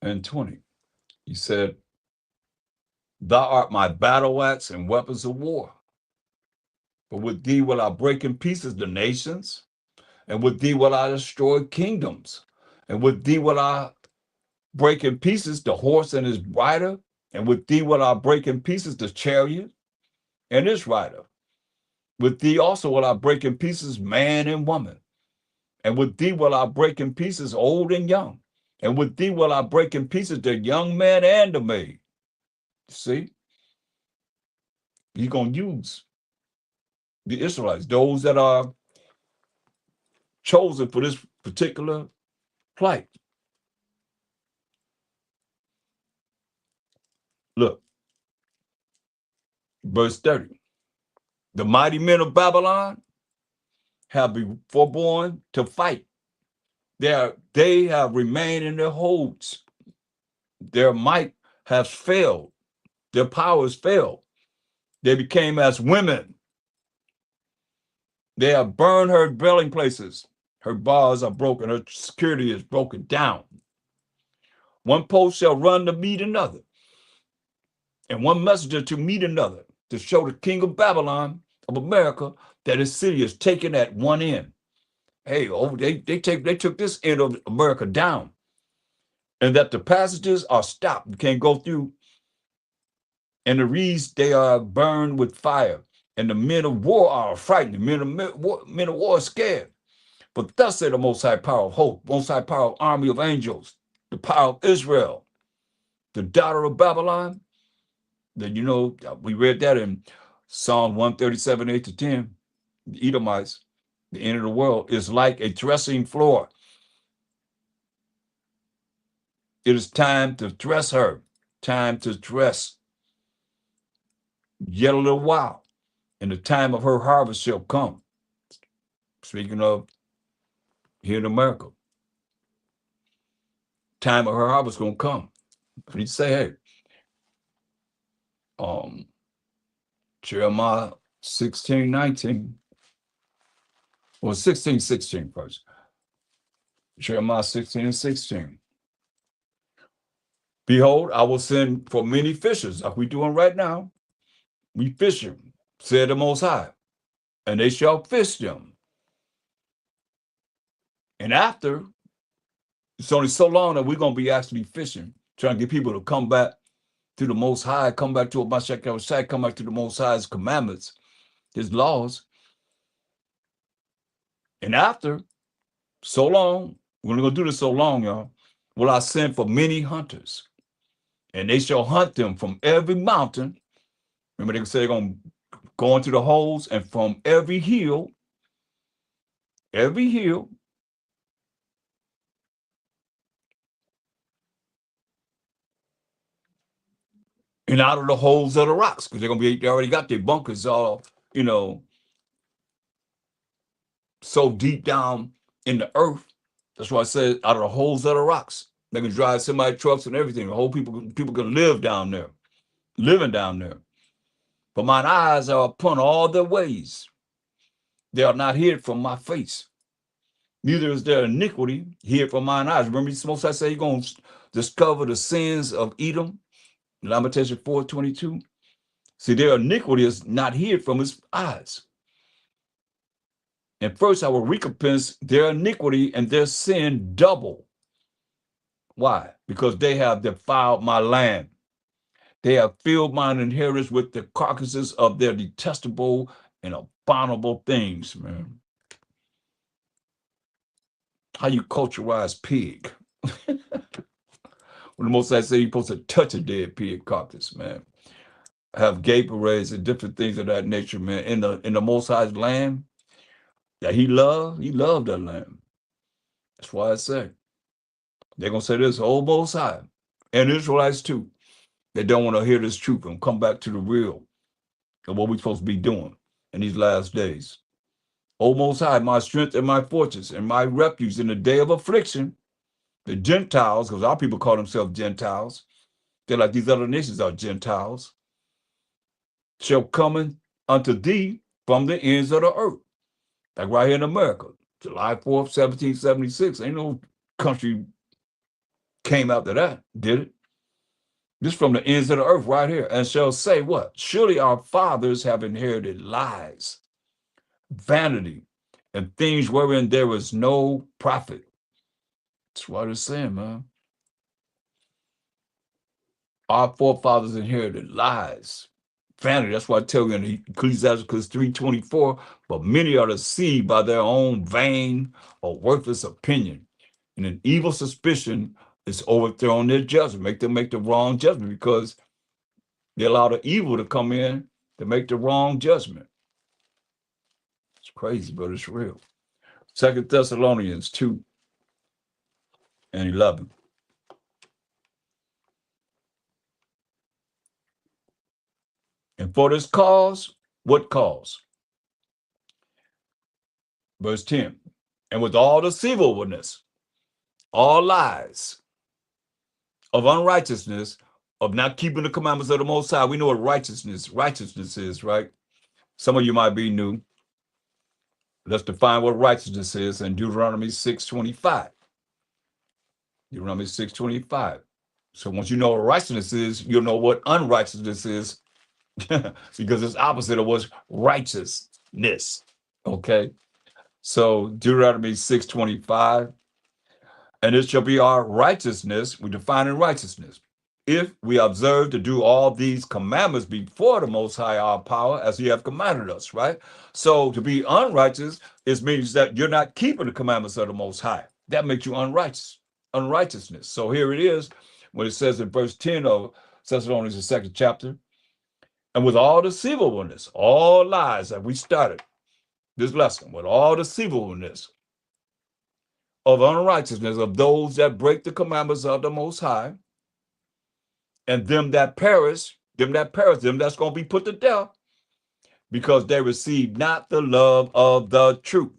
and 20, he said, "Thou art my battle axe and weapons of war. For with thee will I break in pieces the nations, and with thee will I destroy kingdoms, and with thee will I break in pieces the horse and his rider, and with thee will I break in pieces the chariot and its rider. With thee also will I break in pieces man and woman, and with thee will I break in pieces old and young, and with thee will I break in pieces the young man and the maid." See, he's going to use the Israelites, those that are chosen for this particular plight. Look, verse 30. "The mighty men of Babylon have been forborne to fight. They have remained in their holds. Their might has failed. Their powers failed. They became as women. They have burned her dwelling places. Her bars are broken. Her security is broken down. One post shall run to meet another, and one messenger to meet another, to show the king of Babylon, of America, that his city is taken at one end." Hey, they took this end of America down, and that the passages are stopped. You can't go through. And the reeds, they are burned with fire, and the men of war are frightened. The men of war are scared. But thus said the Most High power of hope, Most High power of army of angels, the power of Israel, the daughter of Babylon. Then we read that in Psalm 137, 8-10. The Edomites, the end of the world, is like a threshing floor. It is time to dress her, time to dress. Yet a little while, and the time of her harvest shall come. Speaking of here in America, time of her harvest gonna come. You say, hey, Jeremiah 16:19, or 16:16 first. Jeremiah 16:16. "Behold, I will send for many fishers," like we're doing right now. "We fishing, said the Most High, and they shall fish them. And after, it's only so long that we're going to be actually fishing, trying to get people to come back to the Most High, come back to MASHAYACH, come back to the Most High's commandments, his laws. And after so long, we're going to do this so long, y'all, will I send for many hunters, and they shall hunt them from every mountain." Remember, they say they're going to go into the holes, "and from every hill, and out of the holes of the rocks," because they already got their bunkers all, so deep down in the earth. That's why I said out of the holes of the rocks. They can drive semi trucks and everything. The whole people can live down there, living down there. "For mine eyes are upon all their ways. They are not hid from my face. Neither is their iniquity hid from mine eyes." Remember, Most I say, you're going to discover the sins of Edom, Lamentation 4:22. See, their iniquity is not hid from his eyes. "And first I will recompense their iniquity and their sin double." Why? "Because they have defiled my land. They have filled mine inheritance with the carcasses of their detestable and abominable things." Man, how you culturize pig? When the Most I say you're supposed to touch a dead pig carcass, man. Have gay parades and different things of that nature, man. In the Most High's land that he loved that land. That's why I say they're gonna say this whole Most High, and Israelites too. They don't want to hear this truth and come back to the real. and what we're supposed to be doing in these last days. O Most High, my strength and my fortress and my refuge in the day of affliction. The Gentiles, because our people call themselves Gentiles, they're like these other nations are Gentiles, shall come unto thee from the ends of the earth. Like right here in America, July 4th, 1776. Ain't no country came after that, did it? This from the ends of the earth right here. And shall say what? Surely our fathers have inherited lies, vanity, and things wherein there is no profit. That's what it's saying, man. Our forefathers inherited lies, vanity. That's why I tell you in Ecclesiastes 3:24, but many are deceived by their own vain or worthless opinion. And an evil suspicion is overthrown their judgment, make them make the wrong judgment because they allow the evil to come in to make the wrong judgment. It's crazy, but it's real. 2 Thessalonians 2:11. And for this cause, what cause? Verse 10. And with all deceivableness, all lies of unrighteousness, of not keeping the commandments of the Most High. We know what righteousness is, right? Some of you might be new. Let's define what righteousness is in Deuteronomy 6:25. Deuteronomy 6:25. So once you know what righteousness is, you'll know what unrighteousness is because it's opposite of what's righteousness. Okay. So Deuteronomy 6:25. And it shall be our righteousness, we define in righteousness, if we observe to do all these commandments before the Most High our power, as He have commanded us, right? So to be unrighteous, it means that you're not keeping the commandments of the Most High. That makes you unrighteousness. So here it is, when it says in verse 10 of Thessalonians, the 2nd chapter, and with all deceivableness, all lies that we started this lesson, with all deceivableness, of unrighteousness of those that break the commandments of the Most High, and them that perish, them that's going to be put to death, because they receive not the love of the truth.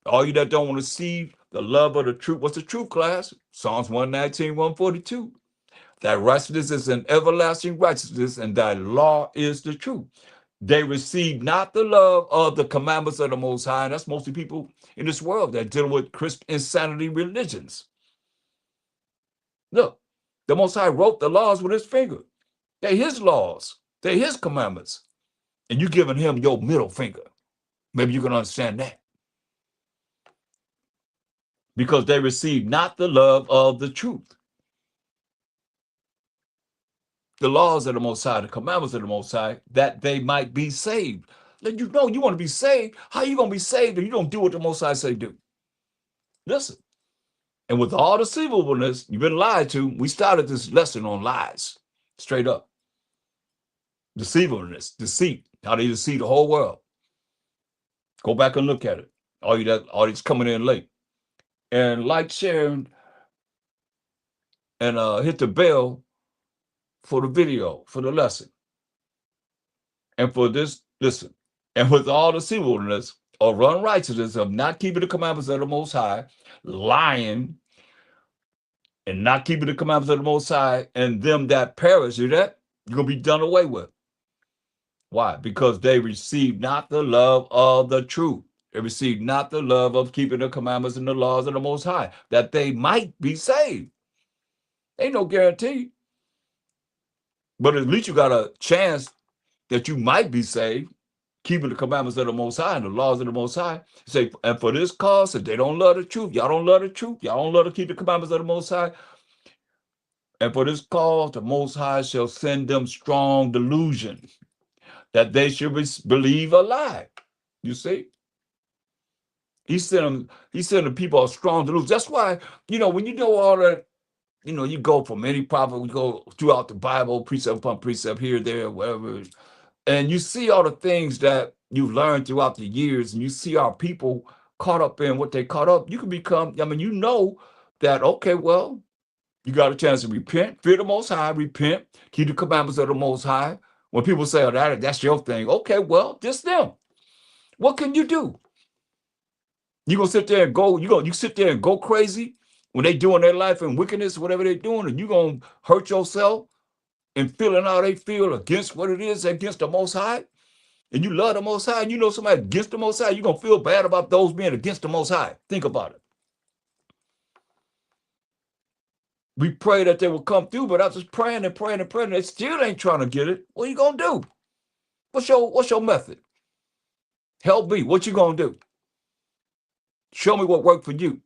All you that don't want to see the love of the truth, what's the truth, class? Psalms 119, 142. Thy righteousness is an everlasting righteousness, and thy law is the truth. They receive not the love of the commandments of the Most High. And that's mostly people in this world that deal with crisp insanity religions. Look, the Most High wrote the laws with His finger. They're His laws. They're His commandments. And you giving Him your middle finger. Maybe you can understand that. Because they receive not the love of the truth. The laws of the Most High, the commandments of the Most High, that they might be saved. Let you know you want to be saved. How are you going to be saved if you don't do what the Most High say do? Listen. And with all deceivableness, you've been lied to. We started this lesson on lies. Straight up. Deceivableness, deceit, how they deceive the whole world. Go back and look at it. All these coming in late. And like, share, and hit the bell for the video, for the lesson. And for this, listen, and with all deceivableness or unrighteousness of not keeping the commandments of the Most High, lying, and not keeping the commandments of the Most High, and them that perish, you that? You're going to be done away with. Why? Because they receive not the love of the truth. They receive not the love of keeping the commandments and the laws of the Most High, that they might be saved. Ain't no guarantee. But at least you got a chance that you might be saved, keeping the commandments of the Most High and the laws of the Most High. Say, and for this cause, if they don't love the truth, y'all don't love the truth, y'all don't love to keep the commandments of the Most High. And for this cause, the Most High shall send them strong delusion, that they should believe a lie. You see? He sent them people a strong delusion. That's why, when you know all that, you go from any prophet, we go throughout the Bible, precept upon precept, here, there, wherever, and you see all the things that you've learned throughout the years, and you see our people caught up in what they caught up. You can become, that, okay, well, you got a chance to repent, fear the Most High, repent, keep the commandments of the Most High. When people say, oh, that's your thing. Okay, well, just them. What can you do? You gonna sit there and go, you sit there and go crazy when they doing their life and wickedness, whatever they're doing, and you gonna hurt yourself and feeling how they feel against what it is against the Most High, and you love the Most High, and you know somebody against the Most High, you're gonna feel bad about those being against the Most High. Think about it. We pray that they will come through, but I was just praying and praying and praying. They still ain't trying to get it. What are you gonna do? What's your method? Help me. What you gonna do? Show me what worked for you.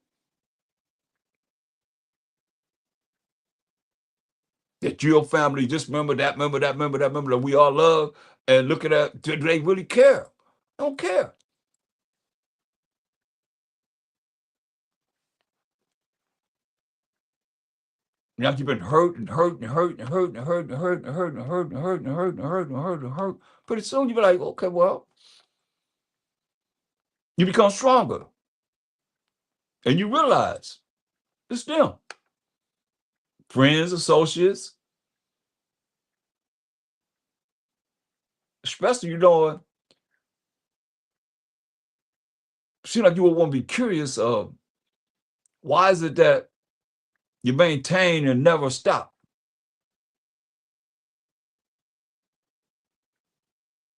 That your family just remember that we all love, and look at that. Do they really care? Don't care. Now you've been hurt and hurt and hurt and hurt and hurt and hurt and hurt and hurt and hurt and hurt and hurt and hurt and hurt. Pretty soon you be like, okay, well, you become stronger. And you realize it's them. Friends, associates, especially, seem like you would want to be curious of why is it that you maintain and never stop?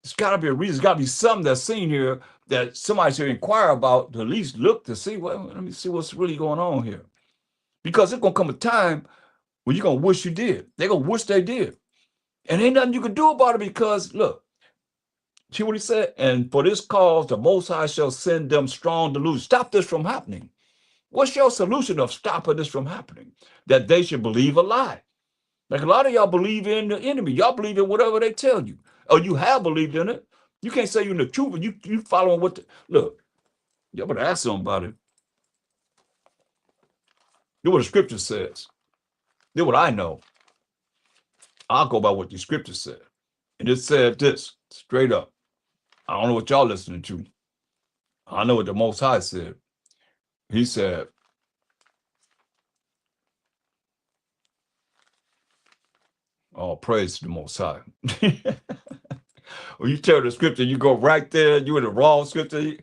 There's got to be a reason. There's got to be something that's seen here that somebody should inquire about, to at least look to see, well, let me see what's really going on here. Because there's going to come a time when you're going to wish you did. They're going to wish they did. And ain't nothing you can do about it because, look, see what he said? And for this cause, the Most High shall send them strong delusion. Stop this from happening. What's your solution of stopping this from happening? That they should believe a lie. Like a lot of y'all believe in the enemy. Y'all believe in whatever they tell you. Or you have believed in it. You can't say you're in the truth, but you following what look, y'all better ask somebody. Do what the scripture says. Do what I know. I'll go by what the scripture said. And it said this, straight up. I don't know what y'all listening to. I know what the Most High said. He said, oh, praise to the Most High. When you tell the scripture, you go right there, you in the wrong scripture,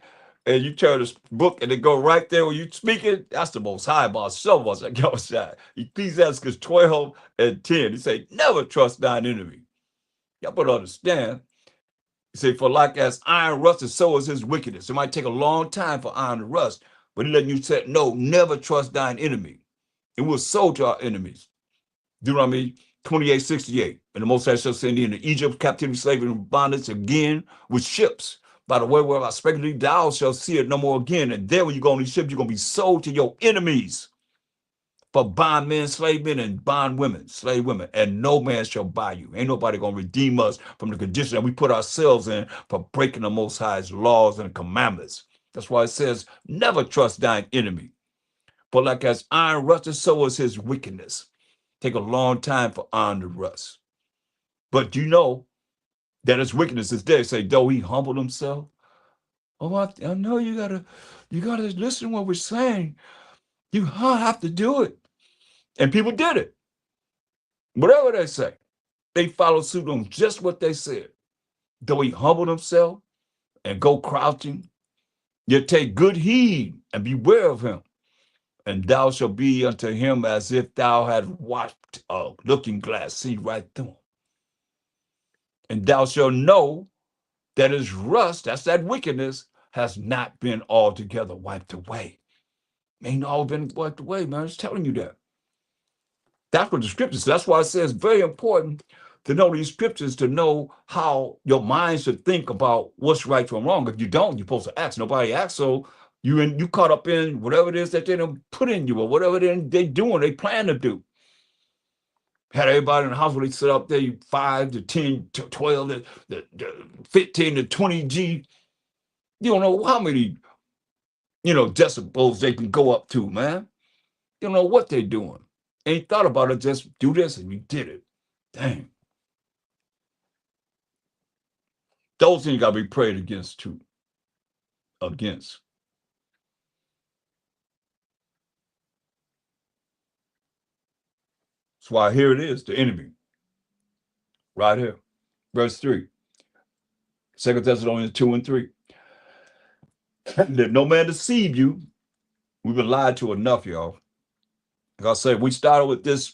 and you tell the book and it go right there when you speak it, that's the Most High about so much. Like y'all said, Ecclesiastes 12 and 10, he say, never trust thine enemy. Y'all better understand. He say, for like as iron rusted, so is his wickedness. It might take a long time for iron to rust, but he letting you say, no, never trust thine enemy. It was sold to our enemies. Deuteronomy 28:68. And the Most High shall send thee into Egypt, captivity, slavery, and bondage again with ships. By the way where I speak to thee, thou shalt see it no more again. And there when you go on these ships, you're going to be sold to your enemies for bondmen, slave men, and bond women, slave women. And no man shall buy you. Ain't nobody going to redeem us from the condition that we put ourselves in for breaking the Most High's laws and commandments. That's why it says, never trust thine enemy. For like as iron rusted, so is his wickedness. Take a long time for iron to rust. But you know that his wickedness is there. Say, though he humbled himself. Oh, I know you gotta listen to what we're saying. You have to do it. And people did it. Whatever they say, they followed suit on just what they said. Though he humbled himself and go crouching, yet take good heed and beware of him. And thou shalt be unto him as if thou had watched a looking glass, see right through him. And thou shalt know that his rust, that's that wickedness, has not been altogether wiped away. Ain't all been wiped away, man. It's telling you that. That's what the scriptures, that's why it says very important to know these scriptures, to know how your mind should think about what's right from wrong. If you don't, you're supposed to ask. Nobody asks, so you caught up in whatever it is that they done put in you or whatever they doing, they plan to do. Had everybody in the house when they sit up there, 5 to 10 to 12 to 15 to 20 G. You don't know how many, decibels they can go up to, man. You don't know what they're doing. Ain't thought about it, just do this and you did it. Dang. Those things got to be prayed against too. Against. That's why here it is, the enemy. Right here. verse 3. 2 Thessalonians 2 and 3. Let no man deceive you. We've been lied to enough, y'all. Like I said, we started with this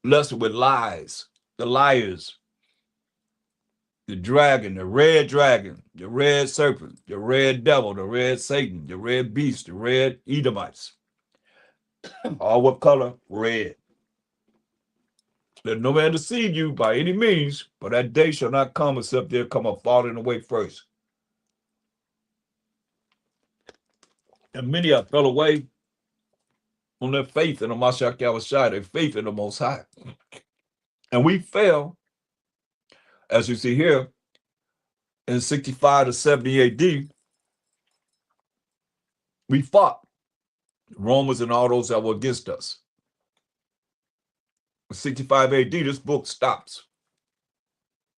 lesson with lies, the liars, the dragon, the red serpent, the red devil, the red Satan, the red beast, the red Edomites. All what color? Red. Let no man deceive you by any means, for that day shall not come except there come a falling away first. And many have fell away on their faith in the MASHAYACH, their faith in the Most High. And we fell, as you see here, in 65 to 70 AD, we fought the Romans and all those that were against us. In 65 AD, this book stops.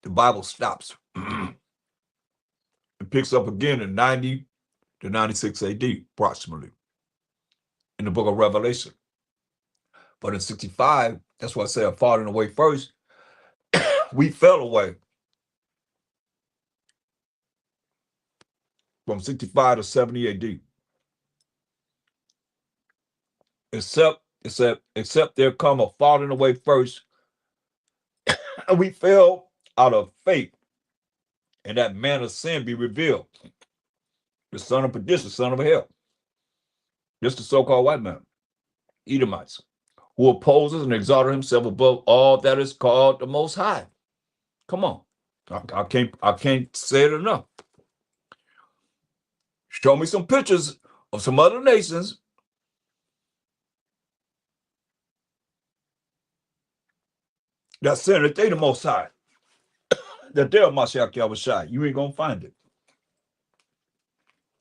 The Bible stops. It picks up again in 90 to 96 AD, approximately, in the book of Revelation. But in 65, that's why I say I falling away first. We fell away from 65 to 70 AD. Except there come a falling away first. And we fell out of faith, and that man of sin be revealed. The son of perdition, son of hell. Just the so-called white man, Edomites, who opposes and exalted himself above all that is called the Most High. Come on. I can't say it enough. Show me some pictures of some other nations that saying that they the Most High, that they're MASHAYACH YAHAWASHI. You ain't gonna find it.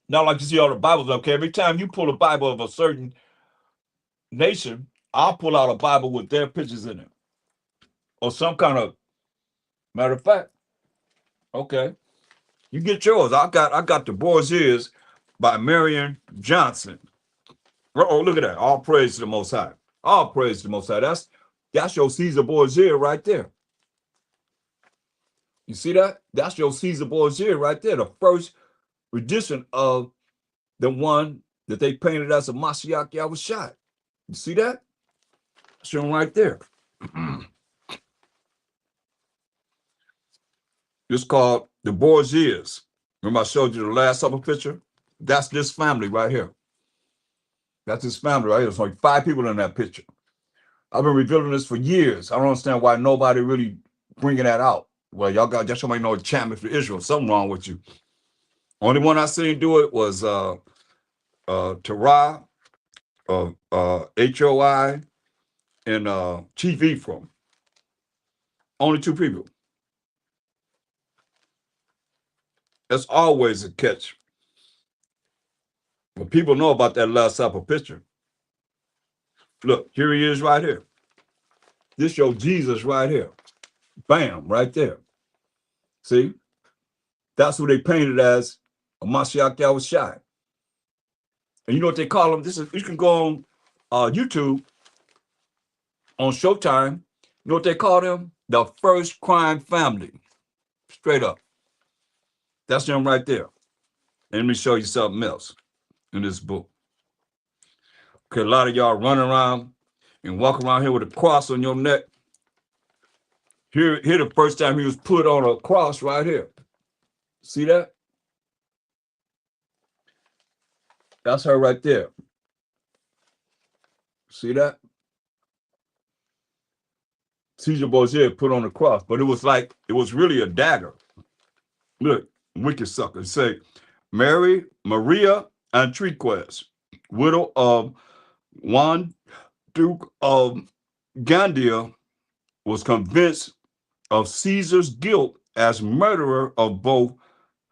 Not like you see all the Bibles up. Okay, every time you pull a Bible of a certain nation, I'll pull out a Bible with their pictures in it, or some kind of matter of fact. Okay, you get yours. I got the Borgias by Marion Johnson. Oh, look at that! All praise to the Most High. All praise to the Most High. That's your Caesar Borgia right there. You see that? That's your Caesar Borgia right there. The first edition of the one that they painted as a MASHAYACH YAHAWASHI. You see that? Shown right there. It's called the Borgias. Remember I showed you the Last Supper picture? That's this family right here. That's this family right here. There's only 5 people in that picture. I've been revealing this for years. I don't understand why nobody really bringing that out. Well, y'all got just somebody know the champion for Israel. Something wrong with you. Only one I seen do it was Terah, HOI, and Chief Ephraim. Only 2 people. That's always a catch. But people know about that Last Supper picture. Look, here he is right here. This shows Jesus right here. Bam, right there. See? That's who they painted as a MASHAYACH YAHAWASHI. And you know what they call them? You can go on YouTube, on Showtime. You know what they call them? The First Crime Family. Straight up. That's them right there. And let me show you something else in this book. Okay, a lot of y'all running around and walk around here with a cross on your neck. Here the first time he was put on a cross right here. See that? That's her right there. See that? Caesar Borgia put on the cross, but it was really a dagger. Look, wicked sucker. Say, Maria Enriquez, widow of Juan Duke of Gandia, was convinced of Caesar's guilt as murderer of both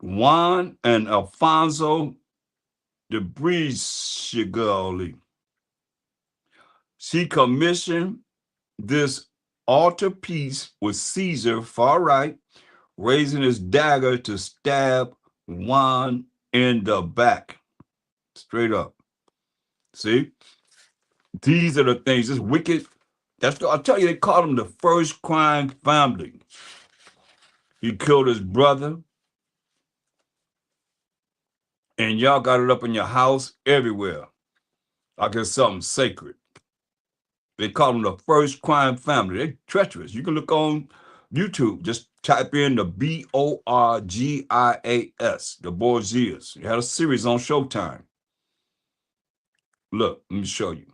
Juan and Alfonso de Brisegali. She commissioned this altarpiece with Caesar far right, raising his dagger to stab Juan in the back. Straight up. See? These are the things, this wicked. I'll tell you, they call them the First Crime Family. He killed his brother. And y'all got it up in your house everywhere. Like it's something sacred. They call them the first crime family. They're treacherous. You can look on YouTube. Just type in the Borgias, the Borgias. They had a series on Showtime. Look, let me show you.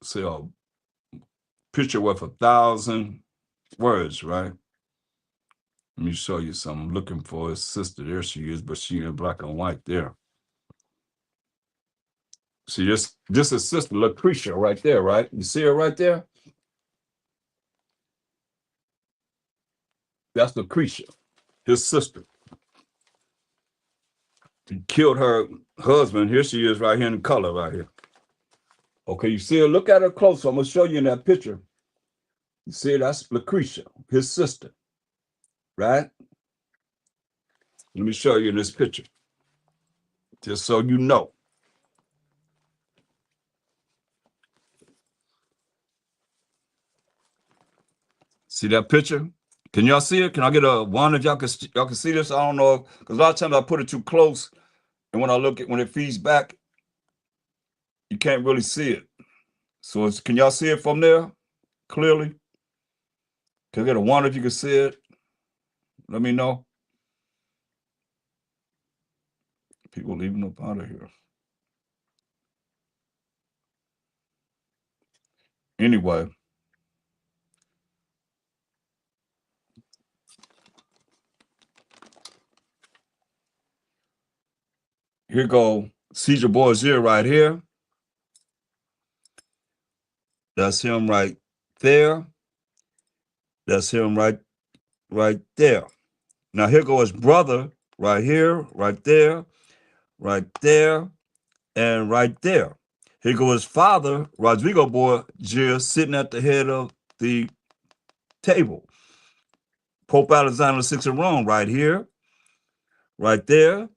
See a picture worth 1,000 words, right? Let me show you something. I'm looking for his sister. There she is, but she in black and white there. See, this is Sister Lucretia right there, right? You see her right there? That's Lucretia, his sister. He killed her husband. Here she is right here in color right here. Okay, you see her? Look at her close. I'm going to show you in that picture. You see, that's Lucretia, his sister, right? Let me show you in this picture, just so you know. See that picture? Can y'all see it? Can I get a one if y'all can see this? I don't know, because a lot of times I put it too close, and when I look at when it feeds back, you can't really see it. So can y'all see it from there clearly? Can I get a one if you can see it? Let me know. People leaving up out of here. Anyway. Here go Caesar Borgia right here. That's him right there. That's him right there. Now here go his brother right here, right there, and right there. Here go his father, Rodrigo Borgia, sitting at the head of the table. Pope Alexander VI of Rome right here, right there,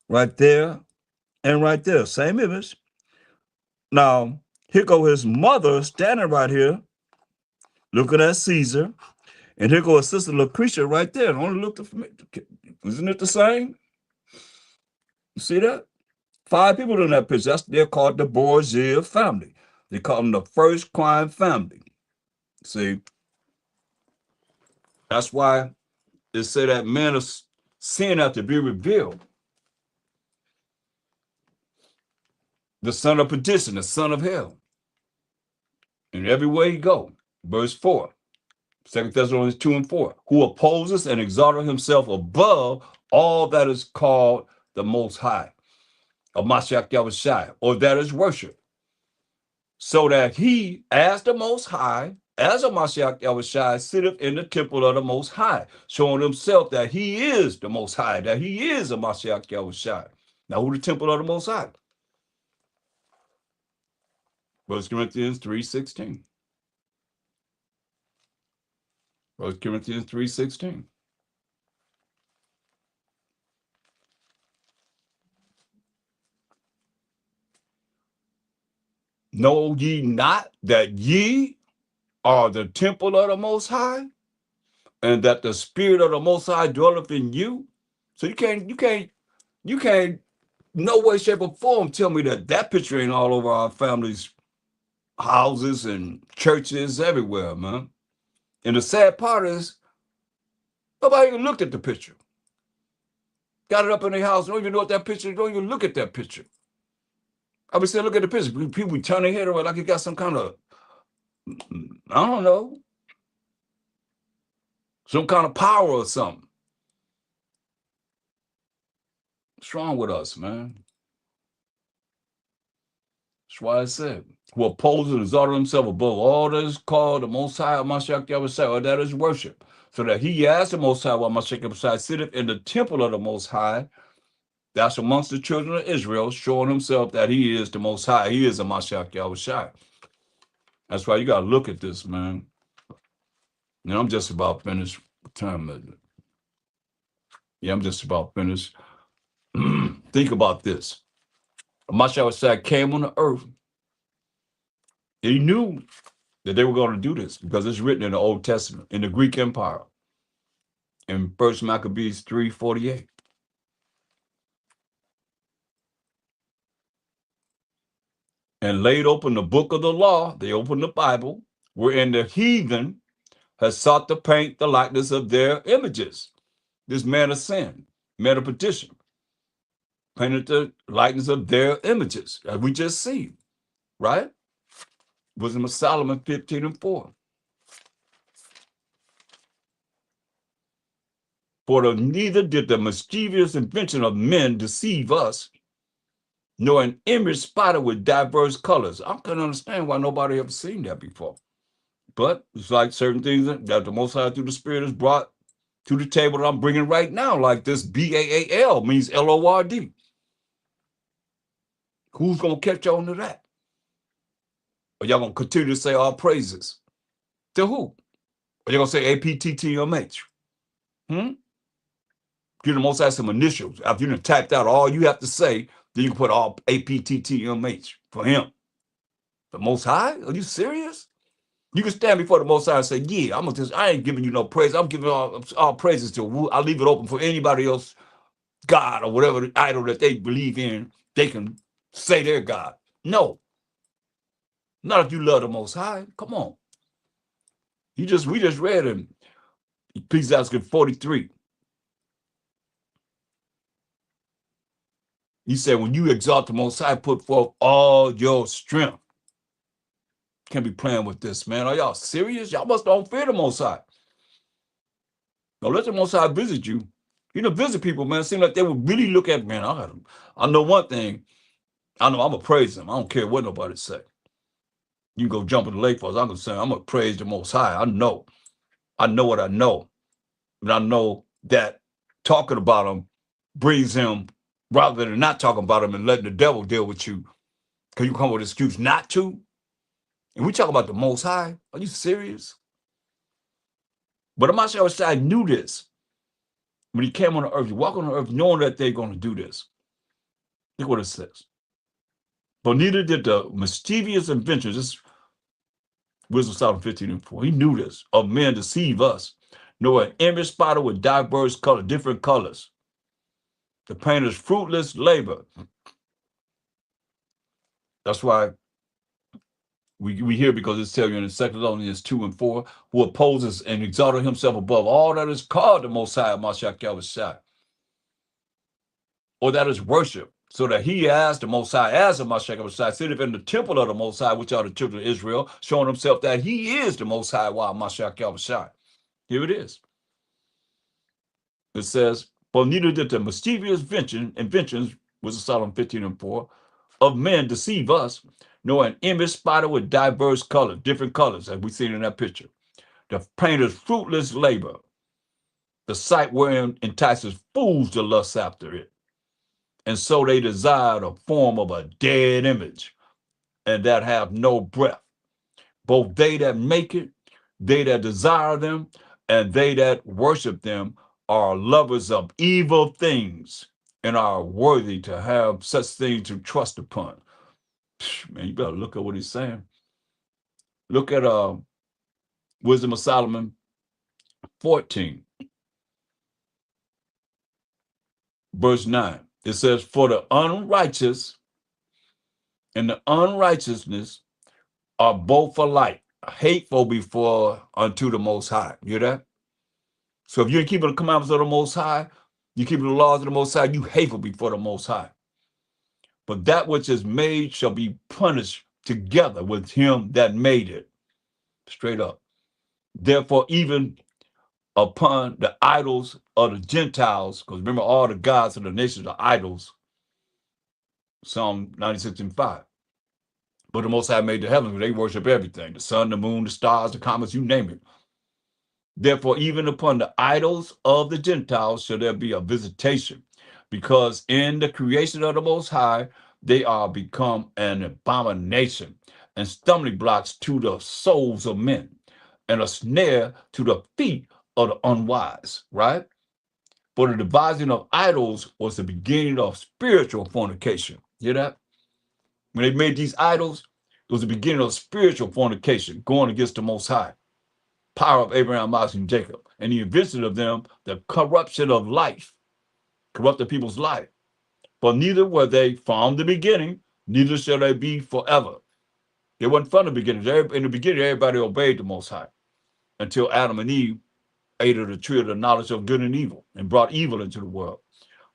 and right there. Same image. Now, here go his mother standing right here, looking at Caesar. And here goes Sister Lucretia right there. It only looked familiar. Isn't it the same? You see that? 5 people in that picture. They're called the Borgia family. They call them the first crime family. See? That's why they say that man of sin have to be revealed. The son of perdition, the son of hell. And everywhere he go. Verse 4. 2 Thessalonians 2 and 4. Who opposes and exalted himself above all that is called the Most High, of MASHAYACH, or that is worship, so that he, as the Most High, as a MASHAYACH, sitteth in the temple of the Most High, showing himself that he is the Most High, that he is a MASHAYACH. Now, who the temple of the Most High? 1 Corinthians 3:16. 1 Corinthians 3:16. Know ye not that ye are the temple of the Most High, and that the Spirit of the Most High dwelleth in you? So you can't, no way, shape, or form tell me that picture ain't all over our families' houses and churches everywhere, man. And the sad part is, nobody even looked at the picture. Got it up in their house, don't even know what that picture is, don't even look at that picture. I would say, look at the picture. People turn their head around like it got some kind of, I don't know, some kind of power or something. What's wrong with us, man? That's why I said, who opposes and exalted himself above all that is called the Most High, MASHAYACH, or that is worship, so that he, as the Most High, MASHAYACH, sitteth in the temple of the Most High, that's amongst the children of Israel, showing himself that he is the Most High. He is a MASHAYACH. That's why you got to look at this, man. And I'm just about finished. What time is it? Yeah, I'm just about finished. Think about this. MASHAYACH came on the earth. He knew that they were going to do this because it's written in the Old Testament, in the Greek Empire, in 1 Maccabees 3:48. And laid open the book of the law, they opened the Bible, wherein the heathen has sought to paint the likeness of their images. This man of sin, man of petition, painted the likeness of their images, as we just see, right? Wisdom of Solomon 15:4. For neither did the mischievous invention of men deceive us, nor an image spotted with diverse colors. I can understand why nobody ever seen that before. But it's like certain things that the Most High through the Spirit has brought to the table that I'm bringing right now, like this BAAL means LORD. Who's going to catch on to that? Are y'all going to continue to say all praises? To who? Are you going to say APTTMH? Give the Most High some initials. After you done typed out all you have to say, then you can put all APTTMH for him. The Most High? Are you serious? You can stand before the Most High and say, yeah, I ain't giving you no praise. I'm giving all praises to, I'll leave it open for anybody else, God or whatever the idol that they believe in, they can say they're God. No. Not if you love the Most High. Come on. We just read in Ecclesiastes 43. He said, when you exalt the Most High, put forth all your strength. Can't be playing with this, man. Are y'all serious? Y'all must don't fear the Most High. Now let the Most High visit you. You know, visit people, man. It seems like they would really look at, man, I know one thing. I know I'm going to praise him. I don't care what nobody say. You can go jump in the lake for us. I'm going to say, I'm going to praise the Most High. I know what I know. And I know that talking about him brings him, rather than not talking about him and letting the devil deal with you, because you come with an excuse not to. And we talk about the Most High. Are you serious? But MASHAYACH knew this. When he came on the earth, he walked on the earth knowing that they're going to do this. Look what it says. But neither did the mischievous inventions, this Wisdom of Solomon 15:4. He knew this, of men deceive us, nor an image spotted with diverse colors, different colors. The painter's fruitless labor. That's why we hear, because it's telling you in 2 Thessalonians 2:4, who opposes and exalted himself above all that is called the Most High, MASHAYACH, or that is worship, so that he as the Most High, as the MASHAYACH, sitteth in the temple of the Most High, which are the children of Israel, showing himself that he is the Most High, while MASHAYACH. Here it is. It says, for neither did the mischievous inventions, which is Solomon 15:4, of men deceive us, nor an image spotted with diverse colors, different colors, as we seen in that picture. The painter's fruitless labor, the sight wherein entices fools to lust after it. And so they desire the form of a dead image, and that have no breath. Both they that make it, they that desire them, and they that worship them are lovers of evil things, and are worthy to have such things to trust upon. Man, you better look at what he's saying. Look at Wisdom of Solomon 14, verse 9. It says, for the unrighteous and the unrighteousness are both alike, hateful before unto the Most High. You hear that? So if you're keeping the commandments of the Most High, you're keeping the laws of the Most High, you hateful before the Most High. But that which is made shall be punished together with him that made it. Straight up. Therefore, even upon the idols of the Gentiles, because remember, all the gods of the nations are idols. Psalm 96:5. But the Most High made the heavens, they worship everything, the sun, the moon, the stars, the comets, you name it. Therefore, even upon the idols of the Gentiles shall there be a visitation, because in the creation of the Most High, they are become an abomination and stumbling blocks to the souls of men, and a snare to the feet of the unwise, right? For the devising of idols was the beginning of spiritual fornication. Hear that? When they made these idols, was the beginning of spiritual fornication, going against the Most High, power of Abraham, Isaac, and Jacob, and the invention of them, the corruption of life, corrupted people's life. For neither were they from the beginning, neither shall they be forever. They weren't from the beginning. In the beginning, everybody obeyed the Most High until Adam and Eve ate of the tree of the knowledge of good and evil and brought evil into the world.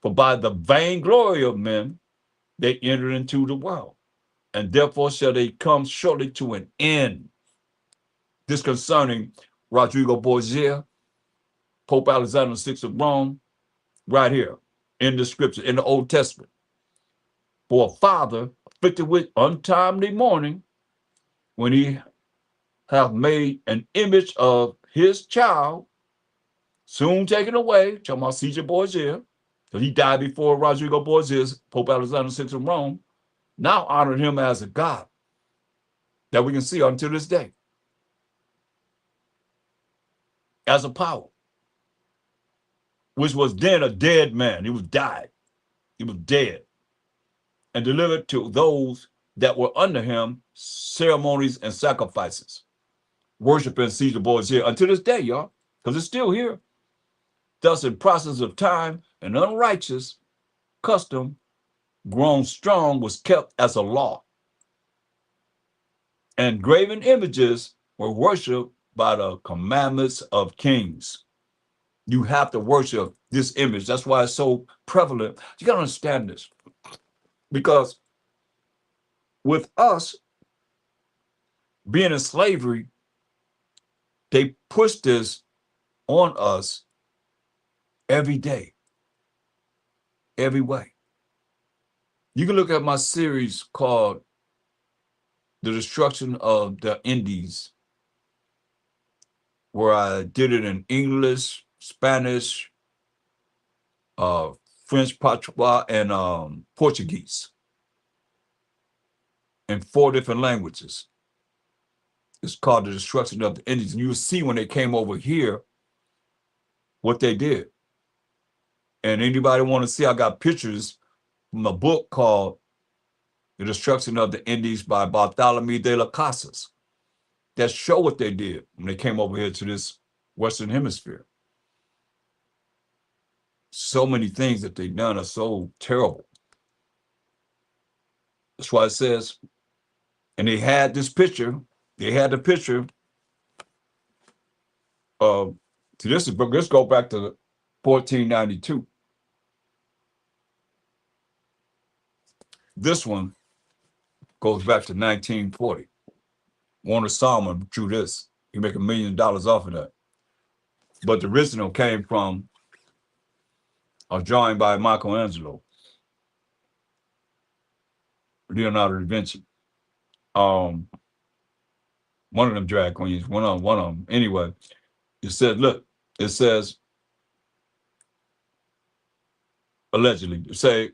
For by the vainglory of men, they entered into the world, and therefore shall they come shortly to an end. This concerning Rodrigo Borgia, Pope Alexander VI of Rome, right here in the scripture, in the Old Testament. For a father afflicted with untimely mourning, when he hath made an image of his child, soon taken away, talking about Caesar Borgia, because he died before Rodrigo Borgia, Pope Alexander VI of Rome, now honored him as a god that we can see until this day, as a power, which was then a dead man. He was died. He was dead, and delivered to those that were under him ceremonies and sacrifices, worshiping Caesar Borgia until this day, y'all, because it's still here. Thus, in process of time, an unrighteous custom grown strong was kept as a law, and graven images were worshipped by the commandments of kings. You have to worship this image. That's why it's so prevalent. You got to understand this, because with us being in slavery, they push this on us every day, every way. You can look at my series called The Destruction of the Indies, where I did it in English, Spanish, French, Patois, and Portuguese, in 4 different languages. It's called The Destruction of the Indies. And you'll see when they came over here what they did. And anybody want to see, I got pictures from a book called The Destruction of the Indies by Bartholomew de las Casas that show what they did when they came over here to this Western Hemisphere. So many things that they've done are so terrible. That's why it says, and they had this picture, they had the picture of, let's go back to 1492. This one goes back to 1940. Warner Salmon drew this. He make $1 million off of that. But the original came from a drawing by Michelangelo, Leonardo da Vinci. One of them drag queens, one of them. Anyway, it said, look, it says, allegedly, say,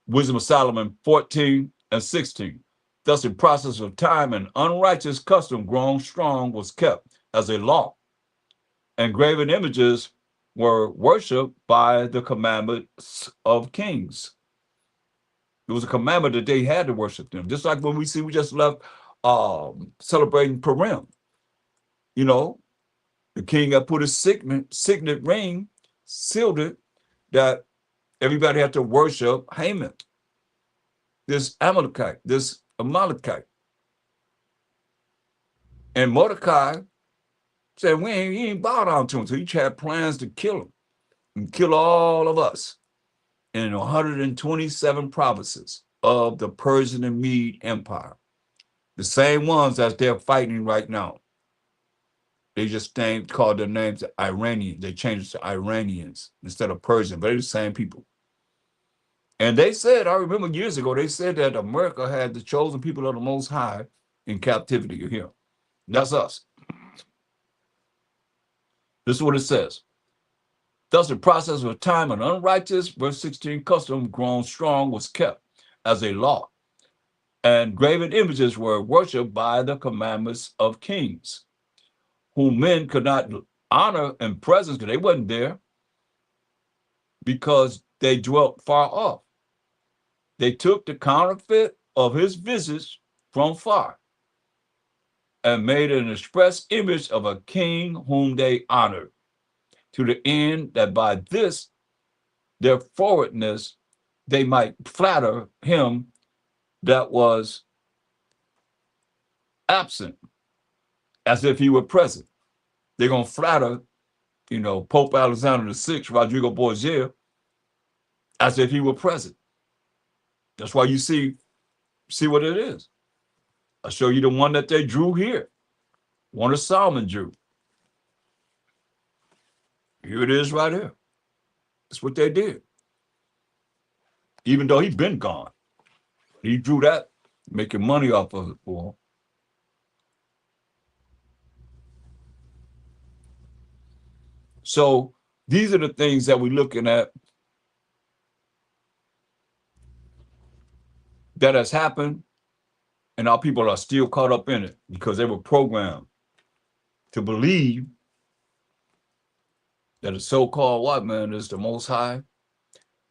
Wisdom of Solomon 14 and 16. Thus, in process of time, an unrighteous custom grown strong was kept as a law, and graven images were worshipped by the commandments of kings. It was a commandment that they had to worship them. Just like when we just left celebrating Purim. You know, the king had put his signet ring, sealed it, that everybody had to worship Haman, this Amalekite. And Mordecai said, he ain't bowed down to him. So he had plans to kill him and kill all of us in 127 provinces of the Persian and Mede Empire. The same ones that they're fighting right now. They just called their names Iranian. They changed it to Iranians instead of Persian, but they're the same people. And they said, I remember years ago, they said that America had the chosen people of the Most High in captivity here. That's us. This is what it says. Thus, the process of time, an unrighteous, verse 16, custom grown strong was kept as a law, and graven images were worshipped by the commandments of kings, whom men could not honor in presence, because they wasn't there, because they dwelt far off. They took the counterfeit of his visits from far. and made an express image of a king whom they honored, to the end that by this their forwardness they might flatter him that was absent, as if he were present. They're going to flatter, Pope Alexander VI, Rodrigo Borgia, as if he were present. That's why you see what it is. I'll show you the one that they drew here. One that Solomon drew. Here it is right here. That's what they did. Even though he's been gone. He drew that, making money off of it for him. So these are the things that we're looking at that has happened, and our people are still caught up in it because they were programmed to believe that the so-called white man is the Most High.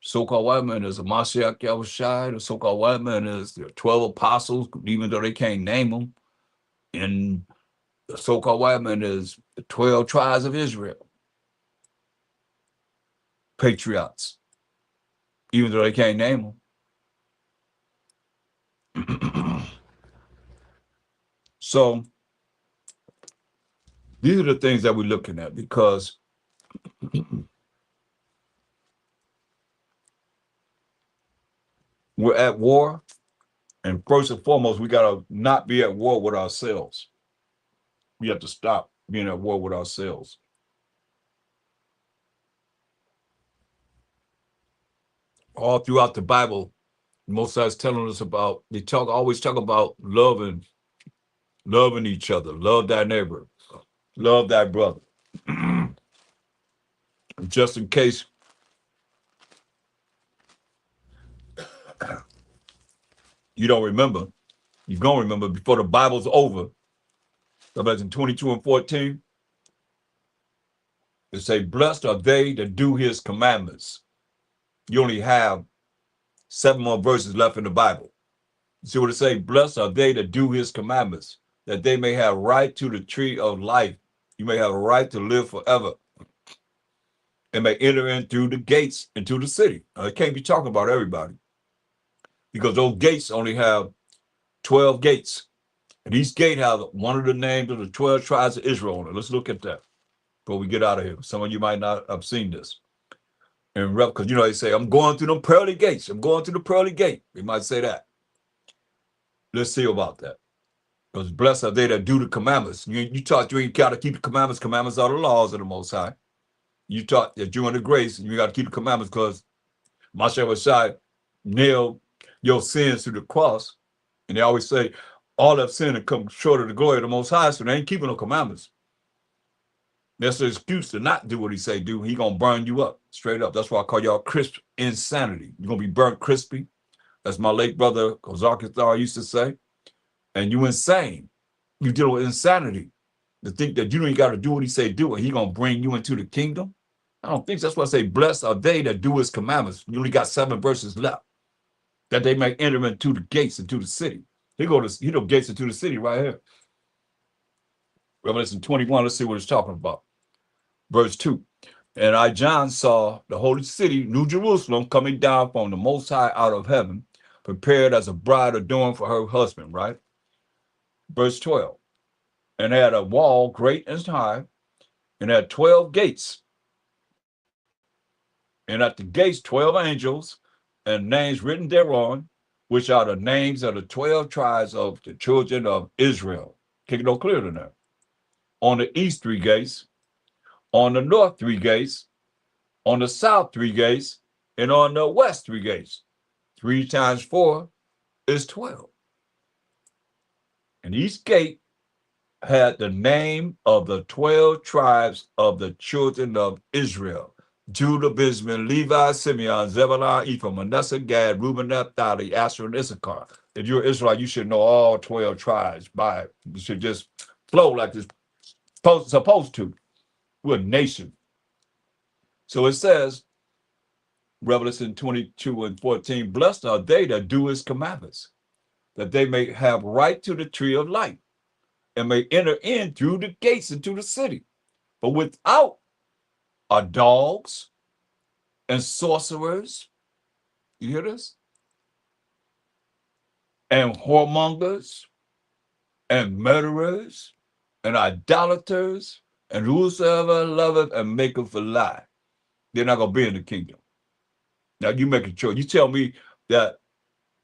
So-called white man is a MASHAYACH YAHAWASHI. The so-called white man is the 12 apostles, even though they can't name them. And the so-called white man is the 12 tribes of Israel. Patriots, even though they can't name them. So these are the things that we're looking at, because we're at war, and first and foremost, we got to not be at war with ourselves. We have to stop being at war with ourselves. All throughout the Bible, Most High is telling us about, always talk about loving each other, love thy neighbor, love thy brother. Just in case you don't remember, you're going to remember before the Bible's over. Revelation 22:14, it say, blessed are they that do his commandments. You only have 7 more verses left in the Bible. You see what it say? Blessed are they that do his commandments, that they may have right to the tree of life. You may have a right to live forever, and may enter in through the gates into the city. Now, it can't be talking about everybody, because those gates only have 12 gates. And each gate has one of the names of the 12 tribes of Israel on it. Let's look at that before we get out of here. Some of you might not have seen this. And because they say, I'm going through them pearly gates. I'm going through the pearly gate. They might say that. Let's see about that. Because blessed are they that do the commandments. You taught you ain't got to keep the commandments. Commandments are the laws of the Most High. You taught that you're under grace and you got to keep the commandments, because MASHAYACH nailed your sins to the cross. And they always say, all have sinned and come short of the glory of the Most High, so they ain't keeping no commandments. That's an excuse to not do what he say do. He gonna burn you up, straight up. That's why I call y'all crisp insanity. You're gonna be burnt crispy. That's my late brother Kozakistar used to say. And you insane. You deal with insanity. To think that you ain't got to do what he say do, and he gonna bring you into the kingdom. I don't think so. That's why I say, blessed are they that do his commandments. You only got 7 verses left. That they may enter into the gates, into the city. He go gates into the city right here. Revelation 21, let's see what it's talking about. Verse 2. And I, John, saw the holy city, New Jerusalem, coming down from the Most High out of heaven, prepared as a bride adorned for her husband, right? Verse 12. And had a wall great and high, and had 12 gates. And at the gates 12 angels, and names written thereon, which are the names of the 12 tribes of the children of Israel. Can't get no clearer than that. On the east 3 gates, on the north 3 gates, on the south 3 gates, and on the west 3 gates. 3 times 4 is 12. And each gate had the name of the 12 tribes of the children of Israel. Judah, Benjamin, Levi, Simeon, Zebulun, Ephraim, Manasseh, Gad, Reuben, Naphtali, Asher, and Issachar. If you're Israelite, you should know all 12 tribes by it. You should just flow like it's supposed to. We're a nation. So it says, Revelation 22:14, blessed are they that do his commandments, that they may have right to the tree of life, and may enter in through the gates into the city. But without are dogs and sorcerers. You hear this? And whoremongers and murderers and idolaters and whosoever loveth and maketh a lie. They're not going to be in the kingdom. Now you make a choice. You tell me that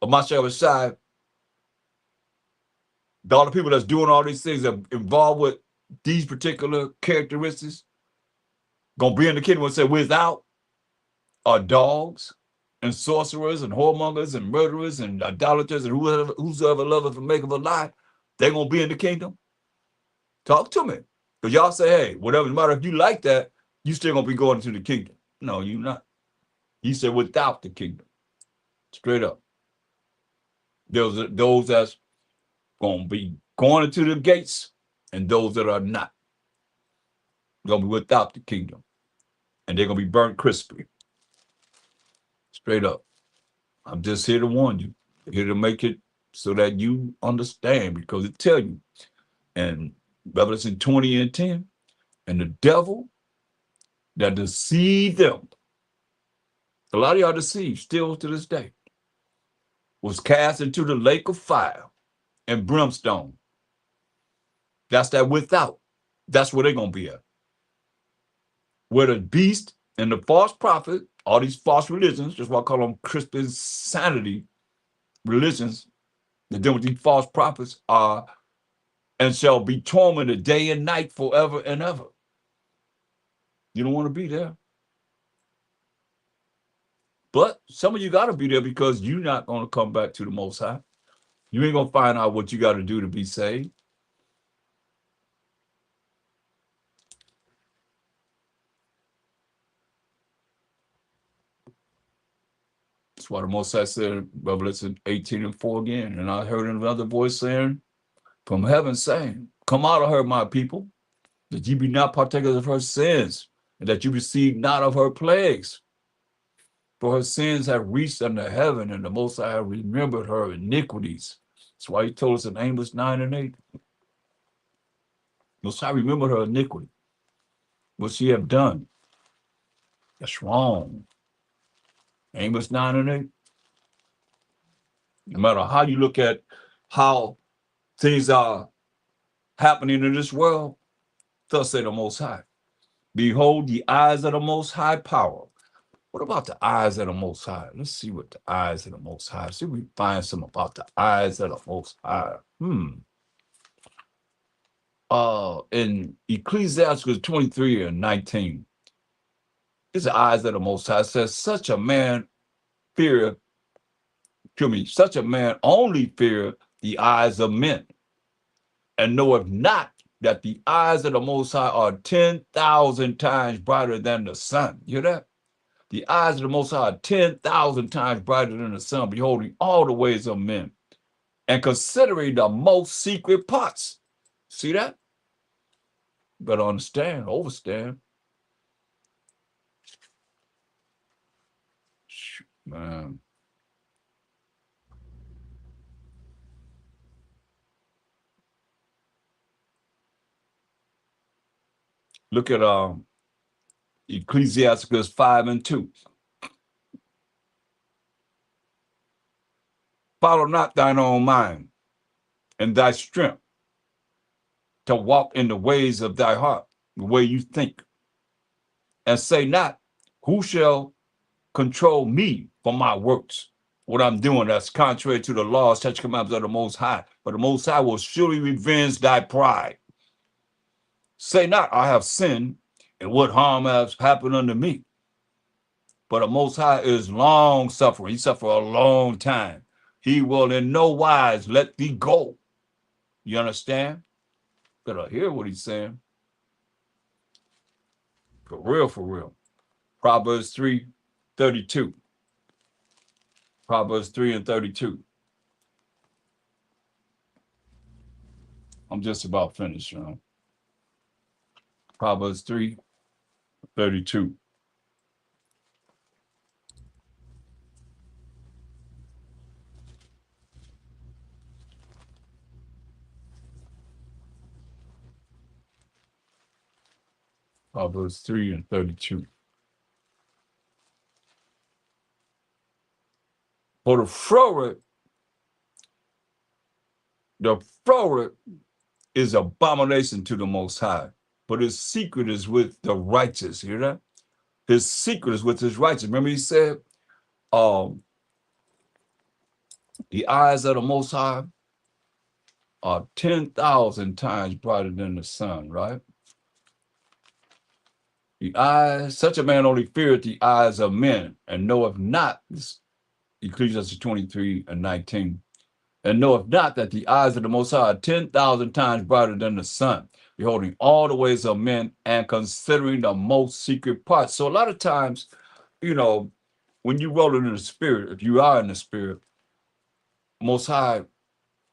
MASHAYACH, all the people that's doing all these things that are involved with these particular characteristics going to be in the kingdom and say without are dogs and sorcerers and whoremongers and murderers and idolaters and whosoever loveth and maketh a lie. They're going to be in the kingdom. Talk to me. Because y'all say, hey, whatever, no matter if you like that, you still going to be going to the kingdom. No, you're not. He said without the kingdom. Straight up. There's those that's going to be going into the gates and those that are not. Going to be without the kingdom. And they're going to be burnt crispy. Straight up. I'm just here to warn you. Here to make it so that you understand, because it tell you. And Revelation 20 and 10, and the devil that deceived them, a lot of y'all deceived still to this day, was cast into the lake of fire and brimstone. That's that without. That's where they're going to be at. Where the beast and the false prophet, all these false religions, that's why I call them Christian sanity religions, that deal with these false prophets, are and shall be tormented day and night forever and ever. You don't want to be there. But some of you got to be there because you're not going to come back to the Most High. You ain't going to find out what you got to do to be saved. That's why the Most High said, Revelation 18 and 4 again. And I heard another voice saying, from heaven saying, come out of her, my people, that ye be not partakers of her sins, and that you receive not of her plagues. For her sins have reached unto heaven, and the Most High have remembered her iniquities. That's why he told us in Amos 9 and 8. Most High remembered her iniquity. What she have done. That's wrong. Amos 9 and 8. No matter how you look at how things are happening in this world, thus say the Most High. Behold, the eyes of the Most High power. What about the eyes of the Most High? Let's see what the eyes of the Most High. See if we find something about the eyes of the Most High. In Ecclesiastes 23 and 19, it's the eyes of the Most High. It says, such a man such a man only fear the eyes of men, and knoweth not that the eyes of the Most High are 10,000 times brighter than the sun. You hear that? The eyes of the Most High are 10,000 times brighter than the sun, beholding all the ways of men, and considering the most secret parts. See that? Better understand, overstand. Man. Look at Ecclesiastes 5 and 2. Follow not thine own mind and thy strength to walk in the ways of thy heart, the way you think. And say not, who shall control me for my works? What I'm doing that's contrary to the laws, such commandments of the Most High. But the Most High will surely revenge thy pride. Say not, I have sinned, and what harm has happened unto me. But the Most High is long suffering. He suffered a long time. He will in no wise let thee go. You understand? Better hear what he's saying. For real, for real. Proverbs 3:32. Proverbs 3 and 32. I'm just about finished, Proverbs 3:32. Proverbs 3 and 32. For the froward is abomination to the Most High, but his secret is with the righteous. Hear that? His secret is with his righteous. Remember he said, the eyes of the Most High are 10,000 times brighter than the sun, right? The eyes, such a man only feareth the eyes of men, and knoweth not, this Ecclesiastes 23 and 19, and knoweth not that the eyes of the Most High are 10,000 times brighter than the sun, beholding all the ways of men and considering the most secret parts. So a lot of times, you know, when you roll in the spirit, if you are in the spirit, Most High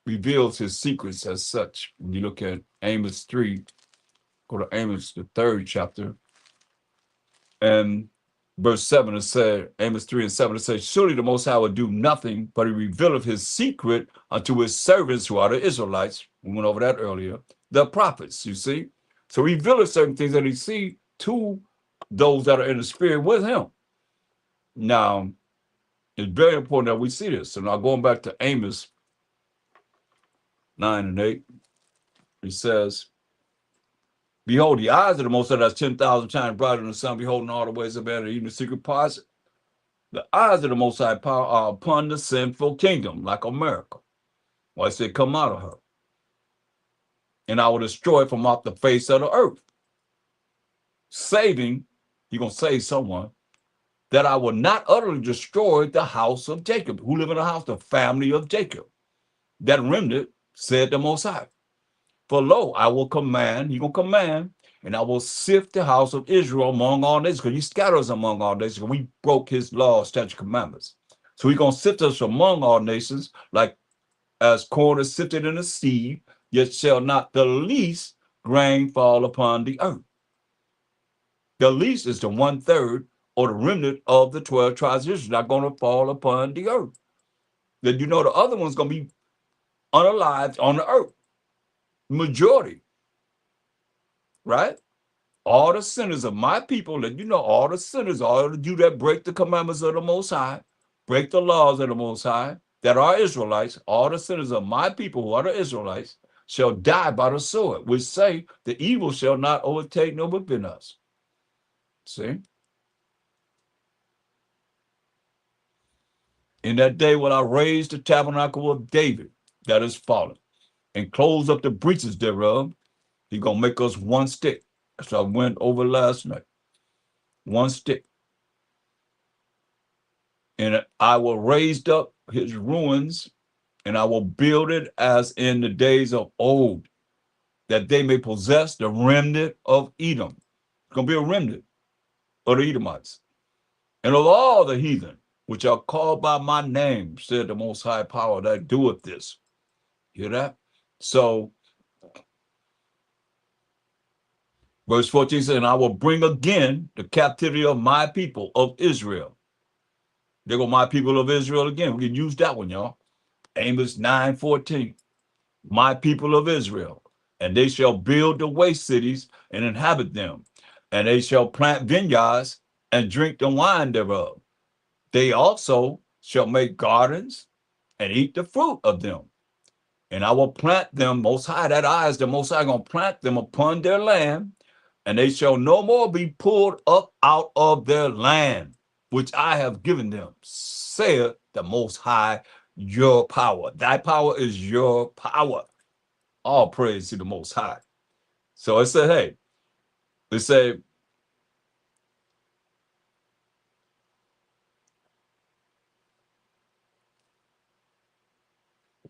reveals his secrets as such. When you look at Amos 3, go to Amos, the 3rd chapter, and verse 7, it said, Amos 3 and 7, it says, surely the Most High will do nothing, but he revealeth his secret unto his servants who are the Israelites. We went over that earlier, the prophets, you see. So he revealeth certain things that he see to those that are in the spirit with him. Now, it's very important that we see this. So now going back to Amos 9 and 8, he says, behold, the eyes of the Most High that's 10,000 times brighter than the sun, beholding all the ways of man, and even the secret parts. The eyes of the Most High power are upon the sinful kingdom, like America. Well, I said, come out of her. And I will destroy it from off the face of the earth. Saving, you're going to save someone, that I will not utterly destroy the house of Jacob, who live in the house, the family of Jacob. That remnant, said the Most High. For lo, I will command, you're going to command, and I will sift the house of Israel among all nations, because he scatters among all nations. We broke his law, statute, commandments. So he's going to sift us among all nations, like as corn is sifted in the sea, yet shall not the least grain fall upon the earth. The least is the 1/3 or the remnant of the 12 tribes of Israel, not going to fall upon the earth. Then you know the other one's going to be unalived on the earth. Majority, right? All the sinners of my people, that you know, all the sinners, all of you that break the commandments of the Most High, break the laws of the Most High, that are Israelites, all the sinners of my people who are the Israelites, shall die by the sword, which say the evil shall not overtake nor within us. See? In that day will I raise the tabernacle of David that is fallen, and close up the breaches thereof. He's going to make us one stick. As I went over last night. One stick. And I will raise up his ruins, and I will build it as in the days of old, that they may possess the remnant of Edom. It's going to be a remnant of the Edomites. And of all the heathen, which are called by my name, said the Most High Power that doeth this. Hear that? So, verse 14 says, and I will bring again the captivity of my people of Israel. There go my people of Israel again. We can use that one, y'all. Amos 9:14. My people of Israel, and they shall build the waste cities and inhabit them, and they shall plant vineyards and drink the wine thereof. They also shall make gardens and eat the fruit of them. And I will plant them, Most High, that eyes, the Most High going to plant them upon their land, and they shall no more be pulled up out of their land, which I have given them, saith the Most High, your power. Thy power is your power. All praise to the Most High. So it said, hey, it said,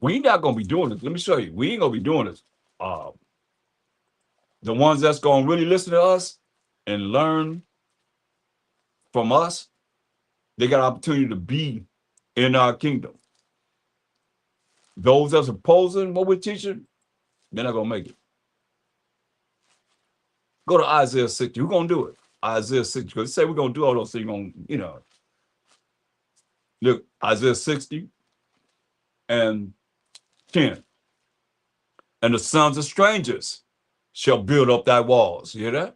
we not going to be doing this. Let me show you. We ain't going to be doing this. The ones that's going to really listen to us and learn from us, they got an opportunity to be in our kingdom. Those that's opposing what we're teaching, they're not going to make it. Go to Isaiah 60. We're going to do it. Isaiah 60. Because say we're going to do all those things. You're going to, you know. Look, Isaiah 60 and 10. And the sons of strangers shall build up thy walls. You hear that?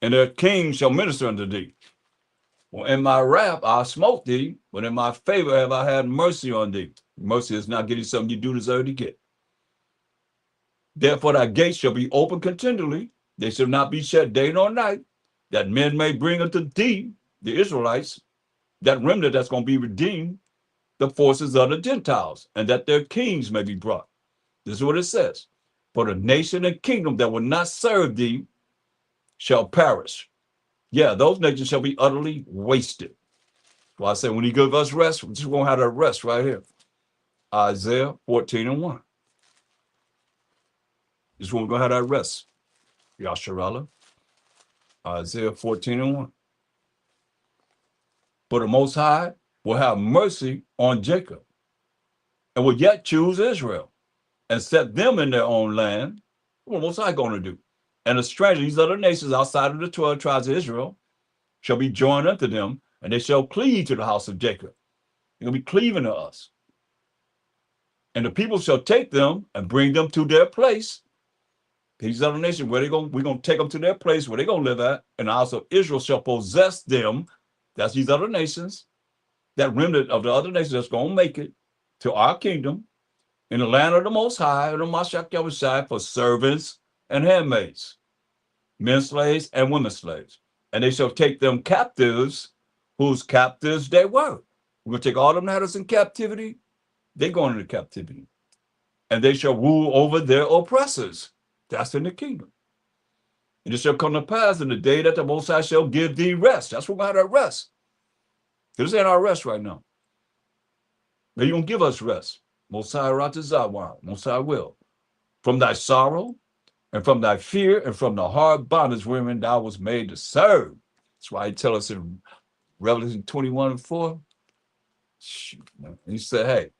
and their kings shall minister unto thee. For in my wrath I smote thee, but in my favor have I had mercy on thee. Mercy is not getting something you do deserve to get. Therefore thy gates shall be open continually, they shall not be shut day nor night, that men may bring unto thee, the Israelites, that remnant that's going to be redeemed, the forces of the Gentiles, and that their kings may be brought. This is what it says. For the nation and kingdom that will not serve thee shall perish. Yeah, those nations shall be utterly wasted. So I say, when he gives us rest, we're just going to have that rest right here. Isaiah 14:1. This is when we're going to have that rest. Yasharallah. Isaiah 14:1. For the Most High will have mercy on Jacob and will yet choose Israel and set them in their own land. What the Most High going to do? And the strangers, these other nations outside of the 12 tribes of Israel, shall be joined unto them, and they shall cleave to the house of Jacob. They're going to be cleaving to us. And the people shall take them and bring them to their place. These other nations, we're going to take them to their place where they're going to live at, and the house of Israel shall possess them. That's these other nations, that remnant of the other nations that's going to make it to our kingdom in the land of the Most High, of the MASHAYACH, for servants and handmaids, men slaves and women slaves. And they shall take them captives, whose captives they were. We're going to take all them that is in captivity, they're going into captivity. And they shall rule over their oppressors. That's in the kingdom. And it shall come to pass in the day that the Most High shall give thee rest. That's what we're going to have that rest. This ain't our rest right now. Now you're going to give us rest. Most High Ratazawan, Most High will. From thy sorrow and from thy fear and from the hard bondage wherein thou was made to serve. That's why he tell us in Revelation 21:4. He said, hey,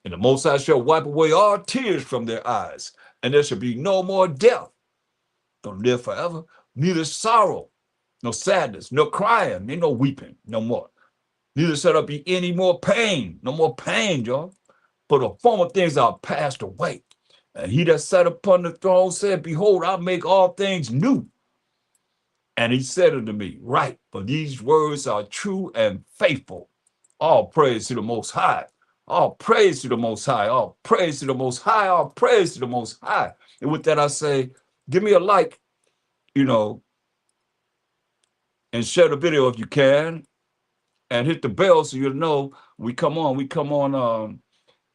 and the Most High shall wipe away all tears from their eyes, and there shall be no more death. Don't live forever. Neither sorrow, no sadness, no crying, ain't no weeping, no more. Neither shall there be any more pain, no more pain, y'all. For the former things are passed away. And he that sat upon the throne said, behold, I make all things new. And he said unto me, write, for these words are true and faithful. All praise to the Most High. All praise to the Most High. All praise to the Most High. All praise to the Most High. And with that, I say, give me a like, and share the video if you can. And hit the bell so you'll know we come on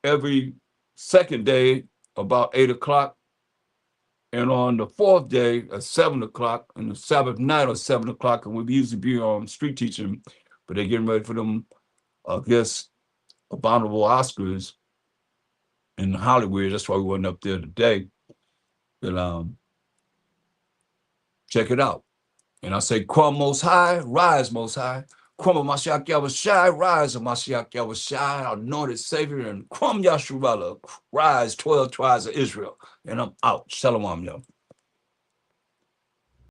every second day about 8 o'clock. And on the fourth day at 7 o'clock, and the Sabbath night at 7 o'clock, and we usually be on street teaching, but they're getting ready for them, I guess, abominable Oscars in Hollywood. That's why we went up there today. But check it out. And I say, Kwam Most High, rise Most High. Kwam Mashiach YAHAWASHI, rise of Mashiach YAHAWASHI, our anointed Savior, and Kwam Yasharallah, rise 12 tribes of Israel. And I'm out. Shalom, y'all.